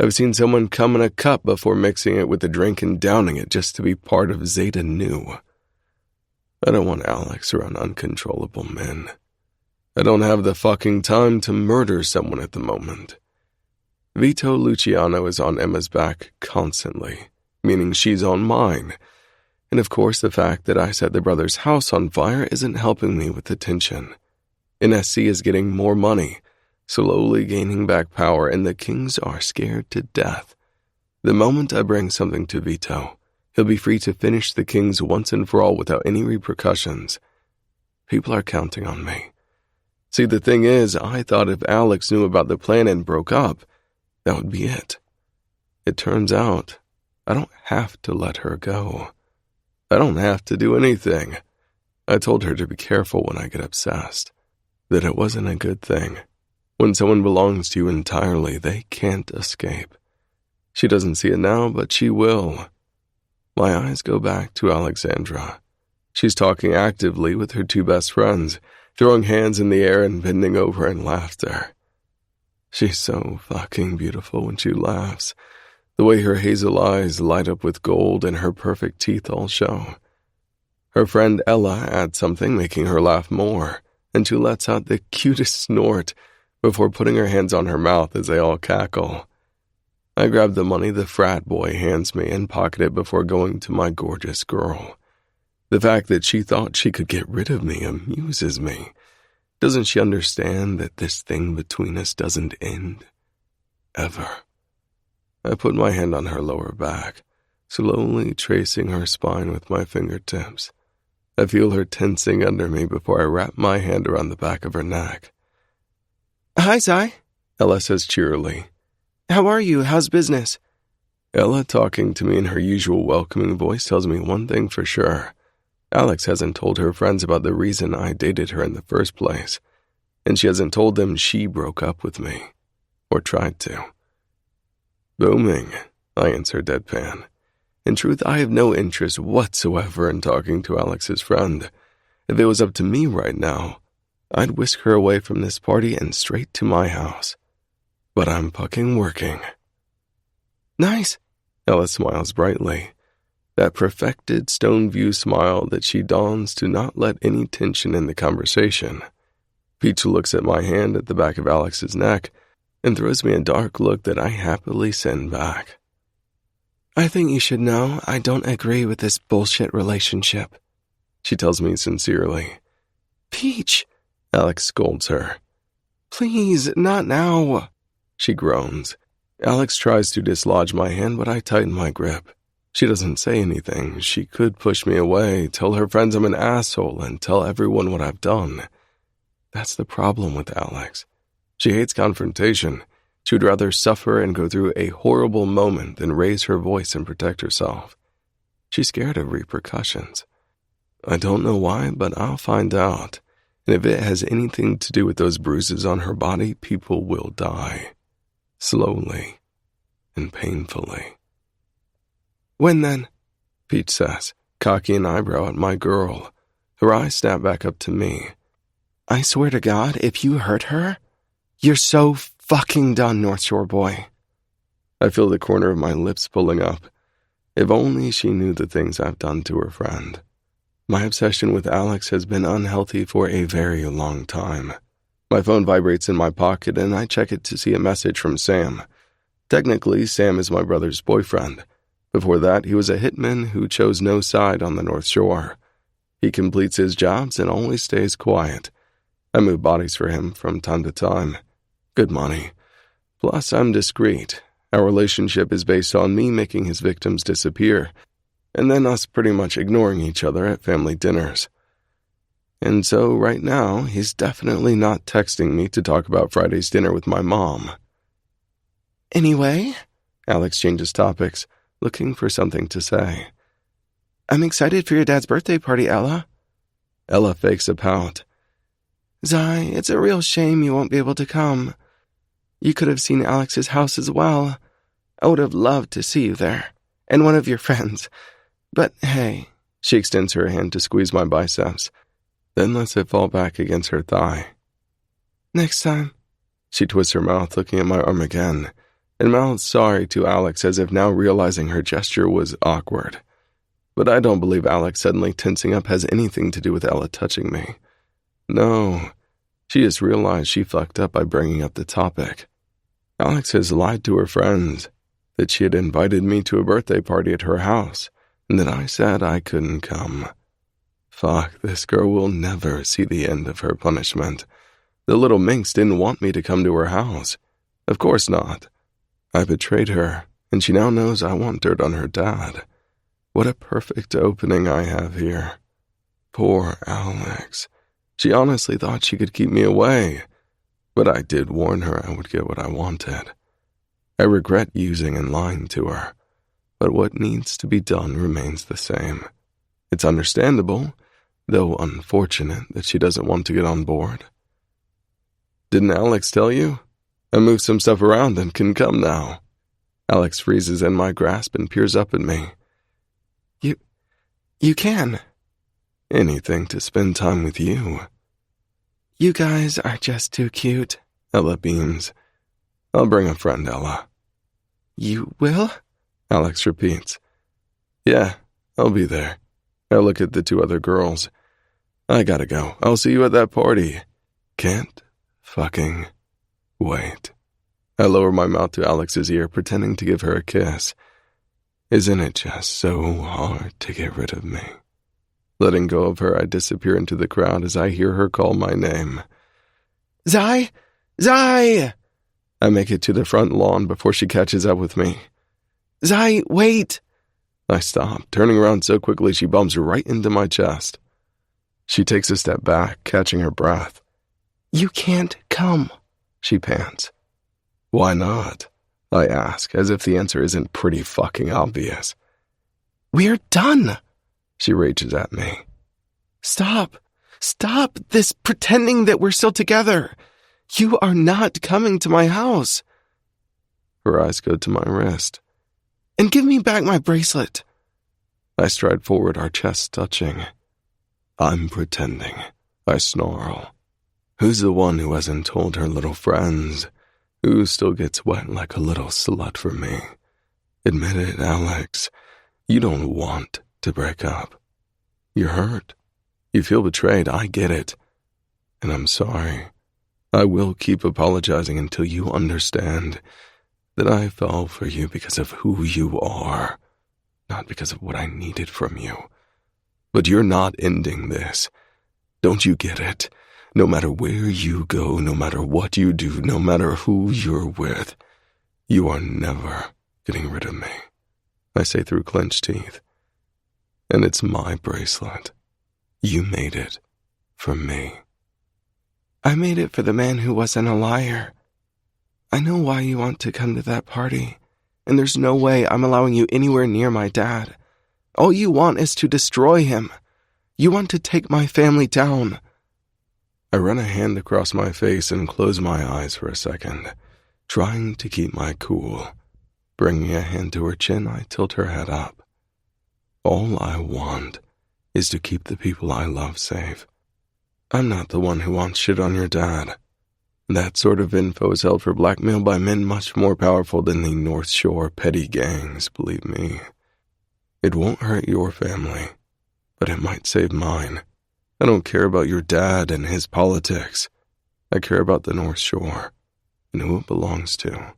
Speaker 3: I've seen someone come in a cup before mixing it with the drink and downing it just to be part of Zeta Nu. I don't want Alex around uncontrollable men. I don't have the fucking time to murder someone at the moment. Vito Luciano is on Emma's back constantly, meaning she's on mine. And of course the fact that I set the brother's house on fire isn't helping me with the tension. NSC is getting more money, slowly gaining back power, and the Kings are scared to death. The moment I bring something to Vito, He'll be free to finish the Kings once and for all without any repercussions. People are counting on me. See, the thing is, I thought if Alex knew about the plan and broke up, that would be it. It turns out, I don't have to let her go. I don't have to do anything. I told her to be careful when I get obsessed, that it wasn't a good thing. When someone belongs to you entirely, they can't escape. She doesn't see it now, but she will. My eyes go back to Alexandra. She's talking actively with her two best friends, throwing hands in the air and bending over in laughter. She's so fucking beautiful when she laughs. The way her hazel eyes light up with gold and her perfect teeth all show. Her friend Ella adds something, making her laugh more, and she lets out the cutest snort before putting her hands on her mouth as they all cackle. I grab the money the frat boy hands me and pocket it before going to my gorgeous girl. The fact that she thought she could get rid of me amuses me. Doesn't she understand that this thing between us doesn't end? Ever. I put my hand on her lower back, slowly tracing her spine with my fingertips. I feel her tensing under me before I wrap my hand around the back of her neck.
Speaker 4: Hi, Zai,
Speaker 3: Ella says cheerily.
Speaker 4: How are you? How's business?
Speaker 3: Ella, talking to me in her usual welcoming voice, tells me one thing for sure. Alex hasn't told her friends about the reason I dated her in the first place, and she hasn't told them she broke up with me, or tried to. Booming, I answer deadpan. In truth, I have no interest whatsoever in talking to Alex's friend. If it was up to me right now, I'd whisk her away from this party and straight to my house. But I'm fucking working.
Speaker 4: Nice,
Speaker 3: Ella smiles brightly. That perfected stone view smile that she dons to not let any tension in the conversation. Peach looks at my hand at the back of Alex's neck and throws me a dark look that I happily send back.
Speaker 4: I think you should know I don't agree with this bullshit relationship,
Speaker 3: she tells me sincerely.
Speaker 4: Peach,
Speaker 3: Alex scolds her.
Speaker 4: Please, not now,
Speaker 3: she groans. Alex tries to dislodge my hand, but I tighten my grip. She doesn't say anything. She could push me away, tell her friends I'm an asshole, and tell everyone what I've done. That's the problem with Alex. She hates confrontation. She would rather suffer and go through a horrible moment than raise her voice and protect herself. She's scared of repercussions. I don't know why, but I'll find out. And if it has anything to do with those bruises on her body, people will die. Slowly and painfully.
Speaker 4: When then?
Speaker 3: Peach says, cocking an eyebrow at my girl. Her eyes snap back up to me.
Speaker 4: I swear to God, if you hurt her, you're so fucking done, North Shore boy.
Speaker 3: I feel the corner of my lips pulling up. If only she knew the things I've done to her friend. My obsession with Alex has been unhealthy for a very long time. My phone vibrates in my pocket and I check it to see a message from Sam. Technically, Sam is my brother's boyfriend. Before that, he was a hitman who chose no side on the North Shore. He completes his jobs and always stays quiet. I move bodies for him from time to time. Good money. Plus, I'm discreet. Our relationship is based on me making his victims disappear, and then us pretty much ignoring each other at family dinners. And so, right now, he's definitely not texting me to talk about Friday's dinner with my mom.
Speaker 4: Anyway,
Speaker 3: Alex changes topics, looking for something to say.
Speaker 4: I'm excited for your dad's birthday party, Ella.
Speaker 3: Ella fakes a pout.
Speaker 4: Zai, it's a real shame you won't be able to come. You could have seen Alex's house as well. I would have loved to see you there, and one of your friends. But hey,
Speaker 3: she extends her hand to squeeze my biceps, then lets it fall back against her thigh.
Speaker 4: Next time.
Speaker 3: She twists her mouth, looking at my arm again, and mouths sorry to Alex as if now realizing her gesture was awkward. But I don't believe Alex suddenly tensing up has anything to do with Ella touching me. No, she just realized she fucked up by bringing up the topic. Alex has lied to her friends that she had invited me to a birthday party at her house and that I said I couldn't come. Fuck, this girl will never see the end of her punishment. The little minx didn't want me to come to her house. Of course not. I betrayed her, and she now knows I want dirt on her dad. What a perfect opening I have here. Poor Alex. She honestly thought she could keep me away, but I did warn her I would get what I wanted. I regret using and lying to her, but what needs to be done remains the same. It's understandable, though unfortunate, that she doesn't want to get on board. Didn't Alex tell you? I moved some stuff around and can come now. Alex freezes in my grasp and peers up at me.
Speaker 4: You can.
Speaker 3: Anything to spend time with you.
Speaker 4: You guys are just too cute.
Speaker 3: Ella beams. I'll bring a friend, Ella.
Speaker 4: You will?
Speaker 3: Alex repeats. Yeah, I'll be there. I look at the two other girls. I gotta go. I'll see you at that party. Can't fucking wait. I lower my mouth to Alex's ear, pretending to give her a kiss. Isn't it just so hard to get rid of me? Letting go of her, I disappear into the crowd as I hear her call my name.
Speaker 4: Zai! Zai!
Speaker 3: I make it to the front lawn before she catches up with me.
Speaker 4: Zai, wait!
Speaker 3: I stop, turning around so quickly she bumps right into my chest. She takes a step back, catching her breath.
Speaker 4: You can't come, she pants.
Speaker 3: Why not? I ask, as if the answer isn't pretty fucking obvious.
Speaker 4: We're done,
Speaker 3: she rages at me.
Speaker 4: Stop this pretending that we're still together. You are not coming to my house.
Speaker 3: Her eyes go to my wrist.
Speaker 4: And give me back my bracelet.
Speaker 3: I stride forward, our chests touching. I'm pretending, I snarl. Who's the one who hasn't told her little friends? Who still gets wet like a little slut for me? Admit it, Alex. You don't want to break up. You're hurt. You feel betrayed, I get it. And I'm sorry. I will keep apologizing until you understand that I fell for you because of who you are, not because of what I needed from you. But you're not ending this. Don't you get it? No matter where you go, no matter what you do, no matter who you're with, you are never getting rid of me, I say through clenched teeth. And it's my bracelet. You made it for me.
Speaker 4: I made it for the man who wasn't a liar. I know why you want to come to that party, and there's no way I'm allowing you anywhere near my dad. All you want is to destroy him. You want to take my family down.
Speaker 3: I run a hand across my face and close my eyes for a second, trying to keep my cool. Bringing a hand to her chin, I tilt her head up. All I want is to keep the people I love safe. I'm not the one who wants shit on your dad. That sort of info is held for blackmail by men much more powerful than the North Shore petty gangs, believe me. It won't hurt your family, but it might save mine. I don't care about your dad and his politics. I care about the North Shore and who it belongs to.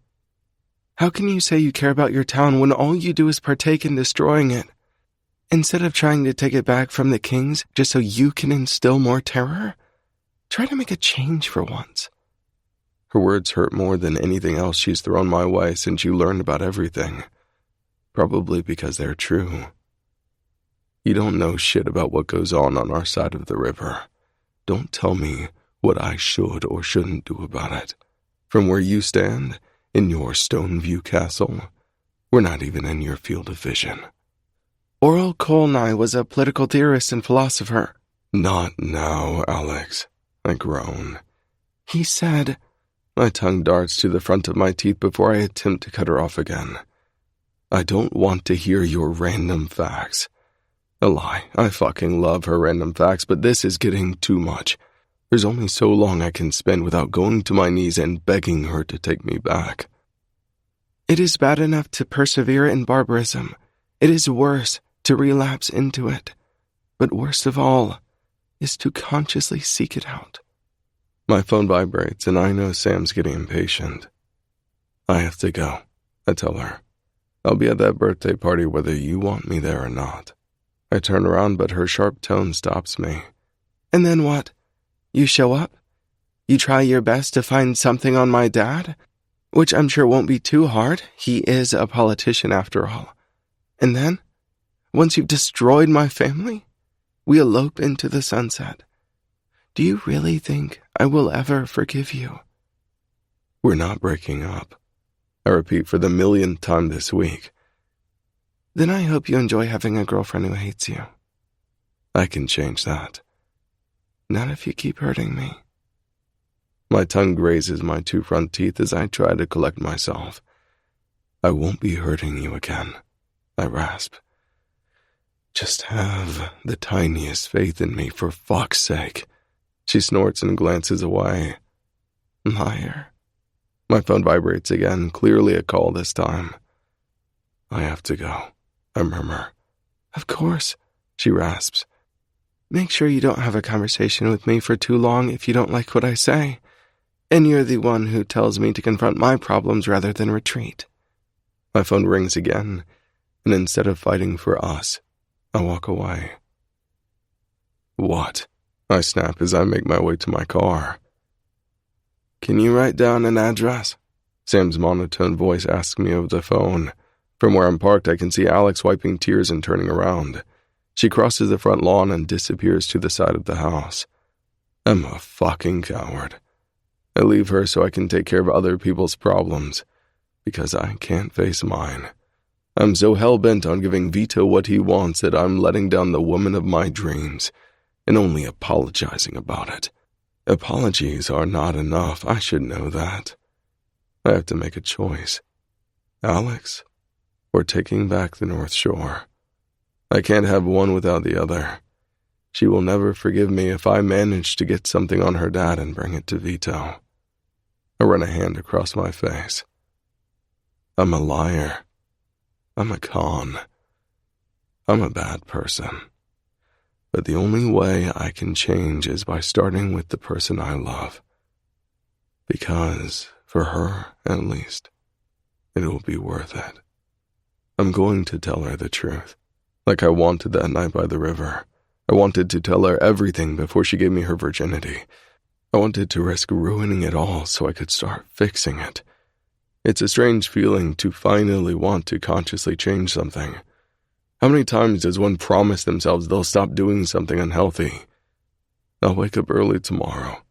Speaker 4: How can you say you care about your town when all you do is partake in destroying it? Instead of trying to take it back from the kings just so you can instill more terror, try to make a change for once.
Speaker 3: Her words hurt more than anything else she's thrown my way since you learned about everything. Probably because they're true. You don't know shit about what goes on our side of the river. Don't tell me what I should or shouldn't do about it. From where you stand, in your Stoneview castle, we're not even in your field of vision.
Speaker 4: Oral Kolnai was a political theorist and philosopher.
Speaker 3: Not now, Alex, I groan.
Speaker 4: He said...
Speaker 3: My tongue darts to the front of my teeth before I attempt to cut her off again. I don't want to hear your random facts. A lie. I fucking love her random facts, but this is getting too much. There's only so long I can spend without going to my knees and begging her to take me back.
Speaker 4: It is bad enough to persevere in barbarism. It is worse to relapse into it. But worst of all is to consciously seek it out.
Speaker 3: My phone vibrates, and I know Sam's getting impatient. I have to go, I tell her. I'll be at that birthday party whether you want me there or not. I turn around, but her sharp tone stops me.
Speaker 4: And then what? You show up? You try your best to find something on my dad? Which I'm sure won't be too hard. He is a politician after all. And then? Once you've destroyed my family, we elope into the sunset. Do you really think I will ever forgive you?
Speaker 3: We're not breaking up. I repeat for the millionth time this week.
Speaker 4: Then I hope you enjoy having a girlfriend who hates you.
Speaker 3: I can change that.
Speaker 4: Not if you keep hurting me.
Speaker 3: My tongue grazes my two front teeth as I try to collect myself. I won't be hurting you again, I rasp. Just have the tiniest faith in me, for fuck's sake. She snorts and glances away.
Speaker 4: Liar.
Speaker 3: My phone vibrates again, clearly a call this time. I have to go, I murmur.
Speaker 4: Of course, she rasps. Make sure you don't have a conversation with me for too long if you don't like what I say. And you're the one who tells me to confront my problems rather than retreat.
Speaker 3: My phone rings again, and instead of fighting for us, I walk away. What? I snap as I make my way to my car.
Speaker 4: Can you write down an address?
Speaker 3: Sam's monotone voice asks me over the phone. From where I'm parked, I can see Alex wiping tears and turning around. She crosses the front lawn and disappears to the side of the house. I'm a fucking coward. I leave her so I can take care of other people's problems, because I can't face mine. I'm so hell-bent on giving Vito what he wants that I'm letting down the woman of my dreams and only apologizing about it. Apologies are not enough, I should know that. I have to make a choice. Alex, or taking back the North Shore. I can't have one without the other. She will never forgive me if I manage to get something on her dad and bring it to Vito. I run a hand across my face. I'm a liar. I'm a con. I'm a bad person. But the only way I can change is by starting with the person I love. Because, for her, at least, it will be worth it. I'm going to tell her the truth, like I wanted that night by the river. I wanted to tell her everything before she gave me her virginity. I wanted to risk ruining it all so I could start fixing it. It's a strange feeling to finally want to consciously change something. How many times does one promise themselves they'll stop doing something unhealthy? I'll wake up early tomorrow.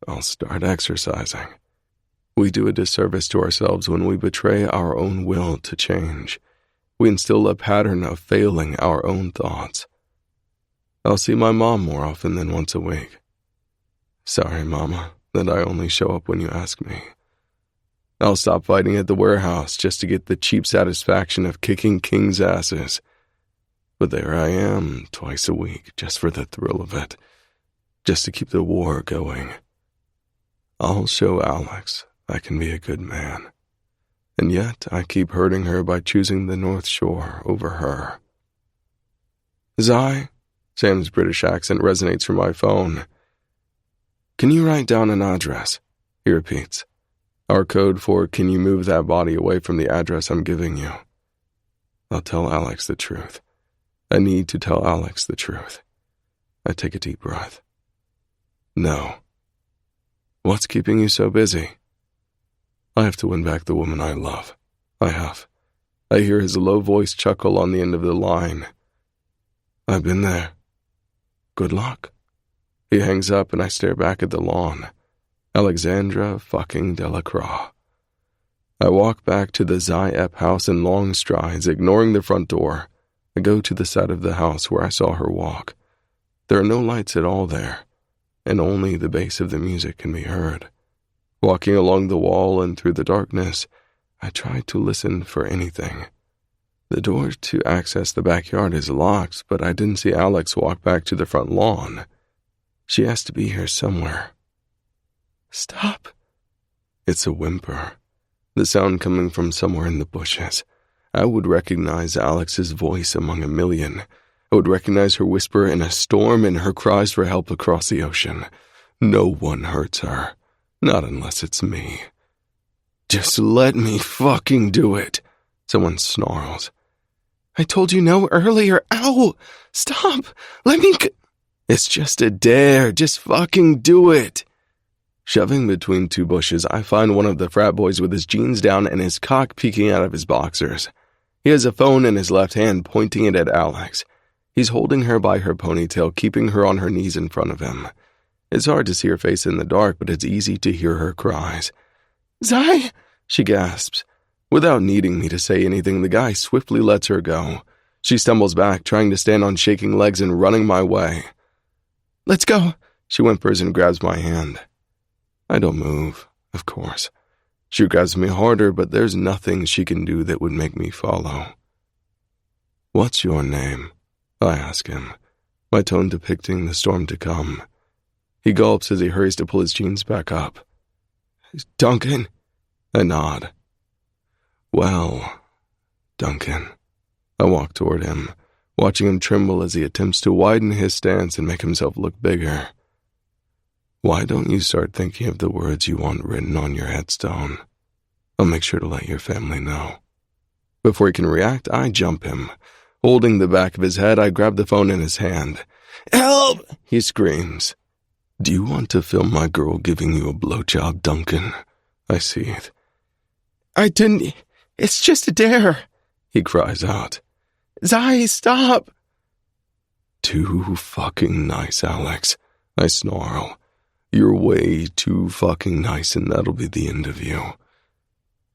Speaker 3: I'll start exercising. We do a disservice to ourselves when we betray our own will to change. We instill a pattern of failing our own thoughts. I'll see my mom more often than once a week. Sorry, Mama, that I only show up when you ask me. I'll stop fighting at the warehouse just to get the cheap satisfaction of kicking kings' asses. But there I am, twice a week, just for the thrill of it, just to keep the war going. I'll show Alex I can be a good man. And yet I keep hurting her by choosing the North Shore over her. Zai, Sam's British accent resonates from my phone. Can you write down an address? He repeats. Our code for can you move that body away from the address I'm giving you. I'll tell Alex the truth. I need to tell Alex the truth. I take a deep breath. No. What's keeping you so busy? I have to win back the woman I love. I have. I hear his low voice chuckle on the end of the line. I've been there. Good luck. He hangs up and I stare back at the lawn. Alexandra fucking Delacroix. I walk back to the Zai Ep house in long strides, ignoring the front door. I go to the side of the house where I saw her walk. There are no lights at all there, and only the bass of the music can be heard. Walking along the wall and through the darkness, I try to listen for anything. The door to access the backyard is locked, but I didn't see Alex walk back to the front lawn. She has to be here somewhere. Stop. It's a whimper. The sound coming from somewhere in the bushes. I would recognize Alex's voice among a million. I would recognize her whisper in a storm and her cries for help across the ocean. No one hurts her. Not unless it's me. Just let me fucking do it. Someone snarls. I told you no earlier. Ow! Stop! Let me It's just a dare. Just fucking do it. Shoving between two bushes, I find one of the frat boys with his jeans down and his cock peeking out of his boxers. He has a phone in his left hand, pointing it at Alex. He's holding her by her ponytail, keeping her on her knees in front of him. It's hard to see her face in the dark, but it's easy to hear her cries. "Zai!" she gasps. Without needing me to say anything, the guy swiftly lets her go. She stumbles back, trying to stand on shaking legs and running my way. "Let's go," she whimpers and grabs my hand. I don't move, of course. She grabs me harder, but there's nothing she can do that would make me follow. "What's your name?" I ask him, my tone depicting the storm to come. He gulps as he hurries to pull his jeans back up. "Duncan?" I nod. "Well, Duncan." I walk toward him, watching him tremble as he attempts to widen his stance and make himself look bigger. "Why don't you start thinking of the words you want written on your headstone? I'll make sure to let your family know." Before he can react, I jump him. Holding the back of his head, I grab the phone in his hand. "Help!" he screams. "Do you want to film my girl giving you a blowjob, Duncan?" I seethe. "I didn't. It's just a dare," he cries out. "Zai, stop!" "Too fucking nice, Alex," I snarl. "You're way too fucking nice, and that'll be the end of you."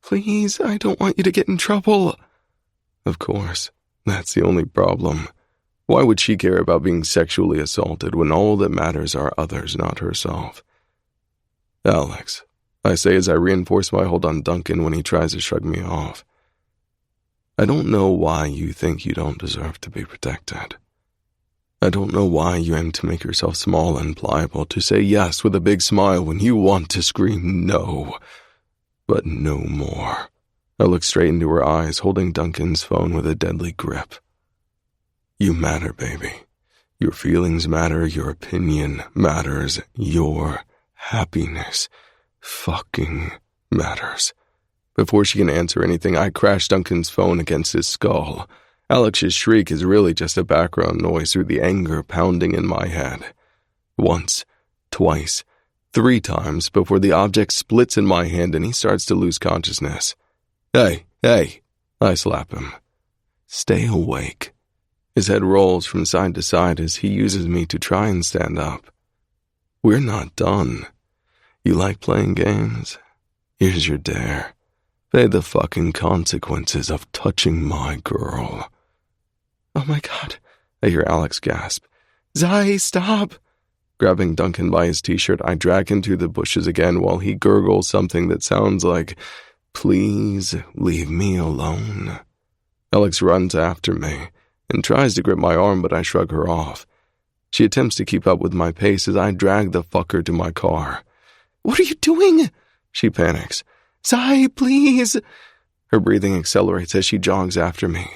Speaker 3: "Please, I don't want you to get in trouble." Of course, that's the only problem. Why would she care about being sexually assaulted when all that matters are others, not herself? "Alex," I say as I reinforce my hold on Duncan when he tries to shrug me off. "I don't know why you think you don't deserve to be protected. I don't know why you aim to make yourself small and pliable, to say yes with a big smile when you want to scream no, but no more." I look straight into her eyes, holding Duncan's phone with a deadly grip. "You matter, baby. Your feelings matter, your opinion matters, your happiness fucking matters." Before she can answer anything, I crash Duncan's phone against his skull. Alex's shriek is really just a background noise through the anger pounding in my head. Once, twice, 3 times before the object splits in my hand and he starts to lose consciousness. Hey, I slap him. "Stay awake." His head rolls from side to side as he uses me to try and stand up. "We're not done. You like playing games? Here's your dare. Pay the fucking consequences of touching my girl." "Oh my God," I hear Alex gasp. "Zai, stop!" Grabbing Duncan by his t-shirt, I drag him through the bushes again while he gurgles something that sounds like, "Please leave me alone." Alex runs after me and tries to grip my arm, but I shrug her off. She attempts to keep up with my pace as I drag the fucker to my car. "What are you doing?" she panics. "Zai, please." Her breathing accelerates as she jogs after me.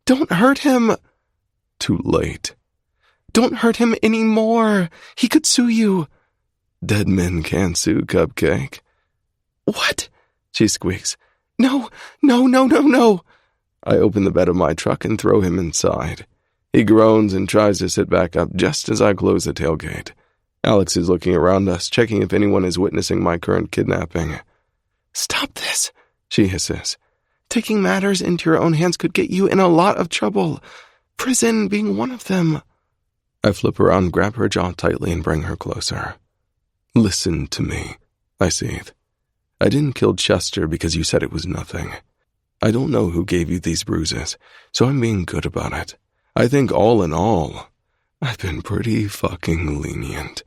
Speaker 3: "Don't hurt him." Too late. "Don't hurt him anymore. He could sue you." "Dead men can't sue, Cupcake." "What?" she squeaks. No. I open the bed of my truck and throw him inside. He groans and tries to sit back up just as I close the tailgate. Alex is looking around us, checking if anyone is witnessing my current kidnapping. "Stop this," she hisses. "Taking matters into your own hands could get you in a lot of trouble. Prison being one of them." I flip around, grab her jaw tightly, and bring her closer. "Listen to me," I seethe. "I didn't kill Chester because you said it was nothing. I don't know who gave you these bruises, so I'm being good about it. I think all in all, I've been pretty fucking lenient."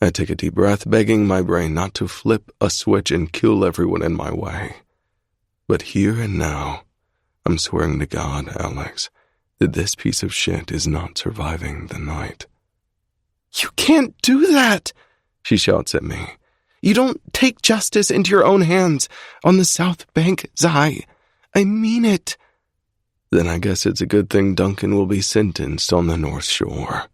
Speaker 3: I take a deep breath, begging my brain not to flip a switch and kill everyone in my way. "But here and now, I'm swearing to God, Alex, that this piece of shit is not surviving the night." "You can't do that," she shouts at me. "You don't take justice into your own hands on the South Bank, Zai. I mean it." "Then I guess it's a good thing Duncan will be sentenced on the North Shore."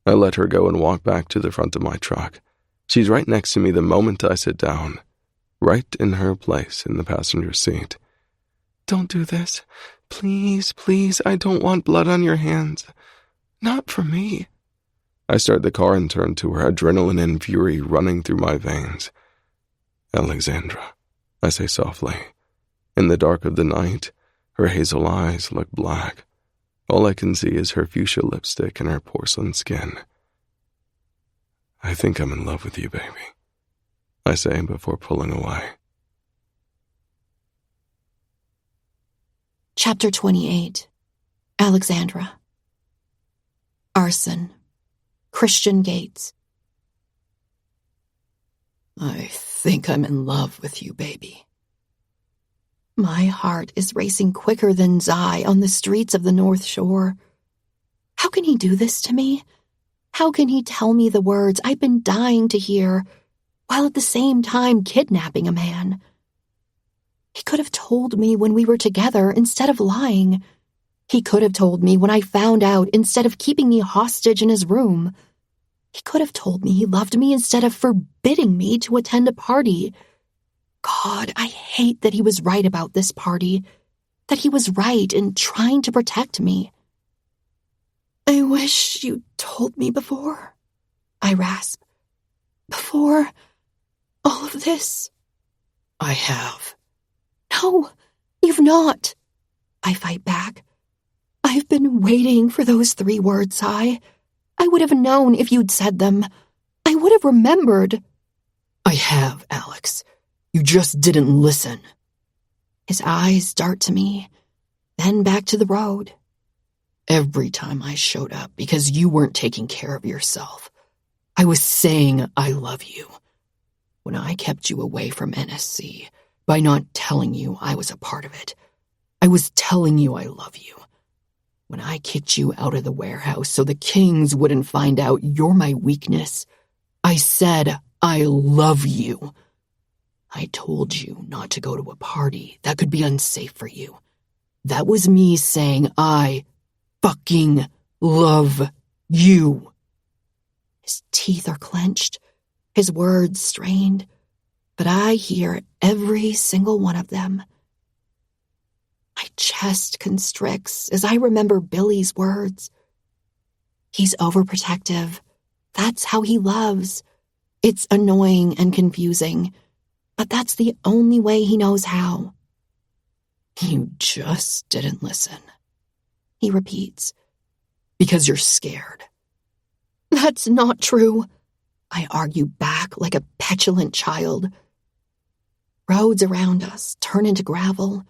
Speaker 3: I let her go and walk back to the front of my truck. She's right next to me the moment I sit down, right in her place in the passenger seat. "Don't do this. Please, I don't want blood on your hands. Not for me." I start the car and turn to her, adrenaline and fury running through my veins. "Alexandra," I say softly. In the dark of the night, Her hazel eyes look black. All I can see is her fuchsia lipstick and her porcelain skin. I think I'm in love with you, baby, I say before pulling away.
Speaker 1: Chapter 28. Alexandra. Arson. Christian Gates.
Speaker 2: I think I'm in love with you, baby.
Speaker 1: My heart is racing quicker than Zai on the streets of the North Shore. How can he do this to me? How can he tell me the words I've been dying to hear, while at the same time kidnapping a man? He could have told me when we were together instead of lying. He could have told me when I found out instead of keeping me hostage in his room. He could have told me he loved me instead of forbidding me to attend a party. God, I hate that he was right about this party, that he was right in trying to protect me. I wish you told me before, I rasp. Before all of this.
Speaker 2: I have.
Speaker 1: No, you've not. I fight back. I've been waiting for those 3 words, Zai. I would have known if you'd said them. I would have remembered.
Speaker 2: I have, Alex. You just didn't listen.
Speaker 1: His eyes dart to me, then back to the road.
Speaker 2: Every time I showed up because you weren't taking care of yourself, I was saying I love you. When I kept you away from NSC by not telling you I was a part of it, I was telling you I love you. When I kicked you out of the warehouse so the Kings wouldn't find out you're my weakness, I said I love you. I told you not to go to a party that could be unsafe for you. That was me saying I fucking love you.
Speaker 1: His teeth are clenched, his words strained, but I hear every single one of them. My chest constricts as I remember Billy's words. He's overprotective. That's how he loves. It's annoying and confusing, but that's the only way he knows how.
Speaker 2: You just didn't listen,
Speaker 1: he repeats.
Speaker 2: because you're scared.
Speaker 1: That's not true, I argue back like a petulant child. Roads around us turn into gravel,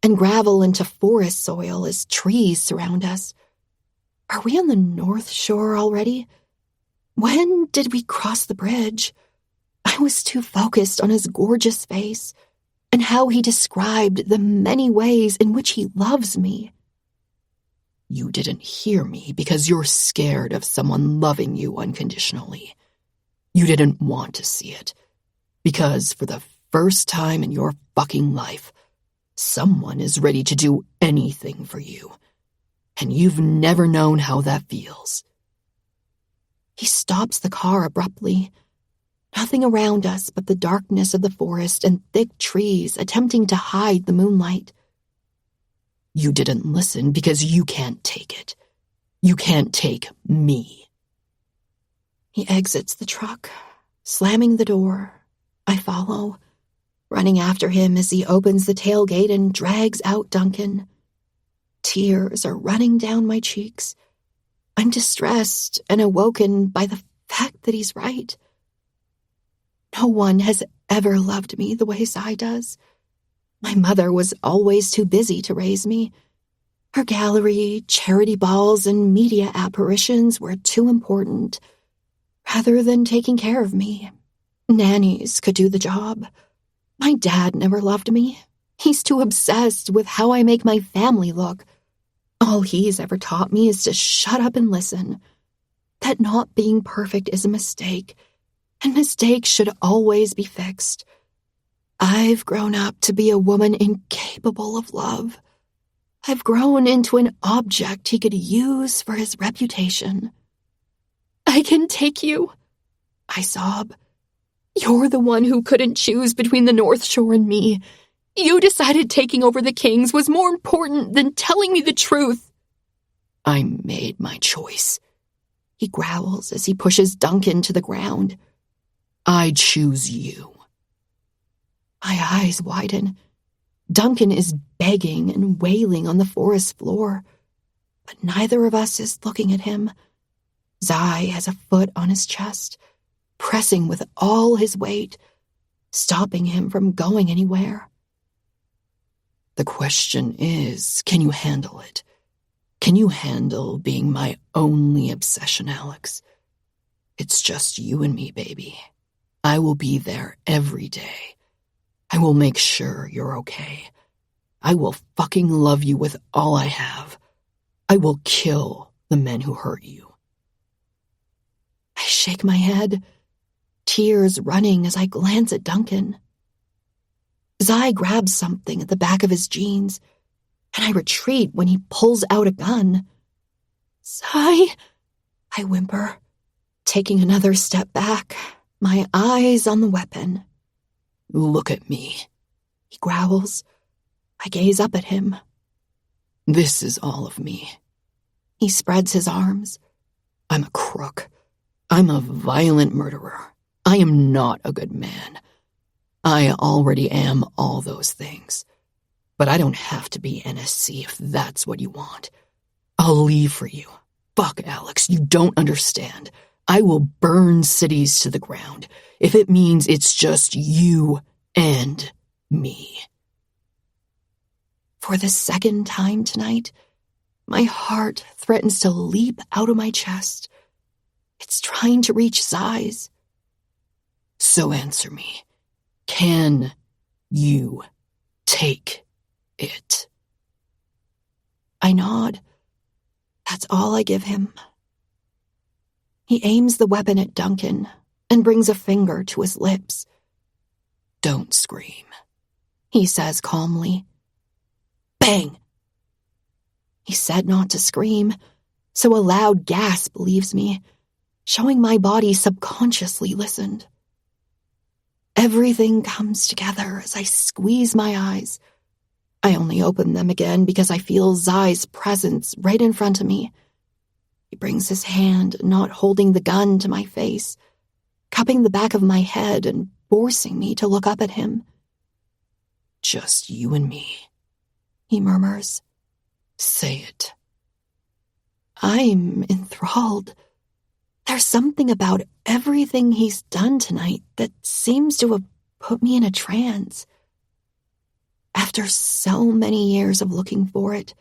Speaker 1: and gravel into forest soil as trees surround us. Are we on the North Shore already? When did we cross the bridge? I was too focused on his gorgeous face and how he described the many ways in which he loves me.
Speaker 2: You didn't hear me because you're scared of someone loving you unconditionally. You didn't want to see it because for the first time in your fucking life, someone is ready to do anything for you, and you've never known how that feels.
Speaker 1: He stops the car abruptly. Nothing around us but the darkness of the forest and thick trees attempting to hide the moonlight.
Speaker 2: You didn't listen because you can't take it. You can't take me.
Speaker 1: He exits the truck, slamming the door. I follow, running after him as he opens the tailgate and drags out Duncan. Tears are running down my cheeks. I'm distressed and awoken by the fact that he's right. No one has ever loved me the way Zai does. My mother was always too busy to raise me. Her gallery, charity balls, and media apparitions were too important. Rather than taking care of me, nannies could do the job. My dad never loved me. He's too obsessed with how I make my family look. All he's ever taught me is to shut up and listen. That not being perfect is a mistake, and mistakes should always be fixed. I've grown up to be a woman incapable of love. I've grown into an object he could use for his reputation. I can take you, I sob. You're the one who couldn't choose between the North Shore and me. You decided taking over the Kings was more important than telling me the truth.
Speaker 2: I made my choice,
Speaker 1: he growls as he pushes Duncan to the ground.
Speaker 2: I choose you.
Speaker 1: My eyes widen. Duncan is begging and wailing on the forest floor, but neither of us is looking at him. Zai has a foot on his chest, pressing with all his weight, stopping him from going anywhere.
Speaker 2: The question is, can you handle it? Can you handle being my only obsession, Alex? It's just you and me, baby. I will be there every day. I will make sure you're okay. I will fucking love you with all I have. I will kill the men who hurt you.
Speaker 1: I shake my head, tears running as I glance at Duncan. Zai grabs something at the back of his jeans, and I retreat when he pulls out a gun. Zai, I whimper, taking another step back, my eyes on the weapon.
Speaker 2: Look at me,
Speaker 1: he growls. I gaze up at him.
Speaker 2: This is all of me.
Speaker 1: He spreads his arms.
Speaker 2: I'm a crook. I'm a violent murderer. I am not a good man. I already am all those things. But I don't have to be NSC if that's what you want. I'll leave for you. Fuck, Alex, you don't understand. I will burn cities to the ground if it means it's just you and me.
Speaker 1: For the second time tonight, my heart threatens to leap out of my chest. It's trying to reach Zai's.
Speaker 2: So answer me. Can you take it?
Speaker 1: I nod. That's all I give him. He aims the weapon at Duncan and brings a finger to his lips.
Speaker 2: Don't scream,
Speaker 1: he says calmly.
Speaker 2: Bang!
Speaker 1: He said not to scream, so a loud gasp leaves me, showing my body subconsciously listened. Everything comes together as I squeeze my eyes. I only open them again because I feel Zai's presence right in front of me. He brings his hand, not holding the gun, to my face, cupping the back of my head and forcing me to look up at him.
Speaker 2: Just you and me,
Speaker 1: he murmurs.
Speaker 2: Say it.
Speaker 1: I'm enthralled. There's something about everything he's done tonight that seems to have put me in a trance. After so many years of looking for it,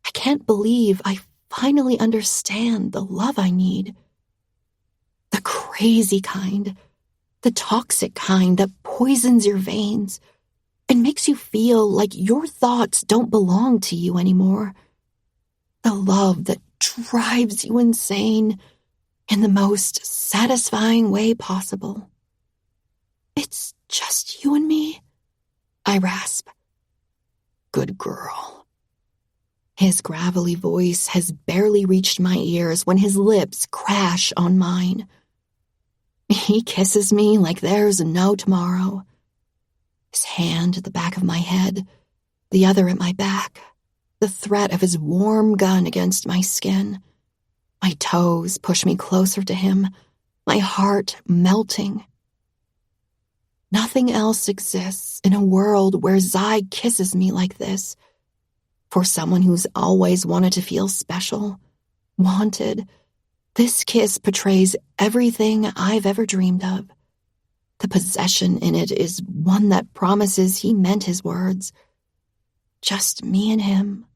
Speaker 1: I can't believe I finally understand the love I need. The crazy kind, the toxic kind that poisons your veins and makes you feel like your thoughts don't belong to you anymore. The love that drives you insane in the most satisfying way possible. It's just you and me, I rasp.
Speaker 2: Good girl.
Speaker 1: His gravelly voice has barely reached my ears when his lips crash on mine. He kisses me like there's no tomorrow. His hand at the back of my head, the other at my back, the threat of his warm gun against my skin. My toes push me closer to him, my heart melting. Nothing else exists in a world where Zai kisses me like this. For someone who's always wanted to feel special, wanted, this kiss portrays everything I've ever dreamed of. The possession in it is one that promises he meant his words. Just me and him.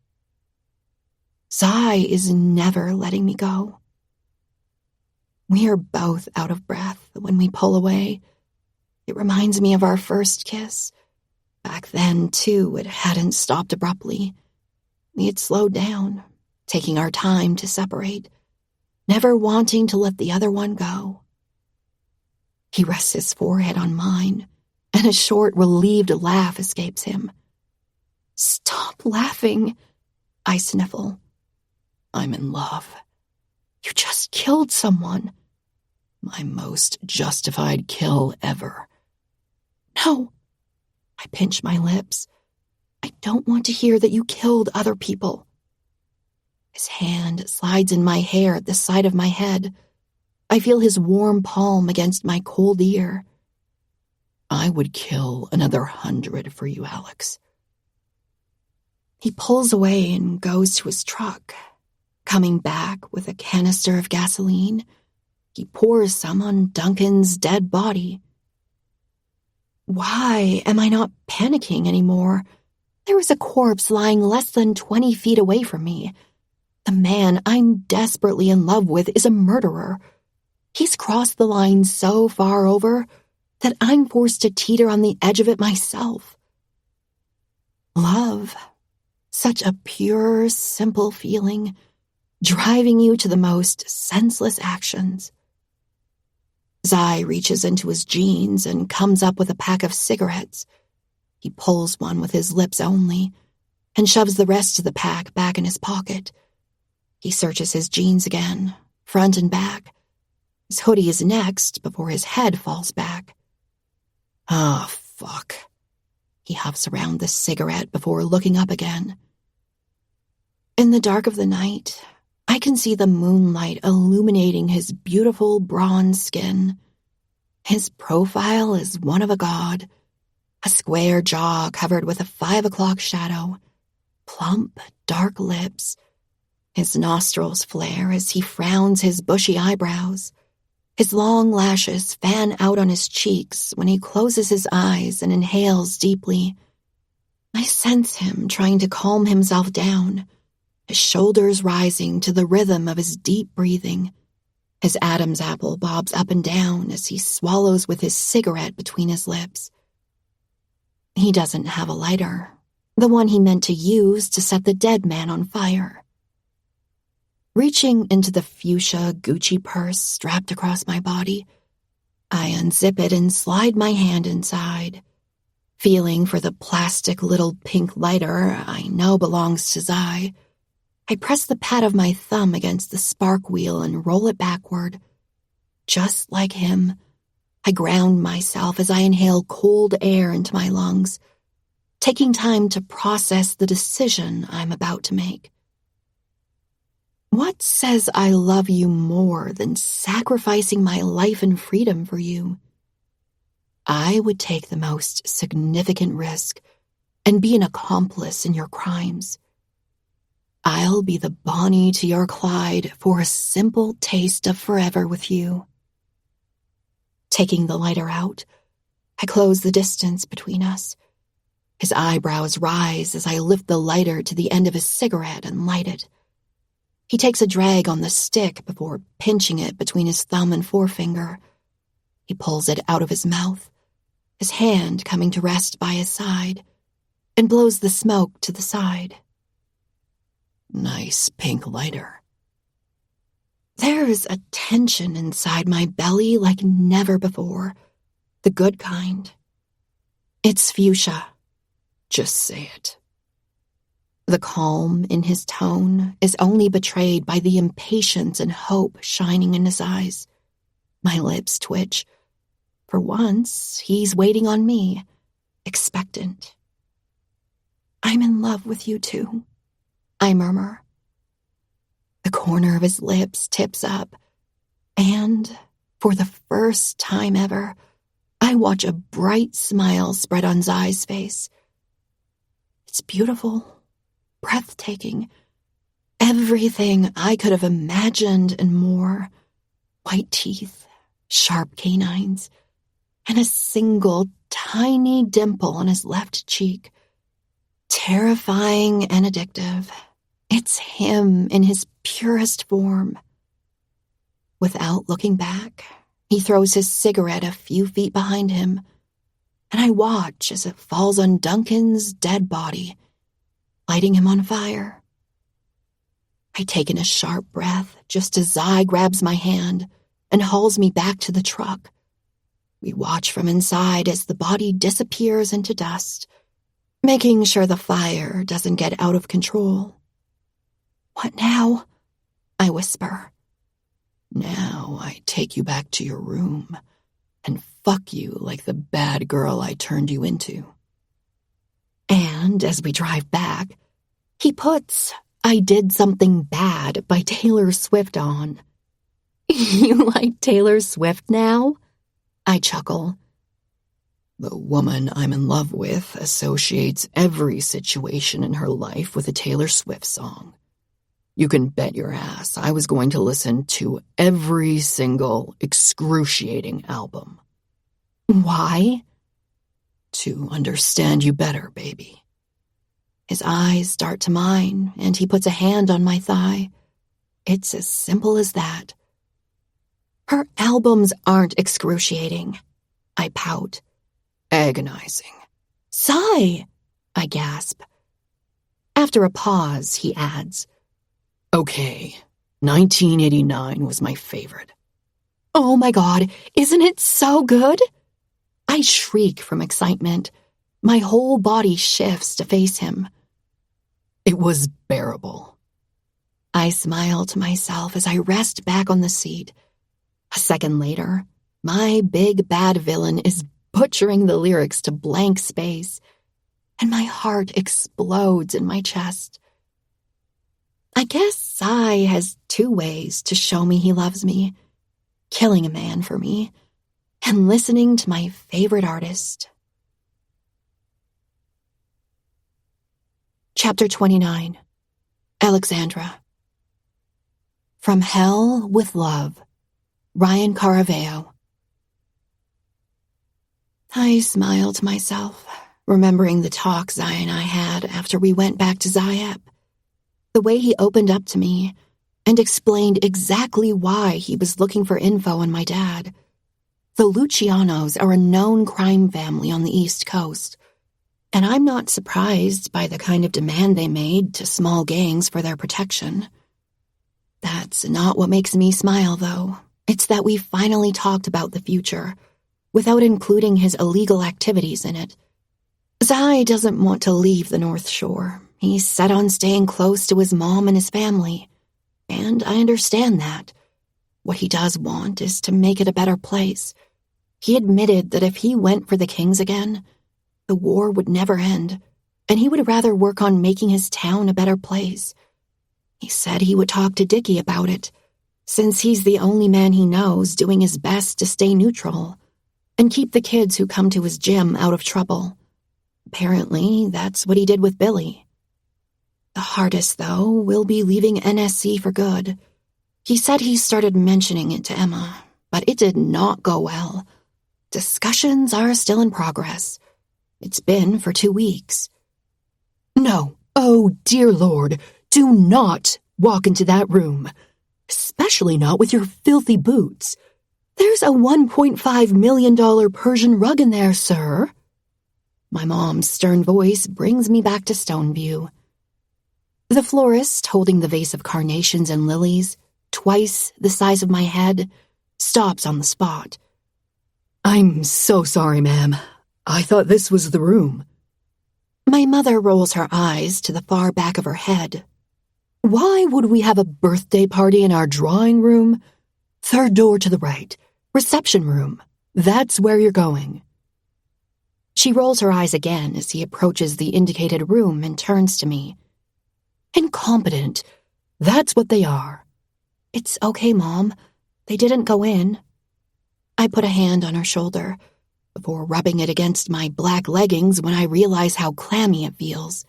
Speaker 1: Zai is never letting me go. We are both out of breath when we pull away. It reminds me of our first kiss. Back then, too, it hadn't stopped abruptly. We had slowed down, taking our time to separate, never wanting to let the other one go. He rests his forehead on mine, and a short, relieved laugh escapes him. Stop laughing, I sniffle.
Speaker 2: I'm in love.
Speaker 1: You just killed someone.
Speaker 2: My most justified kill ever.
Speaker 1: No. I pinch my lips. I don't want to hear that you killed other people. His hand slides in my hair at the side of my head. I feel his warm palm against my cold ear.
Speaker 2: I would kill another 100 for you, Alex.
Speaker 1: He pulls away and goes to his truck. Coming back with a canister of gasoline, he pours some on Duncan's dead body. Why am I not panicking anymore? There is a corpse lying less than 20 feet away from me. The man I'm desperately in love with is a murderer. He's crossed the line so far over that I'm forced to teeter on the edge of it myself. Love, such a pure, simple feeling, driving you to the most senseless actions. Zai reaches into his jeans and comes up with a pack of cigarettes. He pulls one with his lips only and shoves the rest of the pack back in his pocket. He searches his jeans again, front and back. His hoodie is next before his head falls back. Ah, fuck. He huffs around the cigarette before looking up again. In the dark of the night, I can see the moonlight illuminating his beautiful bronze skin. His profile is one of a god, a square jaw covered with a 5 o'clock shadow, plump, dark lips. His nostrils flare as he frowns his bushy eyebrows. His long lashes fan out on his cheeks when he closes his eyes and inhales deeply. I sense him trying to calm himself down, his shoulders rising to the rhythm of his deep breathing. His Adam's apple bobs up and down as he swallows with his cigarette between his lips. He doesn't have a lighter, the one he meant to use to set the dead man on fire. Reaching into the fuchsia Gucci purse strapped across my body, I unzip it and slide my hand inside, feeling for the plastic little pink lighter I know belongs to Zai. I press the pad of my thumb against the spark wheel and roll it backward. Just like him, I ground myself as I inhale cold air into my lungs, taking time to process the decision I'm about to make. What says I love you more than sacrificing my life and freedom for you? I would take the most significant risk and be an accomplice in your crimes. I'll be the Bonnie to your Clyde for a simple taste of forever with you. Taking the lighter out, I close the distance between us. His eyebrows rise as I lift the lighter to the end of his cigarette and light it. He takes a drag on the stick before pinching it between his thumb and forefinger. He pulls it out of his mouth, his hand coming to rest by his side, and blows the smoke to the side. Nice pink lighter. There's a tension inside my belly like never before, the good kind. It's fuchsia. Just say it. The calm in his tone is only betrayed by the impatience and hope shining in his eyes. My lips twitch. For once, he's waiting on me, expectant. I'm in love with you too, I murmur. The corner of his lips tips up, and, for the first time ever, I watch a bright smile spread on Zai's face. It's beautiful. Breathtaking. Everything I could have imagined and more. White teeth, sharp canines, and a single tiny dimple on his left cheek. Terrifying and addictive. It's him in his purest form. Without looking back, he throws his cigarette a few feet behind him, and I watch as it falls on Duncan's dead body, lighting him on fire. I take in a sharp breath just as Zai grabs my hand and hauls me back to the truck. We watch from inside as the body disappears into dust, making sure the fire doesn't get out of control. What now? I whisper. Now I take you back to your room and fuck you like the bad girl I turned you into. And as we drive back, he puts I Did Something Bad by Taylor Swift on. You like Taylor Swift now? I chuckle.
Speaker 2: The woman I'm in love with associates every situation in her life with a Taylor Swift song. You can bet your ass I was going to listen to every single excruciating album.
Speaker 1: Why?
Speaker 2: To understand you better, baby.
Speaker 1: His eyes dart to mine, and he puts a hand on my thigh. It's as simple as that. Her albums aren't excruciating. I pout.
Speaker 2: Agonizing.
Speaker 1: Sigh, I gasp. After a pause, he adds,
Speaker 2: Okay, 1989 was my favorite.
Speaker 1: Oh my God, isn't it so good? I shriek from excitement. My whole body shifts to face him.
Speaker 2: It was bearable.
Speaker 1: I smile to myself as I rest back on the seat. A second later, my big bad villain is butchering the lyrics to blank space, and my heart explodes in my chest. I guess Cy has two ways to show me he loves me: killing a man for me, and listening to my favorite artist. Chapter 29. Alexandra. From Hell with Love. Ryan Caraveo. I smile to myself, remembering the talk Zai and I had after we went back to Zayep. The way he opened up to me and explained exactly why he was looking for info on my dad. The Lucianos are a known crime family on the East Coast, and I'm not surprised by the kind of demand they made to small gangs for their protection. That's not what makes me smile, though. It's that we finally talked about the future, without including his illegal activities in it. Zai doesn't want to leave the North Shore. He's set on staying close to his mom and his family, and I understand that. What he does want is to make it a better place. He admitted that if he went for the Kings again, the war would never end, and he would rather work on making his town a better place. He said he would talk to Dickie about it, since he's the only man he knows doing his best to stay neutral and keep the kids who come to his gym out of trouble. Apparently, that's what he did with Billy. The hardest, though, will be leaving NSC for good. He said he started mentioning it to Emma, but it did not go well. Discussions are still in progress. It's been for 2 weeks.
Speaker 2: No, oh dear Lord, do not walk into that room, especially not with your filthy boots. There's a $1.5 million Persian rug in there, sir. My mom's stern voice brings me back to Stoneview. The florist, holding the vase of carnations and lilies, twice the size of my head, stops on the spot. I'm so sorry, ma'am. I thought this was the room.
Speaker 1: My mother rolls her eyes to the far back of her head.
Speaker 2: Why would we have a birthday party in our drawing room? Third door to the right. Reception room. That's where you're going.
Speaker 1: She rolls her eyes again as he approaches the indicated room and turns to me.
Speaker 2: Incompetent. That's what they are.
Speaker 1: It's okay, Mom. They didn't go in. I put a hand on her shoulder before rubbing it against my black leggings when I realize how clammy it feels.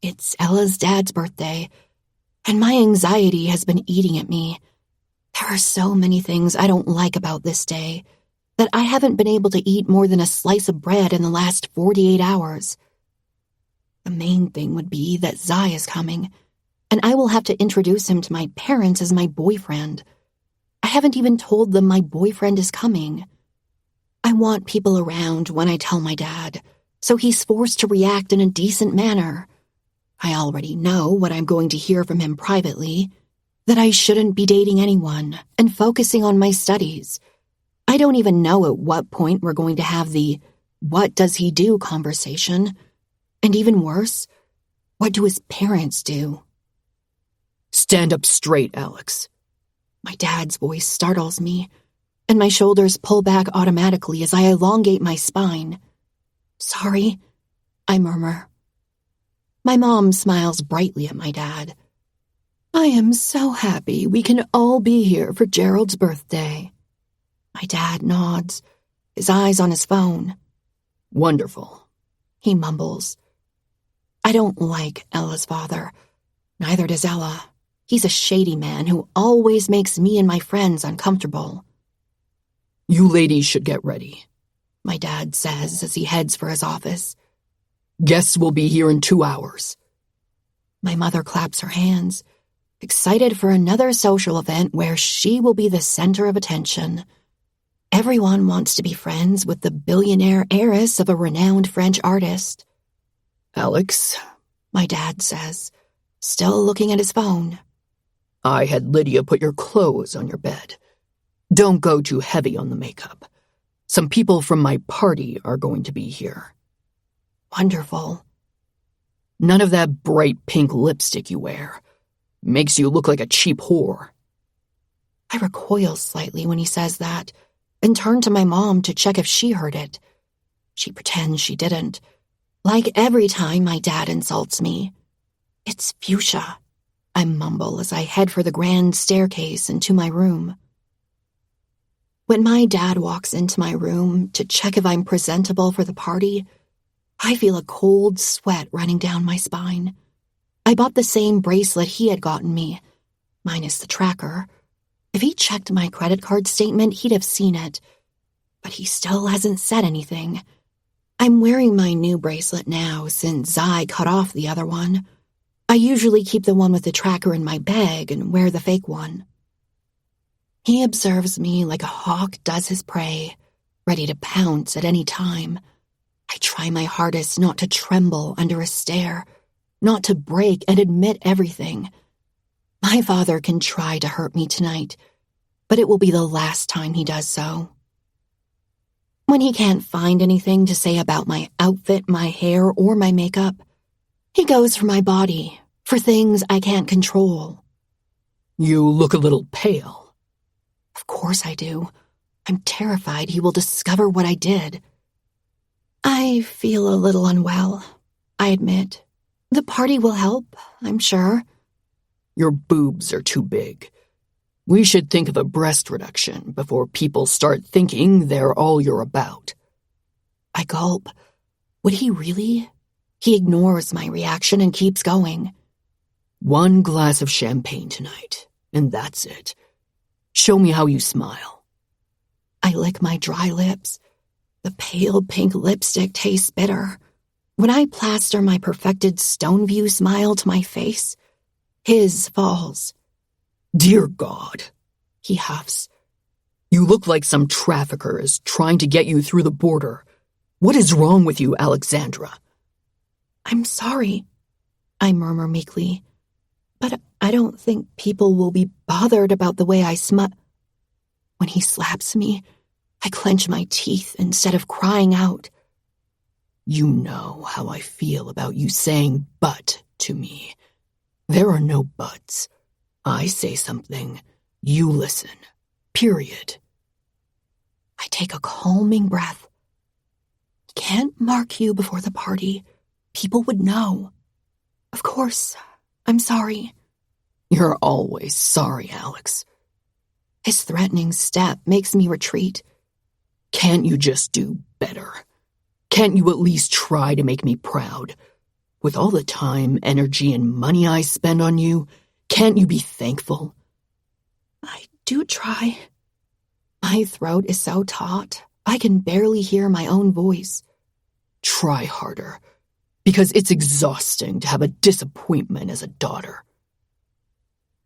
Speaker 1: It's Ella's dad's birthday, and my anxiety has been eating at me. There are so many things I don't like about this day that I haven't been able to eat more than a slice of bread in the last 48 hours. The main thing would be that Zai is coming, and I will have to introduce him to my parents as my boyfriend. I haven't even told them my boyfriend is coming. I want people around when I tell my dad, so he's forced to react in a decent manner. I already know what I'm going to hear from him privately, that I shouldn't be dating anyone and focusing on my studies. I don't even know at what point we're going to have the "what does he do" conversation. And even worse, what do his parents do?
Speaker 2: Stand up straight, Alex.
Speaker 1: My dad's voice startles me, and my shoulders pull back automatically as I elongate my spine. Sorry, I murmur. My mom smiles brightly at my dad.
Speaker 2: I am so happy we can all be here for Gerald's birthday.
Speaker 1: My dad nods, his eyes on his phone.
Speaker 2: Wonderful,
Speaker 1: he mumbles. I don't like Ella's father. Neither does Ella. He's a shady man who always makes me and my friends uncomfortable.
Speaker 2: You ladies should get ready,
Speaker 1: my dad says as he heads for his office.
Speaker 2: Guests will be here in 2 hours.
Speaker 1: My mother claps her hands, excited for another social event where she will be the center of attention. Everyone wants to be friends with the billionaire heiress of a renowned French artist.
Speaker 2: Alex,
Speaker 1: my dad says, still looking at his phone.
Speaker 2: I had Lydia put your clothes on your bed. Don't go too heavy on the makeup. Some people from my party are going to be here.
Speaker 1: Wonderful.
Speaker 2: None of that bright pink lipstick you wear. Makes you look like a cheap whore.
Speaker 1: I recoil slightly when he says that, and turn to my mom to check if she heard it. She pretends she didn't. Like every time my dad insults me. It's fuchsia, I mumble as I head for the grand staircase into my room. When my dad walks into my room to check if I'm presentable for the party, I feel a cold sweat running down my spine. I bought the same bracelet he had gotten me, minus the tracker. If he checked my credit card statement, he'd have seen it. But he still hasn't said anything. I'm wearing my new bracelet now since Zai cut off the other one. I usually keep the one with the tracker in my bag and wear the fake one. He observes me like a hawk does his prey, ready to pounce at any time. I try my hardest not to tremble under a stare, not to break and admit everything. My father can try to hurt me tonight, but it will be the last time he does so. When he can't find anything to say about my outfit, my hair, or my makeup, he goes for my body, for things I can't control.
Speaker 2: You look a little pale.
Speaker 1: Of course I do. I'm terrified he will discover what I did. I feel a little unwell, I admit. The party will help, I'm sure.
Speaker 2: Your boobs are too big. We should think of a breast reduction before people start thinking they're all you're about.
Speaker 1: I gulp. Would he really? He ignores my reaction and keeps going.
Speaker 2: 1 glass of champagne tonight, and that's it. Show me how you smile.
Speaker 1: I lick my dry lips. The pale pink lipstick tastes bitter. When I plaster my perfected Stoneview smile to my face, his falls.
Speaker 2: Dear God,
Speaker 1: he huffs.
Speaker 2: You look like some trafficker is trying to get you through the border. What is wrong with you, Alexandra?
Speaker 1: I'm sorry, I murmur meekly, but I don't think people will be bothered about the way I smut. When he slaps me, I clench my teeth instead of crying out.
Speaker 2: You know how I feel about you saying but to me. There are no buts. I say something, you listen. Period.
Speaker 1: I take a calming breath. Can't mark you before the party. People would know. Of course, I'm sorry.
Speaker 2: You're always sorry, Alex.
Speaker 1: His threatening step makes me retreat.
Speaker 2: Can't you just do better? Can't you at least try to make me proud? With all the time, energy, and money I spend on you, can't you be thankful?
Speaker 1: I do try. My throat is so taut, I can barely hear my own voice.
Speaker 2: Try harder, because it's exhausting to have a disappointment as a daughter.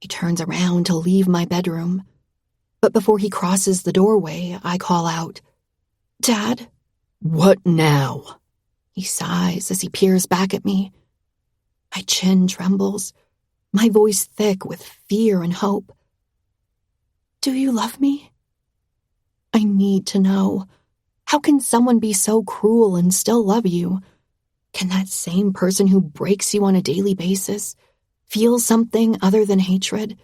Speaker 1: He turns around to leave my bedroom, but before he crosses the doorway, I call out, Dad?
Speaker 2: What now?
Speaker 1: He sighs as he peers back at me. My chin trembles, my voice thick with fear and hope. Do you love me? I need to know. How can someone be so cruel and still love you? Can that same person who breaks you on a daily basis feel something other than hatred?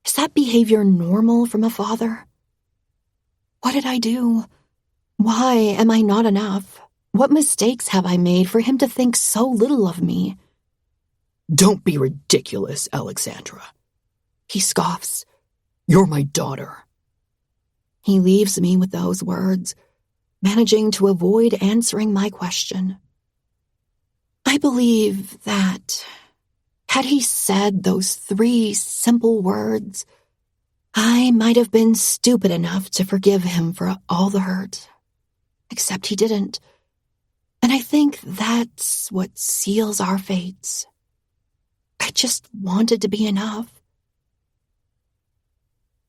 Speaker 1: Is that behavior normal from a father? What did I do? Why am I not enough? What mistakes have I made for him to think so little of me?
Speaker 2: Don't be ridiculous, Alexandra.
Speaker 1: He scoffs.
Speaker 2: You're my daughter.
Speaker 1: He leaves me with those words. managing to avoid answering my question. I believe that, had he said those 3 simple words, I might have been stupid enough to forgive him for all the hurt. Except he didn't. And I think that's what seals our fates. I just wanted to be enough.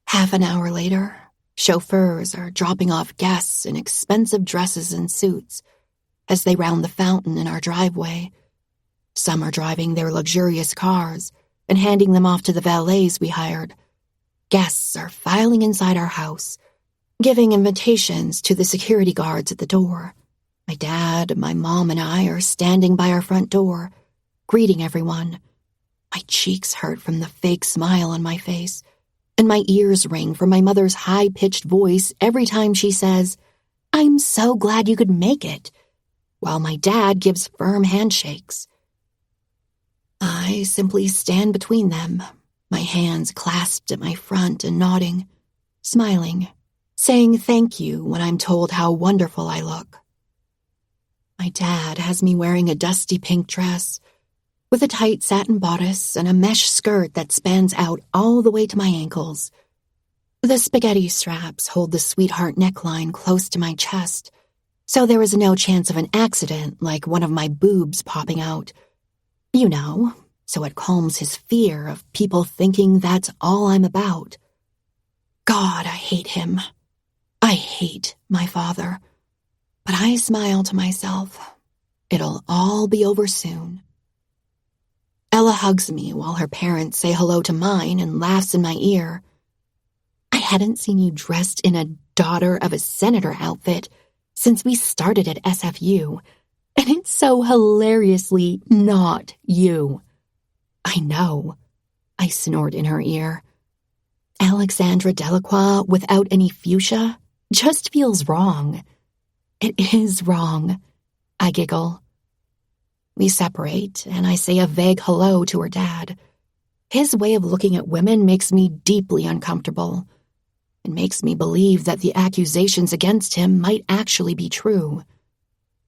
Speaker 1: Half an hour later, chauffeurs are dropping off guests in expensive dresses and suits as they round the fountain in our driveway. Some are driving their luxurious cars and handing them off to the valets we hired. Guests are filing inside our house, giving invitations to the security guards at the door. My dad, my mom, and I are standing by our front door, greeting everyone. My cheeks hurt from the fake smile on my face, and my ears ring from my mother's high-pitched voice every time she says, "I'm so glad you could make it," while my dad gives firm handshakes. I simply stand between them, my hands clasped at my front and nodding, smiling, saying thank you when I'm told how wonderful I look. My dad has me wearing a dusty pink dress with a tight satin bodice and a mesh skirt that spans out all the way to my ankles. The spaghetti straps hold the sweetheart neckline close to my chest, so there is no chance of an accident like one of my boobs popping out. You know, so it calms his fear of people thinking that's all I'm about. God, I hate him. I hate my father. But I smile to myself. It'll all be over soon. Ella hugs me while her parents say hello to mine and laughs in my ear. I hadn't seen you dressed in a daughter of a senator outfit since we started at SFU, and it's so hilariously not you. I know, I snort in her ear. Alexandra Delacroix without any fuchsia just feels wrong. It is wrong, I giggle. We separate, and I say a vague hello to her dad. His way of looking at women makes me deeply uncomfortable. It makes me believe that the accusations against him might actually be true.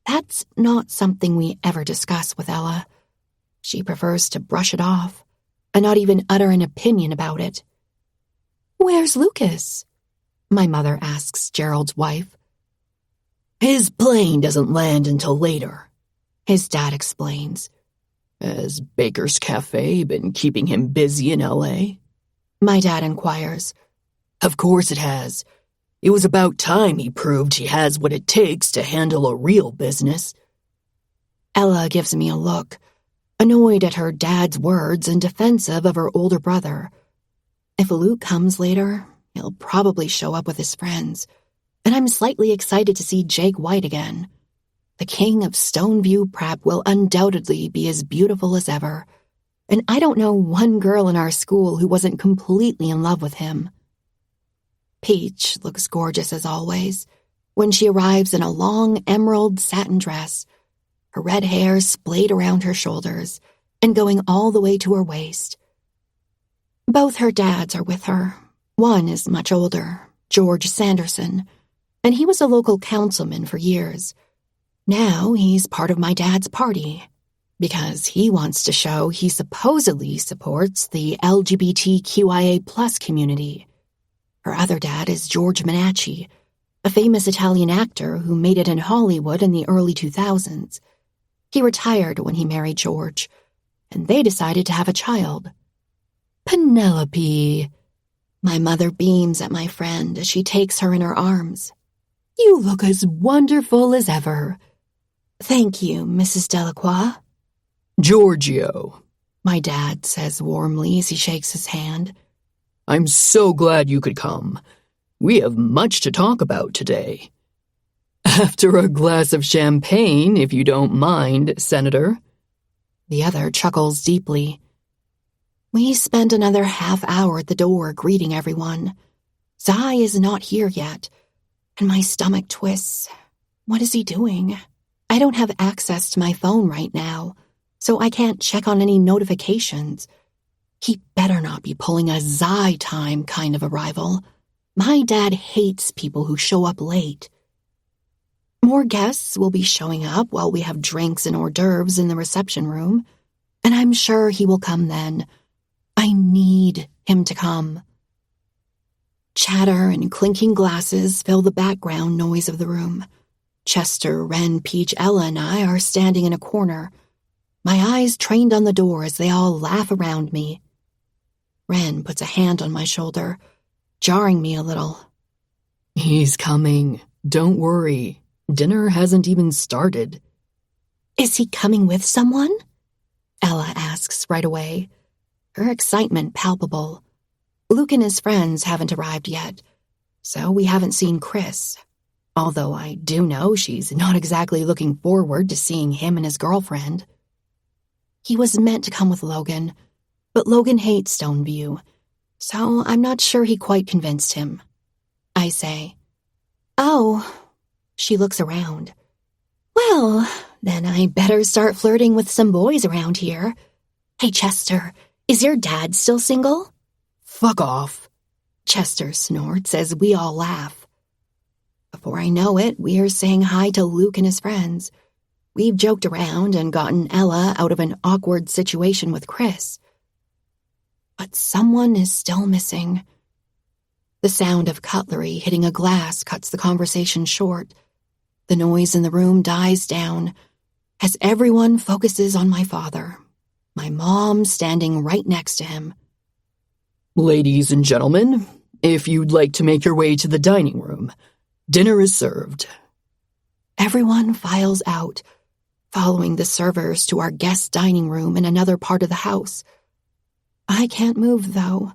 Speaker 1: That's not something we ever discuss with Ella. She prefers to brush it off, and not even utter an opinion about it. "Where's Lucas?" my mother asks Gerald's wife.
Speaker 2: "His plane doesn't land until later,"
Speaker 1: his dad explains.
Speaker 2: "Has Baker's Cafe been keeping him busy in LA?"
Speaker 1: My dad inquires.
Speaker 2: "Of course it has. It was about time he proved he has what it takes to handle a real business."
Speaker 1: Ella gives me a look, annoyed at her dad's words and defensive of her older brother. If Luke comes later, he'll probably show up with his friends, and I'm slightly excited to see Jake White again. The king of Stoneview Prep will undoubtedly be as beautiful as ever, and I don't know one girl in our school who wasn't completely in love with him. Peach looks gorgeous as always when she arrives in a long emerald satin dress, her red hair splayed around her shoulders and going all the way to her waist. Both her dads are with her. One is much older, George Sanderson, and he was a local councilman for years. Now he's part of my dad's party because he wants to show he supposedly supports the LGBTQIA+ community. Her other dad is George Minacci, a famous Italian actor who made it in Hollywood in the early 2000s. He retired when he married George, and they decided to have a child. "Penelope," my mother beams at my friend as she takes her in her arms. "You look as wonderful as ever." "Thank you, Mrs. Delacroix."
Speaker 2: "Giorgio,"
Speaker 1: my dad says warmly as he shakes his hand.
Speaker 2: "I'm so glad you could come. We have much to talk about today." "After a glass of champagne, if you don't mind, Senator."
Speaker 1: The other chuckles deeply. We spend another half hour at the door greeting everyone. Zai is not here yet, and my stomach twists. What is he doing? I don't have access to my phone right now, so I can't check on any notifications. He better not be pulling a Zai time kind of arrival. My dad hates people who show up late. More guests will be showing up while we have drinks and hors d'oeuvres in the reception room, and I'm sure he will come then. I need him to come. Chatter and clinking glasses fill the background noise of the room. Chester, Wren, Peach, Ella, and I are standing in a corner, my eyes trained on the door as they all laugh around me. Wren puts a hand on my shoulder, jarring me a little.
Speaker 2: He's coming. Don't worry. Dinner hasn't even started.
Speaker 1: Is he coming with someone? Ella asks right away, her excitement palpable. Luke and his friends haven't arrived yet, so we haven't seen Chris, although I do know she's not exactly looking forward to seeing him and his girlfriend. He was meant to come with Logan, but Logan hates Stoneview, so I'm not sure he quite convinced him. I say, "Oh." She looks around. "Well, then I better start flirting with some boys around here. Hey, Chester, is your dad still single?"
Speaker 2: Fuck off.
Speaker 1: Chester snorts as we all laugh. Before I know it, we are saying hi to Luke and his friends. We've joked around and gotten Ella out of an awkward situation with Chris. But someone is still missing. The sound of cutlery hitting a glass cuts the conversation short. The noise in the room dies down as everyone focuses on my father, my mom standing right next to him.
Speaker 2: Ladies and gentlemen, if you'd like to make your way to the dining room, dinner is served.
Speaker 1: Everyone files out, following the servers to our guest dining room in another part of the house. I can't move, though,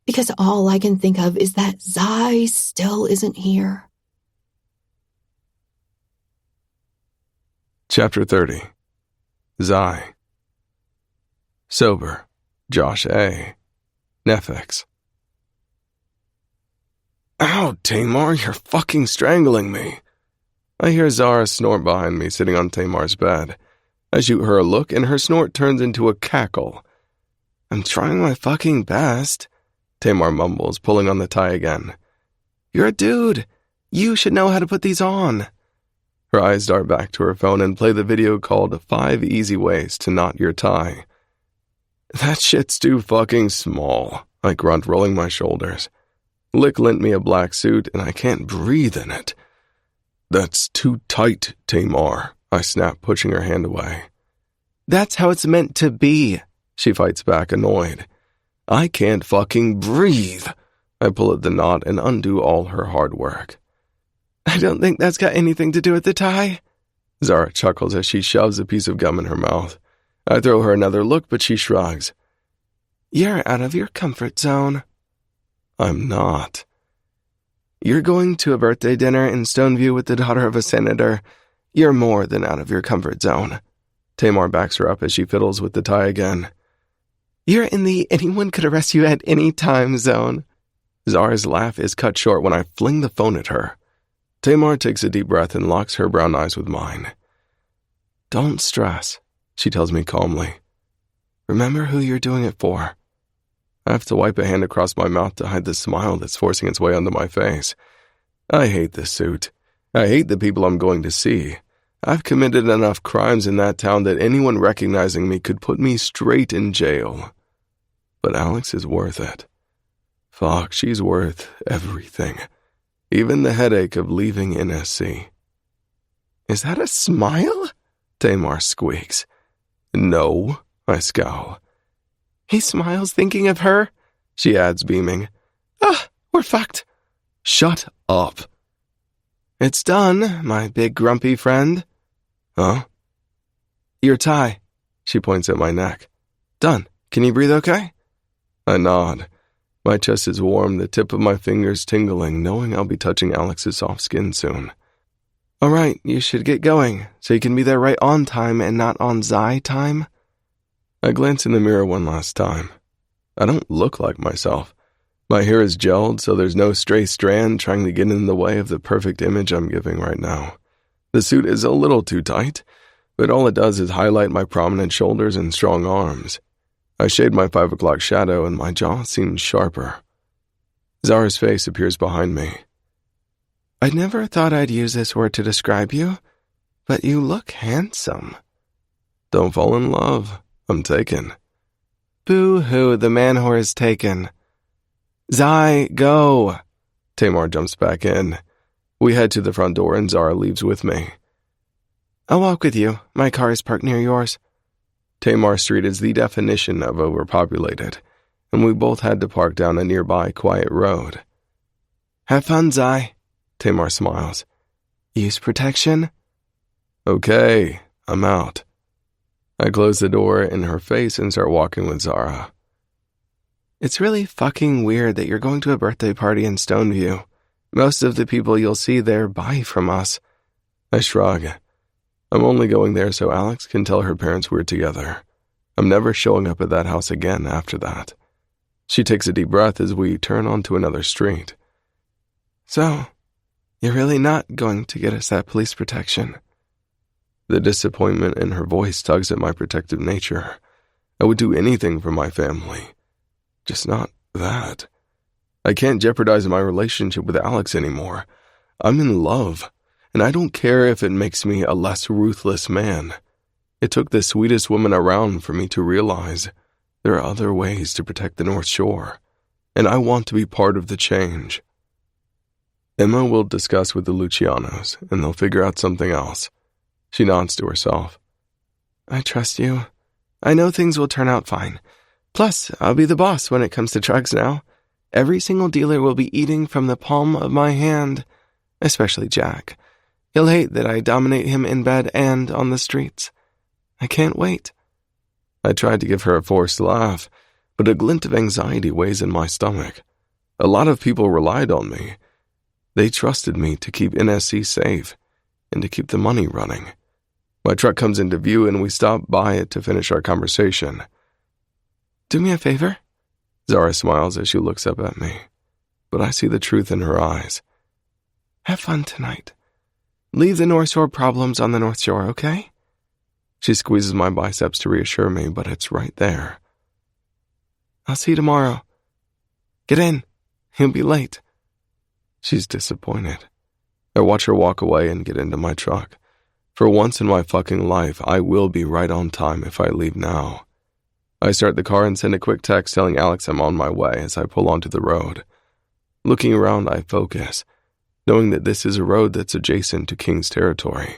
Speaker 1: because all I can think of is that Zai still isn't here.
Speaker 3: Chapter 30. Zai. Sober. Josh A. Nefex. Ow, Tamar, you're fucking strangling me. I hear Zara snort behind me, sitting on Tamar's bed. I shoot her a look, and her snort turns into a cackle. I'm trying my fucking best, Tamar mumbles, pulling on the tie again. You're a dude. You should know how to put these on. Her eyes dart back to her phone and play the video called 5 Easy Ways to Knot Your Tie. That shit's too fucking small, I grunt, rolling my shoulders. Lick lent me a black suit, and I can't breathe in it. That's too tight, Tamar, I snap, pushing her hand away. That's how it's meant to be, she fights back, annoyed. I can't fucking breathe. I pull at the knot and undo all her hard work. I don't think that's got anything to do with the tie. Zara chuckles as she shoves a piece of gum in her mouth. I throw her another look, but she shrugs. You're out of your comfort zone. I'm not. You're going to a birthday dinner in Stoneview with the daughter of a senator. You're more than out of your comfort zone. Tamar backs her up as she fiddles with the tie again. You're in the anyone could arrest you at any time zone. Zara's laugh is cut short when I fling the phone at her. Tamar takes a deep breath and locks her brown eyes with mine. Don't stress, she tells me calmly. Remember who you're doing it for. I have to wipe a hand across my mouth to hide the smile that's forcing its way onto my face. I hate this suit. I hate the people I'm going to see. I've committed enough crimes in that town that anyone recognizing me could put me straight in jail. But Alex is worth it. Fuck, she's worth everything. Even the headache of leaving NSC. Is that a smile? Tamar squeaks. No, I scowl. He smiles thinking of her, she adds, beaming. We're fucked. Shut up. It's done, my big grumpy friend. Huh? Your tie, she points at my neck. Done. Can you breathe okay? I nod. My chest is warm, the tip of my fingers tingling, knowing I'll be touching Alex's soft skin soon. All right, you should get going, so you can be there right on time and not on Zai time. I glance in the mirror one last time. I don't look like myself. My hair is gelled, so there's no stray strand trying to get in the way of the perfect image I'm giving right now. The suit is a little too tight, but all it does is highlight my prominent shoulders and strong arms. I shade my 5 o'clock shadow and my jaw seems sharper. Zara's face appears behind me.
Speaker 4: I never thought I'd use this word to describe you, but you look handsome.
Speaker 3: Don't fall in love. I'm taken.
Speaker 4: Boo-hoo, the man whore is taken. Zai, go.
Speaker 3: Tamar jumps back in. We head to the front door and Zara leaves with me.
Speaker 4: I'll walk with you. My car is parked near yours.
Speaker 3: Tamar Street is the definition of overpopulated, and we both had to park down a nearby quiet road.
Speaker 4: Have fun, Zai.
Speaker 3: Tamar smiles.
Speaker 4: Use protection?
Speaker 3: Okay, I'm out. I close the door in her face and start walking with Zara.
Speaker 4: It's really fucking weird that you're going to a birthday party in Stoneview. Most of the people you'll see there buy from us.
Speaker 3: I shrug. I'm only going there so Alex can tell her parents we're together. I'm never showing up at that house again after that. She takes a deep breath as we turn onto another street.
Speaker 4: So, you're really not going to get us that police protection?
Speaker 3: The disappointment in her voice tugs at my protective nature. I would do anything for my family. Just not that. I can't jeopardize my relationship with Alex anymore. I'm in love, and I don't care if it makes me a less ruthless man. It took the sweetest woman around for me to realize there are other ways to protect the North Shore, and I want to be part of the change. Emma will discuss with the Lucianos, and they'll figure out something else. She nods to herself.
Speaker 4: I trust you. I know things will turn out fine. Plus, I'll be the boss when it comes to drugs now. Every single dealer will be eating from the palm of my hand, especially Jack. He'll hate that I dominate him in bed and on the streets. I can't wait.
Speaker 3: I tried to give her a forced laugh, but a glint of anxiety weighs in my stomach. A lot of people relied on me. They trusted me to keep NSC safe and to keep the money running. My truck comes into view and we stop by it to finish our conversation.
Speaker 4: Do me a favor?
Speaker 3: Zara smiles as she looks up at me, but I see the truth in her eyes.
Speaker 4: Have fun tonight. Leave the North Shore problems on the North Shore, okay?
Speaker 3: She squeezes my biceps to reassure me, but it's right there.
Speaker 4: I'll see you tomorrow. Get in. You'll be late.
Speaker 3: She's disappointed. I watch her walk away and get into my truck. For once in my fucking life, I will be right on time if I leave now. I start the car and send a quick text telling Alex I'm on my way as I pull onto the road. Looking around, I focus, knowing that this is a road that's adjacent to King's territory.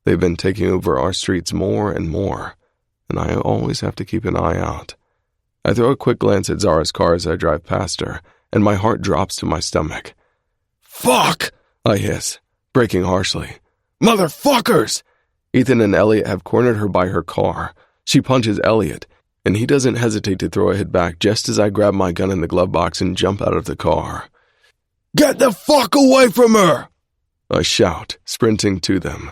Speaker 3: They've been taking over our streets more and more, and I always have to keep an eye out. I throw a quick glance at Zara's car as I drive past her, and my heart drops to my stomach. "Fuck!" I hiss, braking harshly. "Motherfuckers!" Ethan and Elliot have cornered her by her car. She punches Elliot, and he doesn't hesitate to throw a hit back just as I grab my gun in the glove box and jump out of the car. "Get the fuck away from her!" I shout, sprinting to them.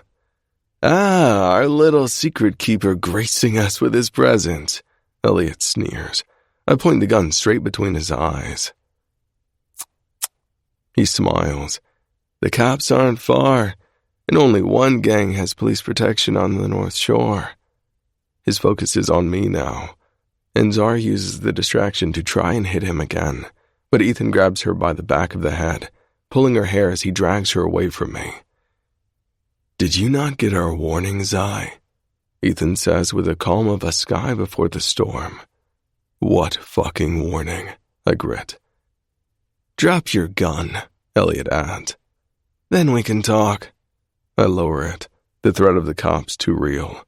Speaker 3: Our little secret keeper gracing us with his presence," Elliot sneers. I point the gun straight between his eyes. He smiles. "The cops aren't far, and only one gang has police protection on the North Shore." His focus is on me now, and Zara uses the distraction to try and hit him again, but Ethan grabs her by the back of the head, pulling her hair as he drags her away from me. "Did you not get our warning, Zai?" Ethan says with the calm of a sky before the storm. "What fucking warning?" I grit. "Drop your gun," Elliot adds. "Then we can talk." I lower it, the threat of the cops too real.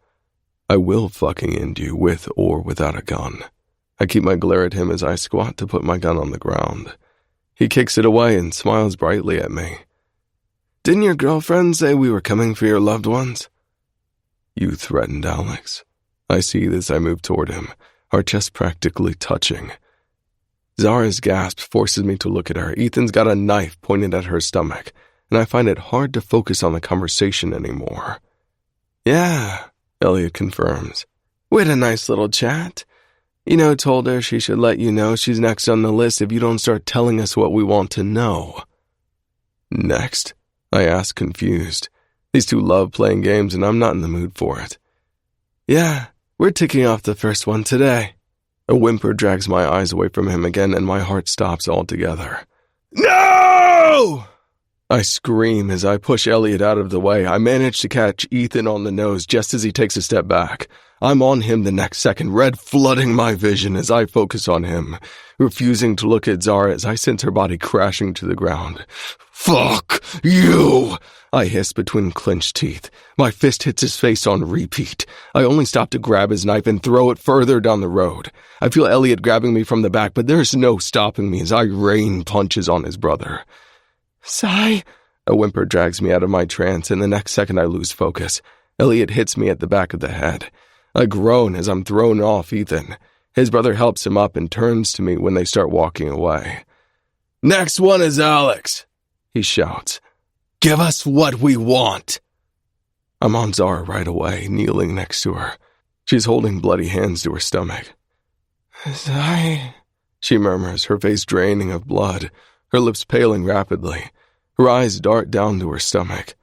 Speaker 3: I will fucking end you with or without a gun. I keep my glare at him as I squat to put my gun on the ground. He kicks it away and smiles brightly at me. "Didn't your girlfriend say we were coming for your loved ones?" "You threatened Alex." I see as I move toward him, our chests practically touching. Zara's gasp forces me to look at her. Ethan's got a knife pointed at her stomach, and I find it hard to focus on the conversation anymore. "Yeah," Elliot confirms. "We had a nice little chat. Told her she should let you know she's next on the list if you don't start telling us what we want to know." "Next?" I ask, confused. These two love playing games, and I'm not in the mood for it. "Yeah, we're ticking off the first one today." A whimper drags my eyes away from him again, and my heart stops altogether. "No!" I scream as I push Elliot out of the way. I manage to catch Ethan on the nose just as he takes a step back. I'm on him the next second, red flooding my vision as I focus on him, refusing to look at Zara as I sense her body crashing to the ground. Fuck you! I hiss between clenched teeth. My fist hits his face on repeat. I only stop to grab his knife and throw it further down the road. I feel Elliot grabbing me from the back, but there's no stopping me as I rain punches on his brother.
Speaker 4: Sigh.
Speaker 3: A whimper drags me out of my trance, and the next second I lose focus. Elliot hits me at the back of the head. I groan as I'm thrown off Ethan. His brother helps him up and turns to me when they start walking away. Next one is Alex, he shouts. Give us what we want. I'm on Zara right away, kneeling next to her. She's holding bloody hands to her stomach.
Speaker 4: Sigh,
Speaker 3: she murmurs, her face draining of blood, her lips paling rapidly. Her eyes dart down to her stomach.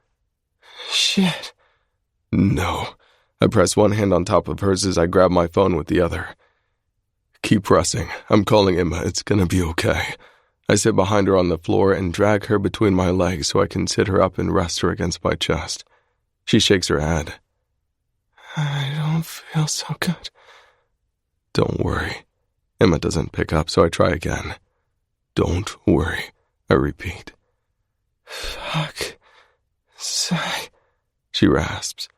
Speaker 4: Shit.
Speaker 3: No. I press one hand on top of hers as I grab my phone with the other. Keep pressing. I'm calling Emma. It's gonna be okay. I sit behind her on the floor and drag her between my legs so I can sit her up and rest her against my chest. She shakes her head.
Speaker 4: I don't feel so good.
Speaker 3: Don't worry. Emma doesn't pick up, so I try again. Don't worry, I repeat.
Speaker 4: Fuck. Sigh,
Speaker 3: she rasps.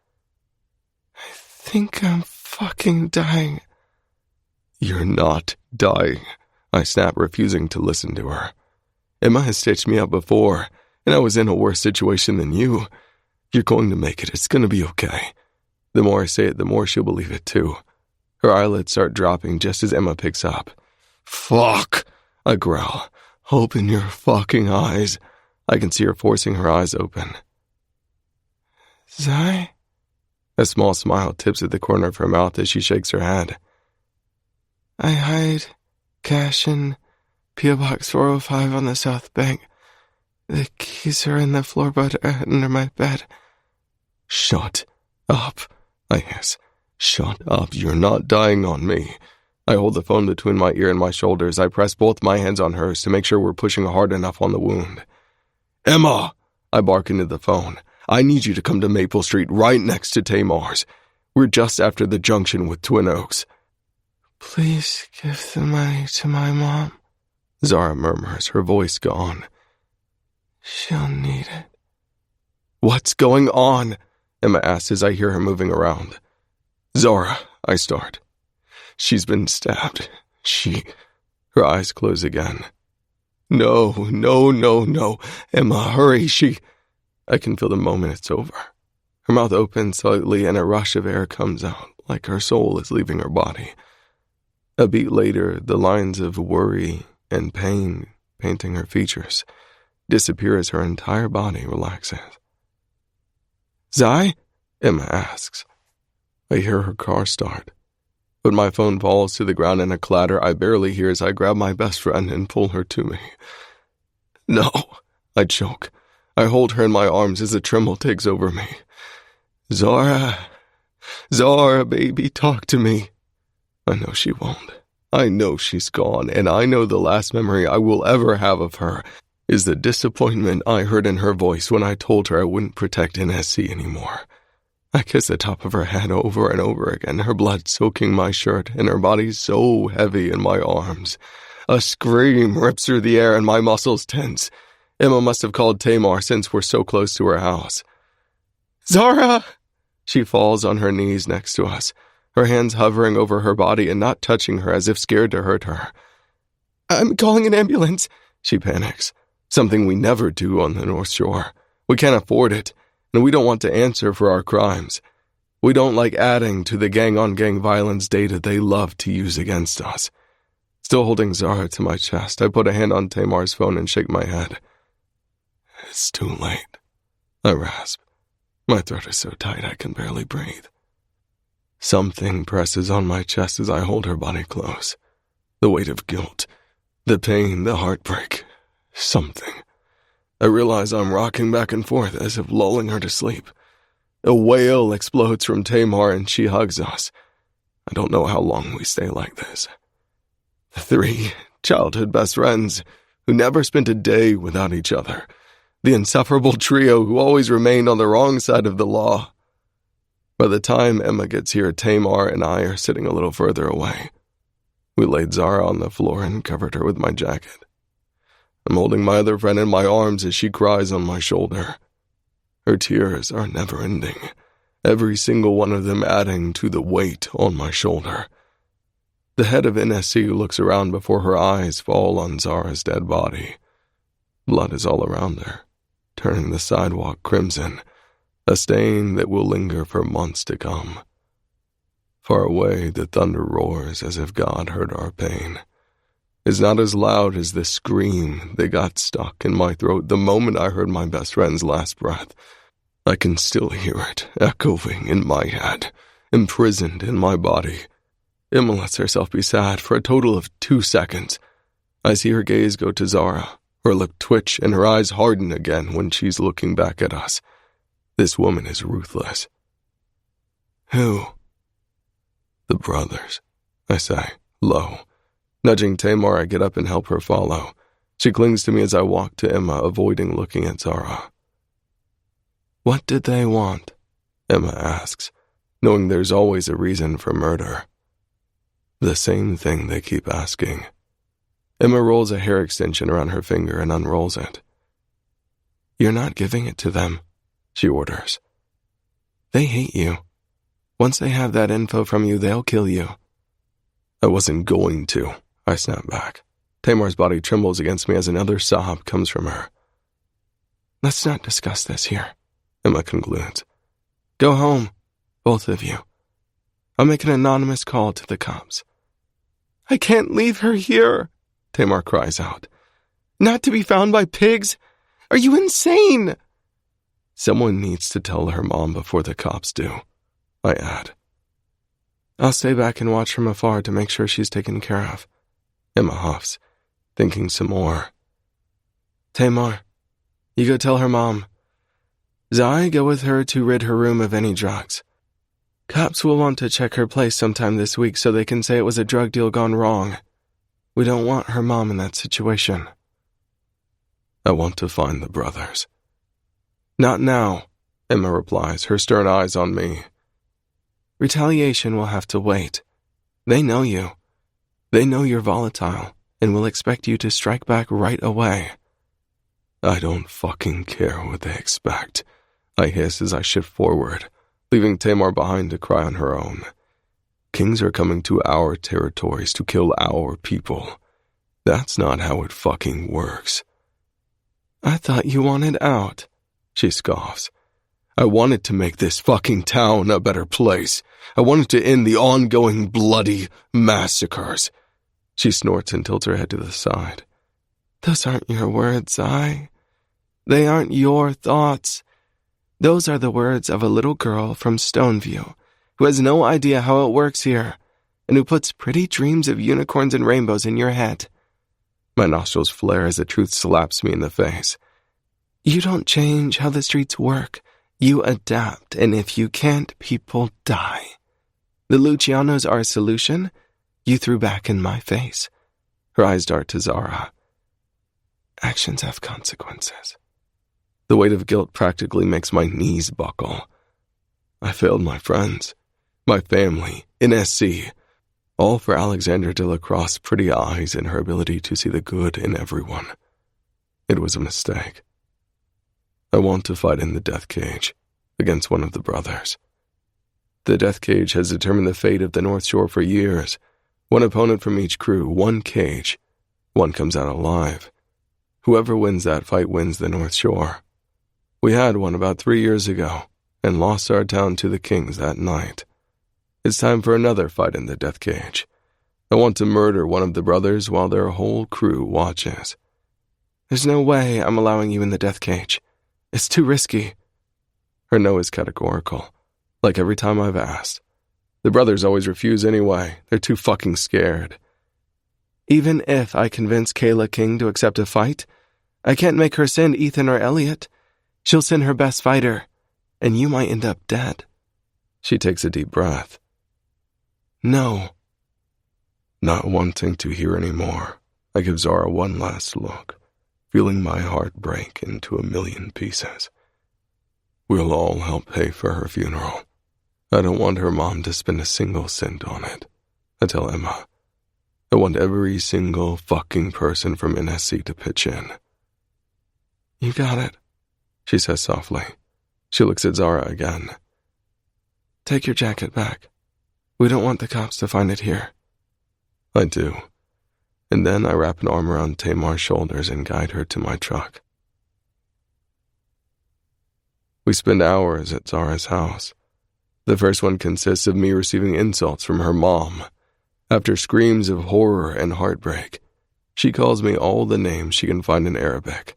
Speaker 4: I think I'm fucking dying.
Speaker 3: You're not dying, I snap, refusing to listen to her. Emma has stitched me up before, and I was in a worse situation than you. You're going to make it. It's going to be okay. The more I say it, the more she'll believe it too. Her eyelids start dropping just as Emma picks up. Fuck, I growl. Open your fucking eyes. I can see her forcing her eyes open.
Speaker 4: Zai?
Speaker 3: A small smile tips at the corner of her mouth as she shakes her head.
Speaker 4: I hide cash in P.O. Box 405 on the South Bank. The keys are in the floorboard under my bed.
Speaker 3: Shut up, I hiss. Shut up, you're not dying on me. I hold the phone between my ear and my shoulders. I press both my hands on hers to make sure we're pushing hard enough on the wound. Emma, I bark into the phone. I need you to come to Maple Street right next to Tamar's. We're just after the junction with Twin Oaks.
Speaker 4: Please give the money to my mom,
Speaker 3: Zara murmurs, her voice gone.
Speaker 4: She'll need it.
Speaker 3: What's going on? Emma asks as I hear her moving around. Zara, I start. She's been stabbed. Her eyes close again. No. Emma, hurry, I can feel the moment it's over. Her mouth opens slightly and a rush of air comes out, like her soul is leaving her body. A beat later, the lines of worry and pain painting her features disappear as her entire body relaxes. Zai? Emma asks. I hear her car start, but my phone falls to the ground in a clatter I barely hear as I grab my best friend and pull her to me. No, I choke. I hold her in my arms as a tremble takes over me. Zara, baby, talk to me. I know she won't. I know she's gone, and I know the last memory I will ever have of her is the disappointment I heard in her voice when I told her I wouldn't protect NSC anymore. I kiss the top of her head over and over again, her blood soaking my shirt and her body so heavy in my arms. A scream rips through the air and my muscles tense. Emma must have called Tamar since we're so close to her house. Zara! She falls on her knees next to us, her hands hovering over her body and not touching her as if scared to hurt her. I'm calling an ambulance, she panics. Something we never do on the North Shore. We can't afford it, and we don't want to answer for our crimes. We don't like adding to the gang-on-gang violence data they love to use against us. Still holding Zara to my chest, I put a hand on Tamar's phone and shake my head. It's too late, I rasp. My throat is so tight I can barely breathe. Something presses on my chest as I hold her body close. The weight of guilt, the pain, the heartbreak, something. I realize I'm rocking back and forth as if lulling her to sleep. A wail explodes from Tamar and she hugs us. I don't know how long we stay like this. The 3 childhood best friends who never spent a day without each other. The insufferable trio who always remained on the wrong side of the law. By the time Emma gets here, Tamar and I are sitting a little further away. We laid Zara on the floor and covered her with my jacket. I'm holding my other friend in my arms as she cries on my shoulder. Her tears are never-ending, every single one of them adding to the weight on my shoulder. The head of NSC looks around before her eyes fall on Zara's dead body. Blood is all around her, turning the sidewalk crimson, a stain that will linger for months to come. Far away, the thunder roars as if God heard our pain. It's not as loud as the scream that got stuck in my throat the moment I heard my best friend's last breath. I can still hear it echoing in my head, imprisoned in my body. Emma lets herself be sad for a total of 2 seconds. I see her gaze go to Zara, her lip twitch and her eyes harden again when she's looking back at us. This woman is ruthless. Who? The brothers, I say, low. Nudging Tamar, I get up and help her follow. She clings to me as I walk to Emma, avoiding looking at Zara. What did they want? Emma asks, knowing there's always a reason for murder. The same thing they keep asking. Emma rolls a hair extension around her finger and unrolls it. You're not giving it to them, she orders. They hate you. Once they have that info from you, they'll kill you. I wasn't going to, I snap back. Tamar's body trembles against me as another sob comes from her. Let's not discuss this here, Emma concludes. Go home, both of you. I'll make an anonymous call to the cops. I can't leave her here, Tamar cries out. Not to be found by pigs? Are you insane? Someone needs to tell her mom before the cops do, I add. I'll stay back and watch from afar to make sure she's taken care of. Emma huffs, thinking some more. Tamar, you go tell her mom. Zai, go with her to rid her room of any drugs. Cops will want to check her place sometime this week so they can say it was a drug deal gone wrong. We don't want her mom in that situation. I want to find the brothers. Not now, Emma replies, her stern eyes on me. Retaliation will have to wait. They know you. They know you're volatile and will expect you to strike back right away. I don't fucking care what they expect, I hiss as I shift forward, leaving Tamar behind to cry on her own. Kings are coming to our territories to kill our people. That's not how it fucking works. I thought you wanted out, she scoffs. I wanted to make this fucking town a better place. I wanted to end the ongoing bloody massacres. She snorts and tilts her head to the side. Those aren't your words, Zai. They aren't your thoughts. Those are the words of a little girl from Stoneview who has no idea how it works here and who puts pretty dreams of unicorns and rainbows in your head. My nostrils flare as the truth slaps me in the face. You don't change how the streets work. You adapt, and if you can't, people die. The Lucianos are a solution. You threw back in my face. Her eyes dart to Zara. Actions have consequences. The weight of guilt practically makes my knees buckle. I failed my friends, my family, NSC, all for Alexandra de la Croixe's pretty eyes and her ability to see the good in everyone. It was a mistake. I want to fight in the death cage against one of the brothers. The death cage has determined the fate of the North Shore for years. One opponent from each crew, one cage. One comes out alive. Whoever wins that fight wins the North Shore. We had one about 3 years ago and lost our town to the Kings that night. It's time for another fight in the death cage. I want to murder one of the brothers while their whole crew watches. There's no way I'm allowing you in the death cage. It's too risky. Her no is categorical, like every time I've asked. The brothers always refuse anyway. They're too fucking scared. Even if I convince Kayla King to accept a fight, I can't make her send Ethan or Elliot. She'll send her best fighter, and you might end up dead. She takes a deep breath. No. Not wanting to hear any more, I give Zara one last look, feeling my heart break into a million pieces. We'll all help pay for her funeral. I don't want her mom to spend a single cent on it. I tell Emma. I want every single fucking person from NSC to pitch in. You got it, she says softly. She looks at Zara again. Take your jacket back. We don't want the cops to find it here. I do. And then I wrap an arm around Tamar's shoulders and guide her to my truck. We spend hours at Zara's house. The first one consists of me receiving insults from her mom. After screams of horror and heartbreak, she calls me all the names she can find in Arabic.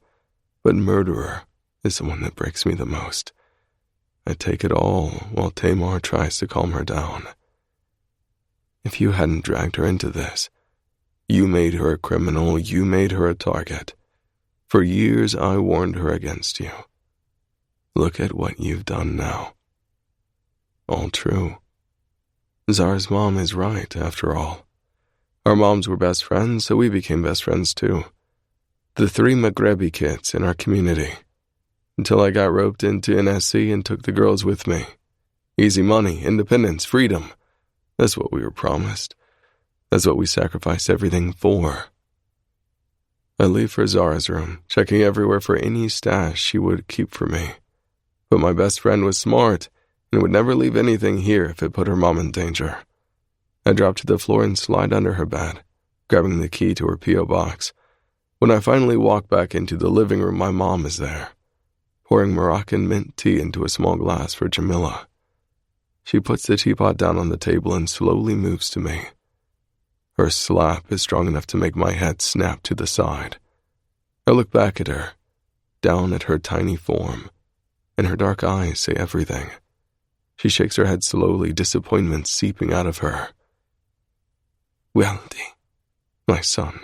Speaker 3: But murderer is the one that breaks me the most. I take it all while Tamar tries to calm her down. If you hadn't dragged her into this, you made her a criminal, you made her a target. For years I warned her against you. Look at what you've done now. All true. Zara's mom is right, after all. Our moms were best friends, so we became best friends too. The 3 Maghrebi kids in our community. Until I got roped into NSC and took the girls with me. Easy money, independence, freedom. That's what we were promised. That's what we sacrificed everything for. I leave for Zara's room, checking everywhere for any stash she would keep for me. But my best friend was smart and would never leave anything here if it put her mom in danger. I drop to the floor and slide under her bed, grabbing the key to her P.O. box. When I finally walk back into the living room, my mom is there, pouring Moroccan mint tea into a small glass for Jamila. She puts the teapot down on the table and slowly moves to me. Her slap is strong enough to make my head snap to the side. I look back at her, down at her tiny form, and her dark eyes say everything. She shakes her head slowly, disappointment seeping out of her. Weldy, my son.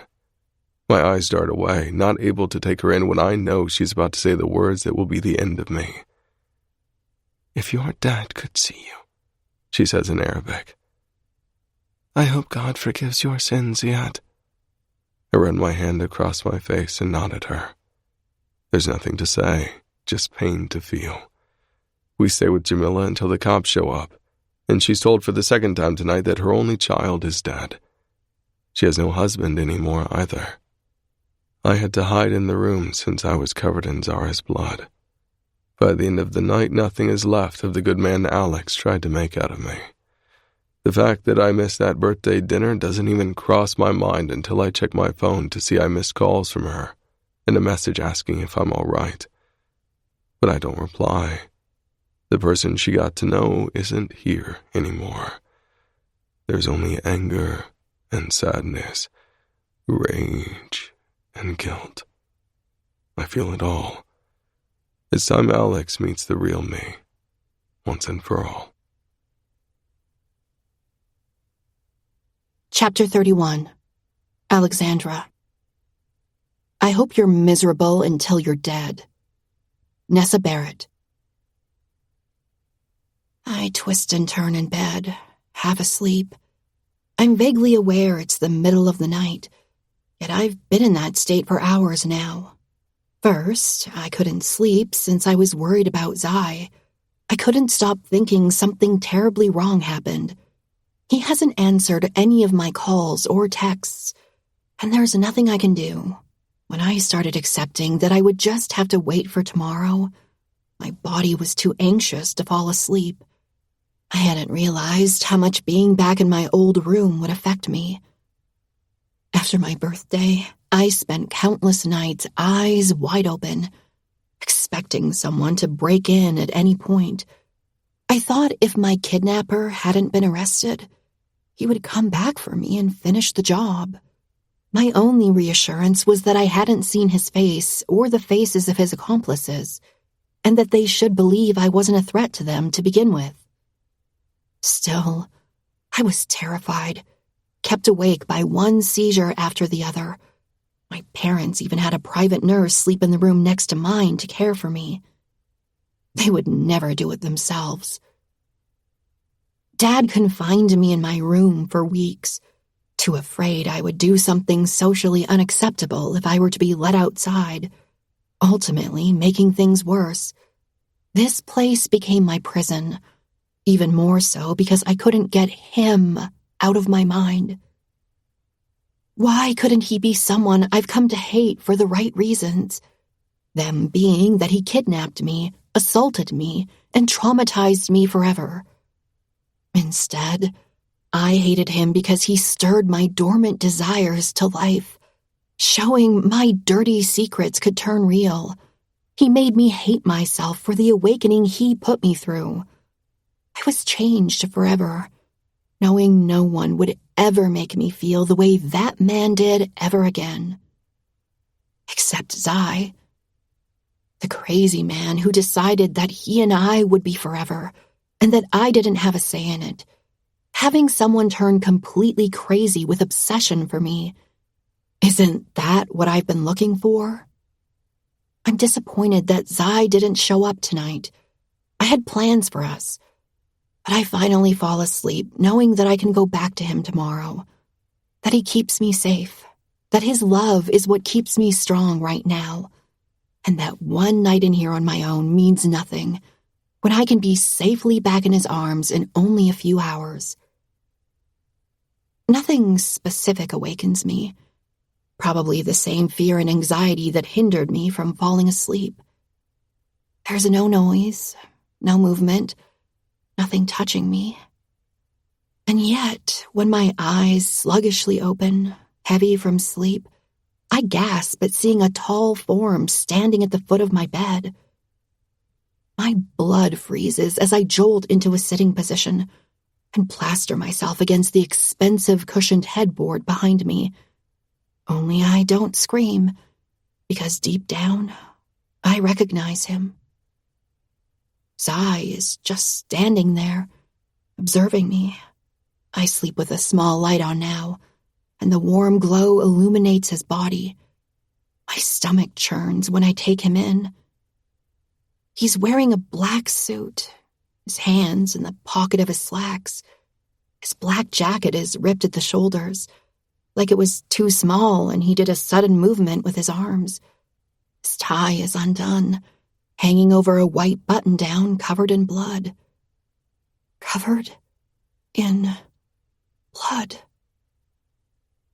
Speaker 3: My eyes dart away, not able to take her in when I know she's about to say the words that will be the end of me. If your dad could see you, she says in Arabic. I hope God forgives your sins, Ziad. I run my hand across my face and nod at her. There's nothing to say, just pain to feel. We stay with Jamila until the cops show up, and she's told for the second time tonight that her only child is dead. She has no husband anymore either. I had to hide in the room since I was covered in Zara's blood. By the end of the night, nothing is left of the good man Alex tried to make out of me. The fact that I missed that birthday dinner doesn't even cross my mind until I check my phone to see I missed calls from her and a message asking if I'm all right. But I don't reply. The person she got to know isn't here anymore. There's only anger and sadness, rage and guilt. I feel it all. It's time Alex meets the real me, once and for all.
Speaker 1: Chapter 31. Alexandra. I hope you're miserable until you're dead. Nessa Barrett. I twist and turn in bed, half asleep. I'm vaguely aware it's the middle of the night, yet I've been in that state for hours now. First, I couldn't sleep since I was worried about Zai. I couldn't stop thinking something terribly wrong happened. He hasn't answered any of my calls or texts, and there's nothing I can do. When I started accepting that I would just have to wait for tomorrow, my body was too anxious to fall asleep. I hadn't realized how much being back in my old room would affect me. After my birthday, I spent countless nights eyes wide open, expecting someone to break in at any point. I thought if my kidnapper hadn't been arrested, he would come back for me and finish the job. My only reassurance was that I hadn't seen his face or the faces of his accomplices, and that they should believe I wasn't a threat to them to begin with. Still, I was terrified, kept awake by one seizure after the other. My parents even had a private nurse sleep in the room next to mine to care for me. They would never do it themselves. Dad confined me in my room for weeks. too afraid I would do something socially unacceptable if I were to be let outside, ultimately making things worse. This place became my prison, even more so because I couldn't get him out of my mind. Why couldn't he be someone I've come to hate for the right reasons? Them being that he kidnapped me, assaulted me, and traumatized me forever. Instead, I hated him because he stirred my dormant desires to life, showing my dirty secrets could turn real. He made me hate myself for the awakening he put me through. I was changed forever, knowing no one would ever make me feel the way that man did ever again. Except Zai, the crazy man who decided that he and I would be forever, and that I didn't have a say in it. Having someone turn completely crazy with obsession for me, isn't that what I've been looking for? I'm disappointed that Zai didn't show up tonight. I had plans for us, but I finally fall asleep knowing that I can go back to him tomorrow, that he keeps me safe, that his love is what keeps me strong right now, and that one night in here on my own means nothing when I can be safely back in his arms in only a few hours. Nothing specific awakens me. Probably the same fear and anxiety that hindered me from falling asleep. There's no noise, no movement, nothing touching me. And yet, when my eyes sluggishly open, heavy from sleep, I gasp at seeing a tall form standing at the foot of my bed. My blood freezes as I jolt into a sitting position and plaster myself against the expensive cushioned headboard behind me. Only I don't scream, because deep down, I recognize him. Zai is just standing there, observing me. I sleep with a small light on now, and the warm glow illuminates his body. My stomach churns when I take him in. He's wearing a black suit, his hands in the pocket of his slacks. His black jacket is ripped at the shoulders, like it was too small and he did a sudden movement with his arms. His tie is undone, hanging over a white button-down covered in blood. Covered in blood.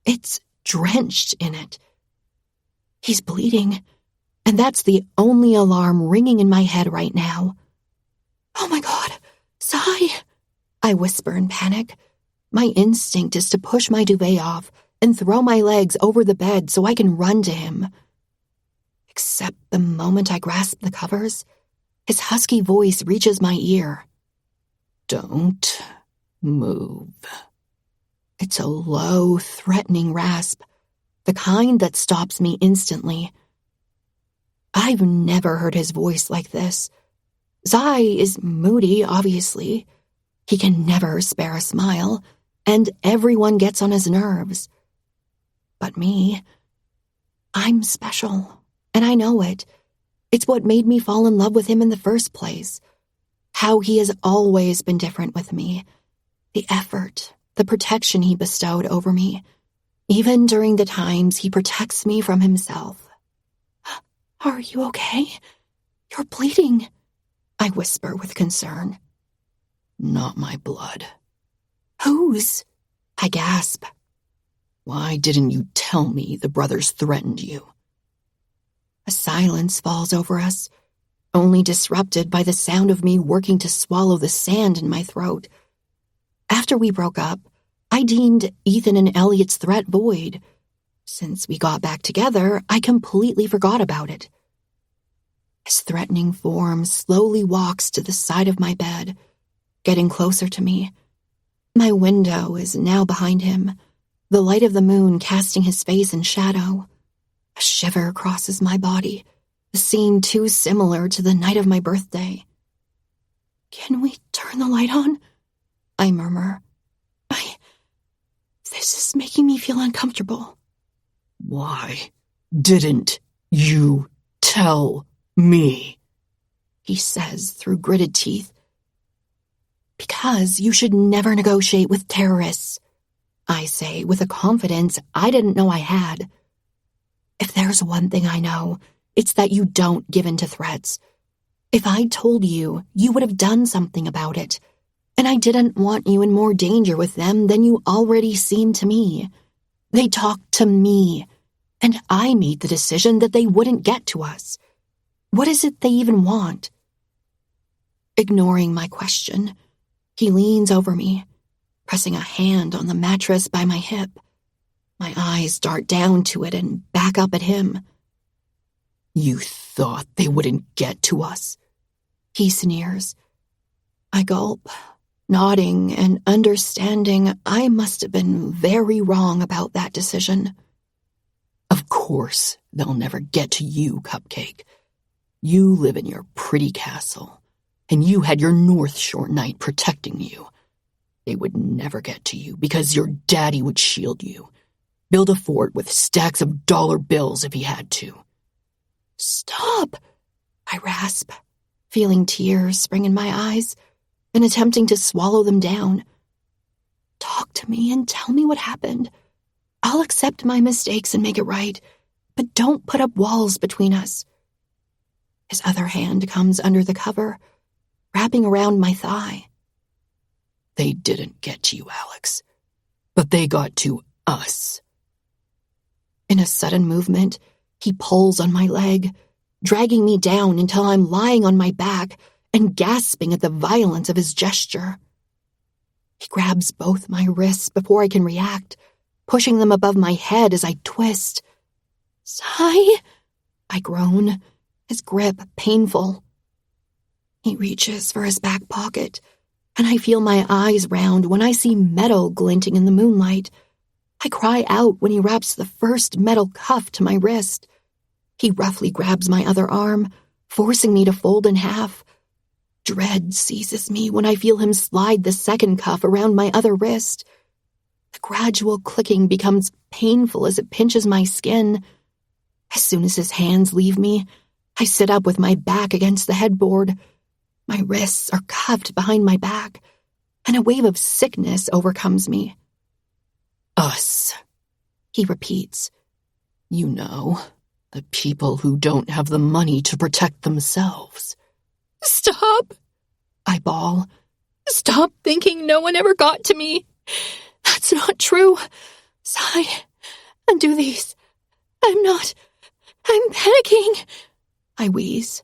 Speaker 1: It's drenched in it. He's bleeding, and that's the only alarm ringing in my head right now. Oh my God, Zai! I whisper in panic. My instinct is to push my duvet off and throw my legs over the bed so I can run to him. Except the moment I grasp the covers, his husky voice reaches my ear.
Speaker 2: Don't move.
Speaker 1: It's a low, threatening rasp, the kind that stops me instantly. I've never heard his voice like this. Zai is moody, obviously. He can never spare a smile, and everyone gets on his nerves. But me, I'm special, and I know it. It's what made me fall in love with him in the first place. How he has always been different with me. The effort, the protection he bestowed over me, even during the times he protects me from himself. Are you okay? You're bleeding, I whisper with concern.
Speaker 2: Not my blood.
Speaker 1: Whose? I gasp.
Speaker 2: Why didn't you tell me the brothers threatened you?
Speaker 1: A silence falls over us, only disrupted by the sound of me working to swallow the sand in my throat. After we broke up, I deemed Ethan and Elliot's threat void. Since we got back together, I completely forgot about it. His threatening form slowly walks to the side of my bed, getting closer to me. My window is now behind him, the light of the moon casting his face in shadow. A shiver crosses my body, a scene too similar to the night of my birthday. Can we turn the light on? I murmur. This is making me feel uncomfortable.
Speaker 2: Why didn't you tell me?
Speaker 1: He says through gritted teeth. Because you should never negotiate with terrorists. I say with a confidence I didn't know I had. If there's one thing I know, it's that you don't give in to threats. If I told you, you would have done something about it. And I didn't want you in more danger with them than you already seemed to me. They talked to me, and I made the decision that they wouldn't get to us. What is it they even want? Ignoring my question, he leans over me, pressing a hand on the mattress by my hip. My eyes dart down to it and back up at him.
Speaker 2: You thought they wouldn't get to us?
Speaker 1: He sneers. I gulp, nodding and understanding I must have been very wrong about that decision.
Speaker 2: Of course, they'll never get to you, Cupcake. You live in your pretty castle, and you had your North Shore Knight protecting you. They would never get to you because your daddy would shield you. Build a fort with stacks of dollar bills if he had to.
Speaker 1: Stop, I rasp, feeling tears spring in my eyes and attempting to swallow them down. Talk to me and tell me what happened. I'll accept my mistakes and make it right, but don't put up walls between us. His other hand comes under the cover, wrapping around my thigh.
Speaker 2: They didn't get to you, Alex, but they got to us.
Speaker 1: In a sudden movement, he pulls on my leg, dragging me down until I'm lying on my back and gasping at the violence of his gesture. He grabs both my wrists before I can react, pushing them above my head as I twist. Sigh, I groan, his grip painful. He reaches for his back pocket, and I feel my eyes round when I see metal glinting in the moonlight. I cry out when he wraps the first metal cuff to my wrist. He roughly grabs my other arm, forcing me to fold in half. Dread seizes me when I feel him slide the second cuff around my other wrist. The gradual clicking becomes painful as it pinches my skin. As soon as his hands leave me, I sit up with my back against the headboard. My wrists are cuffed behind my back, and a wave of sickness overcomes me.
Speaker 2: Us,
Speaker 1: he repeats.
Speaker 2: You know, the people who don't have the money to protect themselves.
Speaker 1: Stop, I bawl. Stop thinking no one ever got to me. That's not true. Sigh, undo these. I'm panicking. I wheeze.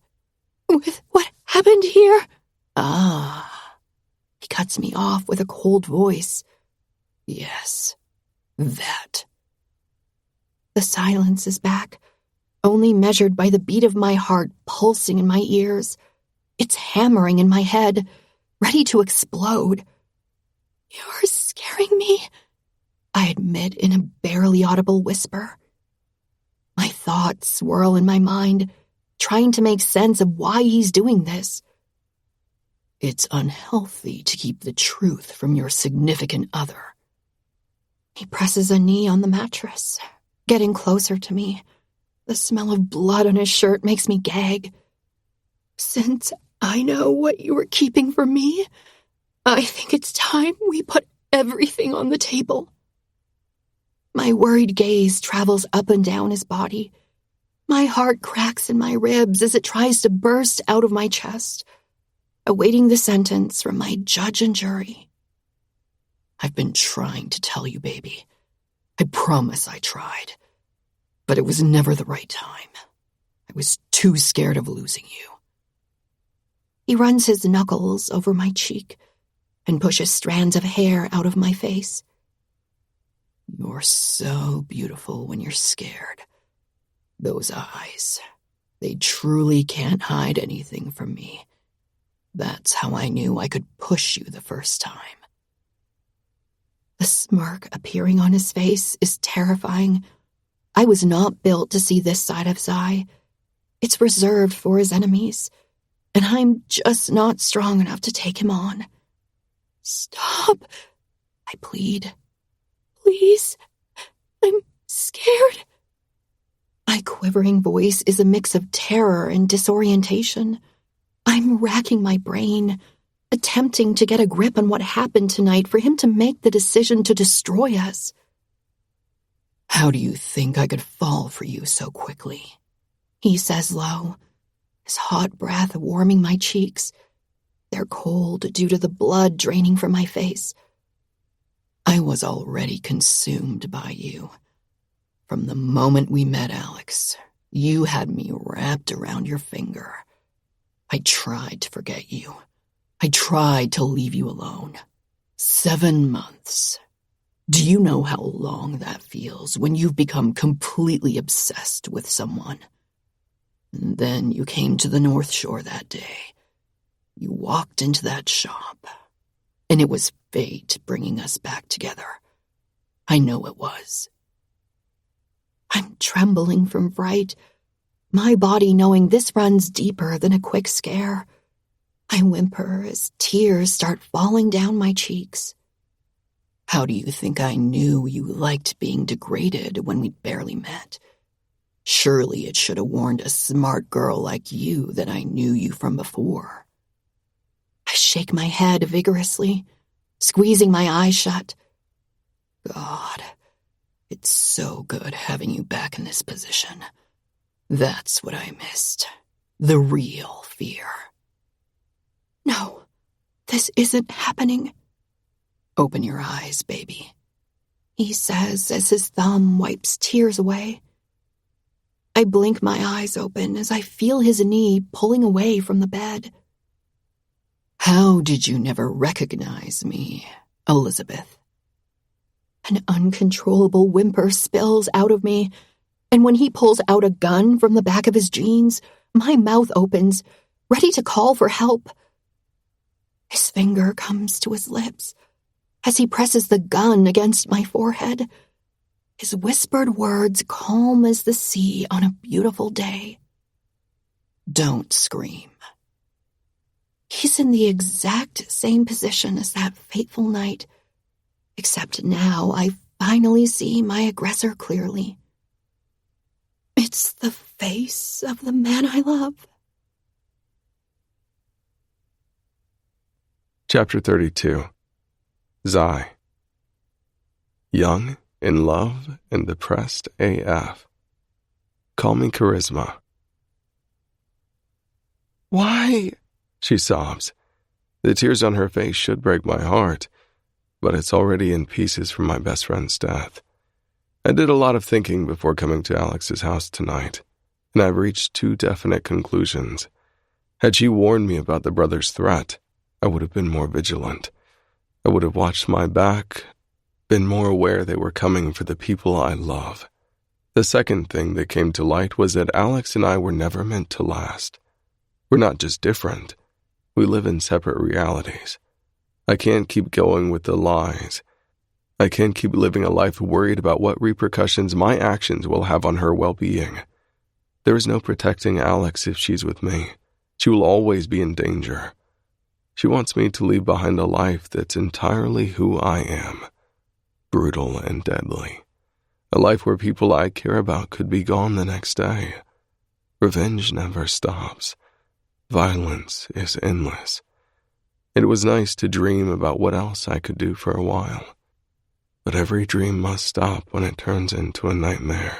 Speaker 1: With what happened here? He cuts me off with a cold voice.
Speaker 2: Yes, that.
Speaker 1: The silence is back, only measured by the beat of my heart pulsing in my ears. It's hammering in my head, ready to explode. You're scaring me, I admit in a barely audible whisper. My thoughts swirl in my mind, trying to make sense of why he's doing this.
Speaker 2: It's unhealthy to keep the truth from your significant other.
Speaker 1: He presses a knee on the mattress, getting closer to me. The smell of blood on his shirt makes me gag. Since I know what you were keeping from me, I think it's time we put everything on the table. My worried gaze travels up and down his body. My heart cracks in my ribs as it tries to burst out of my chest, awaiting the sentence from my judge and jury.
Speaker 2: I've been trying to tell you, baby. I promise I tried. But it was never the right time. I was too scared of losing you.
Speaker 1: He runs his knuckles over my cheek and pushes strands of hair out of my face.
Speaker 2: You're so beautiful when you're scared. Those eyes, they truly can't hide anything from me. That's how I knew I could push you the first time.
Speaker 1: The smirk appearing on his face is terrifying. I was not built to see this side of Zai. It's reserved for his enemies, and I'm just not strong enough to take him on. Stop, I plead. Please, I'm scared. My quivering voice is a mix of terror and disorientation. I'm racking my brain, attempting to get a grip on what happened tonight for him to make the decision to destroy us.
Speaker 2: How do you think I could fall for you so quickly?
Speaker 1: He says low, his hot breath warming my cheeks. They're cold due to the blood draining from my face.
Speaker 2: I was already consumed by you. From the moment we met, Alex, you had me wrapped around your finger. I tried to forget you. I tried to leave you alone. 7 months. Do you know how long that feels when you've become completely obsessed with someone? And then you came to the North Shore that day. You walked into that shop, and it was fate bringing us back together. I know it was.
Speaker 1: I'm trembling from fright, my body knowing this runs deeper than a quick scare. I whimper as tears start falling down my cheeks.
Speaker 2: How do you think I knew you liked being degraded when we barely met? Surely it should have warned a smart girl like you that I knew you from before.
Speaker 1: I shake my head vigorously, squeezing my eyes shut.
Speaker 2: God, it's so good having you back in this position. That's what I missed. The real fear.
Speaker 1: No, this isn't happening.
Speaker 2: Open your eyes, baby,
Speaker 1: he says as his thumb wipes tears away. I blink my eyes open as I feel his knee pulling away from the bed.
Speaker 2: How did you never recognize me, Elizabeth?
Speaker 1: An uncontrollable whimper spills out of me, and when he pulls out a gun from the back of his jeans, my mouth opens, ready to call for help. His finger comes to his lips as he presses the gun against my forehead, his whispered words calm as the sea on a beautiful day.
Speaker 2: Don't scream.
Speaker 1: He's in the exact same position as that fateful night, except now I finally see my aggressor clearly. It's the face of the man I love.
Speaker 3: Chapter 32. Zai. Young, in love, and depressed AF. Call me Charisma. Why? She sobs. The tears on her face should break my heart, but it's already in pieces from my best friend's death. I did a lot of thinking before coming to Alex's house tonight, and I've reached 2 definite conclusions. Had she warned me about the brother's threat, I would have been more vigilant. I would have watched my back, been more aware they were coming for the people I love. The second thing that came to light was that Alex and I were never meant to last. We're not just different. We live in separate realities. I can't keep going with the lies. I can't keep living a life worried about what repercussions my actions will have on her well-being. There is no protecting Alex if she's with me. She will always be in danger. She wants me to leave behind a life that's entirely who I am. Brutal and deadly. A life where people I care about could be gone the next day. Revenge never stops. Violence is endless. It was nice to dream about what else I could do for a while. But every dream must stop when it turns into a nightmare.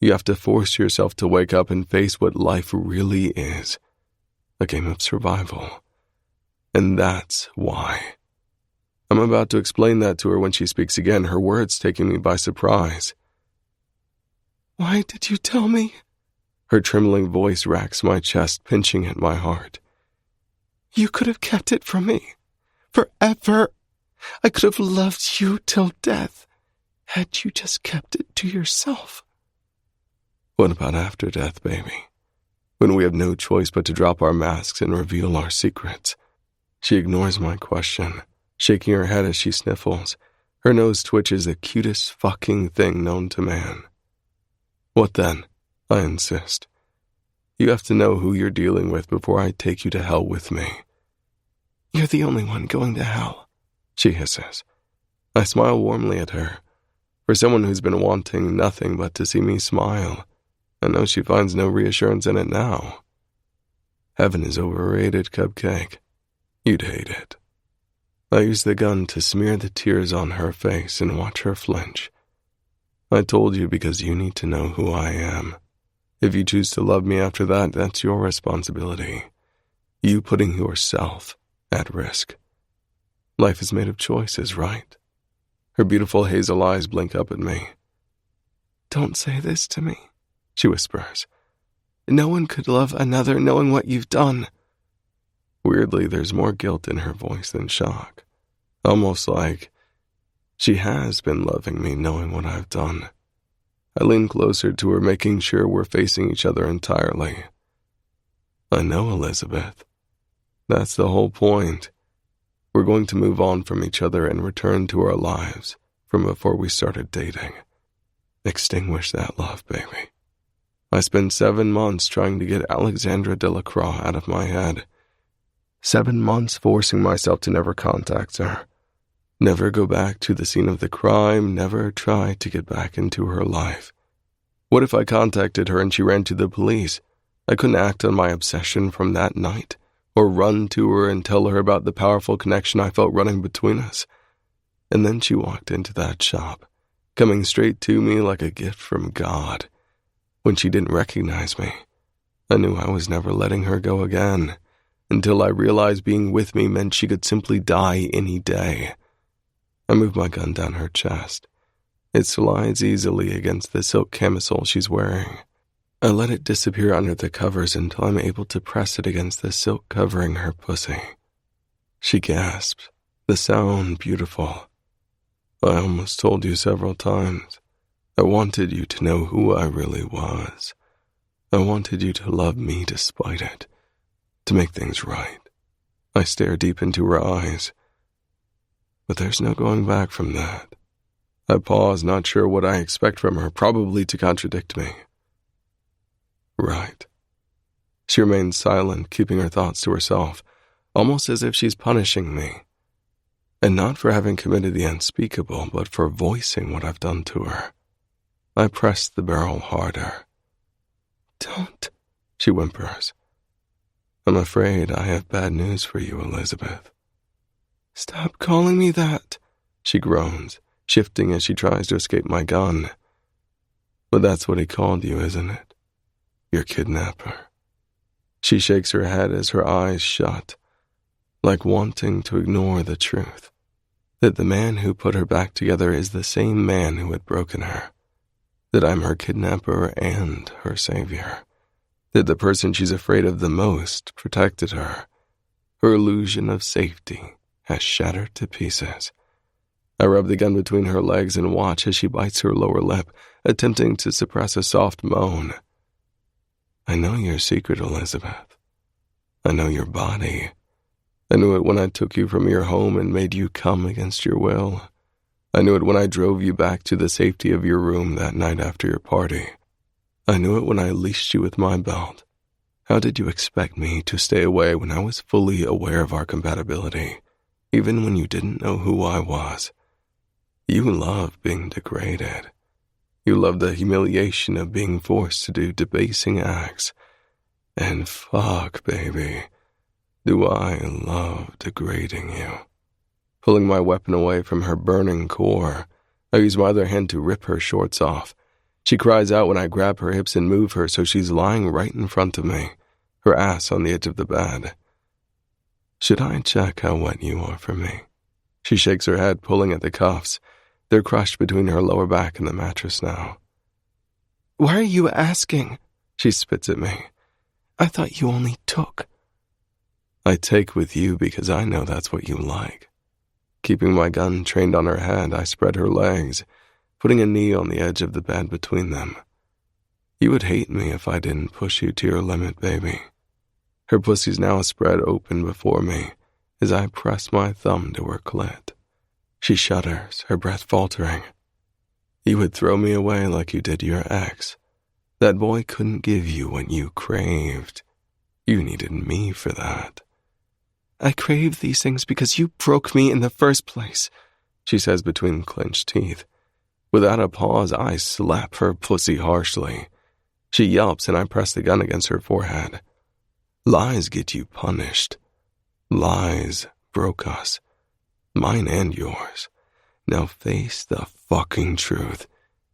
Speaker 3: You have to force yourself to wake up and face what life really is. A game of survival. And that's why. I'm about to explain that to her when she speaks again, her words taking me by surprise. Why did you tell me? Her trembling voice racks my chest, pinching at my heart. You could have kept it from me. Forever. I could have loved you till death, had you just kept it to yourself. What about after death, baby? When we have no choice but to drop our masks and reveal our secrets. She ignores my question, shaking her head as she sniffles. Her nose twitches, the cutest fucking thing known to man. What then? I insist. You have to know who you're dealing with before I take you to hell with me. You're the only one going to hell, she hisses. I smile warmly at her. For someone who's been wanting nothing but to see me smile, I know she finds no reassurance in it now. Heaven is overrated, cupcake. You'd hate it. I used the gun to smear the tears on her face and watch her flinch. I told you because you need to know who I am. If you choose to love me after that, that's your responsibility. You putting yourself at risk. Life is made of choices, right? Her beautiful hazel eyes blink up at me.
Speaker 4: Don't say this to me, she whispers. No one could love another knowing what you've done.
Speaker 3: Weirdly, there's more guilt in her voice than shock. Almost like she has been loving me knowing what I've done. I lean closer to her, making sure we're facing each other entirely. I know, Elizabeth. That's the whole point. We're going to move on from each other and return to our lives from before we started dating. Extinguish that love, baby. I spent 7 months trying to get Alexandra Delacroix out of my head. 7 months forcing myself to never contact her. Never go back to the scene of the crime, never try to get back into her life. What if I contacted her and she ran to the police? I couldn't act on my obsession from that night, or run to her and tell her about the powerful connection I felt running between us. And then she walked into that shop, coming straight to me like a gift from God. When she didn't recognize me, I knew I was never letting her go again, until I realized being with me meant she could simply die any day. I moved my gun down her chest. It slides easily against the silk camisole she's wearing. I let it disappear under the covers until I'm able to press it against the silk covering her pussy. She gasps, the sound beautiful. I almost told you several times. I wanted you to know who I really was. I wanted you to love me despite it, to make things right. I stare deep into her eyes. But there's no going back from that. I pause, not sure what I expect from her, probably to contradict me. Right. She remains silent, keeping her thoughts to herself, almost as if she's punishing me. And not for having committed the unspeakable, but for voicing what I've done to her. I press the barrel harder.
Speaker 4: Don't,
Speaker 3: she whimpers. I'm afraid I have bad news for you, Elizabeth.
Speaker 4: Stop calling me that,
Speaker 3: she groans, shifting as she tries to escape my gun. But that's what he called you, isn't it? Your kidnapper. She shakes her head as her eyes shut, like wanting to ignore the truth, that the man who put her back together is the same man who had broken her, that I'm her kidnapper and her savior, that the person she's afraid of the most protected her. Her illusion of safety has shattered to pieces. I rub the gun between her legs and watch as she bites her lower lip, attempting to suppress a soft moan. I know your secret, Elizabeth. I know your body. I knew it when I took you from your home and made you come against your will. I knew it when I drove you back to the safety of your room that night after your party. I knew it when I leashed you with my belt. How did you expect me to stay away when I was fully aware of our compatibility, even when you didn't know who I was? You love being degraded. You love the humiliation of being forced to do debasing acts. And fuck, baby, do I love degrading you. Pulling my weapon away from her burning core, I use my other hand to rip her shorts off. She cries out when I grab her hips and move her so she's lying right in front of me, her ass on the edge of the bed. Should I check how wet you are for me? She shakes her head, pulling at the cuffs. They're crushed between her lower back and the mattress now.
Speaker 4: Why are you asking? She spits at me. I thought you only took.
Speaker 3: I take with you because I know that's what you like. Keeping my gun trained on her head, I spread her legs, putting a knee on the edge of the bed between them. You would hate me if I didn't push you to your limit, baby. Her pussy's now spread open before me as I press my thumb to her clit. She shudders, her breath faltering. You would throw me away like you did your ex. That boy couldn't give you what you craved. You needed me for that.
Speaker 4: I crave these things because you broke me in the first place,
Speaker 3: she says between clenched teeth. Without a pause, I slap her pussy harshly. She yelps and I press the gun against her forehead. Lies get you punished. Lies broke us. Mine and yours. Now face the fucking truth.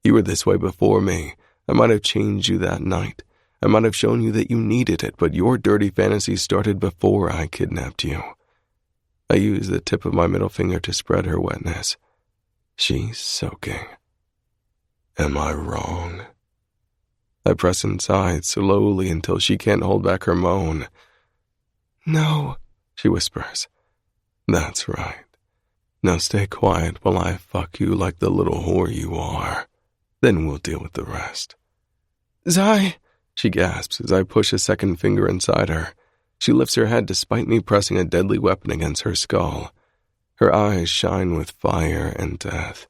Speaker 3: You were this way before me. I might have changed you that night. I might have shown you that you needed it, but your dirty fantasy started before I kidnapped you. I used the tip of my middle finger to spread her wetness. She's soaking. Am I wrong? I press inside slowly until she can't hold back her moan. No, she whispers. That's right. Now stay quiet while I fuck you like the little whore you are. Then we'll deal with the rest.
Speaker 4: Zai,
Speaker 3: she gasps as I push a second finger inside her. She lifts her head despite me pressing a deadly weapon against her skull. Her eyes shine with fire and death.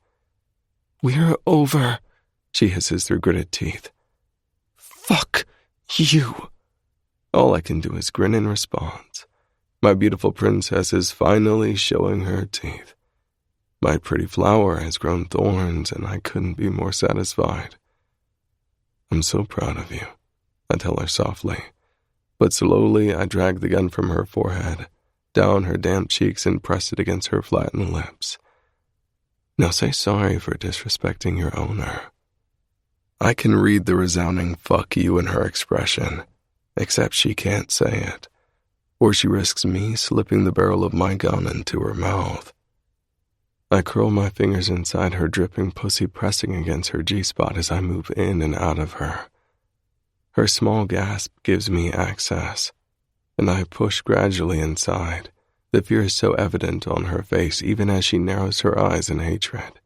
Speaker 4: We're over,
Speaker 3: she hisses through gritted teeth.
Speaker 4: Fuck you.
Speaker 3: All I can do is grin in response. My beautiful princess is finally showing her teeth. My pretty flower has grown thorns, and I couldn't be more satisfied. I'm so proud of you, I tell her softly. But slowly I drag the gun from her forehead, down her damp cheeks, and press it against her flattened lips. Now say sorry for disrespecting your owner. I can read the resounding fuck you in her expression, except she can't say it, or she risks me slipping the barrel of my gun into her mouth. I curl my fingers inside her dripping pussy, pressing against her G-spot as I move in and out of her. Her small gasp gives me access, and I push gradually inside. The fear is so evident on her face, even as she narrows her eyes in hatred.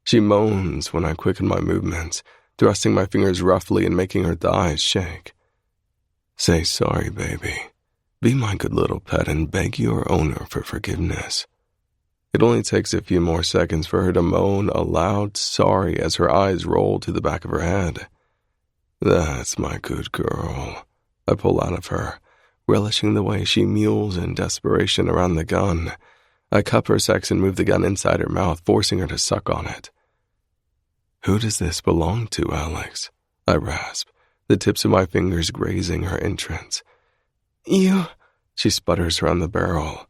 Speaker 3: She moans when I quicken my movements, thrusting my fingers roughly and making her thighs shake. Say sorry, baby. Be my good little pet and beg your owner for forgiveness. It only takes a few more seconds for her to moan a loud sorry as her eyes roll to the back of her head. That's my good girl. I pull out of her, relishing the way she mews in desperation around the gun. I cup her sex and move the gun inside her mouth, forcing her to suck on it. Who does this belong to, Alex? I rasp, the tips of my fingers grazing her entrance.
Speaker 4: You,
Speaker 3: she sputters around the barrel.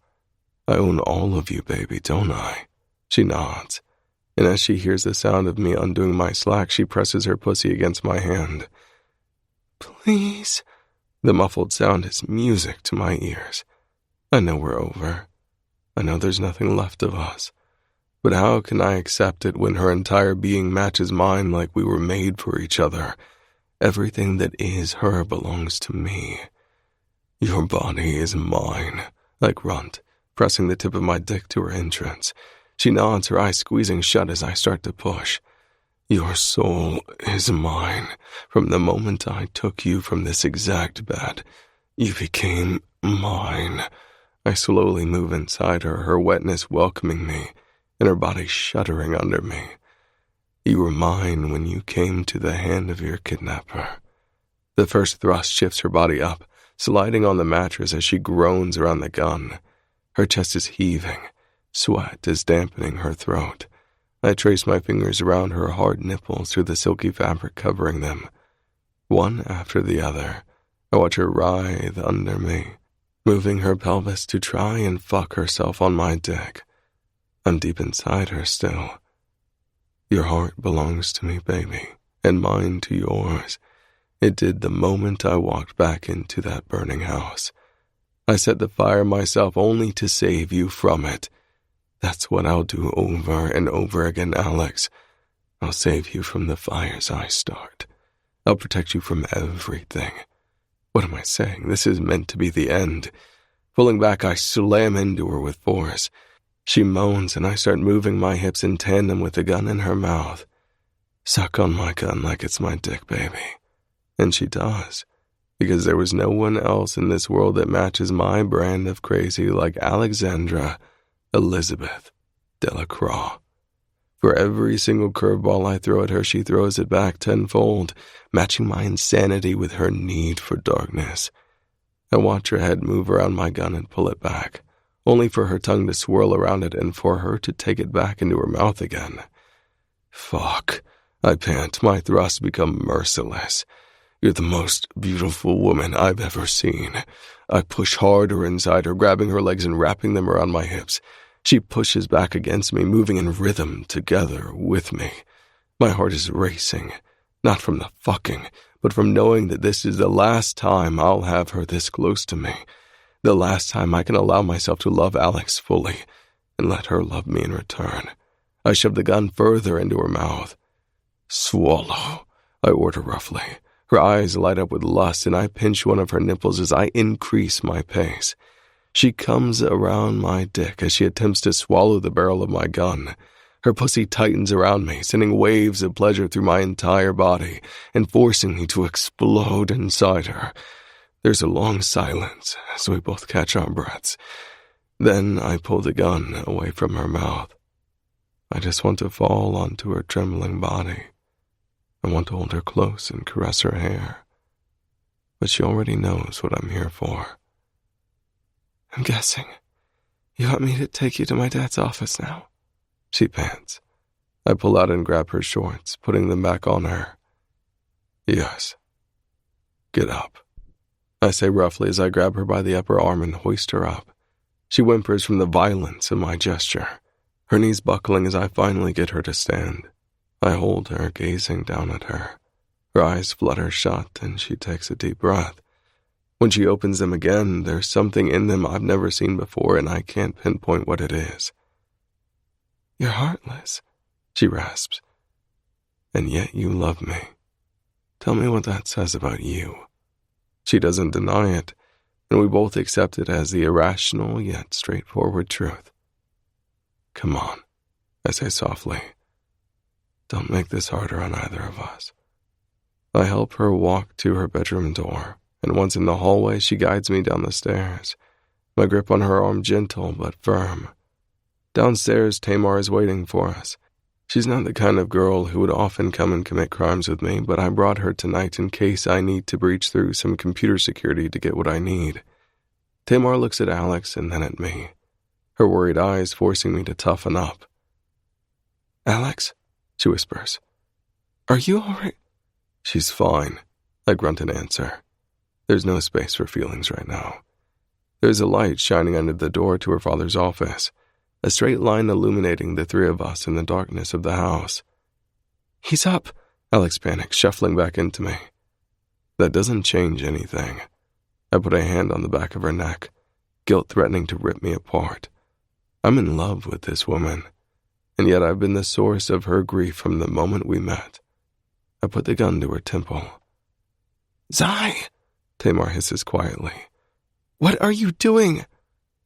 Speaker 3: I own all of you, baby, don't I? She nods, and as she hears the sound of me undoing my slack, she presses her pussy against my hand.
Speaker 4: Please.
Speaker 3: The muffled sound is music to my ears. I know we're over. I know there's nothing left of us. But how can I accept it when her entire being matches mine like we were made for each other? Everything that is her belongs to me. Your body is mine, I grunt, pressing the tip of my dick to her entrance. She nods, her eyes squeezing shut as I start to push. Your soul is mine. From the moment I took you from this exact bed, you became mine. I slowly move inside her, her wetness welcoming me, and her body shuddering under me. You were mine when you came to the hand of your kidnapper. The first thrust shifts her body up, sliding on the mattress as she groans around the gun. Her chest is heaving. Sweat is dampening her throat. I trace my fingers around her hard nipples through the silky fabric covering them. One after the other, I watch her writhe under me, moving her pelvis to try and fuck herself on my dick. I'm deep inside her still. Your heart belongs to me, baby, and mine to yours. It did the moment I walked back into that burning house. I set the fire myself only to save you from it. That's what I'll do over and over again, Alex. I'll save you from the fires I start. I'll protect you from everything. What am I saying? This is meant to be the end. Pulling back, I slam into her with force. She moans, and I start moving my hips in tandem with the gun in her mouth. Suck on my gun like it's my dick, baby. And she does. Because there was no one else in this world that matches my brand of crazy like Alexandra Elizabeth Delacroix. For every single curveball I throw at her, she throws it back tenfold, matching my insanity with her need for darkness. I watch her head move around my gun and pull it back, only for her tongue to swirl around it and for her to take it back into her mouth again. Fuck, I pant, my thrusts become merciless. You're the most beautiful woman I've ever seen. I push harder inside her, grabbing her legs and wrapping them around my hips. She pushes back against me, moving in rhythm together with me. My heart is racing, not from the fucking, but from knowing that this is the last time I'll have her this close to me. The last time I can allow myself to love Alex fully and let her love me in return. I shove the gun further into her mouth. Swallow, I order roughly. Her eyes light up with lust, and I pinch one of her nipples as I increase my pace. She comes around my dick as she attempts to swallow the barrel of my gun. Her pussy tightens around me, sending waves of pleasure through my entire body and forcing me to explode inside her. There's a long silence as we both catch our breaths. Then I pull the gun away from her mouth. I just want to fall onto her trembling body. I want to hold her close and caress her hair. But she already knows what I'm here for. I'm guessing you want me to take you to my dad's office now, she pants. I pull out and grab her shorts, putting them back on her. Yes. Get up, I say roughly as I grab her by the upper arm and hoist her up. She whimpers from the violence of my gesture, her knees buckling as I finally get her to stand. I hold her, gazing down at her. Her eyes flutter shut, and she takes a deep breath. When she opens them again, there's something in them I've never seen before, and I can't pinpoint what it is. You're heartless, she rasps. And yet you love me. Tell me what that says about you. She doesn't deny it, and we both accept it as the irrational yet straightforward truth. Come on, I say softly. Don't make this harder on either of us. I help her walk to her bedroom door, and once in the hallway, she guides me down the stairs, my grip on her arm gentle but firm. Downstairs, Tamar is waiting for us. She's not the kind of girl who would often come and commit crimes with me, but I brought her tonight in case I need to breach through some computer security to get what I need. Tamar looks at Alex and then at me, her worried eyes forcing me to toughen up. Alex, she whispers. Are you all right? She's fine, I grunt in answer. There's no space for feelings right now. There's a light shining under the door to her father's office, a straight line illuminating the three of us in the darkness of the house. He's up, Alex panics, shuffling back into me. That doesn't change anything. I put a hand on the back of her neck, guilt threatening to rip me apart. I'm in love with this woman, and yet I've been the source of her grief from the moment we met. I put the gun to her temple. Zai, Tamar hisses quietly. What are you doing?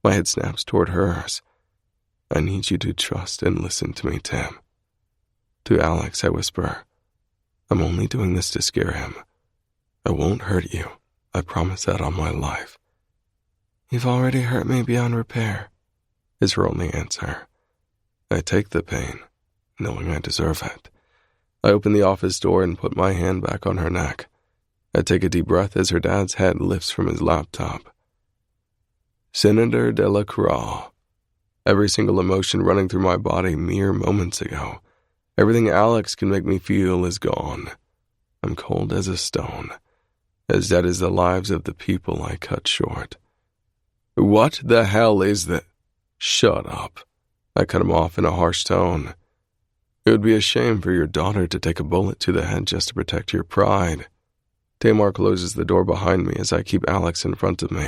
Speaker 3: My head snaps toward hers. I need you to trust and listen to me, Tam. To Alex, I whisper, I'm only doing this to scare him. I won't hurt you. I promise that on my life. You've already hurt me beyond repair, is her only answer. I take the pain, knowing I deserve it. I open the office door and put my hand back on her neck. I take a deep breath as her dad's head lifts from his laptop. Senator Delacroix. Every single emotion running through my body mere moments ago. Everything Alex can make me feel is gone. I'm cold as a stone, as dead as the lives of the people I cut short. What the hell is that? Shut up. I cut him off in a harsh tone. It would be a shame for your daughter to take a bullet to the head just to protect your pride. Tamar closes the door behind me as I keep Alex in front of me.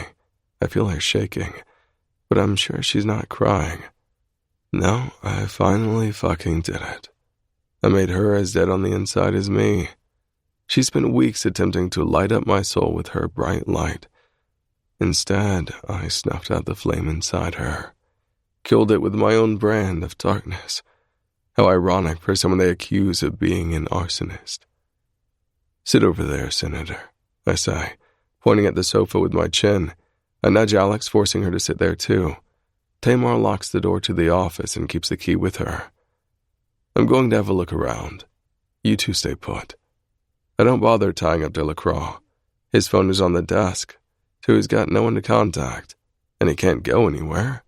Speaker 3: I feel her shaking, but I'm sure she's not crying. No, I finally fucking did it. I made her as dead on the inside as me. She spent weeks attempting to light up my soul with her bright light. Instead, I snuffed out the flame inside her. Killed it with my own brand of darkness. How ironic for someone they accuse of being an arsonist. Sit over there, Senator, I say, pointing at the sofa with my chin. I nudge Alex, forcing her to sit there too. Tamar locks the door to the office and keeps the key with her. I'm going to have a look around. You two stay put. I don't bother tying up Delacroix. His phone is on the desk, so he's got no one to contact, and he can't go anywhere.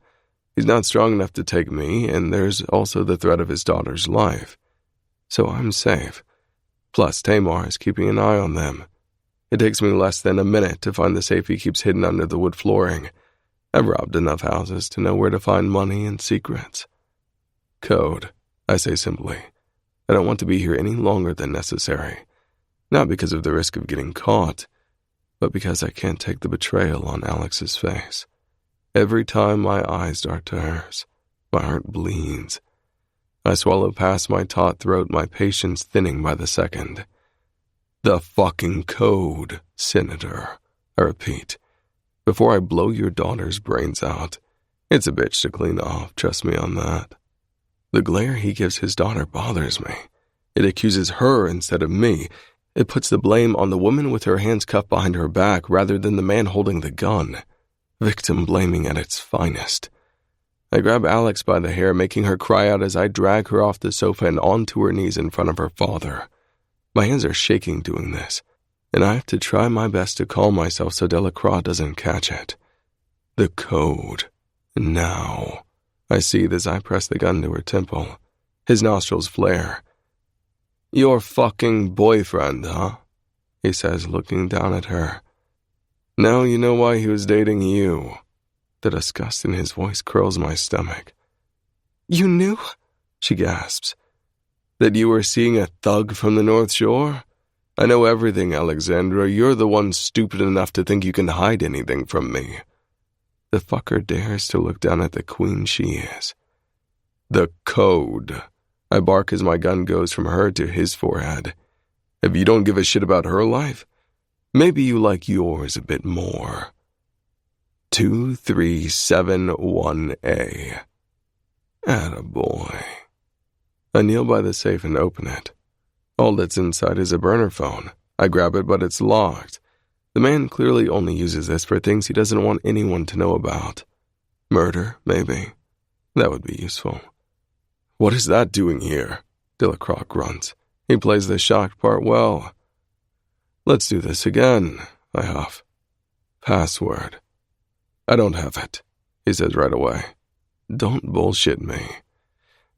Speaker 3: He's not strong enough to take me, and there's also the threat of his daughter's life. So I'm safe. Plus, Tamar is keeping an eye on them. It takes me less than a minute to find the safe he keeps hidden under the wood flooring. I've robbed enough houses to know where to find money and secrets. Code, I say simply. I don't want to be here any longer than necessary. Not because of the risk of getting caught, but because I can't take the betrayal on Alex's face. Every time my eyes dart to hers, my heart bleeds. I swallow past my taut throat, my patience thinning by the second. The fucking code, Senator, I repeat, before I blow your daughter's brains out. It's a bitch to clean off, trust me on that. The glare he gives his daughter bothers me. It accuses her instead of me. It puts the blame on the woman with her hands cuffed behind her back rather than the man holding the gun. Victim blaming at its finest. I grab Alex by the hair, making her cry out as I drag her off the sofa and onto her knees in front of her father. My hands are shaking doing this, and I have to try my best to calm myself so Delacroix doesn't catch it. The code. Now. I seethe as I press the gun to her temple. His nostrils flare. Your fucking boyfriend, huh? He says, looking down at her. Now you know why he was dating you. The disgust in his voice curls my stomach. You knew? She gasps. That you were seeing a thug from the North Shore? I know everything, Alexandra. You're the one stupid enough to think you can hide anything from me. The fucker dares to look down at the queen she is. The code. I bark as my gun goes from her to his forehead. If you don't give a shit about her life, maybe you like yours a bit more. 2371A. Attaboy. I kneel by the safe and open it. All that's inside is a burner phone. I grab it, but it's locked. The man clearly only uses this for things he doesn't want anyone to know about. Murder, maybe. That would be useful. What is that doing here? Delacroix grunts. He plays the shocked part well. Let's do this again, I huff. Password. I don't have it, he says right away. Don't bullshit me.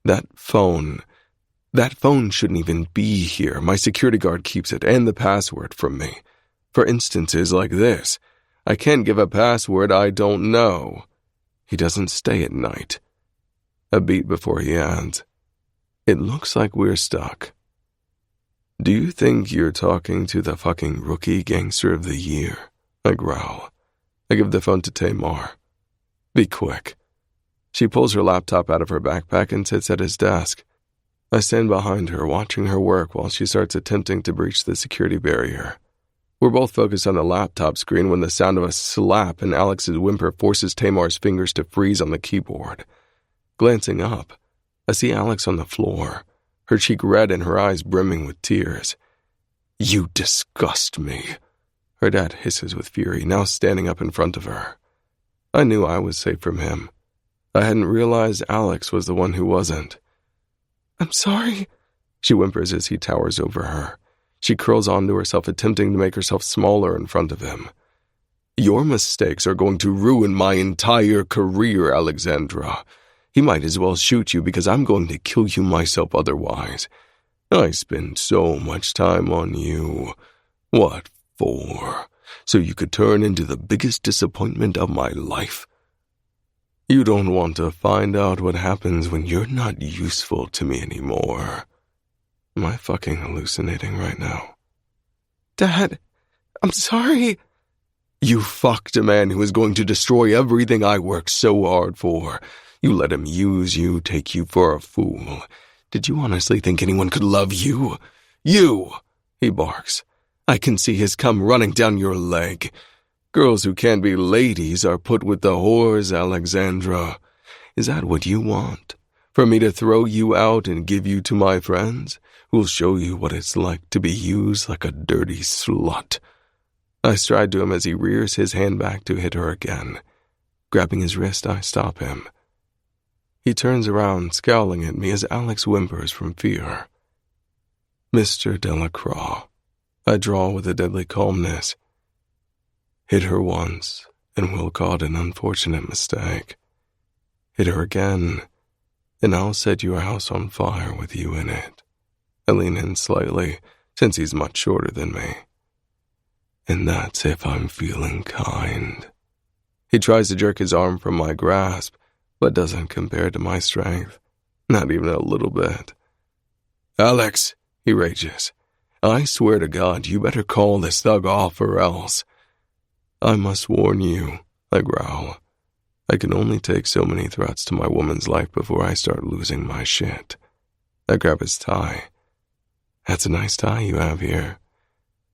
Speaker 3: That phone shouldn't even be here. My security guard keeps it and the password from me. For instances like this, I can't give a password I don't know. He doesn't stay at night. A beat before he adds, It looks like we're stuck. Do you think you're talking to the fucking rookie gangster of the year? I growl. I give the phone to Tamar. Be quick. She pulls her laptop out of her backpack and sits at his desk. I stand behind her, watching her work while she starts attempting to breach the security barrier. We're both focused on the laptop screen when the sound of a slap and Alex's whimper forces Tamar's fingers to freeze on the keyboard. Glancing up, I see Alex on the floor, her cheek red and her eyes brimming with tears. You disgust me. Her dad hisses with fury, now standing up in front of her. I knew I was safe from him. I hadn't realized Alex was the one who wasn't. I'm sorry, she whimpers as he towers over her. She curls onto herself, attempting to make herself smaller in front of him. Your mistakes are going to ruin my entire career, Alexandra. He might as well shoot you because I'm going to kill you myself otherwise. I spend so much time on you. What for? So you could turn into the biggest disappointment of my life? You don't want to find out what happens when you're not useful to me anymore. Am I fucking hallucinating right now? Dad, I'm sorry. You fucked a man who is going to destroy everything I worked so hard for. You let him use you, take you for a fool. Did you honestly think anyone could love you? You, he barks. I can see his cum running down your leg. Girls who can't be ladies are put with the whores, Alexandra. Is that what you want? For me to throw you out and give you to my friends, who'll show you what it's like to be used like a dirty slut? I stride to him as he rears his hand back to hit her again. Grabbing his wrist, I stop him. He turns around, scowling at me as Alex whimpers from fear. Mr. Delacroix, I drawl with a deadly calmness. Hit her once, and we'll call it an unfortunate mistake. Hit her again, and I'll set your house on fire with you in it. I lean in slightly, since he's much shorter than me. And that's if I'm feeling kind. He tries to jerk his arm from my grasp, but doesn't compare to my strength. Not even a little bit. Alex, he rages. I swear to God, you better call this thug off or else. I must warn you, I growl. I can only take so many threats to my woman's life before I start losing my shit. I grab his tie. That's a nice tie you have here.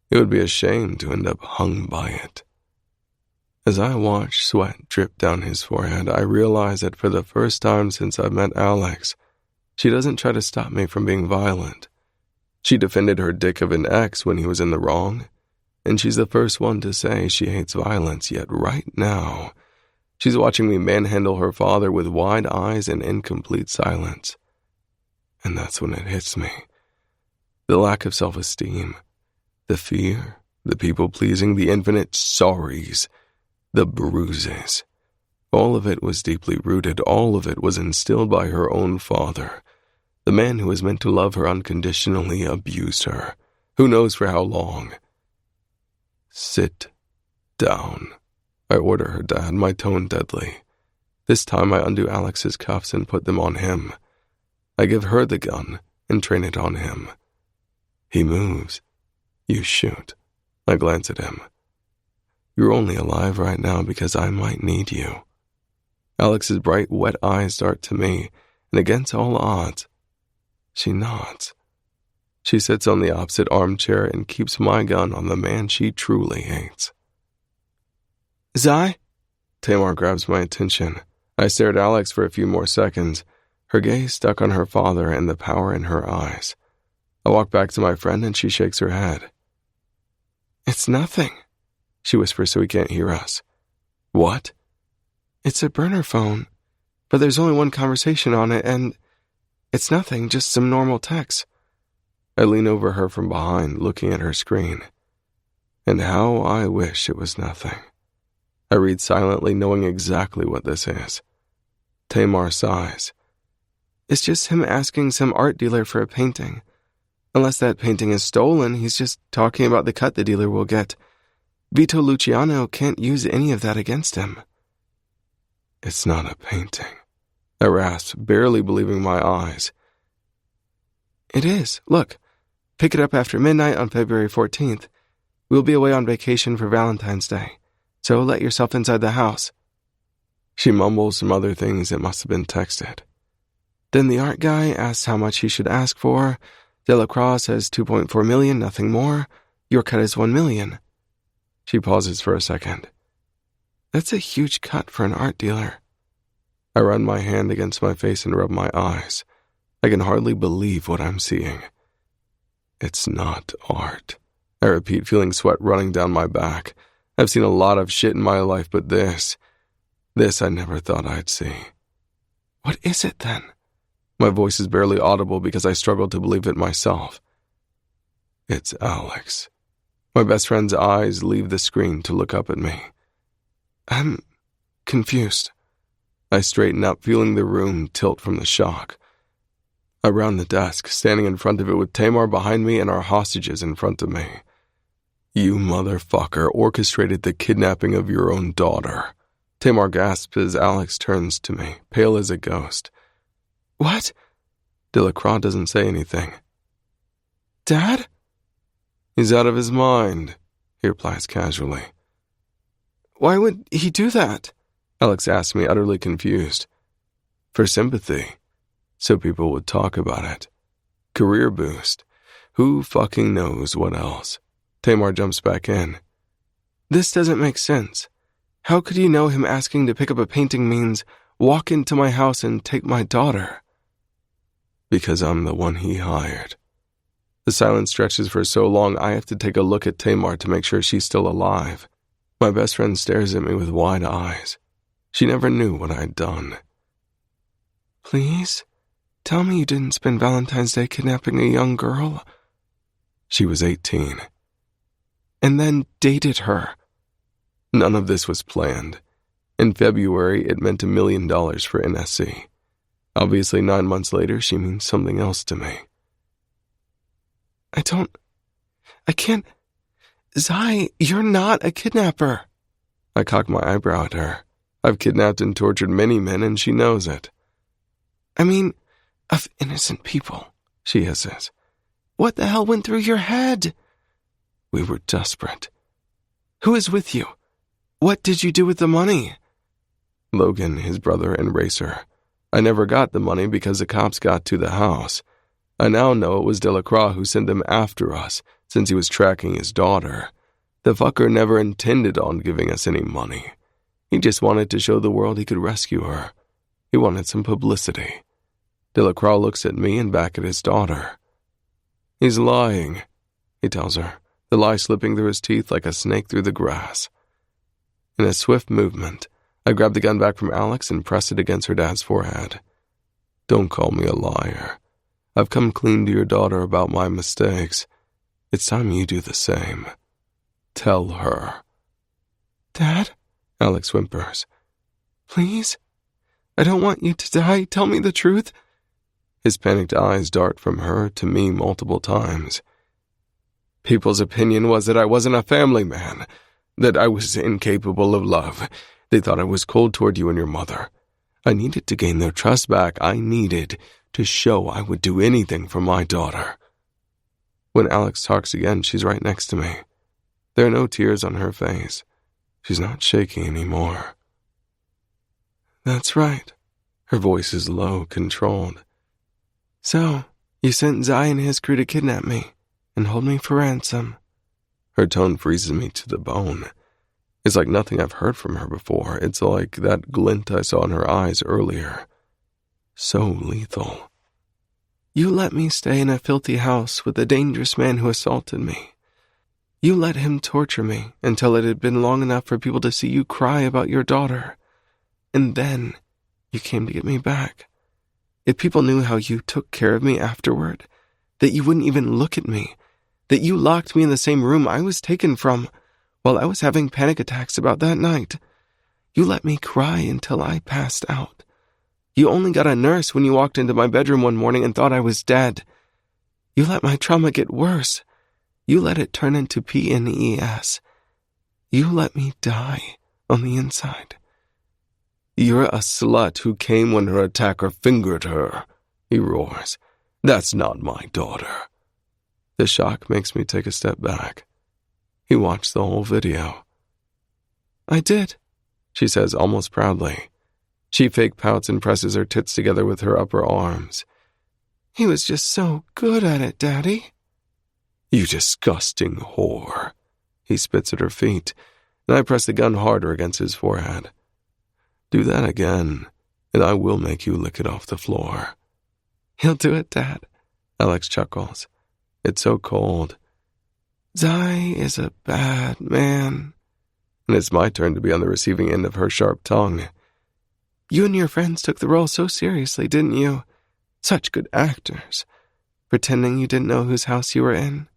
Speaker 3: It would be a shame to end up hung by it. As I watch sweat drip down his forehead, I realize that for the first time since I met Alex, she doesn't try to stop me from being violent. She defended her dick of an ex when he was in the wrong, and she's the first one to say she hates violence, yet right now, she's watching me manhandle her father with wide eyes and incomplete silence. And that's when it hits me. The lack of self-esteem, the fear, the people-pleasing, the infinite sorries, the bruises. All of it was deeply rooted, all of it was instilled by her own father. The man who was meant to love her unconditionally abused her. Who knows for how long? Sit down, I order her dad, my tone deadly. This time I undo Alex's cuffs and put them on him. I give her the gun and train it on him. He moves. You shoot. I glance at him. You're only alive right now because I might need you. Alex's bright, wet eyes dart to me, and against all odds, she nods. She sits on the opposite armchair and keeps my gun on the man she truly hates.
Speaker 4: Zai?
Speaker 3: Tamar grabs my attention. I stare at Alex for a few more seconds, her gaze stuck on her father and the power in her eyes. I walk back to my friend and she shakes her head.
Speaker 4: It's nothing, she whispers so he can't hear us.
Speaker 3: What?
Speaker 4: It's a burner phone, but there's only one conversation on it, and it's nothing, just some normal text.
Speaker 3: I lean over her from behind, looking at her screen. And how I wish it was nothing. I read silently, knowing exactly what this is. Tamar sighs.
Speaker 4: It's just him asking some art dealer for a painting. Unless that painting is stolen, he's just talking about the cut the dealer will get. Vito Luciano can't use any of that against him.
Speaker 3: It's not a painting. I rasp, barely believing my eyes.
Speaker 4: It is. Look. Pick it up after midnight on February 14th. We'll be away on vacation for Valentine's Day, so let yourself inside the house.
Speaker 3: She mumbles some other things that must have been texted.
Speaker 4: Then the art guy asks how much he should ask for. Delacroix says 2.4 million, nothing more. Your cut is 1 million.
Speaker 3: She pauses for a second.
Speaker 4: That's a huge cut for an art dealer.
Speaker 3: I run my hand against my face and rub my eyes. I can hardly believe what I'm seeing. It's not art. I repeat, feeling sweat running down my back. I've seen a lot of shit in my life, but this I never thought I'd see.
Speaker 4: What is it then?
Speaker 3: My voice is barely audible because I struggle to believe it myself. It's Alex. My best friend's eyes leave the screen to look up at me.
Speaker 4: I'm confused.
Speaker 3: I straighten up, feeling the room tilt from the shock. I round the desk, standing in front of it with Tamar behind me and our hostages in front of me. You motherfucker orchestrated the kidnapping of your own daughter. Tamar gasps as Alex turns to me, pale as a ghost.
Speaker 4: What?
Speaker 3: Delacroix doesn't say anything.
Speaker 4: Dad?
Speaker 3: He's out of his mind, he replies casually.
Speaker 4: Why would he do that?
Speaker 3: Alex asks me, utterly confused. For sympathy. So people would talk about it. Career boost. Who fucking knows what else? Tamar jumps back in.
Speaker 4: This doesn't make sense. How could you know him asking to pick up a painting means walk into my house and take my daughter?
Speaker 3: Because I'm the one he hired. The silence stretches for so long I have to take a look at Tamar to make sure she's still alive. My best friend stares at me with wide eyes. She never knew what I'd done.
Speaker 4: Please? Tell me you didn't spend Valentine's Day kidnapping a young girl.
Speaker 3: She was 18.
Speaker 4: And then dated her.
Speaker 3: None of this was planned. In February, it meant $1 million for NSC. Obviously, 9 months later, she means something else to me.
Speaker 4: I can't. Zai, you're not a kidnapper.
Speaker 3: I cock my eyebrow at her. I've kidnapped and tortured many men, and she knows it.
Speaker 4: I mean, of innocent people, she hisses. What the hell went through your head?
Speaker 3: We were desperate.
Speaker 4: Who is with you? What did you do with the money?
Speaker 3: Logan, his brother, and Racer. I never got the money because the cops got to the house. I now know it was Delacroix who sent them after us, since he was tracking his daughter. The fucker never intended on giving us any money. He just wanted to show the world he could rescue her. He wanted some publicity. Delacroix looks at me and back at his daughter. He's lying, he tells her, the lie slipping through his teeth like a snake through the grass. In a swift movement, I grab the gun back from Alex and press it against her dad's forehead. Don't call me a liar. I've come clean to your daughter about my mistakes. It's time you do the same. Tell her.
Speaker 4: Dad?
Speaker 3: Alex whimpers.
Speaker 4: Please? I don't want you to die. Tell me the truth.
Speaker 3: His panicked eyes dart from her to me multiple times. People's opinion was that I wasn't a family man, that I was incapable of love. They thought I was cold toward you and your mother. I needed to gain their trust back. I needed to show I would do anything for my daughter. When Alex talks again, she's right next to me. There are no tears on her face. She's not shaking anymore.
Speaker 4: That's right.
Speaker 3: Her voice is low, controlled.
Speaker 4: So, you sent Zai and his crew to kidnap me and hold me for ransom.
Speaker 3: Her tone freezes me to the bone. It's like nothing I've heard from her before. It's like that glint I saw in her eyes earlier. So lethal.
Speaker 4: You let me stay in a filthy house with a dangerous man who assaulted me. You let him torture me until it had been long enough for people to see you cry about your daughter. And then you came to get me back. If people knew how you took care of me afterward, that you wouldn't even look at me, that you locked me in the same room I was taken from while I was having panic attacks about that night. You let me cry until I passed out. You only got a nurse when you walked into my bedroom one morning and thought I was dead. You let my trauma get worse. You let it turn into PNES. You let me die on the inside.
Speaker 3: You're a slut who came when her attacker fingered her, he roars. That's not my daughter. The shock makes me take a step back. He watched the whole video.
Speaker 4: I did,
Speaker 3: she says almost proudly. She fake pouts and presses her tits together with her upper arms.
Speaker 4: He was just so good at it, Daddy.
Speaker 3: You disgusting whore. He spits at her feet, and I press the gun harder against his forehead. Do that again, and I will make you lick it off the floor.
Speaker 4: He'll do it, Dad.
Speaker 3: Alex chuckles. It's so cold.
Speaker 4: Zai is a bad man.
Speaker 3: And it's my turn to be on the receiving end of her sharp tongue.
Speaker 4: You and your friends took the role so seriously, didn't you? Such good actors. Pretending you didn't know whose house you were in.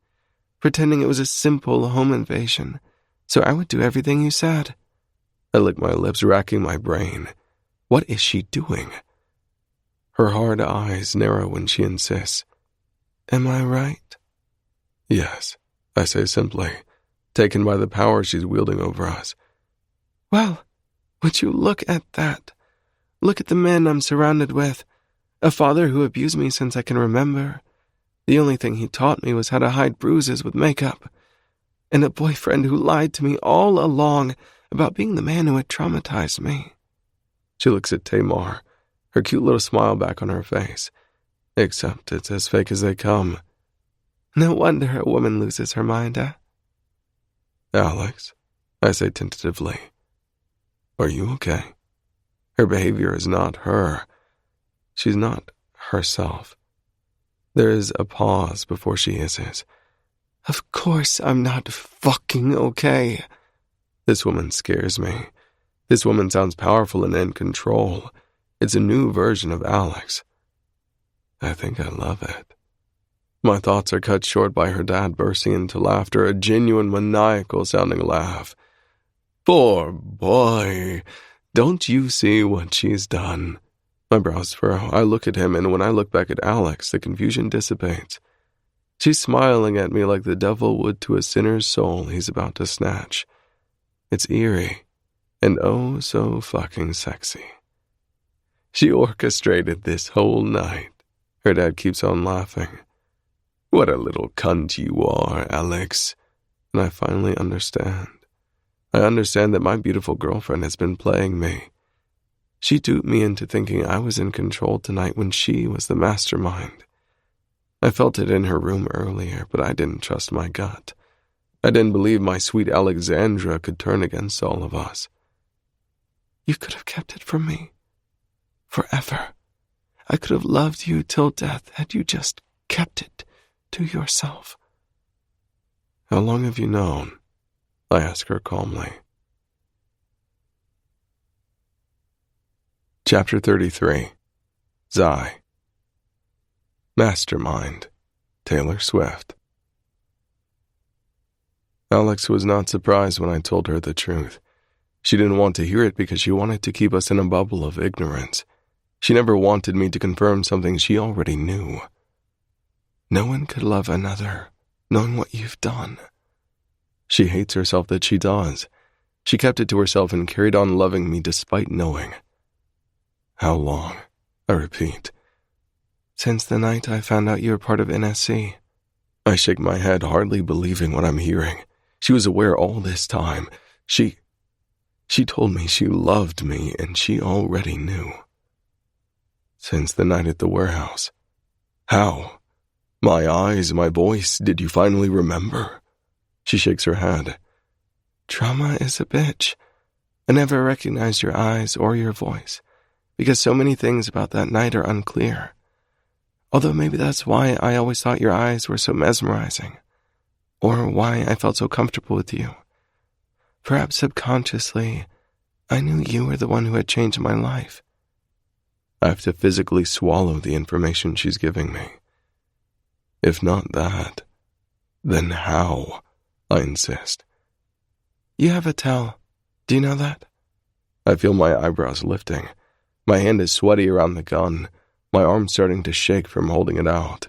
Speaker 4: Pretending it was a simple home invasion, so I would do everything you said.
Speaker 3: I lick my lips, racking my brain. What is she doing? Her hard eyes narrow when she insists.
Speaker 4: Am I right?
Speaker 3: Yes, I say simply, taken by the power she's wielding over us.
Speaker 4: Well, would you look at that? Look at the men I'm surrounded with. A father who abused me since I can remember. The only thing he taught me was how to hide bruises with makeup. And a boyfriend who lied to me all along about being the man who had traumatized me.
Speaker 3: She looks at Tamar, her cute little smile back on her face. Except it's as fake as they come.
Speaker 4: No wonder a woman loses her mind, eh?
Speaker 3: Alex, I say tentatively, are you okay? Her behavior is not her. She's not herself. There is a pause before she hisses.
Speaker 4: Of course I'm not fucking okay.
Speaker 3: This woman scares me. This woman sounds powerful and in control. It's a new version of Alex. I think I love it. My thoughts are cut short by her dad bursting into laughter, a genuine maniacal-sounding laugh. Poor boy. Don't you see what she's done? My brows furrow. I look at him, and when I look back at Alex, the confusion dissipates. She's smiling at me like the devil would to a sinner's soul he's about to snatch. It's eerie and oh so fucking sexy. She orchestrated this whole night. Her dad keeps on laughing. What a little cunt you are, Alex. And I finally understand. I understand that my beautiful girlfriend has been playing me. She duped me into thinking I was in control tonight when she was the mastermind. I felt it in her room earlier, but I didn't trust my gut. I didn't believe my sweet Alexandra could turn against all of us. You could have kept it from me. Forever. I could have loved you till death had you just kept it to yourself. How long have you known? I ask her calmly. Chapter 33. Zai. Mastermind. Taylor Swift. Alex was not surprised when I told her the truth. She didn't want to hear it because she wanted to keep us in a bubble of ignorance. She never wanted me to confirm something she already knew. No one could love another, knowing what you've done. She hates herself that she does. She kept it to herself and carried on loving me despite knowing. How long? I repeat. Since the night I found out you were part of NSC. I shake my head, hardly believing what I'm hearing. She was aware all this time. She told me she loved me, and she already knew. Since the night at the warehouse. How? My eyes, my voice, did you finally remember? She shakes her head. Trauma is a bitch. I never recognized your eyes or your voice, because so many things about that night are unclear. Although maybe that's why I always thought your eyes were so mesmerizing, or why I felt so comfortable with you. Perhaps subconsciously, I knew you were the one who had changed my life. I have to physically swallow the information she's giving me. If not that, then how? I insist. You have a tell. Do you know that? I feel my eyebrows lifting. My hand is sweaty around the gun, my arm starting to shake from holding it out.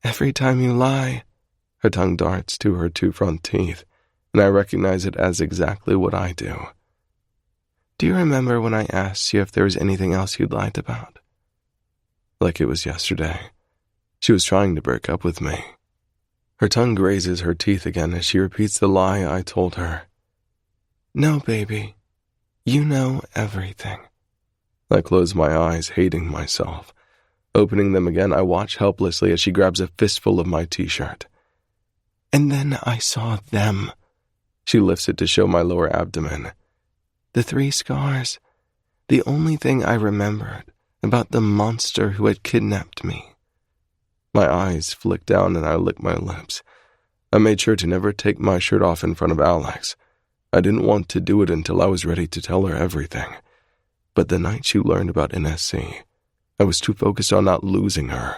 Speaker 3: Every time you lie, her tongue darts to her two front teeth, and I recognize it as exactly what I do. Do you remember when I asked you if there was anything else you'd lied about? Like it was yesterday. She was trying to break up with me. Her tongue grazes her teeth again as she repeats the lie I told her. No, baby. You know everything. I close my eyes, hating myself. Opening them again, I watch helplessly as she grabs a fistful of my t-shirt. And then I saw them. She lifts it to show my lower abdomen. The 3 scars. The only thing I remembered about the monster who had kidnapped me. My eyes flick down and I lick my lips. I made sure to never take my shirt off in front of Alex. I didn't want to do it until I was ready to tell her everything. But the night she learned about NSC, I was too focused on not losing her.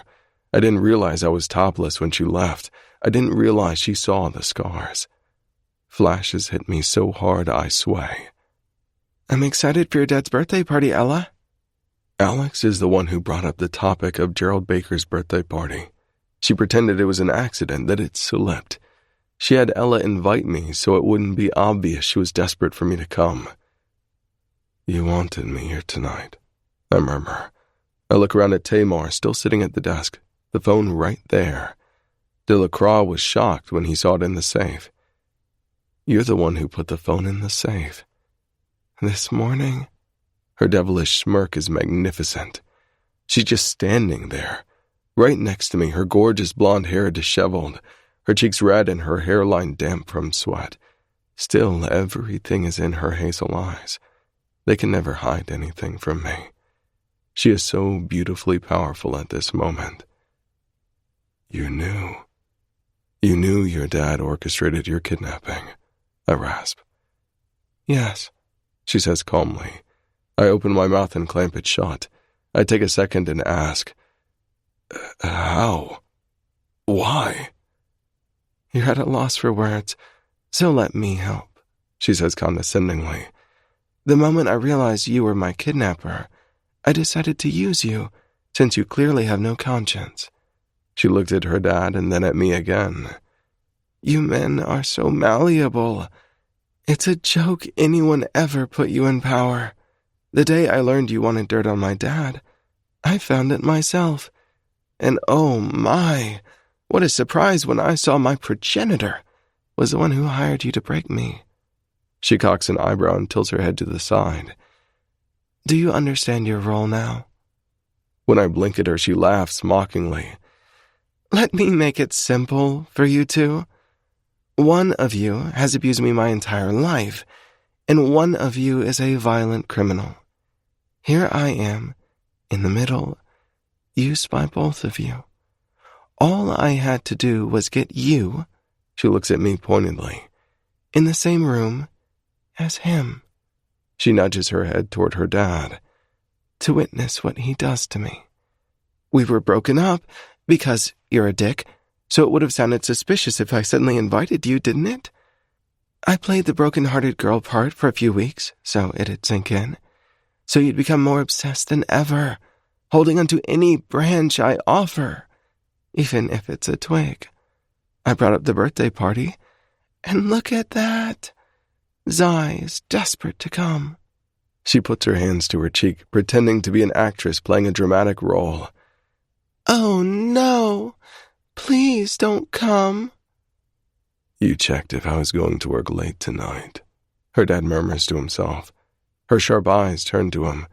Speaker 3: I didn't realize I was topless when she left. I didn't realize she saw the scars. Flashes hit me so hard I sway. I'm excited for your dad's birthday party, Ella. Alex is the one who brought up the topic of Gerald Baker's birthday party. She pretended it was an accident, that it slipped. She had Ella invite me so it wouldn't be obvious she was desperate for me to come. You wanted me here tonight, I murmur. I look around at Tamar, still sitting at the desk, the phone right there. Delacroix was shocked when he saw it in the safe. You're the one who put the phone in the safe. This morning? Her devilish smirk is magnificent. She's just standing there, right next to me, her gorgeous blonde hair disheveled, her cheeks red and her hairline damp from sweat. Still, everything is in her hazel eyes. They can never hide anything from me. She is so beautifully powerful at this moment. You knew. You knew your dad orchestrated your kidnapping, I rasp. Yes, she says calmly. I open my mouth and clamp it shut. I take a second and ask, how? Why? You're at a loss for words, so let me help, she says condescendingly. The moment I realized you were my kidnapper, I decided to use you, since you clearly have no conscience. She looked at her dad and then at me again.
Speaker 4: You men are so malleable. It's a joke anyone ever put you in power. The day I learned you wanted dirt on my dad, I found it myself. And oh my, what a surprise when I saw my progenitor was the one who hired you to break me.
Speaker 3: She cocks an eyebrow and tilts her head to the side.
Speaker 4: Do you understand your role now?
Speaker 3: When I blink at her, she laughs mockingly.
Speaker 4: Let me make it simple for you two. One of you has abused me my entire life, and one of you is a violent criminal. Here I am, in the middle, used by both of you. All I had to do was get you,
Speaker 3: she looks at me pointedly,
Speaker 4: in the same room as him.
Speaker 3: She nudges her head toward her dad.
Speaker 4: To witness what he does to me. We were broken up because you're a dick, so it would have sounded suspicious if I suddenly invited you, didn't it? I played the broken-hearted girl part for a few weeks, so it'd sink in. So you'd become more obsessed than ever, holding onto any branch I offer, even if it's a twig. I brought up the birthday party, and look at that. Zai is desperate to come.
Speaker 3: She puts her hands to her cheek, pretending to be an actress playing a dramatic role.
Speaker 4: Oh no, please don't come.
Speaker 3: You checked if I was going to work late tonight, her dad murmurs to himself. Her sharp eyes turn to him.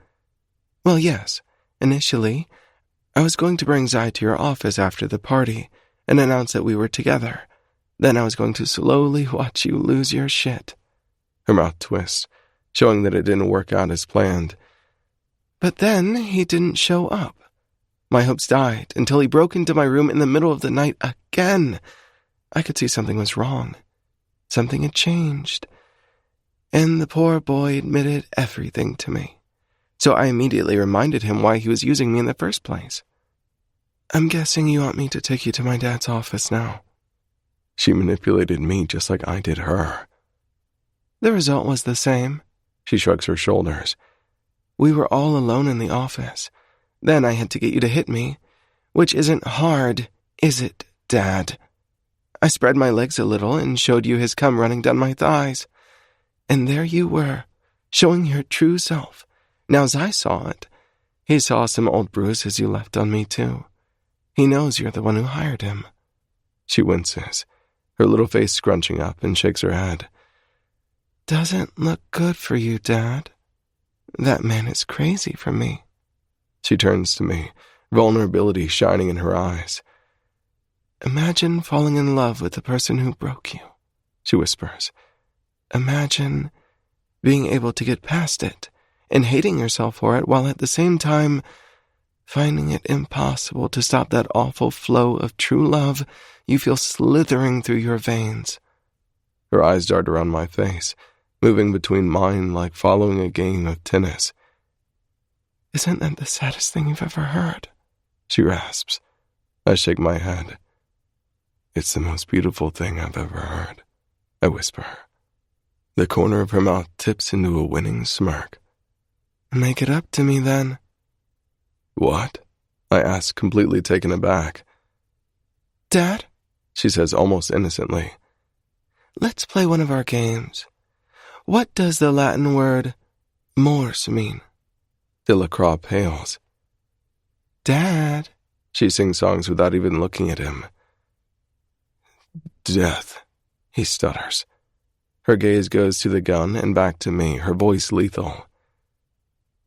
Speaker 4: Well, yes. Initially, I was going to bring Zai to your office after the party and announce that we were together. Then I was going to slowly watch you lose your shit.
Speaker 3: Her mouth twists, showing that it didn't work out as planned.
Speaker 4: But then he didn't show up. My hopes died until he broke into my room in the middle of the night again. I could see something was wrong. Something had changed. And the poor boy admitted everything to me. So I immediately reminded him why he was using me in the first place. I'm guessing you want me to take you to my dad's office now.
Speaker 3: She manipulated me just like I did her.
Speaker 4: The result was the same. She shrugs her shoulders. We were all alone in the office. Then I had to get you to hit me, which isn't hard, is it, Dad? I spread my legs a little and showed you his cum running down my thighs. And there you were, showing your true self. Now Zai saw it. He saw some old bruises you left on me, too. He knows you're the one who hired him.
Speaker 3: She winces, her little face scrunching up, and shakes her head.
Speaker 4: Doesn't look good for you, Dad. That man is crazy for me.
Speaker 3: She turns to me, vulnerability shining in her eyes.
Speaker 4: Imagine falling in love with the person who broke you, she whispers. Imagine being able to get past it and hating yourself for it while at the same time finding it impossible to stop that awful flow of true love you feel slithering through your veins.
Speaker 3: Her eyes dart around my face, moving between mine like following a game of tennis.
Speaker 4: Isn't that the saddest thing you've ever heard?
Speaker 3: She rasps. I shake my head. It's the most beautiful thing I've ever heard, I whisper. The corner of her mouth tips into a winning smirk.
Speaker 4: Make it up to me, then.
Speaker 3: What? I ask, completely taken aback.
Speaker 4: Dad,
Speaker 3: she says almost innocently.
Speaker 4: Let's play one of our games. What does the Latin word mors mean?
Speaker 3: Delacroix pales.
Speaker 4: Dad,
Speaker 3: she sings songs without even looking at him. Death, he stutters. Her gaze goes to the gun and back to me, her voice lethal.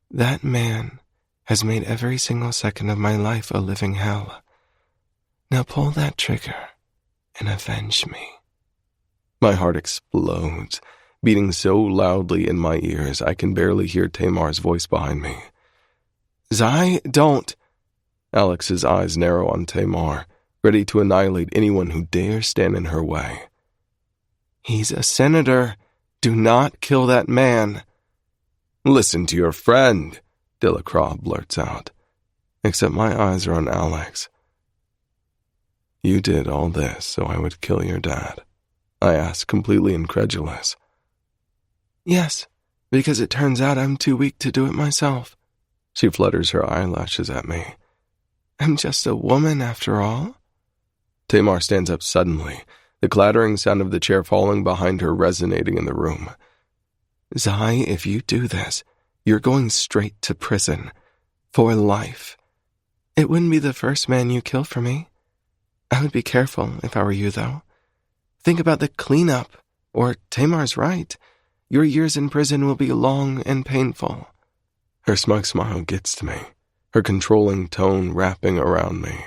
Speaker 4: That man has made every single second of my life a living hell. Now pull that trigger and avenge me.
Speaker 3: My heart explodes, beating so loudly in my ears I can barely hear Tamar's voice behind me.
Speaker 4: Zai, don't.
Speaker 3: Alex's eyes narrow on Tamar, ready to annihilate anyone who dares stand in her way.
Speaker 4: He's a senator. Do not kill that man.
Speaker 3: Listen to your friend, Delacroix blurts out. Except my eyes are on Alex. You did all this so I would kill your dad, I ask, completely incredulous.
Speaker 4: Yes, because it turns out I'm too weak to do it myself.
Speaker 3: She flutters her eyelashes at me.
Speaker 4: I'm just a woman after all.
Speaker 3: Tamar stands up suddenly, the clattering sound of the chair falling behind her resonating in the room.
Speaker 4: Zai, if you do this, you're going straight to prison. For life. It wouldn't be the first man you kill for me. I would be careful if I were you, though. Think about the cleanup, or Tamar's right. Your years in prison will be long and painful.
Speaker 3: Her smug smile gets to me, her controlling tone wrapping around me.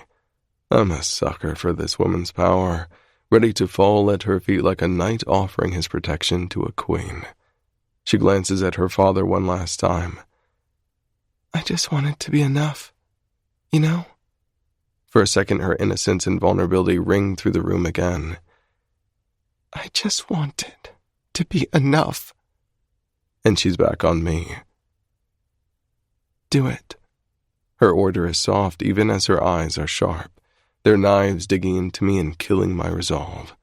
Speaker 3: I'm a sucker for this woman's power, ready to fall at her feet like a knight offering his protection to a queen. She glances at her father one last time.
Speaker 4: I just want it to be enough, you know?
Speaker 3: For a second, her innocence and vulnerability ring through the room again.
Speaker 4: I just want it to be enough.
Speaker 3: And she's back on me.
Speaker 4: Do it.
Speaker 3: Her order is soft even as her eyes are sharp, their knives digging into me and killing my resolve.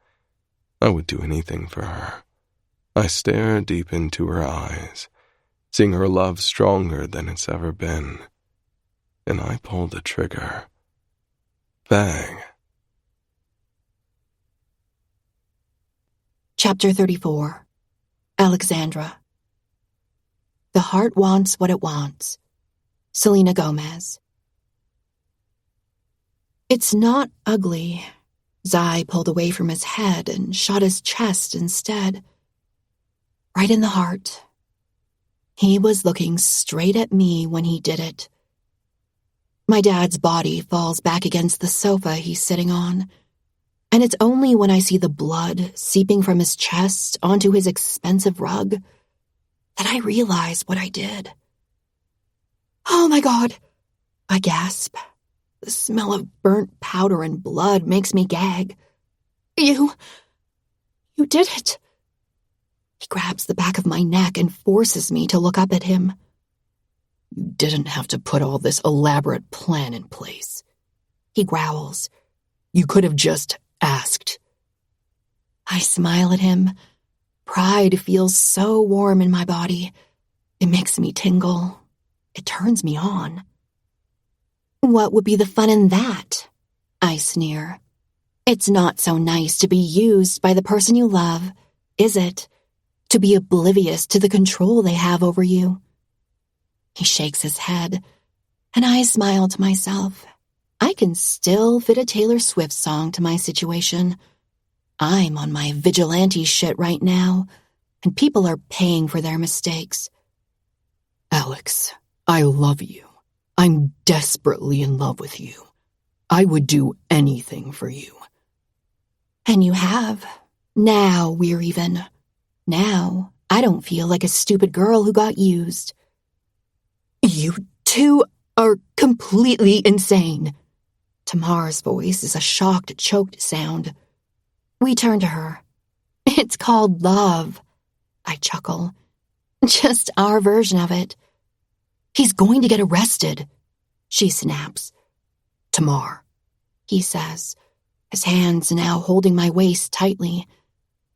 Speaker 3: I would do anything for her. I stare deep into her eyes, seeing her love stronger than it's ever been. And I pull the trigger. Bang.
Speaker 1: Chapter 34. Alexandra. The heart wants what it wants. Selena Gomez. It's not ugly. Zai pulled away from his head and shot his chest instead. Right in the heart. He was looking straight at me when he did it. My dad's body falls back against the sofa he's sitting on, and it's only when I see the blood seeping from his chest onto his expensive rug that I realize what I did. Oh my God, I gasp. The smell of burnt powder and blood makes me gag. You did it. He grabs the back of my neck and forces me to look up at him.
Speaker 2: You didn't have to put all this elaborate plan in place.
Speaker 1: He growls.
Speaker 2: You could have just asked.
Speaker 1: I smile at him. Pride feels so warm in my body. It makes me tingle. It turns me on. What would be the fun in that? I sneer. It's not so nice to be used by the person you love, is it? To be oblivious to the control they have over you. He shakes his head, and I smile to myself. I can still fit a Taylor Swift song to my situation. I'm on my vigilante shit right now, and people are paying for their mistakes.
Speaker 2: Alex, I love you. I'm desperately in love with you. I would do anything for you.
Speaker 1: And you have. Now we're even. Now I don't feel like a stupid girl who got used.
Speaker 2: You two are completely insane.
Speaker 1: Tamar's voice is a shocked, choked sound. We turn to her. It's called love. I chuckle. Just our version of it.
Speaker 2: He's going to get arrested.
Speaker 1: She snaps.
Speaker 2: Tamar,
Speaker 1: he says, his hands now holding my waist tightly.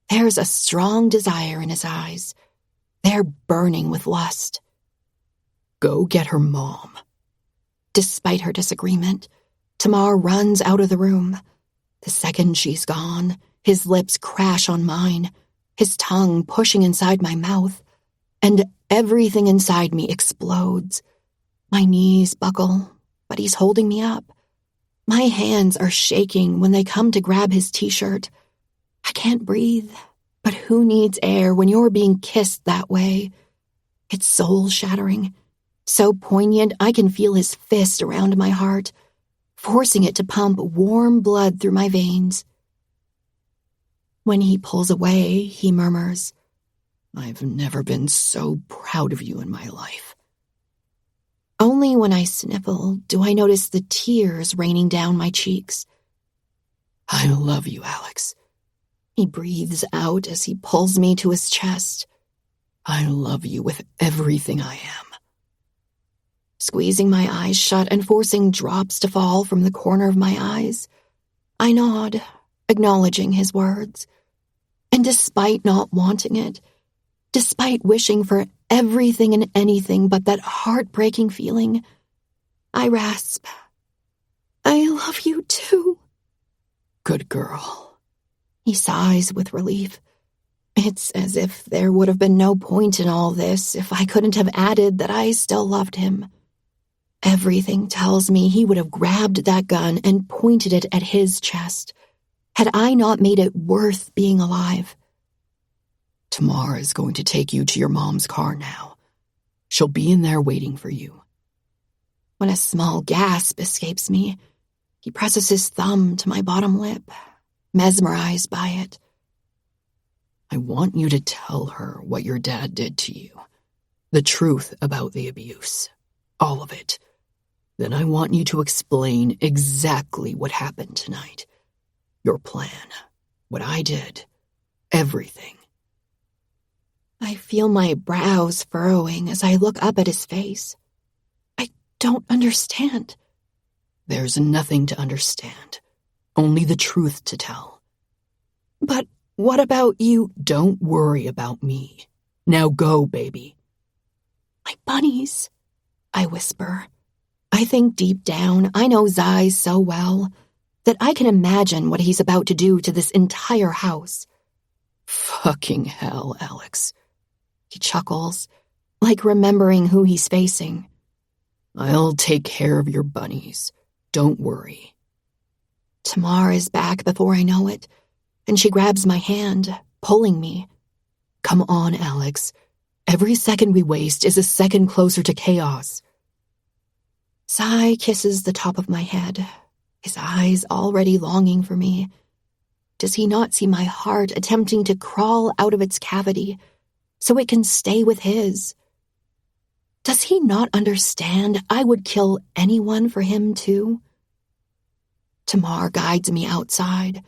Speaker 1: There's a strong desire in his eyes. They're burning with lust.
Speaker 2: Go get her mom.
Speaker 1: Despite her disagreement, Tamar runs out of the room. The second she's gone, his lips crash on mine, his tongue pushing inside my mouth, and everything inside me explodes. My knees buckle, but he's holding me up. My hands are shaking when they come to grab his t-shirt. I can't breathe, but who needs air when you're being kissed that way? It's soul-shattering, so poignant I can feel his fist around my heart, forcing it to pump warm blood through my veins. When he pulls away, he murmurs,
Speaker 2: I've never been so proud of you in my life.
Speaker 1: Only when I sniffle do I notice the tears raining down my cheeks.
Speaker 2: I love you, Alex.
Speaker 1: He breathes out as he pulls me to his chest.
Speaker 2: I love you with everything I am.
Speaker 1: Squeezing my eyes shut and forcing drops to fall from the corner of my eyes, I nod, acknowledging his words. And despite not wanting it, despite wishing for everything and anything but that heartbreaking feeling, I rasp, I love you too.
Speaker 2: Good girl.
Speaker 1: He sighs with relief. It's as if there would have been no point in all this if I couldn't have added that I still loved him. Everything tells me he would have grabbed that gun and pointed it at his chest, had I not made it worth being alive.
Speaker 2: Tamara is going to take you to your mom's car now. She'll be in there waiting for you.
Speaker 1: When a small gasp escapes me, he presses his thumb to my bottom lip, mesmerized by it.
Speaker 2: I want you to tell her what your dad did to you. The truth about the abuse. All of it. Then I want you to explain exactly what happened tonight. Your plan. What I did. Everything.
Speaker 1: I feel my brows furrowing as I look up at his face. I don't understand.
Speaker 2: There's nothing to understand. Only the truth to tell.
Speaker 1: But what about you?
Speaker 2: Don't worry about me. Now go, baby.
Speaker 1: My bunnies, I whisper. I think deep down I know Zai so well that I can imagine what he's about to do to this entire house.
Speaker 2: Fucking hell, Alex.
Speaker 1: He chuckles, like remembering who he's facing.
Speaker 2: I'll take care of your bunnies. Don't worry.
Speaker 1: Tamar is back before I know it, and she grabs my hand, pulling me.
Speaker 2: Come on, Alex. Every second we waste is a second closer to chaos.
Speaker 1: Sai kisses the top of my head, his eyes already longing for me. Does he not see my heart attempting to crawl out of its cavity so it can stay with his? Does he not understand I would kill anyone for him too? Tamar guides me outside.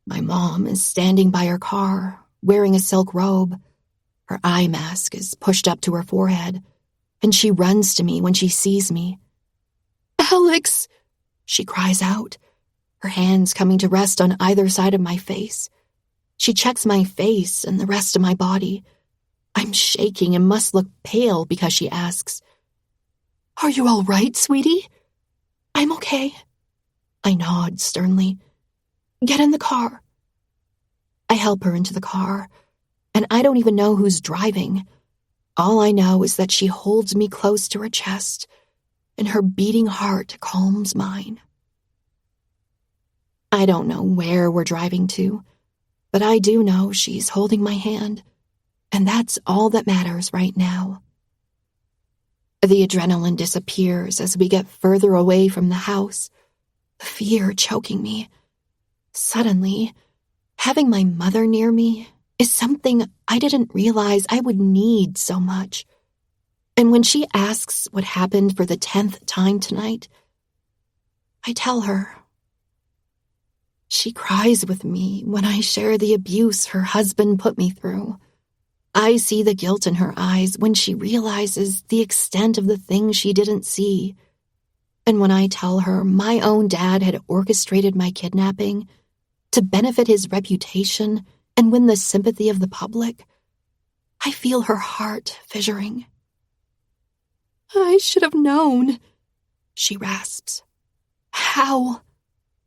Speaker 1: My mom is standing by her car, wearing a silk robe. Her eye mask is pushed up to her forehead, and she runs to me when she sees me. "Alex!" she cries out, her hands coming to rest on either side of my face. She checks my face and the rest of my body. I'm shaking and must look pale because she asks, "Are you all right, sweetie?" "I'm okay." I nod sternly. "Get in the car." I help her into the car, and I don't even know who's driving. All I know is that she holds me close to her chest, and her beating heart calms mine. I don't know where we're driving to, but I do know she's holding my hand, and that's all that matters right now. The adrenaline disappears as we get further away from the house, the fear choking me. Suddenly, having my mother near me is something I didn't realize I would need so much. And when she asks what happened for the 10th time tonight, I tell her. She cries with me when I share the abuse her husband put me through. I see the guilt in her eyes when she realizes the extent of the things she didn't see. And when I tell her my own dad had orchestrated my kidnapping to benefit his reputation and win the sympathy of the public, I feel her heart fissuring. "I should have known," she rasps. "How?"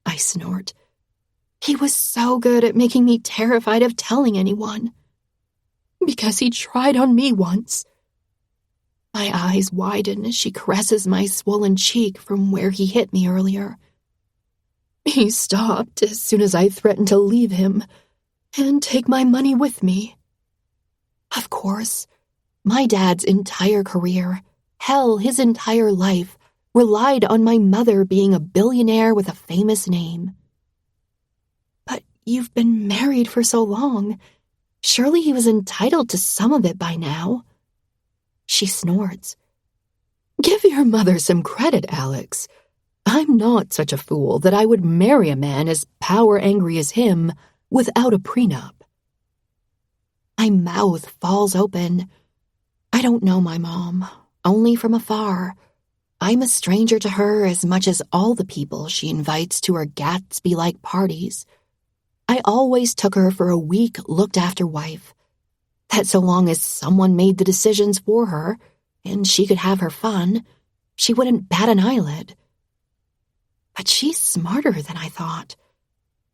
Speaker 1: I snort. "He was so good at making me terrified of telling anyone." "Because he tried on me once." My eyes widen as she caresses my swollen cheek from where he hit me earlier. "He stopped as soon as I threatened to leave him and take my money with me." Of course, my dad's entire career, hell, his entire life, relied on my mother being a billionaire with a famous name. "But you've been married for so long. Surely he was entitled to some of it by now." She snorts. "Give your mother some credit, Alex. I'm not such a fool that I would marry a man as power-angry as him without a prenup." My mouth falls open. I don't know my mom, only from afar. I'm a stranger to her as much as all the people she invites to her Gatsby-like parties. I always took her for a weak, looked-after wife. That so long as someone made the decisions for her and she could have her fun, she wouldn't bat an eyelid. But she's smarter than I thought.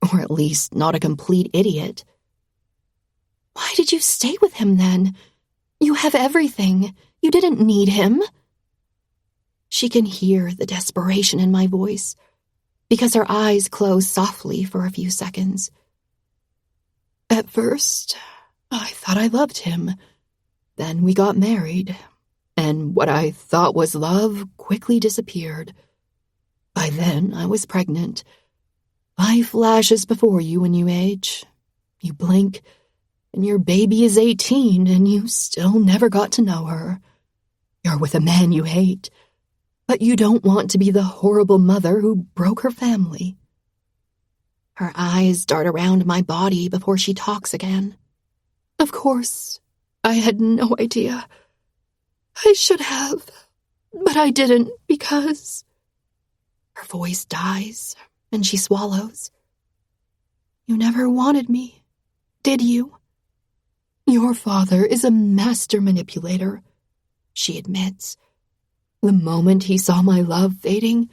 Speaker 1: Or at least not a complete idiot. Why did you stay with him then? You have everything. You didn't need him. She can hear the desperation in my voice, because her eyes close softly for a few seconds. At first, I thought I loved him. Then we got married, and what I thought was love quickly disappeared. By then, I was pregnant. Life flashes before you when you age. You blink, and your baby is 18, and you still never got to know her. You're with a man you hate, but you don't want to be the horrible mother who broke her family. Her eyes dart around my body before she talks again. Of course, I had no idea. I should have, but I didn't because... Her voice dies, and she swallows. You never wanted me, did you? Your father is a master manipulator, she admits. The moment he saw my love fading,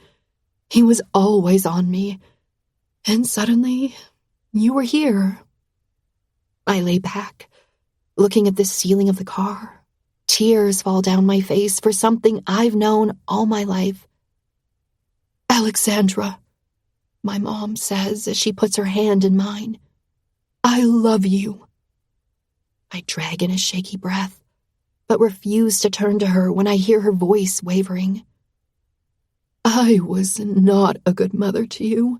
Speaker 1: he was always on me. And suddenly, you were here. I lay back, looking at the ceiling of the car. Tears fall down my face for something I've known all my life. Alexandra, my mom says as she puts her hand in mine. I love you. I drag in a shaky breath, but refuse to turn to her when I hear her voice wavering. I was not a good mother to you.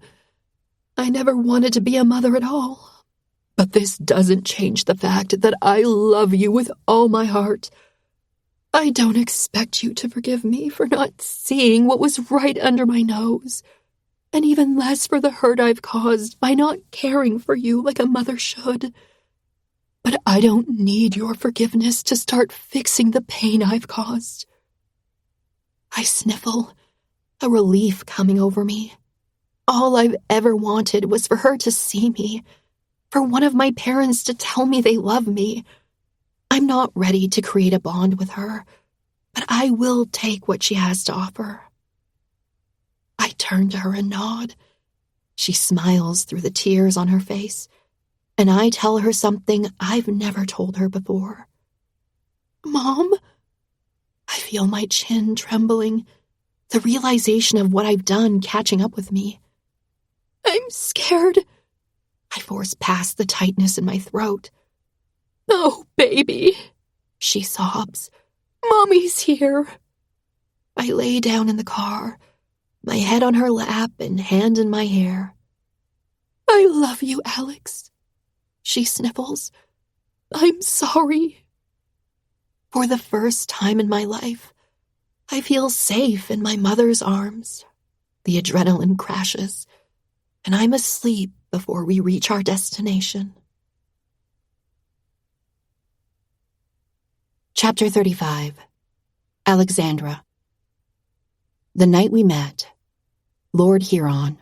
Speaker 1: I never wanted to be a mother at all. But this doesn't change the fact that I love you with all my heart. I don't expect you to forgive me for not seeing what was right under my nose, and even less for the hurt I've caused by not caring for you like a mother should. But I don't need your forgiveness to start fixing the pain I've caused. I sniffle, a relief coming over me. All I've ever wanted was for her to see me, for one of my parents to tell me they love me. I'm not ready to create a bond with her, but I will take what she has to offer. I turn to her and nod. She smiles through the tears on her face, and I tell her something I've never told her before. Mom? I feel my chin trembling, the realization of what I've done catching up with me. I'm scared. I force past the tightness in my throat. Oh, baby, she sobs. Mommy's here. I lay down in the car, my head on her lap and hand in my hair. I love you, Alex, she sniffles. I'm sorry. For the first time in my life, I feel safe in my mother's arms. The adrenaline crashes, and I'm asleep before we reach our destination. Chapter 35. Alexandra. The night we met. Lord Huron.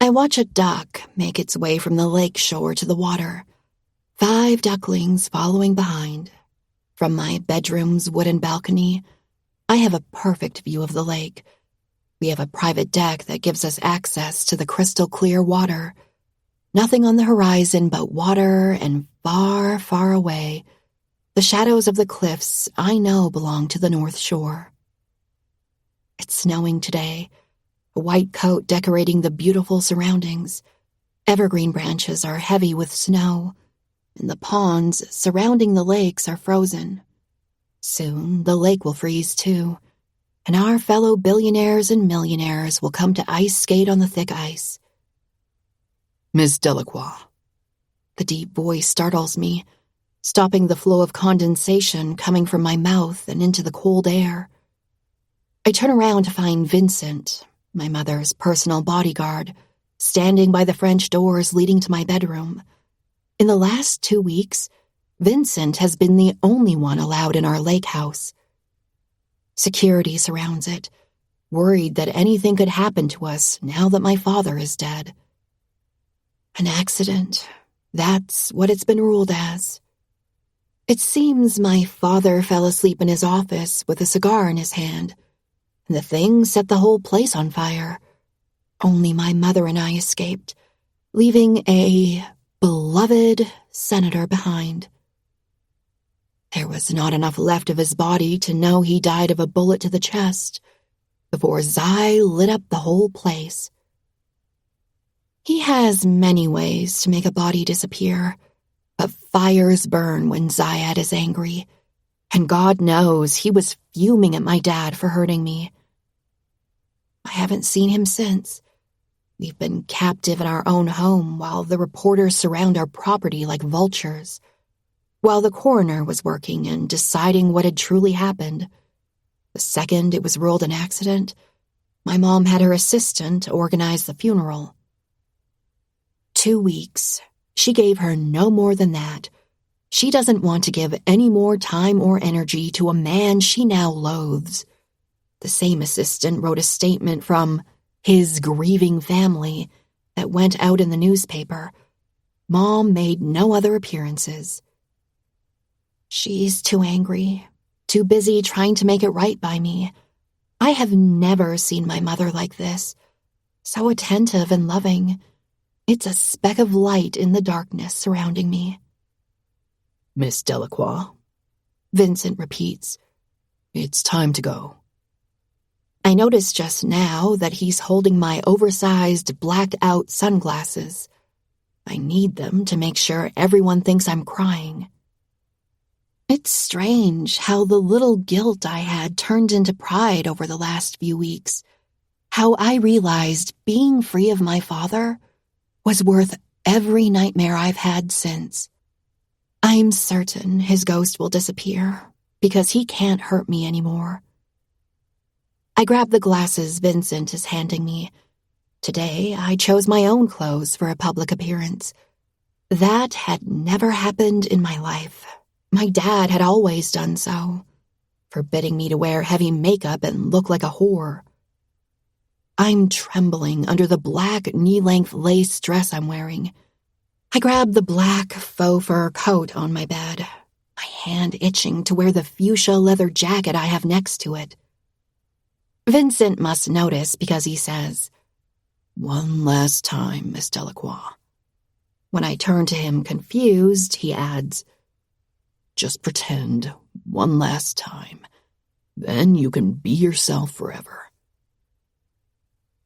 Speaker 1: I watch a duck make its way from the lake shore to the water, 5 ducklings following behind. From my bedroom's wooden balcony, I have a perfect view of the lake. We have a private deck that gives us access to the crystal clear water. Nothing on the horizon but water, and far, far away, the shadows of the cliffs I know belong to the North Shore. It's snowing today, a white coat decorating the beautiful surroundings. Evergreen branches are heavy with snow, and the ponds surrounding the lakes are frozen. Soon the lake will freeze too, and our fellow billionaires and millionaires will come to ice skate on the thick ice. Miss Delacroix. The deep voice startles me, stopping the flow of condensation coming from my mouth and into the cold air. I turn around to find Vincent, my mother's personal bodyguard, standing by the French doors leading to my bedroom. In the last 2 weeks, Vincent has been the only one allowed in our lake house. Security surrounds it, worried that anything could happen to us now that my father is dead. An accident, that's what it's been ruled as. It seems my father fell asleep in his office with a cigar in his hand, and the thing set the whole place on fire. Only my mother and I escaped, leaving a beloved senator behind. There was not enough left of his body to know he died of a bullet to the chest before Zai lit up the whole place. He has many ways to make a body disappear, but fires burn when Zayad is angry, and God knows he was fuming at my dad for hurting me. I haven't seen him since. We've been captive in our own home while the reporters surround our property like vultures. While the coroner was working and deciding what had truly happened, the second it was ruled an accident, my mom had her assistant organize the funeral. 2 weeks. She gave her no more than that. She doesn't want to give any more time or energy to a man she now loathes. The same assistant wrote a statement from his grieving family that went out in the newspaper. Mom made no other appearances. She's too angry, too busy trying to make it right by me. I have never seen my mother like this, so attentive and loving. It's a speck of light in the darkness surrounding me.
Speaker 2: Miss Delacroix,
Speaker 1: Vincent repeats.
Speaker 2: it's time to go.
Speaker 1: I notice just now that he's holding my oversized, blacked-out sunglasses. I need them to make sure everyone thinks I'm crying. It's strange how the little guilt I had turned into pride over the last few weeks. How I realized being free of my father was worth every nightmare I've had since. I'm certain his ghost will disappear because he can't hurt me anymore. I grab the glasses Vincent is handing me. Today, I chose my own clothes for a public appearance. That had never happened in my life. My dad had always done so, forbidding me to wear heavy makeup and look like a whore. I'm trembling under the black knee-length lace dress I'm wearing. I grab the black faux fur coat on my bed, my hand itching to wear the fuchsia leather jacket I have next to it. Vincent must notice because he says,
Speaker 2: One last time, Miss Delacroix.
Speaker 1: When I turn to him confused, he adds,
Speaker 2: Just pretend one last time. Then you can be yourself forever.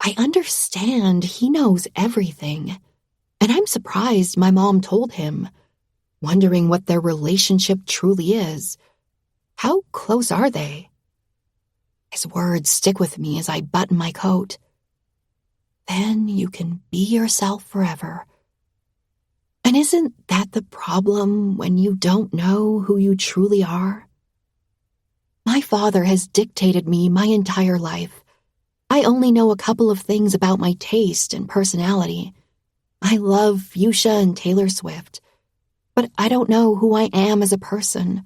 Speaker 1: I understand he knows everything, and I'm surprised my mom told him, wondering what their relationship truly is. How close are they? His words stick with me as I button my coat. Then you can be yourself forever. And isn't that the problem when you don't know who you truly are? My father has dictated me my entire life. I only know a couple of things about my taste and personality. I love fuchsia and Taylor Swift, but I don't know who I am as a person.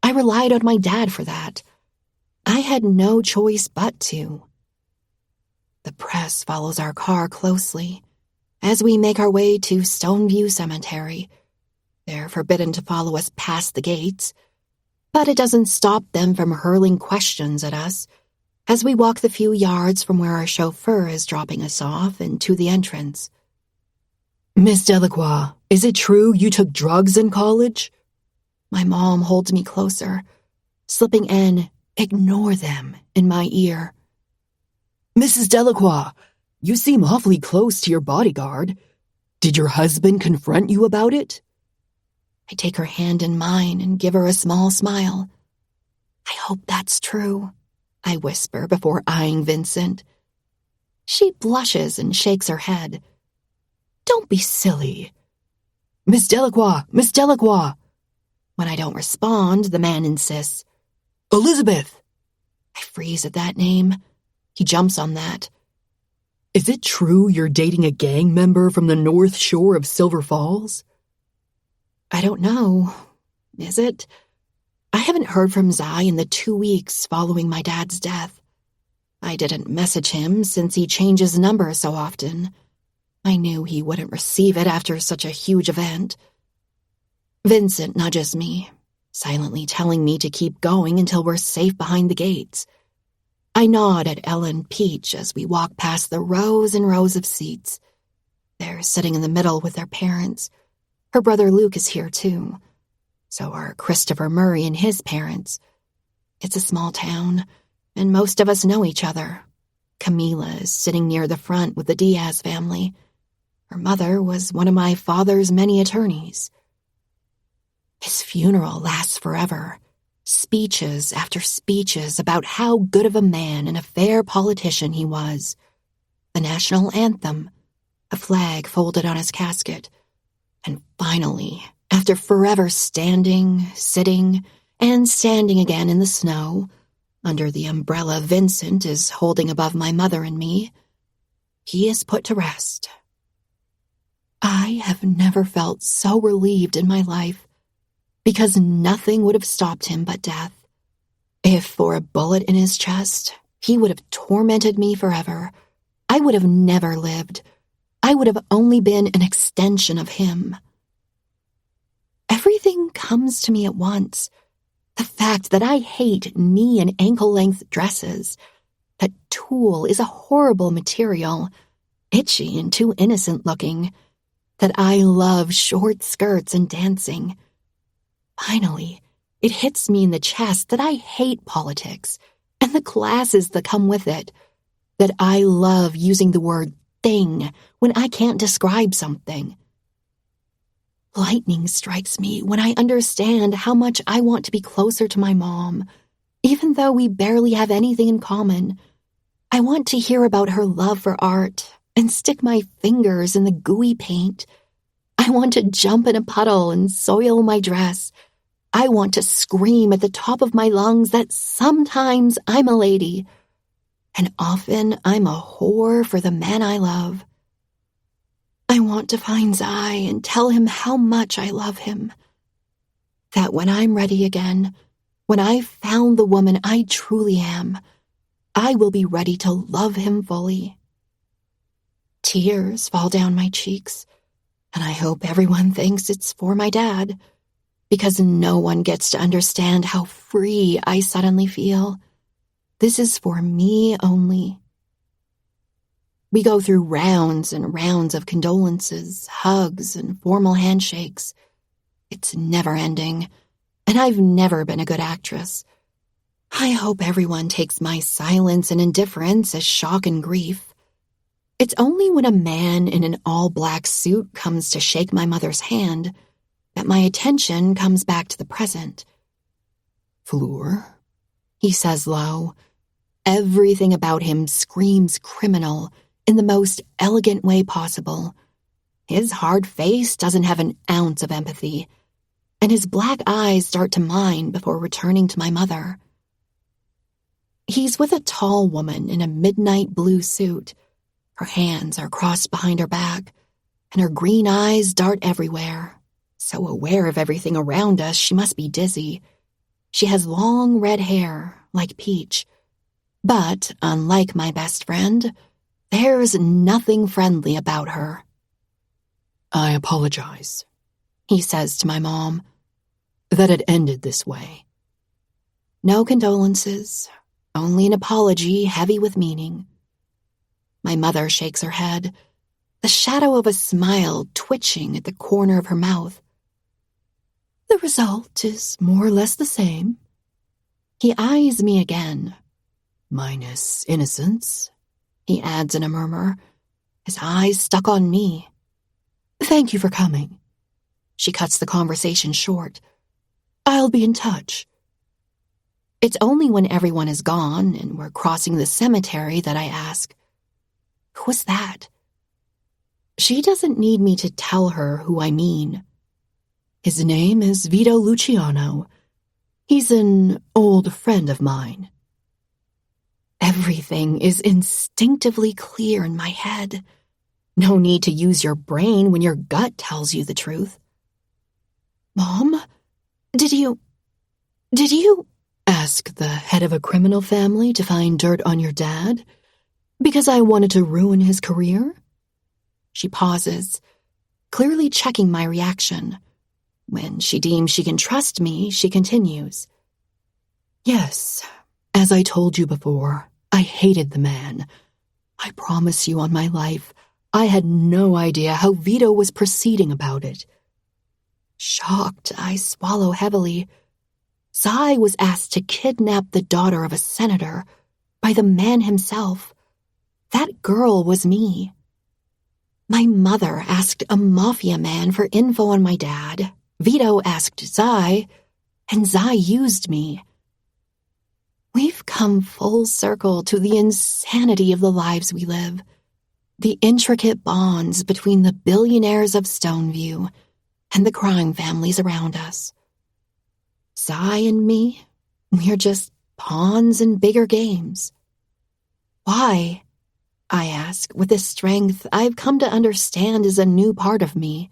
Speaker 1: I relied on my dad for that. I had no choice but to. The press follows our car closely. As we make our way to Stoneview Cemetery, they're forbidden to follow us past the gates, but it doesn't stop them from hurling questions at us as we walk the few yards from where our chauffeur is dropping us off and to the entrance.
Speaker 2: Miss Delacroix, is it true you took drugs in college?
Speaker 1: My mom holds me closer, slipping an "ignore them" in my ear.
Speaker 2: Mrs. Delacroix, you seem awfully close to your bodyguard. Did your husband confront you about it?
Speaker 1: I take her hand in mine and give her a small smile. I hope that's true, I whisper before eyeing Vincent. She blushes and shakes her head.
Speaker 2: Don't be silly. Miss Delacroix, Miss Delacroix.
Speaker 1: When I don't respond, the man insists.
Speaker 2: Elizabeth.
Speaker 1: I freeze at that name. He jumps on that.
Speaker 2: Is it true you're dating a gang member from the North Shore of Silver Falls?
Speaker 1: I don't know. Is it? I haven't heard from Zai in the 2 weeks following my dad's death. I didn't message him since he changes numbers so often. I knew he wouldn't receive it after such a huge event. Vincent nudges me, silently telling me to keep going until we're safe behind the gates. I nod at Elle and Peach as we walk past the rows and rows of seats. They're sitting in the middle with their parents. Her brother Luke is here too. So are Christopher Murray and his parents. It's a small town, and most of us know each other. Camila is sitting near the front with the Diaz family. Her mother was one of my father's many attorneys. His funeral lasts forever. Speeches after speeches about how good of a man and a fair politician he was. The national anthem, a flag folded on his casket. And finally, after forever standing, sitting, and standing again in the snow, under the umbrella Vincent is holding above my mother and me, he is put to rest. I have never felt so relieved in my life, because nothing would have stopped him but death. If for a bullet in his chest, he would have tormented me forever. I would have never lived. I would have only been an extension of him. Everything comes to me at once. The fact that I hate knee and ankle-length dresses, that tulle is a horrible material, itchy and too innocent-looking, that I love short skirts and dancing. Finally, it hits me in the chest that I hate politics and the classes that come with it, that I love using the word thing when I can't describe something. Lightning strikes me when I understand how much I want to be closer to my mom, even though we barely have anything in common. I want to hear about her love for art and stick my fingers in the gooey paint. I want to jump in a puddle and soil my dress. I want to scream at the top of my lungs that sometimes I'm a lady, and often I'm a whore for the man I love. I want to find Zai and tell him how much I love him. That when I'm ready again, when I've found the woman I truly am, I will be ready to love him fully. Tears fall down my cheeks, and I hope everyone thinks it's for my dad, because no one gets to understand how free I suddenly feel. This is for me only. We go through rounds and rounds of condolences, hugs, and formal handshakes. It's never ending, and I've never been a good actress. I hope everyone takes my silence and indifference as shock and grief. It's only when a man in an all-black suit comes to shake my mother's hand that my attention comes back to the present. "Fleur," he says low. Everything about him screams criminal in the most elegant way possible. His hard face doesn't have an ounce of empathy, and his black eyes start to mine before returning to my mother. He's with a tall woman in a midnight blue suit. Her hands are crossed behind her back, and her green eyes dart everywhere. So aware of everything around us, she must be dizzy. She has long red hair, like Peach. But, unlike my best friend, there's nothing friendly about her.
Speaker 2: "I apologize," he says to my mom, "that it ended this way."
Speaker 1: No condolences, only an apology heavy with meaning. My mother shakes her head, the shadow of a smile twitching at the corner of her mouth. "The result is more or less the same." He eyes me again.
Speaker 2: "Minus innocence,"
Speaker 1: he adds in a murmur, his eyes stuck on me. "Thank you for coming." She cuts the conversation short. "I'll be in touch." It's only when everyone is gone and we're crossing the cemetery that I ask, "Who was that?" She doesn't need me to tell her who I mean.
Speaker 2: "His name is Vito Luciano. He's an old friend of mine."
Speaker 1: Everything is instinctively clear in my head. No need to use your brain when your gut tells you the truth. "Mom, did you
Speaker 2: "Ask the head of a criminal family to find dirt on your dad? Because I wanted to ruin his career?"
Speaker 1: She pauses, clearly checking my reaction. When she deems she can trust me, she continues.
Speaker 2: "Yes, as I told you before,
Speaker 1: I hated the man. I promise you on my life, I had no idea how Vito was proceeding about it. Shocked, I swallow heavily. Zai was asked to kidnap the daughter of a senator by the man himself. That girl was me. My mother asked a mafia man for info on my dad. Vito asked Zai, and Zai used me. We've come full circle to the insanity of the lives we live, the intricate bonds between the billionaires of Stoneview and the crime families around us. Zai and me, we're just pawns in bigger games. Why? I ask, with a strength I've come to understand is a new part of me.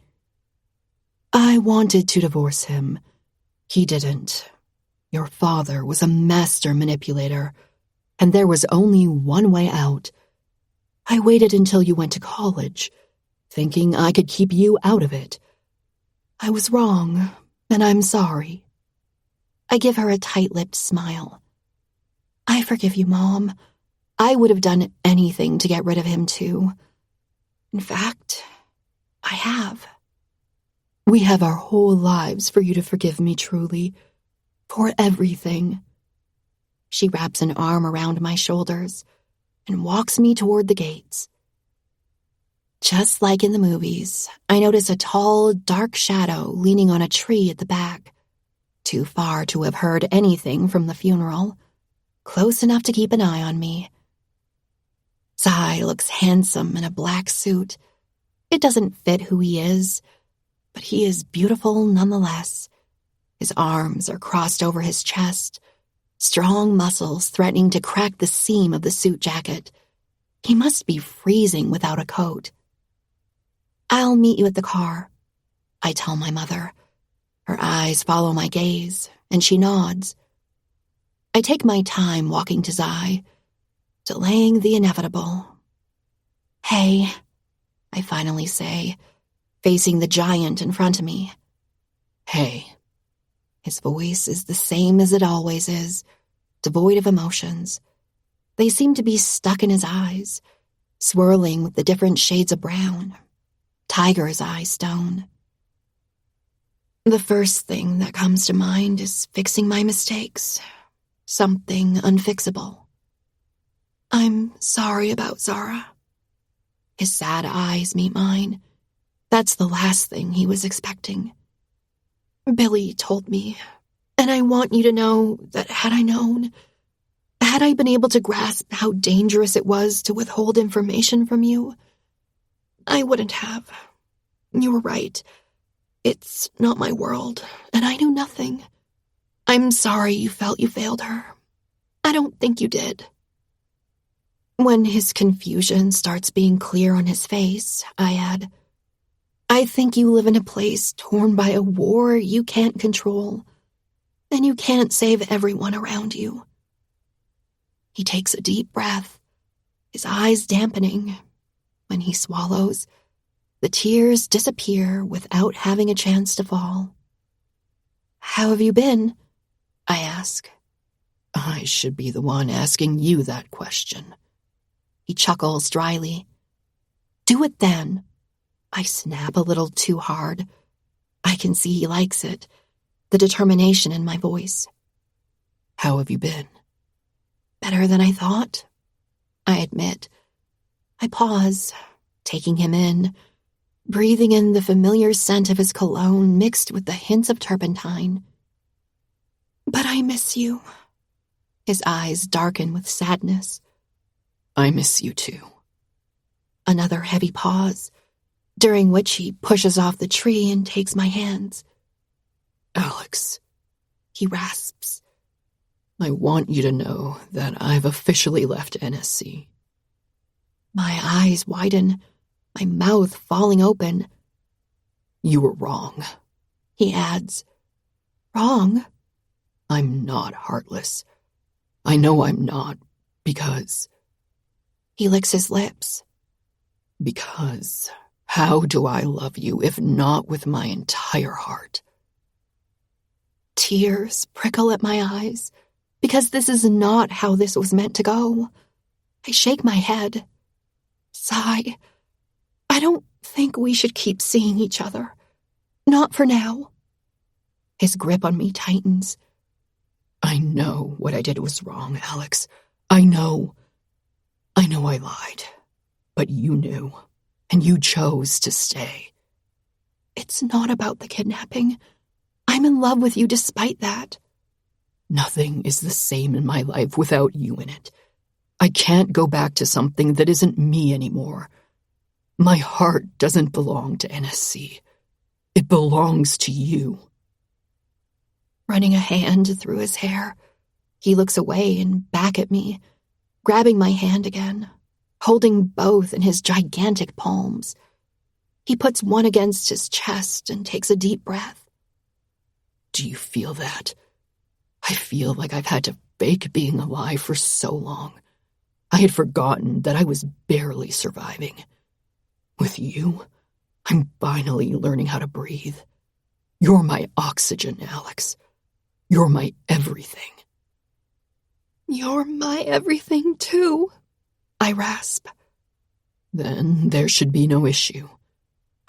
Speaker 1: I wanted to divorce him. He didn't. Your father was a master manipulator, and there was only one way out. I waited until you went to college, thinking I could keep you out of it. I was wrong, and I'm sorry. I give her a tight-lipped smile. I forgive you, Mom. I would have done anything to get rid of him, too. In fact, I have. We have our whole lives for you to forgive me, truly. For everything. She wraps an arm around my shoulders and walks me toward the gates. Just like in the movies, I notice a tall, dark shadow leaning on a tree at the back. Too far to have heard anything from the funeral. Close enough to keep an eye on me. Zai looks handsome in a black suit. It doesn't fit who he is, but he is beautiful nonetheless. His arms are crossed over his chest, strong muscles threatening to crack the seam of the suit jacket. He must be freezing without a coat. I'll meet you at the car, I tell my mother. Her eyes follow my gaze, and she nods. I take my time walking to Zai, delaying the inevitable. Hey, I finally say, facing the giant in front of me. Hey. His voice is the same as it always is, devoid of emotions. They seem to be stuck in his eyes, swirling with the different shades of brown. Tiger's eye stone. The first thing that comes to mind is fixing my mistakes. Something unfixable. I'm sorry about Zara. His sad eyes meet mine. That's the last thing he was expecting. Billy told me, and I want you to know that had I known, had I been able to grasp how dangerous it was to withhold information from you, I wouldn't have. You were right. It's not my world, and I knew nothing. I'm sorry you felt you failed her. I don't think you did. When his confusion starts being clear on his face, I add, I think you live in a place torn by a war you can't control, and you can't save everyone around you. He takes a deep breath, his eyes dampening. When he swallows, the tears disappear without having a chance to fall. How have you been? I ask.
Speaker 2: I should be the one asking you that question.
Speaker 1: He chuckles dryly. Do it then. I snap a little too hard. I can see he likes it, the determination in my voice.
Speaker 2: How have you been?
Speaker 1: Better than I thought, I admit. I pause, taking him in, breathing in the familiar scent of his cologne mixed with the hints of turpentine. But I miss you. His eyes darken with sadness.
Speaker 2: I miss you too.
Speaker 1: Another heavy pause, during which he pushes off the tree and takes my hands.
Speaker 2: Alex,
Speaker 1: he rasps.
Speaker 2: I want you to know that I've officially left NSC.
Speaker 1: My eyes widen, my mouth falling open.
Speaker 2: You were wrong,
Speaker 1: he adds. Wrong?
Speaker 2: I'm not heartless. I know I'm not, because...
Speaker 1: He licks his lips.
Speaker 2: Because how do I love you if not with my entire heart?
Speaker 1: Tears prickle at my eyes, because this is not how this was meant to go. I shake my head. Sigh. I don't think we should keep seeing each other. Not for now. His grip on me tightens.
Speaker 2: I know what I did was wrong, Alex. I know I lied. But you knew, and you chose to stay.
Speaker 1: It's not about the kidnapping. I'm in love with you despite that.
Speaker 2: Nothing is the same in my life without you in it. I can't go back to something that isn't me anymore. My heart doesn't belong to NSC. It belongs to you.
Speaker 1: Running a hand through his hair, he looks away and back at me, grabbing my hand again, holding both in his gigantic palms. He puts one against his chest and takes a deep breath.
Speaker 2: Do you feel that? I feel like I've had to fake being alive for so long. I had forgotten that I was barely surviving. With you, I'm finally learning how to breathe. You're my oxygen, Alex. You're my everything.
Speaker 1: You're my everything, too, I rasp.
Speaker 2: Then there should be no issue.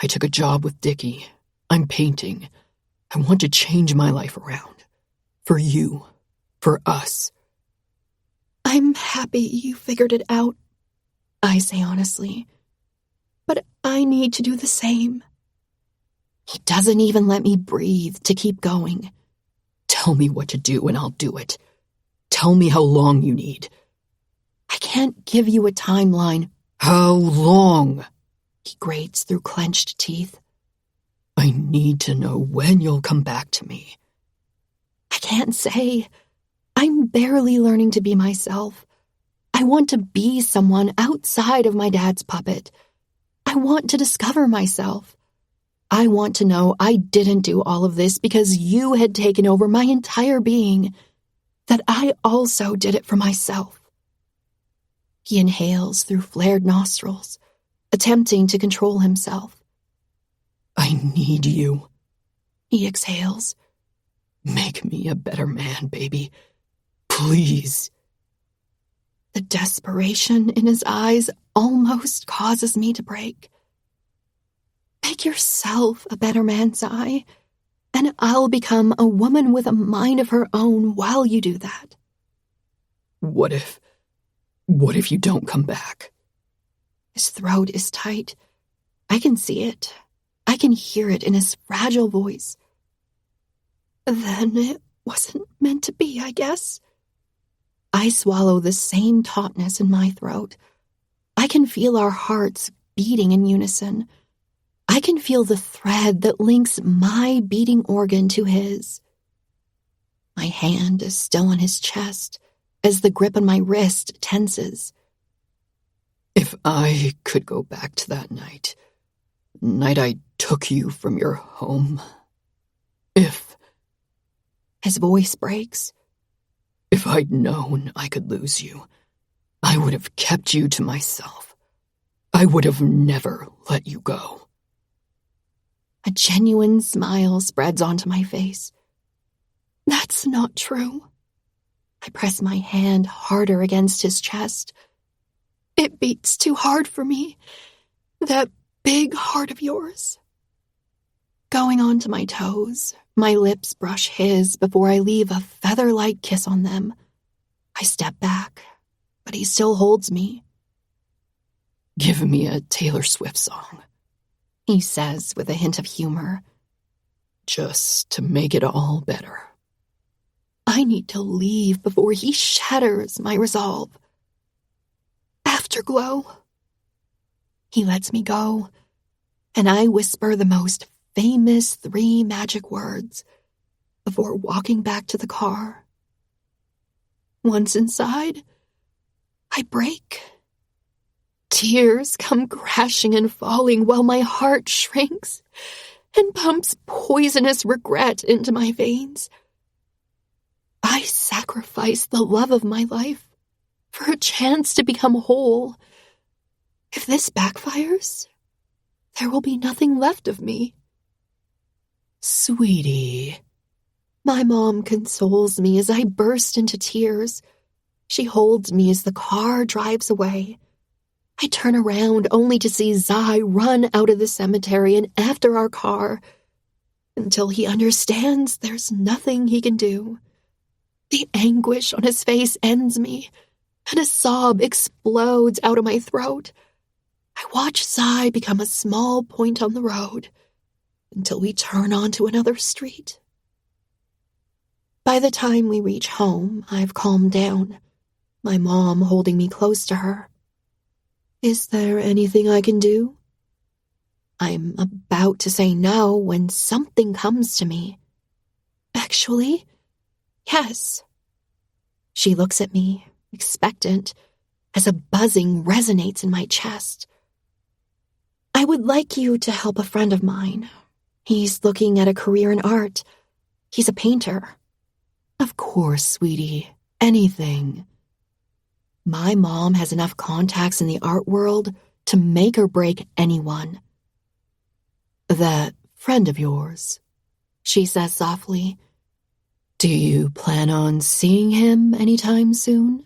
Speaker 2: I took a job with Dickie. I'm painting. I want to change my life around. For you. For us.
Speaker 1: I'm happy you figured it out, I say honestly. But I need to do the same. He doesn't even let me breathe to keep going.
Speaker 2: Tell me what to do and I'll do it. Tell me how long you need.
Speaker 1: I can't give you a timeline.
Speaker 2: How long?
Speaker 1: He grates through clenched teeth.
Speaker 2: I need to know when you'll come back to me.
Speaker 1: I can't say. I'm barely learning to be myself. I want to be someone outside of my dad's puppet. I want to discover myself. I want to know I didn't do all of this because you had taken over my entire being, that I also did it for myself. He inhales through flared nostrils, attempting to control himself.
Speaker 2: I need you.
Speaker 1: He exhales.
Speaker 2: Make me a better man, baby. Please.
Speaker 1: The desperation in his eyes almost causes me to break. Make yourself a better man, Sai, and I'll become a woman with a mind of her own while you do that.
Speaker 2: What if you don't come back?
Speaker 1: His throat is tight. I can see it. I can hear it in his fragile voice. Then it wasn't meant to be, I guess. I swallow the same tautness in my throat. I can feel our hearts beating in unison. I can feel the thread that links my beating organ to his. My hand is still on his chest as the grip on my wrist tenses.
Speaker 2: If I could go back to that night I took you from your home. If...
Speaker 1: His voice breaks.
Speaker 2: If I'd known I could lose you, I would have kept you to myself. I would have never let you go.
Speaker 1: A genuine smile spreads onto my face. That's not true. I press my hand harder against his chest. It beats too hard for me. That big heart of yours. Going onto my toes, my lips brush his before I leave a feather-like kiss on them. I step back, but he still holds me.
Speaker 2: Give me a Taylor Swift song,
Speaker 1: he says with a hint of humor.
Speaker 2: Just to make it all better.
Speaker 1: I need to leave before he shatters my resolve. Afterglow. He lets me go, and I whisper the most famous 3 magic words before walking back to the car. Once inside, I break. Tears come crashing and falling while my heart shrinks and pumps poisonous regret into my veins. I sacrifice the love of my life for a chance to become whole. If this backfires, there will be nothing left of me.
Speaker 2: Sweetie,
Speaker 1: my mom consoles me as I burst into tears. She holds me as the car drives away. I turn around only to see Zai run out of the cemetery and after our car until he understands there's nothing he can do. The anguish on his face ends me, and a sob explodes out of my throat. I watch Zai become a small point on the road until we turn onto another street. By the time we reach home, I've calmed down, my mom holding me close to her. Is there anything I can do? I'm about to say no when something comes to me. Actually, yes. She looks at me, expectant, as a buzzing resonates in my chest. I would like you to help a friend of mine. He's looking at a career in art. He's a painter.
Speaker 2: Of course, sweetie. Anything. My mom has enough contacts in the art world to make or break anyone. That friend of yours, she says softly. Do you plan on seeing him anytime soon?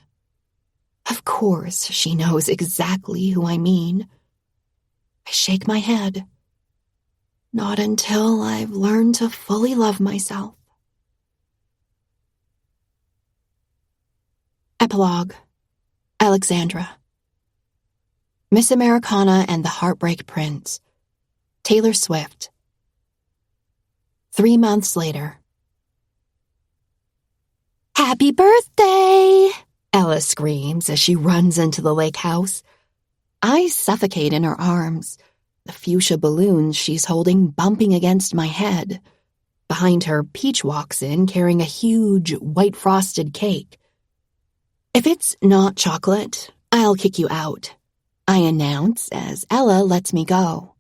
Speaker 2: Of course, she knows exactly who I mean. I shake my head. Not until I've learned to fully love myself. Epilogue. Alexandra. Miss Americana and the Heartbreak Prince. Taylor Swift. 3 months later. Happy birthday! Ella screams as she runs into the lake house. I suffocate in her arms, the fuchsia balloons she's holding bumping against my head. Behind her, Peach walks in carrying a huge white frosted cake. If it's not chocolate, I'll kick you out, I announce as Ella lets me go.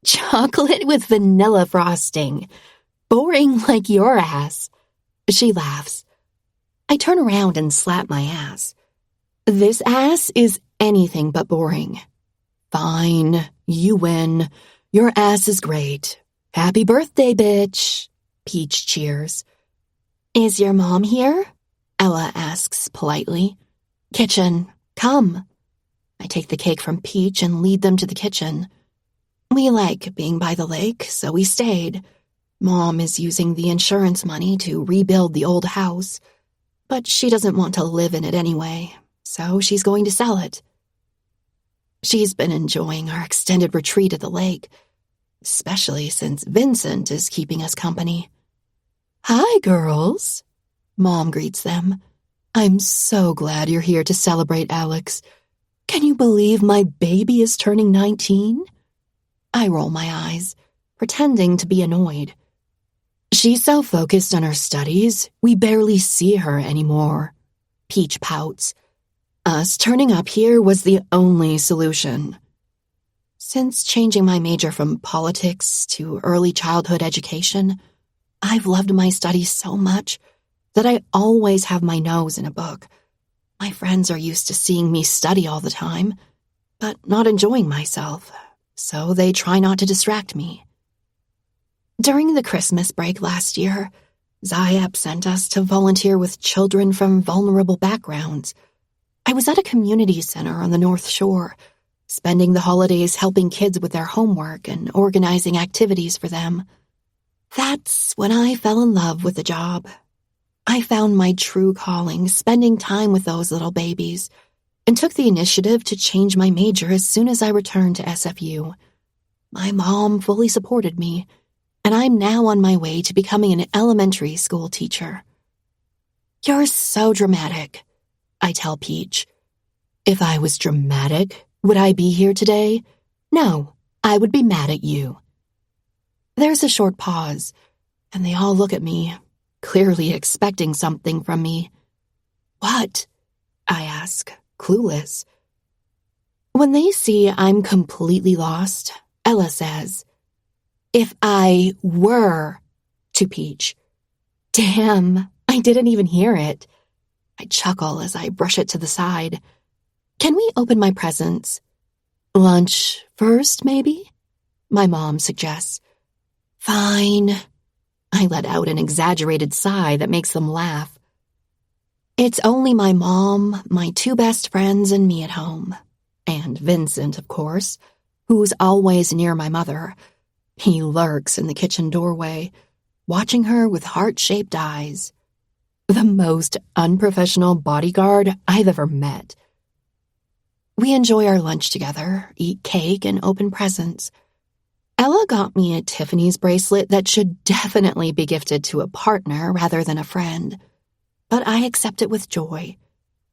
Speaker 2: Chocolate with vanilla frosting. Boring like your ass. She laughs. I turn around and slap my ass. This ass is anything but boring. Fine, you win. Your ass is great. Happy birthday, bitch. Peach cheers. Is your mom here? Ella asks politely. Kitchen, come. I take the cake from Peach and lead them to the kitchen. We like being by the lake, so we stayed. Mom is using the insurance money to rebuild the old house, but she doesn't want to live in it anyway, so she's going to sell it. She's been enjoying our extended retreat at the lake, especially since Vincent is keeping us company. Hi, girls. Mom greets them. I'm so glad you're here to celebrate Alex. Can you believe my baby is turning 19? I roll my eyes, pretending to be annoyed. She's so focused on her studies, we barely see her anymore. Peach pouts. Us turning up here was the only solution. Since changing my major from politics to early childhood education, I've loved my studies so much that I always have my nose in a book. My friends are used to seeing me study all the time, but not enjoying myself, so they try not to distract me. During the Christmas break last year, Zayap sent us to volunteer with children from vulnerable backgrounds. I was at a community center on the North Shore, spending the holidays helping kids with their homework and organizing activities for them. That's when I fell in love with the job. I found my true calling spending time with those little babies and took the initiative to change my major as soon as I returned to SFU. My mom fully supported me, and I'm now on my way to becoming an elementary school teacher. You're so dramatic, I tell Peach. If I was dramatic, would I be here today? No, I would be mad at you. There's a short pause, and they all look at me, clearly expecting something from me. What? I ask, clueless. When they see I'm completely lost, Ella says, if I were to Peach. Damn, I didn't even hear it. I chuckle as I brush it to the side. Can we open my presents? Lunch first, maybe? My mom suggests. Fine. I let out an exaggerated sigh that makes them laugh.
Speaker 1: It's only my mom, my two best friends, and me at home. And Vincent, of course, who's always near my mother. He lurks in the kitchen doorway, watching her with heart-shaped eyes. The most unprofessional bodyguard I've ever met. We enjoy our lunch together, eat cake, and open presents. Ella got me a Tiffany's bracelet that should definitely be gifted to a partner rather than a friend. But I accept it with joy.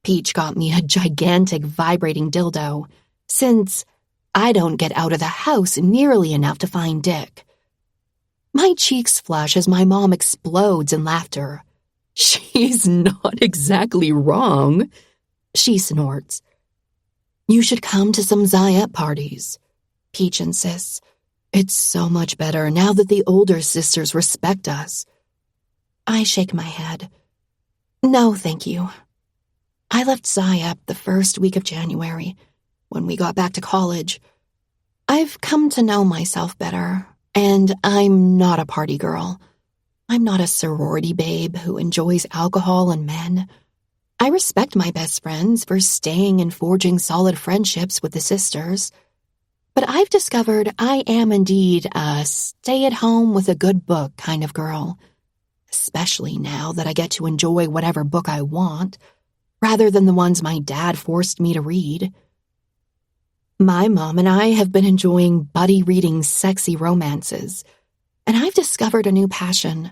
Speaker 1: Peach got me a gigantic vibrating dildo, since I don't get out of the house nearly enough to find Dick. My cheeks flush as my mom explodes in laughter. She's not exactly wrong, she snorts. You should come to some Zayat parties, Peach insists. It's so much better now that the older sisters respect us. I shake my head. No, thank you. I left Zayat the first week of January, when we got back to college. I've come to know myself better, and I'm not a party girl. I'm not a sorority babe who enjoys alcohol and men. I respect my best friends for staying and forging solid friendships with the sisters. But I've discovered I am indeed a stay-at-home with a good book kind of girl. Especially now that I get to enjoy whatever book I want, rather than the ones my dad forced me to read. My mom and I have been enjoying buddy reading sexy romances, and I've discovered a new passion.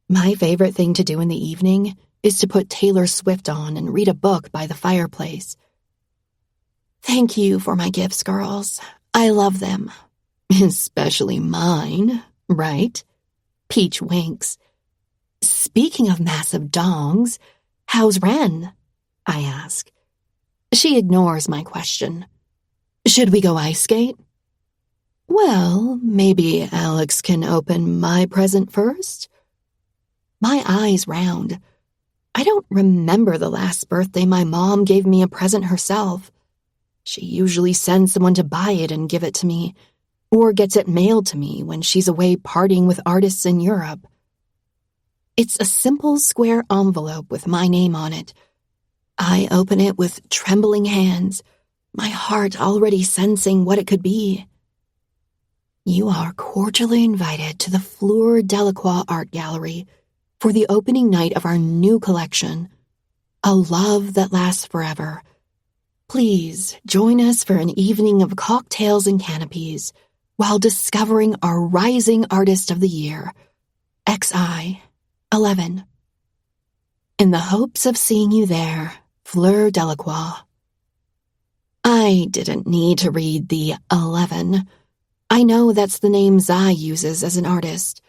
Speaker 1: My favorite thing to do in the evening is to put Taylor Swift on and read a book by the fireplace. Thank you for my gifts, girls. I love them. Especially mine, right? Peach winks. Speaking of massive dongs, how's Ren? I ask. She ignores my question. Should we go ice skate? Well, maybe Alex can open my present first? My eyes round. I don't remember the last birthday my mom gave me a present herself. She usually sends someone to buy it and give it to me, or gets it mailed to me when she's away partying with artists in Europe. It's a simple square envelope with my name on it. I open it with trembling hands, my heart already sensing what it could be. You are cordially invited to the Fleur Delacroix Art Gallery for the opening night of our new collection, A Love That Lasts Forever. Please join us for an evening of cocktails and canopies while discovering our rising artist of the year, XI 11. In the hopes of seeing you there, Fleur Delacroix. I didn't need to read the 11. I know that's the name Zai uses as an artist,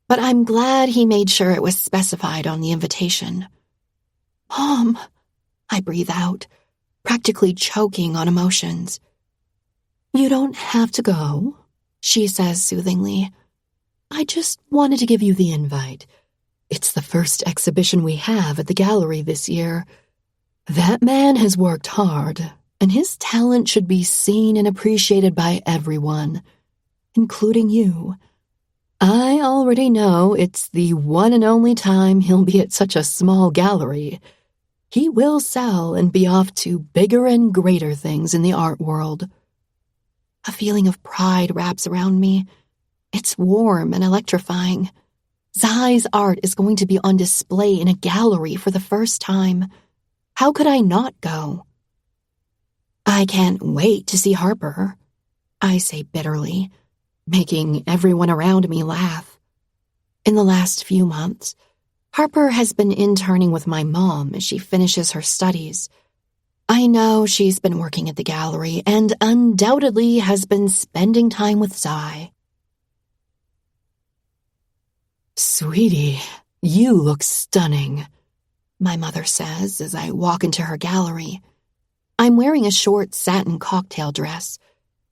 Speaker 1: but I'm glad he made sure it was specified on the invitation. Mom, I breathe out, practically choking on emotions. You don't have to go, she says soothingly. I just wanted to give you the invite. It's the first exhibition we have at the gallery this year. That man has worked hard, and his talent should be seen and appreciated by everyone, including you. I already know it's the one and only time he'll be at such a small gallery. He will sell and be off to bigger and greater things in the art world. A feeling of pride wraps around me. It's warm and electrifying. Zai's art is going to be on display in a gallery for the first time. How could I not go? I can't wait to see Harper, I say bitterly, making everyone around me laugh. In the last few months, Harper has been interning with my mom as she finishes her studies. I know she's been working at the gallery and undoubtedly has been spending time with Zai. Sweetie, you look stunning, my mother says as I walk into her gallery. I'm wearing a short satin cocktail dress.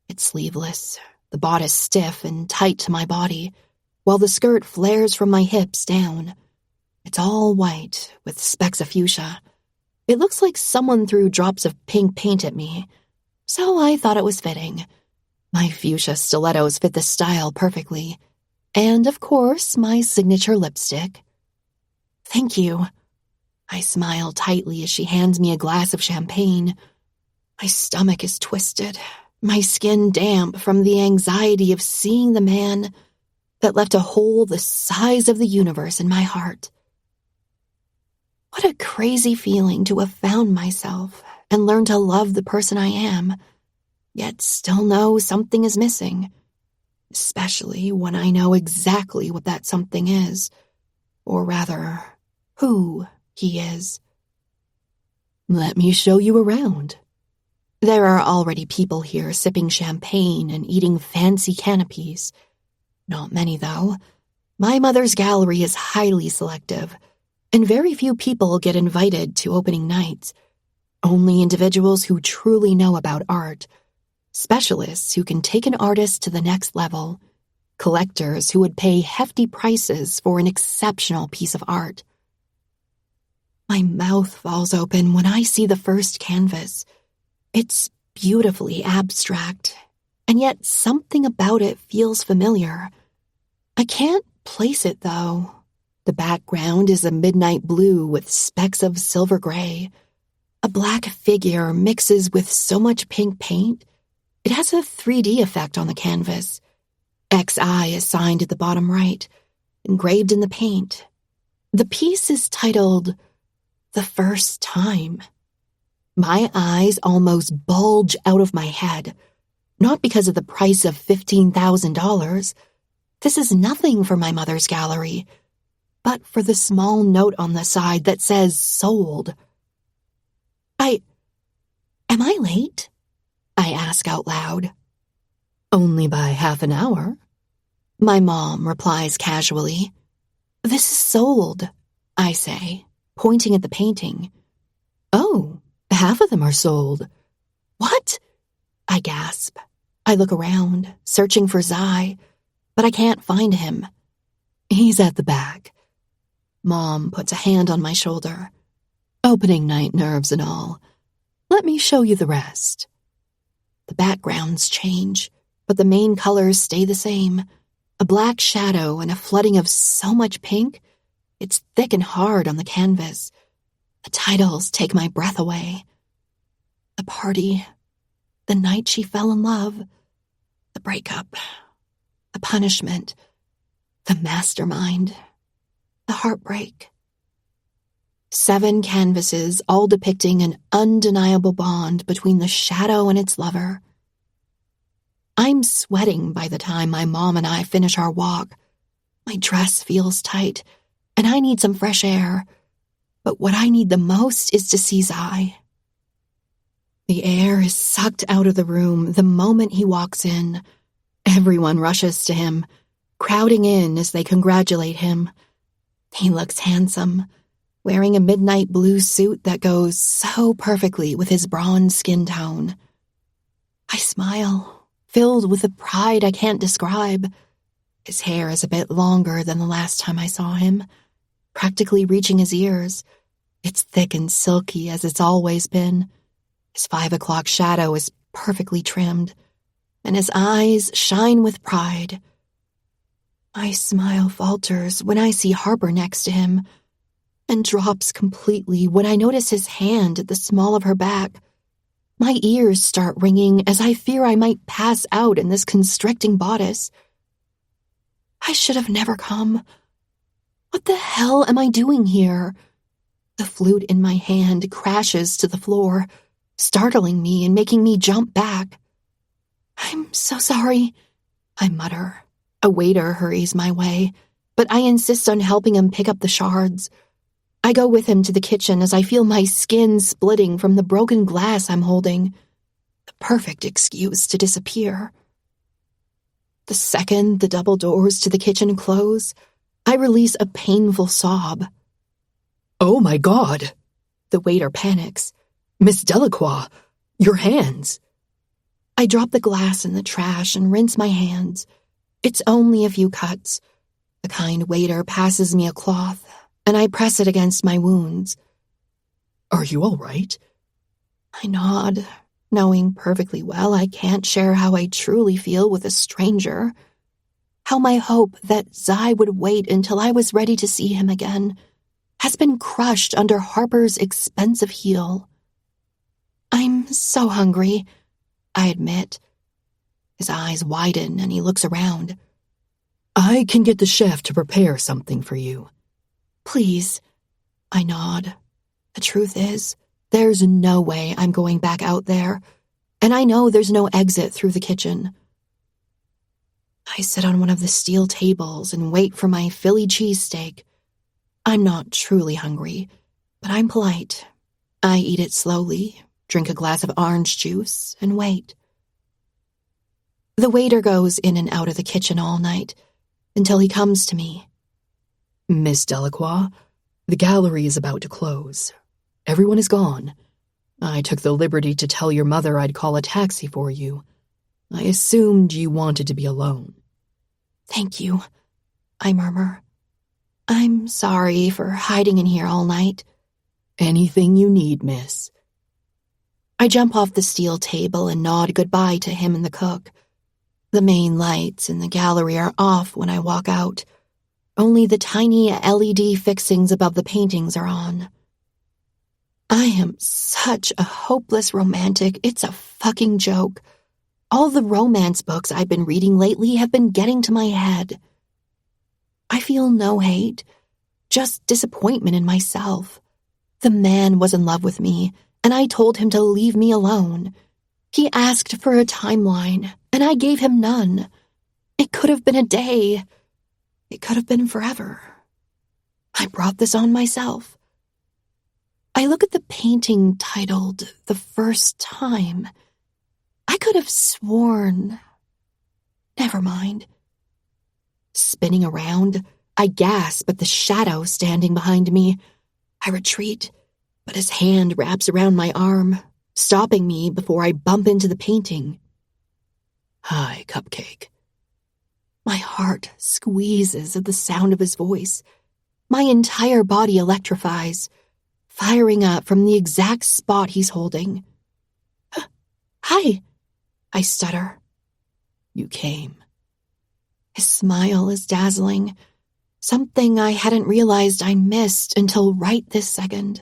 Speaker 1: It's sleeveless, the bodice stiff and tight to my body, while the skirt flares from my hips down. It's all white, with specks of fuchsia. It looks like someone threw drops of pink paint at me, so I thought it was fitting. My fuchsia stilettos fit the style perfectly, and of course my signature lipstick. Thank you. I smile tightly as she hands me a glass of champagne. My stomach is twisted, my skin damp from the anxiety of seeing the man that left a hole the size of the universe in my heart. What a crazy feeling to have found myself and learned to love the person I am, yet still know something is missing, especially when I know exactly what that something is, or rather, who he is.
Speaker 2: Let me show you around.
Speaker 1: There are already people here sipping champagne and eating fancy canopies. Not many, though. My mother's gallery is highly selective, and very few people get invited to opening nights. Only individuals who truly know about art, specialists who can take an artist to the next level, collectors who would pay hefty prices for an exceptional piece of art. My mouth falls open when I see the first canvas. It's beautifully abstract, and yet something about it feels familiar. I can't place it, though. The background is a midnight blue with specks of silver gray. A black figure mixes with so much pink paint. It has a 3D effect on the canvas. XI is signed at the bottom right, engraved in the paint. The piece is titled The First Time. My eyes almost bulge out of my head, not because of the price of $15,000. This is nothing for my mother's gallery, but for the small note on the side that says sold. Am I late? I ask out loud.
Speaker 2: Only by half an hour.
Speaker 1: My mom replies casually. This is sold, I say, pointing at the painting.
Speaker 2: Oh, half of them are sold.
Speaker 1: What? I gasp. I look around, searching for Zai, but I can't find him.
Speaker 2: He's at the back.
Speaker 1: Mom puts a hand on my shoulder.
Speaker 2: Opening night nerves and all. Let me show you the rest.
Speaker 1: The backgrounds change, but the main colors stay the same. A black shadow and a flooding of so much pink. It's thick and hard on the canvas. The titles take my breath away. The party. The night she fell in love. The breakup. The punishment. The mastermind. The heartbreak. 7 canvases, all depicting an undeniable bond between the shadow and its lover. I'm sweating by the time my mom and I finish our walk. My dress feels tight, and I need some fresh air. But what I need the most is to see Zai. The air is sucked out of the room the moment he walks in. Everyone rushes to him, crowding in as they congratulate him. He looks handsome, wearing a midnight blue suit that goes so perfectly with his bronze skin tone. I smile, filled with a pride I can't describe. His hair is a bit longer than the last time I saw him, practically reaching his ears. It's thick and silky as it's always been. His 5 o'clock shadow is perfectly trimmed, and his eyes shine with pride. My smile falters when I see Harper next to him, and drops completely when I notice his hand at the small of her back. My ears start ringing as I fear I might pass out in this constricting bodice. I should have never come. What the hell am I doing here? The flute in my hand crashes to the floor, startling me and making me jump back. I'm so sorry, I mutter. A waiter hurries my way, but I insist on helping him pick up the shards. I go with him to the kitchen as I feel my skin splitting from the broken glass I'm holding. The perfect excuse to disappear. The second the double doors to the kitchen close, I release a painful sob.
Speaker 2: Oh my God!
Speaker 1: The waiter panics.
Speaker 2: Miss Delacroix, your hands!
Speaker 1: I drop the glass in the trash and rinse my hands. It's only a few cuts. The kind waiter passes me a cloth, and I press it against my wounds.
Speaker 2: Are you all right?
Speaker 1: I nod, knowing perfectly well I can't share how I truly feel with a stranger. How my hope that Zai would wait until I was ready to see him again has been crushed under Harper's expensive heel. I'm so hungry, I admit. His eyes widen and he looks around.
Speaker 2: I can get the chef to prepare something for you.
Speaker 1: Please, I nod. The truth is, there's no way I'm going back out there, and I know there's no exit through the kitchen. I sit on one of the steel tables and wait for my Philly cheesesteak. I'm not truly hungry, but I'm polite. I eat it slowly, drink a glass of orange juice, and wait. The waiter goes in and out of the kitchen all night, until he comes to me.
Speaker 2: Miss Delacroix, the gallery is about to close. Everyone is gone. I took the liberty to tell your mother I'd call a taxi for you. I assumed you wanted to be alone.
Speaker 1: Thank you, I murmur. I'm sorry for hiding in here all night.
Speaker 2: Anything you need, miss.
Speaker 1: I jump off the steel table and nod goodbye to him and the cook. The main lights in the gallery are off when I walk out. Only the tiny LED fixings above the paintings are on. I am such a hopeless romantic, it's a fucking joke. All the romance books I've been reading lately have been getting to my head. I feel no hate, just disappointment in myself. The man was in love with me, and I told him to leave me alone. He asked for a timeline, and I gave him none. It could have been a day. It could have been forever. I brought this on myself. I look at the painting titled The First Time. I could have sworn. Never mind. Spinning around, I gasp at the shadow standing behind me. I retreat, but his hand wraps around my arm, stopping me before I bump into the painting.
Speaker 2: Hi, Cupcake.
Speaker 1: My heart squeezes at the sound of his voice. My entire body electrifies, firing up from the exact spot he's holding. Hi, I stutter.
Speaker 2: You came.
Speaker 1: His smile is dazzling, something I hadn't realized I missed until right this second.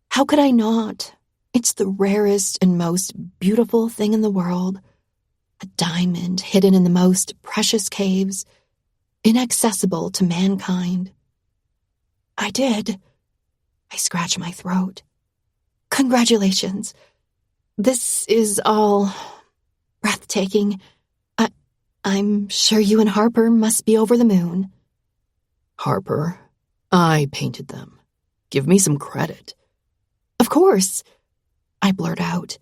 Speaker 1: How could I not? It's the rarest and most beautiful thing in the world. A diamond hidden in the most precious caves, inaccessible to mankind. I did. I scratch my throat. Congratulations. This is all breathtaking. I'm sure you and Harper must be over the moon.
Speaker 2: Harper, I painted them. Give me some credit.
Speaker 1: Of course, I blurt out.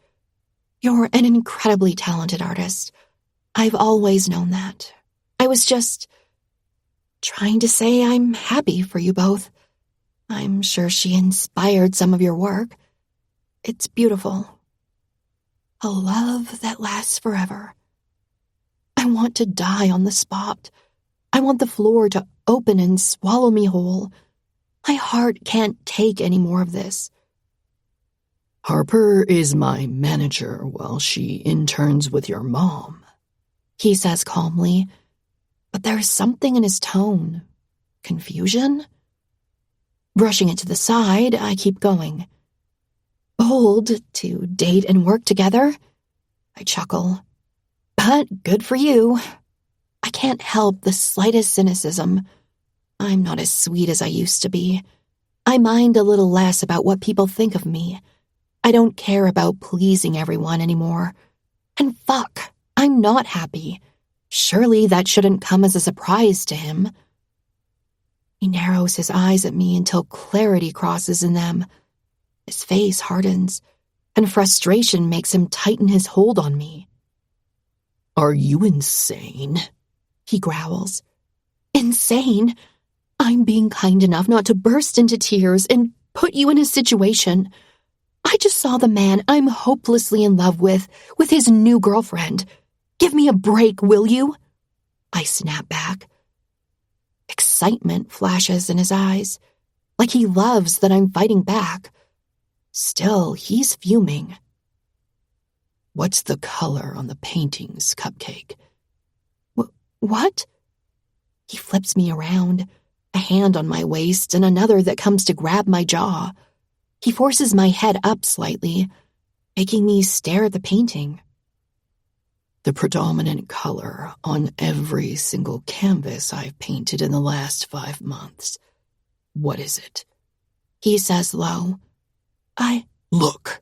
Speaker 1: You're an incredibly talented artist. I've always known that. I was just trying to say I'm happy for you both. I'm sure she inspired some of your work. It's beautiful. A love that lasts forever. I want to die on the spot. I want the floor to open and swallow me whole. My heart can't take any more of this.
Speaker 2: Harper is my manager while she interns with your mom,
Speaker 1: he says calmly, but there's something in his tone. Confusion? Brushing it to the side, I keep going. Bold to date and work together? I chuckle. But good for you. I can't help the slightest cynicism. I'm not as sweet as I used to be. I mind a little less about what people think of me. I don't care about pleasing everyone anymore. And fuck, I'm not happy. Surely that shouldn't come as a surprise to him. He narrows his eyes at me until clarity crosses in them. His face hardens, and frustration makes him tighten his hold on me.
Speaker 2: Are you insane?
Speaker 1: He growls. Insane? I'm being kind enough not to burst into tears and put you in a situation. I just saw the man I'm hopelessly in love with his new girlfriend. Give me a break, will you? I snap back. Excitement flashes in his eyes, like he loves that I'm fighting back. Still, he's fuming.
Speaker 2: What's the color on the paintings, Cupcake?
Speaker 1: What? He flips me around. a hand on my waist and another that comes to grab my jaw. He forces my head up slightly, making me stare at the painting.
Speaker 2: The predominant color on every single canvas I've painted in the last 5 months. What is it?
Speaker 1: He says low.
Speaker 2: Look,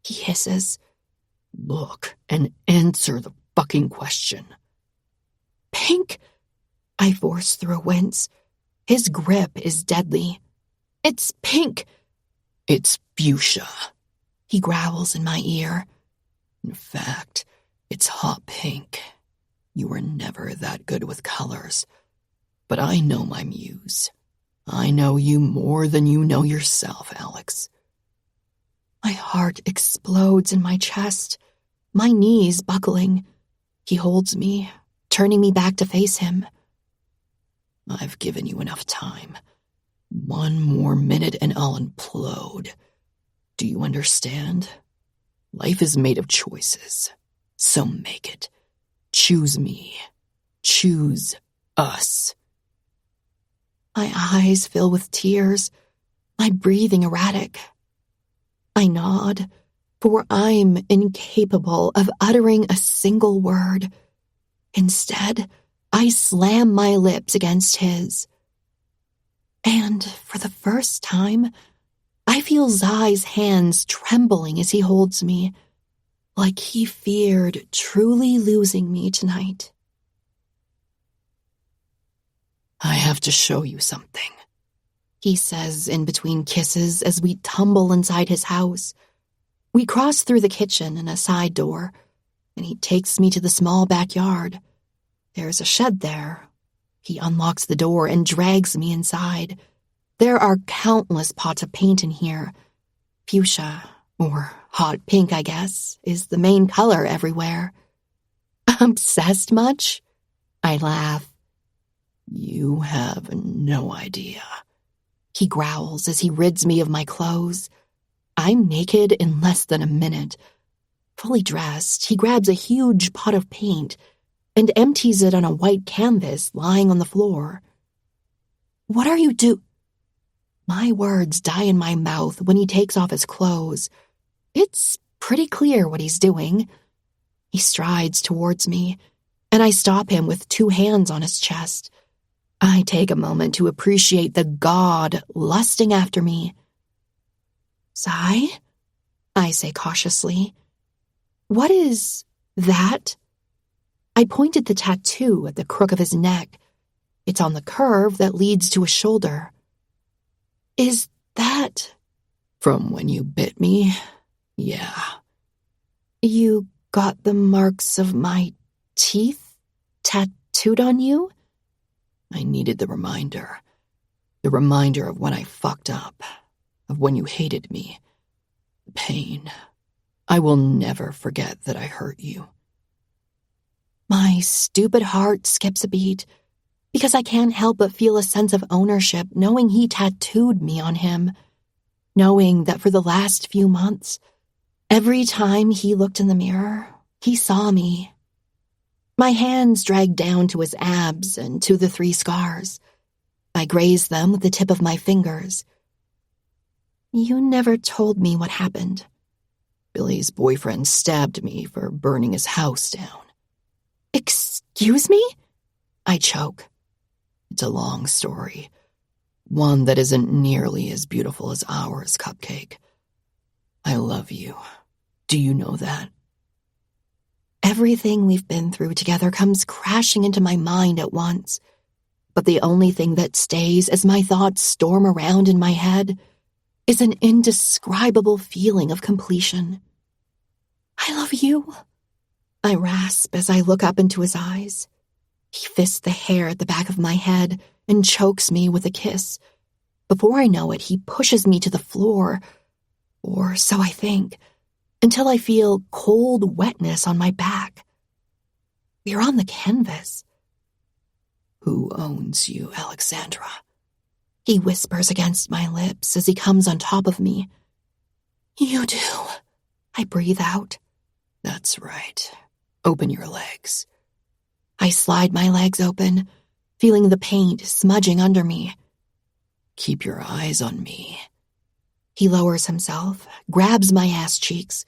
Speaker 1: He hisses.
Speaker 2: look, and answer the fucking question.
Speaker 1: Pink? I force through a wince. His grip is deadly. It's pink.
Speaker 2: It's fuchsia.
Speaker 1: He growls in my ear.
Speaker 2: In fact, it's hot pink. You were never that good with colors. But I know my muse. I know you more than you know yourself, Alex.
Speaker 1: My heart explodes in my chest, my knees buckling. He holds me, turning me back to face him.
Speaker 2: I've given you enough time. 1 more minute and I'll implode. Do you understand? Life is made of choices. So make it. Choose me. Choose us.
Speaker 1: My eyes fill with tears, my breathing erratic. I nod, for I'm incapable of uttering a single word. Instead, I slam my lips against his. And for the first time, I feel Zai's hands trembling as he holds me, like he feared truly losing me tonight.
Speaker 2: I have to show you something,
Speaker 1: he says in between kisses as we tumble inside his house. We cross through the kitchen and a side door, and he takes me to the small backyard. There's a shed there. He unlocks the door and drags me inside. There are countless pots of paint in here. Fuchsia, or hot pink, I guess, is the main color everywhere. Obsessed much? I laugh.
Speaker 2: You have no idea.
Speaker 1: He growls as he rids me of my clothes. I'm naked in less than a minute. Fully dressed, he grabs a huge pot of paint and empties it on a white canvas lying on the floor. What are you doing? My words die in my mouth when he takes off his clothes. It's pretty clear what he's doing. He strides towards me, and I stop him with 2 hands on his chest. I take a moment to appreciate the god lusting after me. Zai? I say cautiously. What is that? I point at the tattoo at the crook of his neck. It's on the curve that leads to his shoulder. Is that...
Speaker 2: From when you bit me? Yeah.
Speaker 1: You got the marks of my teeth tattooed on you?
Speaker 2: I needed the reminder. The reminder of when I fucked up. Of when you hated me. The pain. I will never forget that I hurt you.
Speaker 1: My stupid heart skips a beat, because I can't help but feel a sense of ownership knowing he tattooed me on him, knowing that for the last few months, every time he looked in the mirror, he saw me. My hands drag down to his abs and to the 3 scars. I graze them with the tip of my fingers. You never told me what happened.
Speaker 2: Billy's boyfriend stabbed me for burning his house down.
Speaker 1: Excuse me? I choke.
Speaker 2: It's a long story. One that isn't nearly as beautiful as ours, Cupcake. I love you. Do you know that?
Speaker 1: Everything we've been through together comes crashing into my mind at once. But the only thing that stays as my thoughts storm around in my head is an indescribable feeling of completion. I love you, I rasp as I look up into his eyes. He fists the hair at the back of my head and chokes me with a kiss. Before I know it, he pushes me to the floor, or so I think, until I feel cold wetness on my back. We're on the canvas.
Speaker 2: Who owns you, Alexandra?
Speaker 1: He whispers against my lips as he comes on top of me. You do. I breathe out.
Speaker 2: That's right. Open your legs.
Speaker 1: I slide my legs open, feeling the paint smudging under me.
Speaker 2: Keep your eyes on me.
Speaker 1: He lowers himself, grabs my ass cheeks,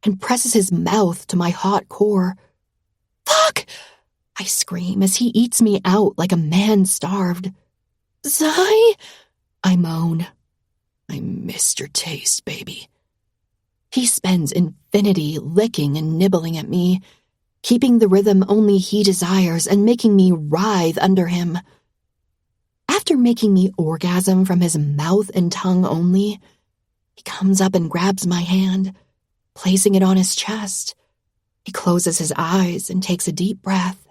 Speaker 1: and presses his mouth to my hot core. Fuck! I scream as he eats me out like a man starved. Zai! I moan.
Speaker 2: I missed your taste, baby.
Speaker 1: He spends infinity licking and nibbling at me, keeping the rhythm only he desires and making me writhe under him. After making me orgasm from his mouth and tongue only, he comes up and grabs my hand, placing it on his chest. He closes his eyes and takes a deep breath.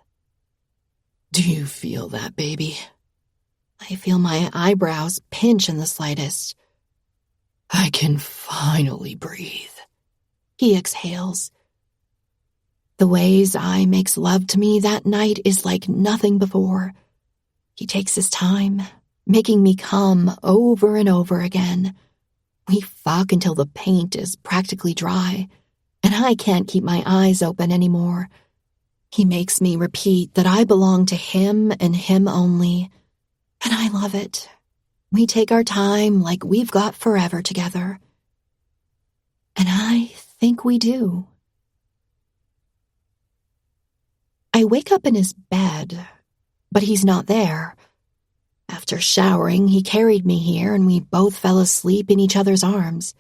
Speaker 2: Do you feel that, baby?
Speaker 1: I feel my eyebrows pinch in the slightest.
Speaker 2: I can finally breathe.
Speaker 1: He exhales. The way Zai makes love to me that night is like nothing before. He takes his time, making me come over and over again. We fuck until the paint is practically dry, and I can't keep my eyes open anymore. He makes me repeat that I belong to him and him only, and I love it. We take our time like we've got forever together. And I think we do. I wake up in his bed, but he's not there. After showering, he carried me here and we both fell asleep in each other's arms.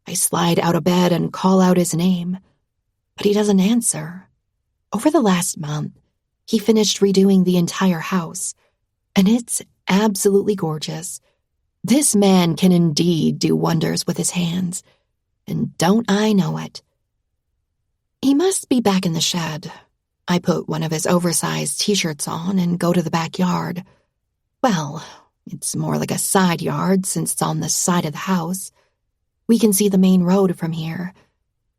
Speaker 1: I slide out of bed and call out his name, but he doesn't answer. Over the last month, he finished redoing the entire house, and it's absolutely gorgeous. This man can indeed do wonders with his hands, and don't I know it. He must be back in the shed. I put one of his oversized t-shirts on and go to the backyard. Well, it's more like a side yard since it's on the side of the house. We can see the main road from here,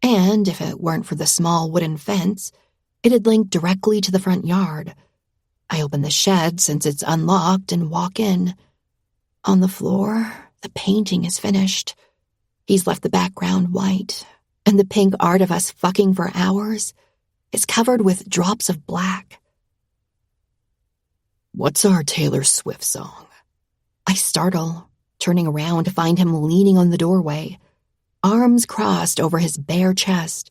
Speaker 1: and if it weren't for the small wooden fence, it'd link directly to the front yard. I open the shed since it's unlocked and walk in. On the floor, the painting is finished. He's left the background white, and the pink art of us fucking for hours is covered with drops of black.
Speaker 2: What's our Taylor Swift song?
Speaker 1: I startle, turning around to find him leaning on the doorway, arms crossed over his bare chest.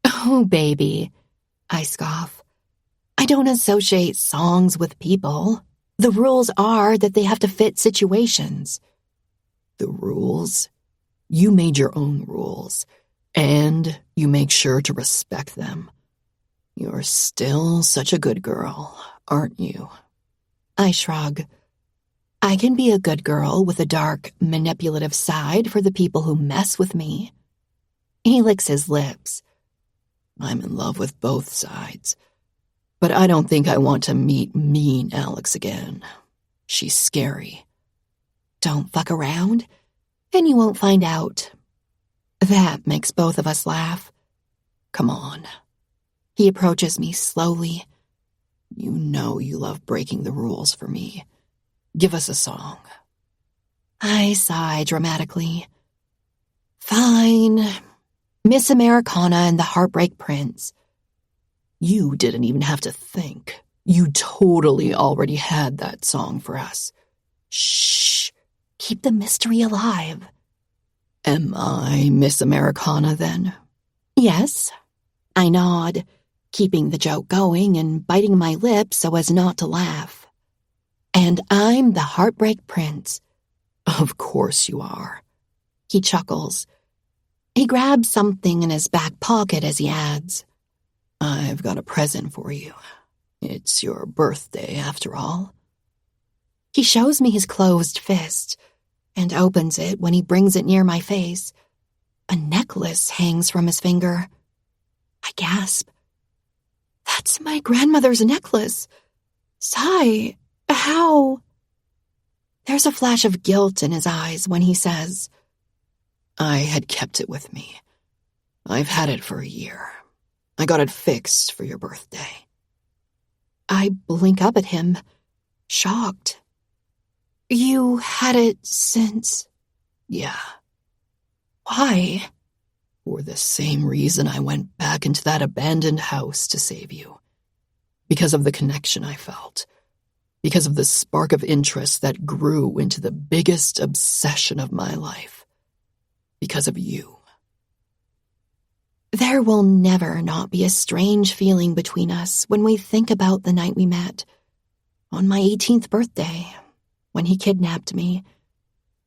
Speaker 1: Oh, baby, I scoff. I don't associate songs with people. The rules are that they have to fit situations.
Speaker 2: The rules? You made your own rules, and you make sure to respect them. You're still such a good girl, aren't you?
Speaker 1: I shrug. I can be a good girl with a dark, manipulative side for the people who mess with me. He licks his lips.
Speaker 2: I'm in love with both sides, but I don't think I want to meet mean Alex again. She's scary.
Speaker 1: Don't fuck around, and you won't find out. That makes both of us laugh.
Speaker 2: Come on.
Speaker 1: He approaches me slowly.
Speaker 2: You know you love breaking the rules for me. Give us a song.
Speaker 1: I sigh dramatically. Fine. Miss Americana and the Heartbreak Prince.
Speaker 2: You didn't even have to think. You totally already had that song for us.
Speaker 1: Shh. Keep the mystery alive.
Speaker 2: Am I Miss Americana then?
Speaker 1: Yes. I nod, keeping the joke going and biting my lips so as not to laugh. And I'm the Heartbreak Prince.
Speaker 2: Of course you are.
Speaker 1: He chuckles. He grabs something in his back pocket as he adds,
Speaker 2: I've got a present for you. It's your birthday, after all.
Speaker 1: He shows me his closed fist and opens it when he brings it near my face. A necklace hangs from his finger. I gasp. That's my grandmother's necklace. Sigh, how? There's a flash of guilt in his eyes when he says,
Speaker 2: I had kept it with me. I've had it for a year. I got it fixed for your birthday.
Speaker 1: I blink up at him, shocked. You had it since?
Speaker 2: Yeah.
Speaker 1: Why?
Speaker 2: For the same reason I went back into that abandoned house to save you. Because of the connection I felt. because of the spark of interest that grew into the biggest obsession of my life. Because of you.
Speaker 1: There will never not be a strange feeling between us when we think about the night we met, on my 18th birthday, when he kidnapped me.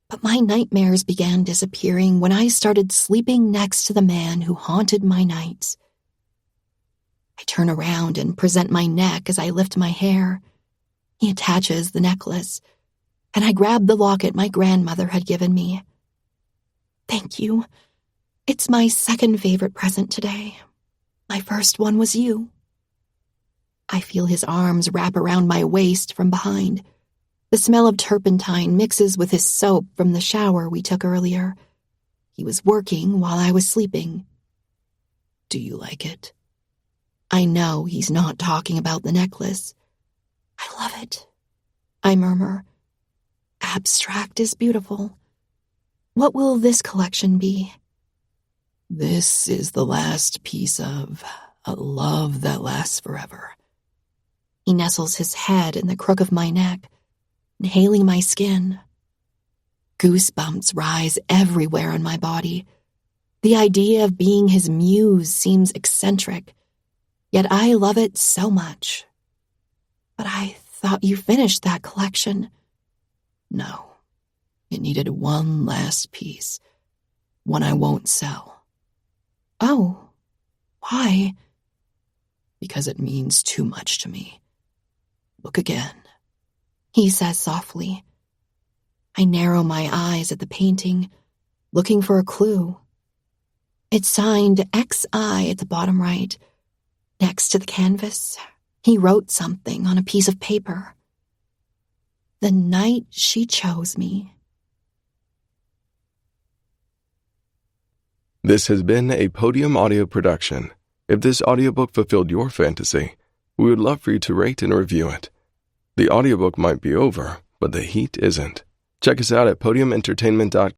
Speaker 1: But my nightmares began disappearing when I started sleeping next to the man who haunted my nights. I turn around and present my neck as I lift my hair. He attaches the necklace, and I grab the locket my grandmother had given me. Thank you. It's my second favorite present today. My first one was you. I feel his arms wrap around my waist from behind. The smell of turpentine mixes with his soap from the shower we took earlier. He was working while I was sleeping.
Speaker 2: Do you like it?
Speaker 1: I know he's not talking about the necklace. I love it, I murmur. Abstract is beautiful. What will this collection be?
Speaker 2: This is the last piece of a love that lasts forever.
Speaker 1: He nestles his head in the crook of my neck, inhaling my skin. Goosebumps rise everywhere in my body. The idea of being his muse seems eccentric, yet I love it so much. But I thought you finished that collection.
Speaker 2: No, it needed one last piece, one I won't sell.
Speaker 1: Oh, why?
Speaker 2: Because it means too much to me. Look again,
Speaker 1: he says softly. I narrow my eyes at the painting, looking for a clue. It's signed XI at the bottom right. Next to the canvas, he wrote something on a piece of paper. The night she chose me.
Speaker 3: This has been a Podium audio production. If this audiobook fulfilled your fantasy, we would love for you to rate and review it. The audiobook might be over, but the heat isn't. Check us out at podiumentertainment.com